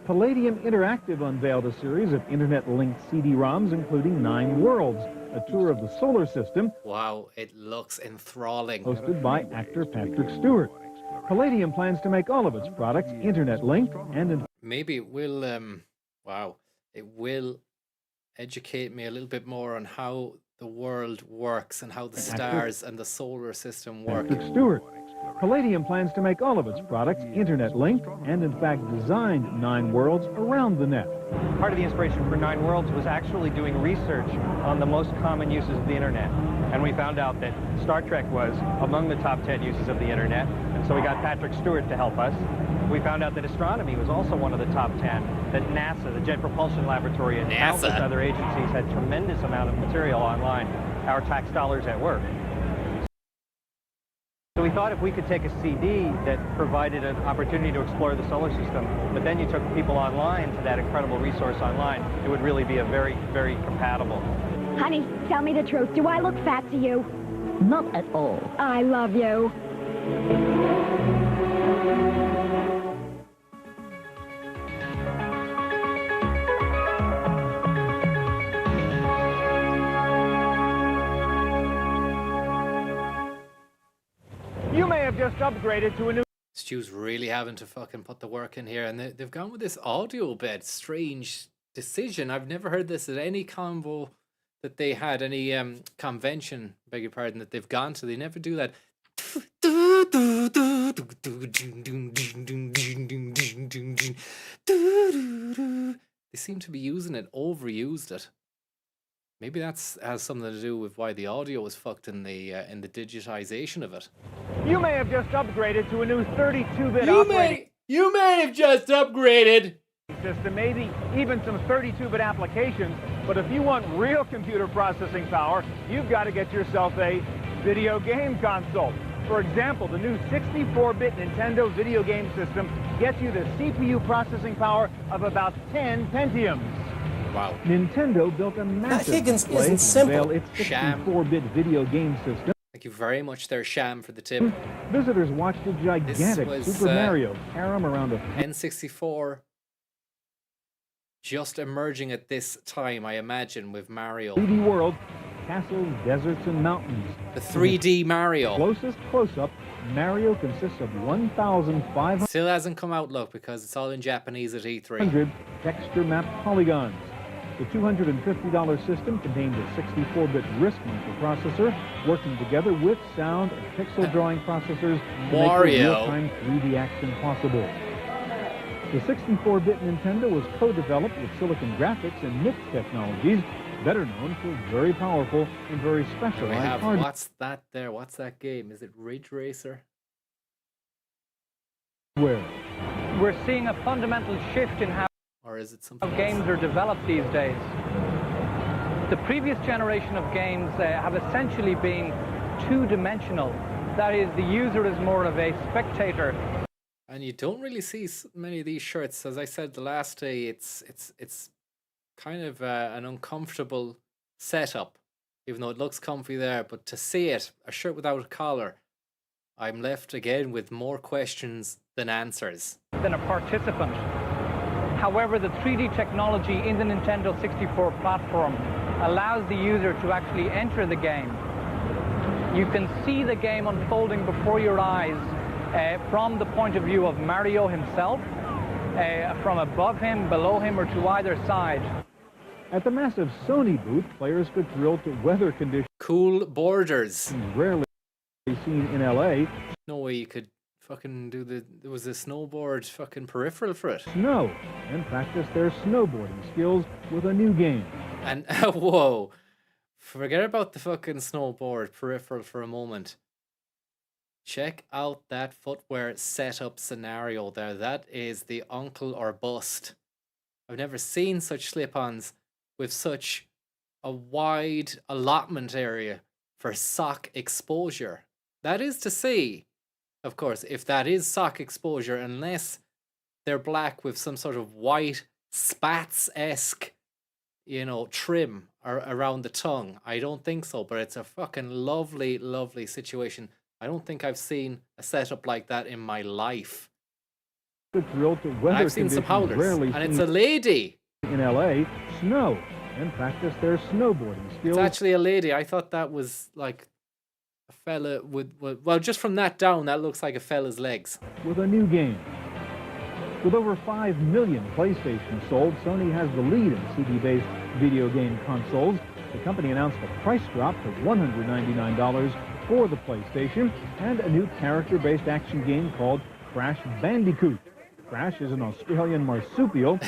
Palladium Interactive unveiled a series of internet-linked CD-ROMs, including 9 Worlds, a tour of the solar system. Wow, it looks enthralling. Hosted by actor Patrick Stewart. Palladium plans to make all of its products internet-linked and... Maybe it will, wow, it will educate me a little bit more on how the world works and how the stars and the solar system work. Patrick Stewart. Palladium plans to make all of its products internet-linked and, in fact, designed 9 Worlds around the net. Part of the inspiration for 9 Worlds was actually doing research on the most common uses of the internet. And we found out that Star Trek was among the top 10 uses of the internet. And so we got Patrick Stewart to help us. We found out that astronomy was also one of the top 10, that NASA, the Jet Propulsion Laboratory, and countless other agencies had tremendous amount of material online, our tax dollars at work. So we thought if we could take a CD that provided an opportunity to explore the solar system, but then you took people online to that incredible resource online, it would really be a very, very compatible. Honey, tell me the truth. Do I look fat to you? Not at all. I love you. You may have just upgraded to a new... Stu's really having to fucking put the work in here, and they've gone with this audio bed. Strange decision. I've never heard this at any convo that they had, any convention, beg your pardon, that they've gone to. They never do that. They seem to be using it, overused it. Maybe that's has something to do with why the audio was fucked in the digitization of it. You may have just upgraded to a new 32-bit operating... You may have just upgraded. ...system, maybe even some 32-bit applications, but if you want real computer processing power, you've got to get yourself a video game console. For example, the new 64-bit Nintendo video game system gets you the CPU processing power of about 10 Pentiums. Wow. Nintendo built a massive display to unveil its 64-bit video game system. Thank you very much there, Sham, for the tip. Visitors watched a gigantic Super Mario carom around a... N64 just emerging at this time, I imagine, with Mario. 3D world, castles, deserts, and mountains. The 3D Mario. Closest close-up, Mario consists of 1,500... Still hasn't come out, look, because it's all in Japanese at E3. texture-mapped polygons. The $250 system contains a 64-bit RISC microprocessor working together with sound and pixel drawing processors to make real-time 3D action possible. The 64-bit Nintendo was co-developed with Silicon Graphics and MIT Technologies, better known for very powerful and very specialized hardware. What's that there? What's that game? Is it Ridge Racer? We're seeing a fundamental shift in how games are developed these days. The previous generation of games have essentially been two-dimensional. That is, the user is more of a spectator. And you don't really see many of these shirts. As I said the last day, it's kind of an uncomfortable setup, even though it looks comfy there. But to see it, a shirt without a collar, I'm left again with more questions than answers. Than a participant. However, the 3D technology in the Nintendo 64 platform allows the user to actually enter the game. You can see the game unfolding before your eyes from the point of view of Mario himself, from above him, below him, or to either side. At the massive Sony booth, players could thrill to weather conditions. Cool borders. Rarely seen in LA. No way you could fucking do there was a snowboard fucking peripheral for it. Snow, and practice their snowboarding skills with a new game. And whoa, forget about the fucking snowboard peripheral for a moment. Check out that footwear setup scenario there. That is the uncle or bust. I've never seen such slip-ons with such a wide allotment area for sock exposure. That is to say, of course, if that is sock exposure, unless they're black with some sort of white spats-esque, you know, trim around the tongue. I don't think so, but it's a fucking lovely, lovely situation. I don't think I've seen a setup like that in my life. I've seen some howlers, and it's a lady. In LA, snow, and practice their snowboarding skills. It's actually a lady. I thought that was like a fella with, well, just from that down, that looks like a fella's legs. With a new game. With over 5 million PlayStations sold, Sony has the lead in CD-based video game consoles. The company announced a price drop to $199 for the PlayStation and a new character-based action game called Crash Bandicoot. Crash is an Australian marsupial.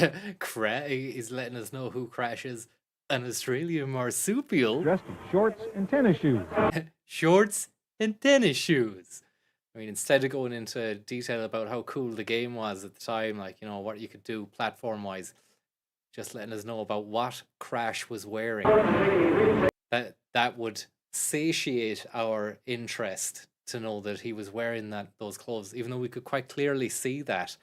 He's letting us know who Crash is. An Australian marsupial? Dressed in shorts and tennis shoes. Shorts and tennis shoes. I mean, instead of going into detail about how cool the game was at the time, like, you know, what you could do platform-wise, just letting us know about what Crash was wearing. That would satiate our interest to know that he was wearing those clothes, even though we could quite clearly see that.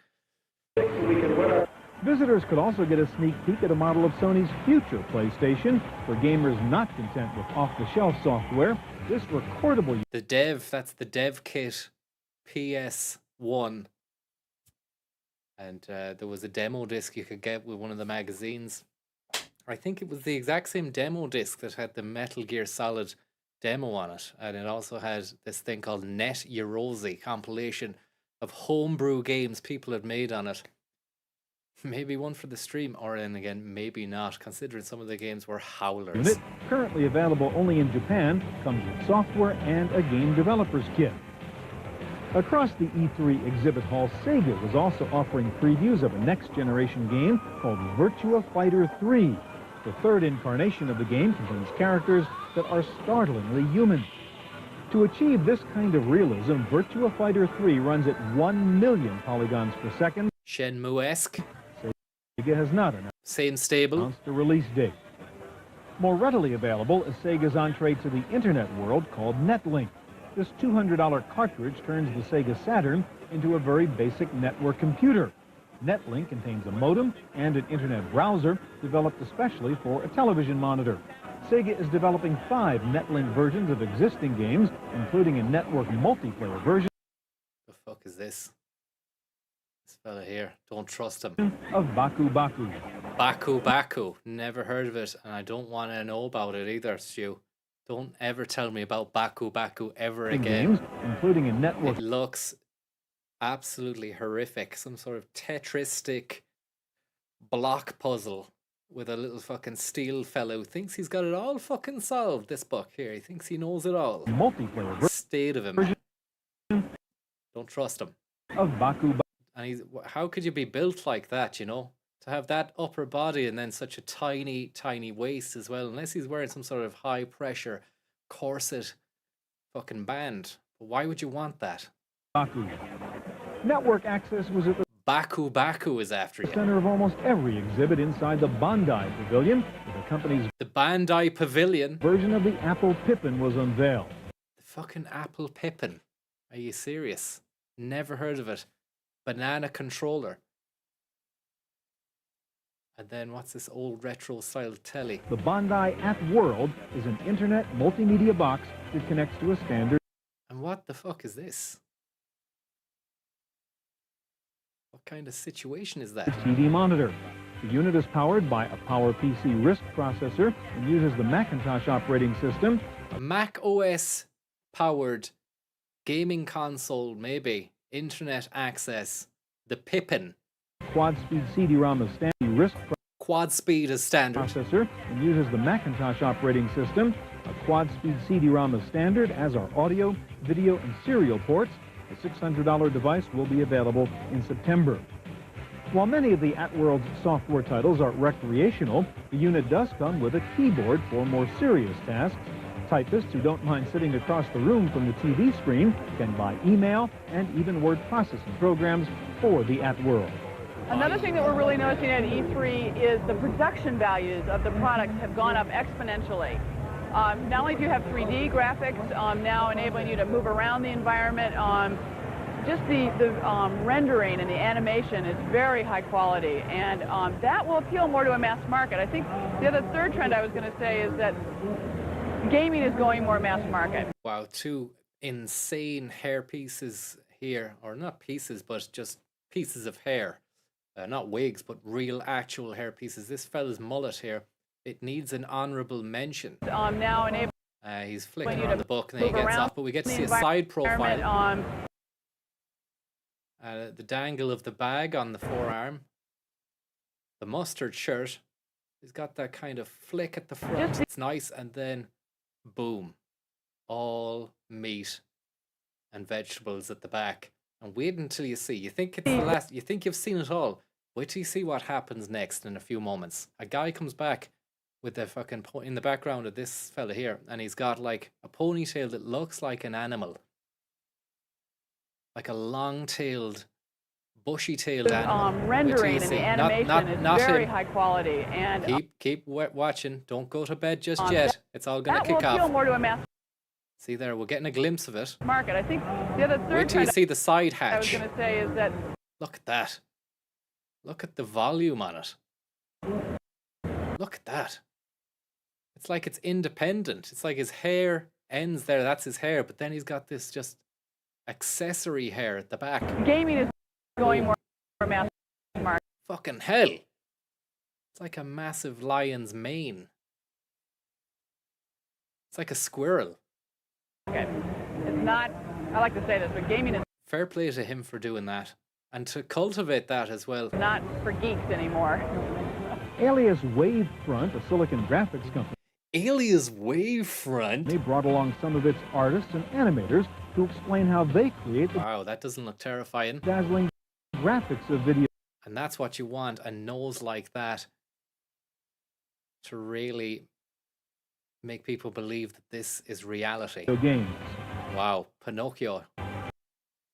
Visitors could also get a sneak peek at a model of Sony's future PlayStation. For gamers not content with off-the-shelf software, this recordable... That's the dev kit PS1. And there was a demo disc you could get with one of the magazines. I think it was the exact same demo disc that had the Metal Gear Solid demo on it. And it also had this thing called Net Eurosy, compilation of homebrew games people had made on it. Maybe one for the stream, or then again, maybe not, considering some of the games were howlers. Unit, currently available only in Japan, comes with software and a game developer's kit. Across the E3 exhibit hall, Sega was also offering previews of a next-generation game called Virtua Fighter 3. The third incarnation of the game contains characters that are startlingly human. To achieve this kind of realism, Virtua Fighter 3 runs at 1 million polygons per second. Shenmue-esque. Sega has not announced a release date. More readily available is Sega's entree to the internet world called Netlink. This $200 cartridge turns the Sega Saturn into a very basic network computer. Netlink contains a modem and an internet browser developed especially for a television monitor. Sega is developing 5 Netlink versions of existing games, including a network multiplayer version. The fuck is this? This fella here. Don't trust him. Of Baku Baku. Baku Baku. Never heard of it, and I don't want to know about it either, Stu. Don't ever tell me about Baku Baku ever again. Games, including a network. It looks absolutely horrific. Some sort of Tetristic block puzzle with a little fucking steel fellow who thinks he's got it all fucking solved, this book here. He thinks he knows it all. Multiplayer state of him. Don't trust him. Of Baku Baku. And how could you be built like that, you know? To have that upper body and then such a tiny, tiny waist as well. Unless he's wearing some sort of high pressure corset fucking band. But why would you want that? Baku. Network access was at the Baku is after you. center of almost every exhibit inside the Bandai Pavilion, where the company's Bandai Pavilion version of the Apple Pippin was unveiled. The fucking Apple Pippin. Are you serious? Never heard of it. Banana controller. And then what's this old retro style telly? The Bandai At World is an internet multimedia box that connects to a standard. And what the fuck is this? What kind of situation is that? TV monitor. The unit is powered by a PowerPC RISC processor and uses the Macintosh operating system. A Mac OS powered gaming console, maybe. Internet access. The Pippin. Quad speed CD-ROM is standard. RISC quad speed is standard. Processor and uses the Macintosh operating system. A quad speed CD-ROM is standard, as are audio, video, and serial ports. The $600 device will be available in September. While many of the At-World's software titles are recreational, the unit does come with a keyboard for more serious tasks. Typists who don't mind sitting across the room from the TV screen can buy email and even word processing programs for the At-World. Another thing that we're really noticing at E3 is the production values of the products have gone up exponentially. Not only do you have 3D graphics now enabling you to move around the environment, just the rendering and the animation is very high quality, and that will appeal more to a mass market. I think the other third trend I was going to say is that gaming is going more mass market. Wow, two insane hair pieces here, or not pieces, but just pieces of hair. Not wigs, but real actual hair pieces. This fella's mullet here, it needs an honorable mention. Now enable. He's flicking around the book and then he gets off, but we get to see a side profile. The dangle of the bag on the forearm. The mustard shirt. He's got that kind of flick at the front. It's nice, and then boom. All meat and vegetables at the back. And wait until you see. You think it's the last. You think you've seen it all. Wait till you see what happens next in a few moments. A guy comes back with the fucking in the background of this fella here, and he's got like a ponytail that looks like an animal, like a long-tailed, bushy-tailed animal. Rendering and the animation is very high quality. And keep watching. Don't go to bed just yet. It's all gonna kick off. That will appeal more to a mass. See there, we're getting a glimpse of it. Market. I think the other third. Wait till you see the side hatch. I was going to say is that. Look at that. Look at the volume on it. Look at that. It's like it's independent. It's like his hair ends there. That's his hair, but then he's got this just accessory hair at the back. Gaming is going more mass market. Fucking hell. It's like a massive lion's mane. It's like a squirrel. Okay. It's not, I like to say this, but gaming is... Fair play to him for doing that. And to cultivate that as well. Not for geeks anymore. Alias Wavefront, a Silicon Graphics company. Alias Wavefront? They brought along some of its artists and animators to explain how they create the wow, that doesn't look terrifying. Dazzling graphics of video. And that's what you want, a nose like that, to really make people believe that this is reality. Games. Wow, Pinocchio.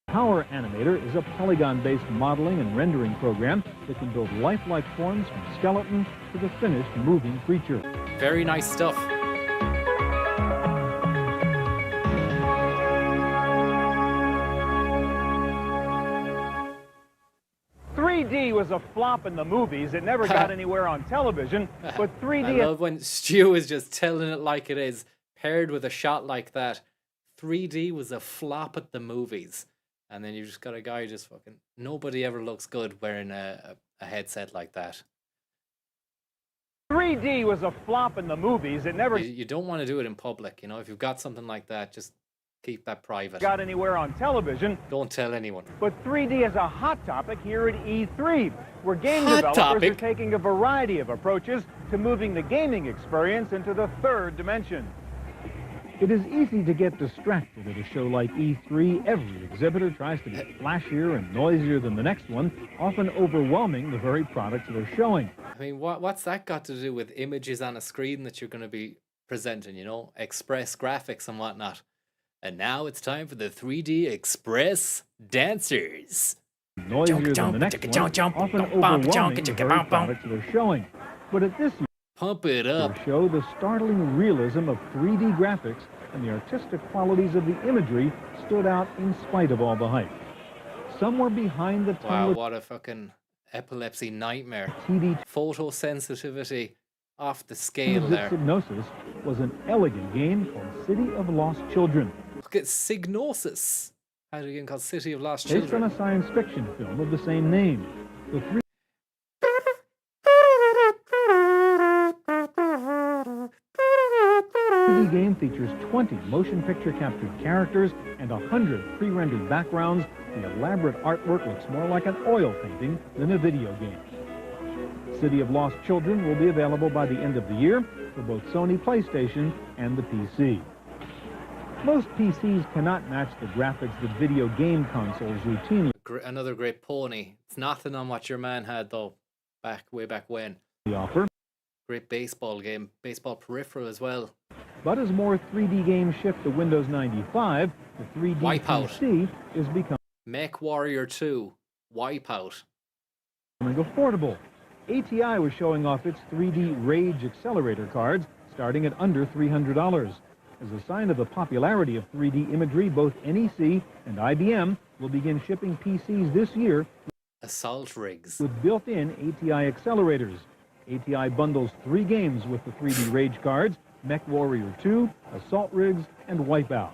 Power Animator is a polygon-based modeling and rendering program that can build lifelike forms from skeleton to the finished moving creature. Very nice stuff. 3D was a flop in the movies. It never got anywhere on television, but 3D... I love when Stu is just telling it like it is, paired with a shot like that. 3D was a flop at the movies. And then you just got a guy just fucking... Nobody ever looks good wearing a headset like that. 3D was a flop in the movies. It never... You don't want to do it in public, you know? If you've got something like that, just keep that private. Got anywhere on television. Don't tell anyone. But 3D is a hot topic here at E3, where game developers are taking a variety of approaches to moving the gaming experience into the third dimension. It is easy to get distracted at a show like E3. Every exhibitor tries to be flashier and noisier than the next one, often overwhelming the very products they're showing. I mean, what's that got to do with images on a screen that you're going to be presenting, you know? Express graphics and whatnot. And now it's time for the 3D Express dancers. Noisier than the next one, often overwhelming the very products they're showing. But at this Pump it up. show, the startling realism of 3D graphics and the artistic qualities of the imagery stood out in spite of all the hype. Somewhere behind the Wow, tunnel what a fucking epilepsy nightmare. TD Photosensitivity off the scale there. Psygnosis was an elegant game called City of Lost Children. Look at Psygnosis. How do you get called City of Lost Based Children? on a science fiction film of the same name. The 3D game features 20 motion picture captured characters and 100 pre-rendered backgrounds. The elaborate artwork looks more like an oil painting than a video game. City of Lost Children will be available by the end of the year for both Sony PlayStation and the PC. Most PCs cannot match the graphics that video game consoles routinely Another great pony. It's nothing on what your man had though, way back when. offer. Great baseball game, baseball peripheral as well. But as more 3D games shift to Windows 95, the 3D Wipeout. PC is becoming Mech Warrior 2, Wipeout. affordable. ATI was showing off its 3D Rage accelerator cards starting at under $300. As a sign of the popularity of 3D imagery, both NEC and IBM will begin shipping PCs this year Assault rigs. with built-in ATI accelerators. ATI bundles 3 games with the 3D Rage cards: Mech Warrior 2, Assault Rigs, and Wipeout.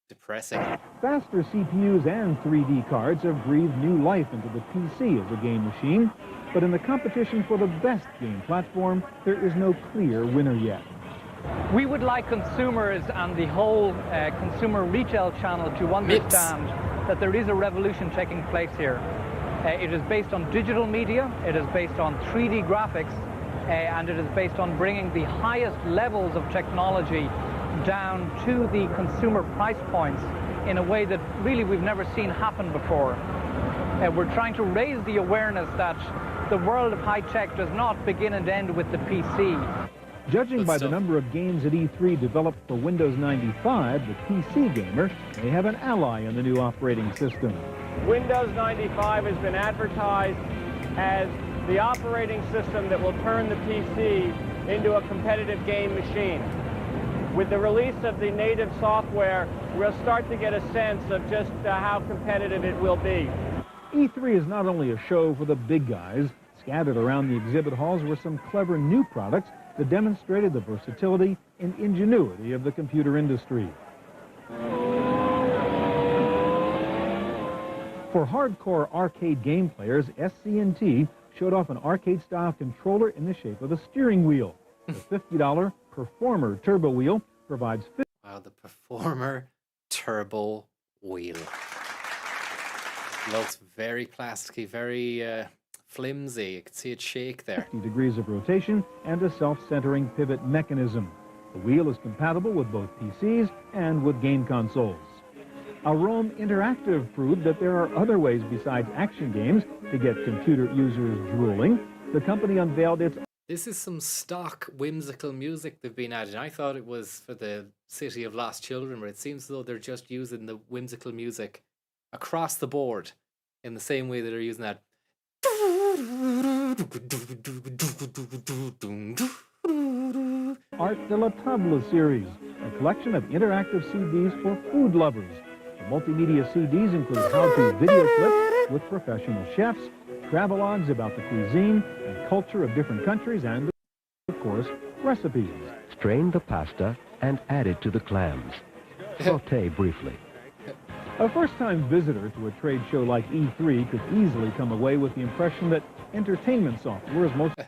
Depressing. Faster CPUs and 3D cards have breathed new life into the PC as a game machine, but in the competition for the best game platform, there is no clear winner yet. We would like consumers and the whole consumer retail channel to understand that there is a revolution taking place here. It is based on digital media, it is based on 3D graphics, and it is based on bringing the highest levels of technology down to the consumer price points in a way that really we've never seen happen before. We're trying to raise the awareness that the world of high tech does not begin and end with the PC. Judging by the number of games at E3 developed for Windows 95, the PC gamer may have an ally in the new operating system. Windows 95 has been advertised as the operating system that will turn the PC into a competitive game machine. With the release of the native software, we'll start to get a sense of just how competitive it will be. E3 is not only a show for the big guys. Scattered around the exhibit halls were some clever new products that demonstrated the versatility and ingenuity of the computer industry. For hardcore arcade game players, SC&T showed off an arcade-style controller in the shape of a steering wheel. The $50 Performer Turbo Wheel provides... Wow, the Performer Turbo Wheel. Looks very plasticky, very flimsy. You can see it shake there. 50 degrees of rotation and a self-centering pivot mechanism. The wheel is compatible with both PCs and with game consoles. A Rome Interactive proved that there are other ways besides action games to get computer users drooling. The company unveiled its... This is some stock whimsical music they've been adding. I thought it was for the City of Lost Children, but it seems as though they're just using the whimsical music across the board in the same way that they're using that. Art de la Table series, a collection of interactive CDs for food lovers. The multimedia CDs include how-to video clips with professional chefs, travelogues about the cuisine and culture of different countries, and, of course, recipes. Strain the pasta and add it to the clams. Sauté briefly. A first-time visitor to a trade show like E3 could easily come away with the impression that entertainment software is mostly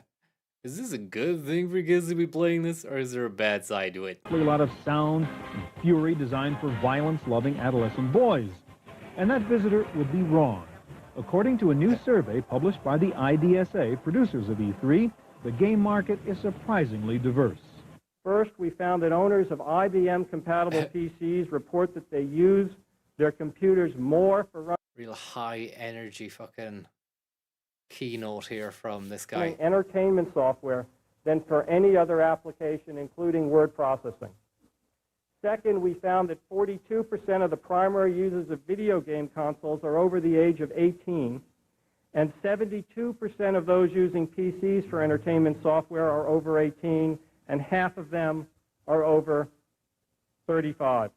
Is this a good thing for kids to be playing this, or is there a bad side to it? a lot of sound and fury designed for violence-loving adolescent boys. And that visitor would be wrong. According to a new survey published by the IDSA, producers of E3, the game market is surprisingly diverse. First, we found that owners of IBM-compatible PCs report that they use their computers more for running Real high energy fucking keynote here from this guy. entertainment software than for any other application, including word processing. Second, we found that 42% of the primary users of video game consoles are over the age of 18, and 72% of those using PCs for entertainment software are over 18, and half of them are over 35.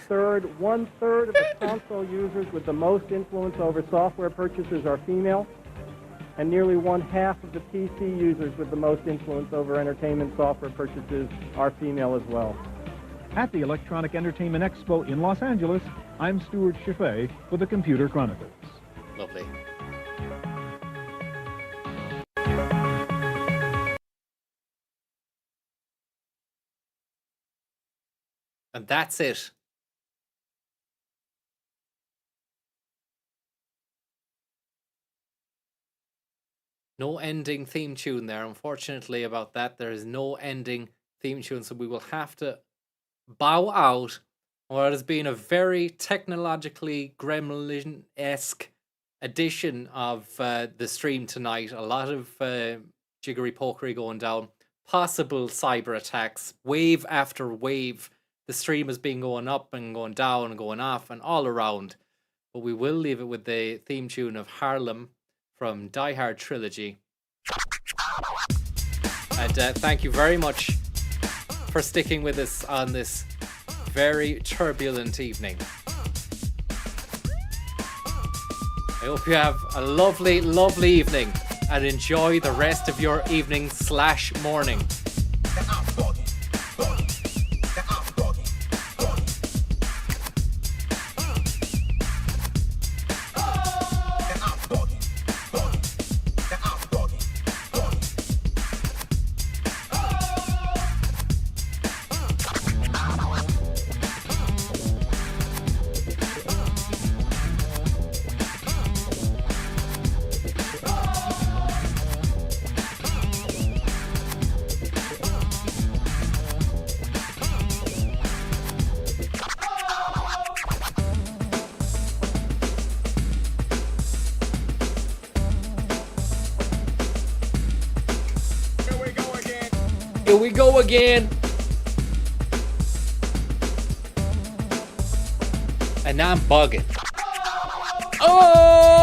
Third, 1/3 of the console users with the most influence over software purchases are female, and nearly 1/2 of the PC users with the most influence over entertainment software purchases are female as well. At the Electronic Entertainment Expo in Los Angeles, I'm Stuart Chaffee for the Computer Chronicles. Lovely. And that's it. No ending theme tune there. Unfortunately about that, there is no ending theme tune, so we will have to bow out on what has been a very technologically gremlin-esque edition of the stream tonight. A lot of jiggery-pokery going down. Possible cyber attacks, wave after wave. The stream has been going up and going down and going off and all around. But we will leave it with the theme tune of Harlem from Die Hard Trilogy. And thank you very much for sticking with us on this very turbulent evening. I hope you have a lovely, lovely evening and enjoy the rest of your evening/morning. Here we go again. And I'm bugging. Oh!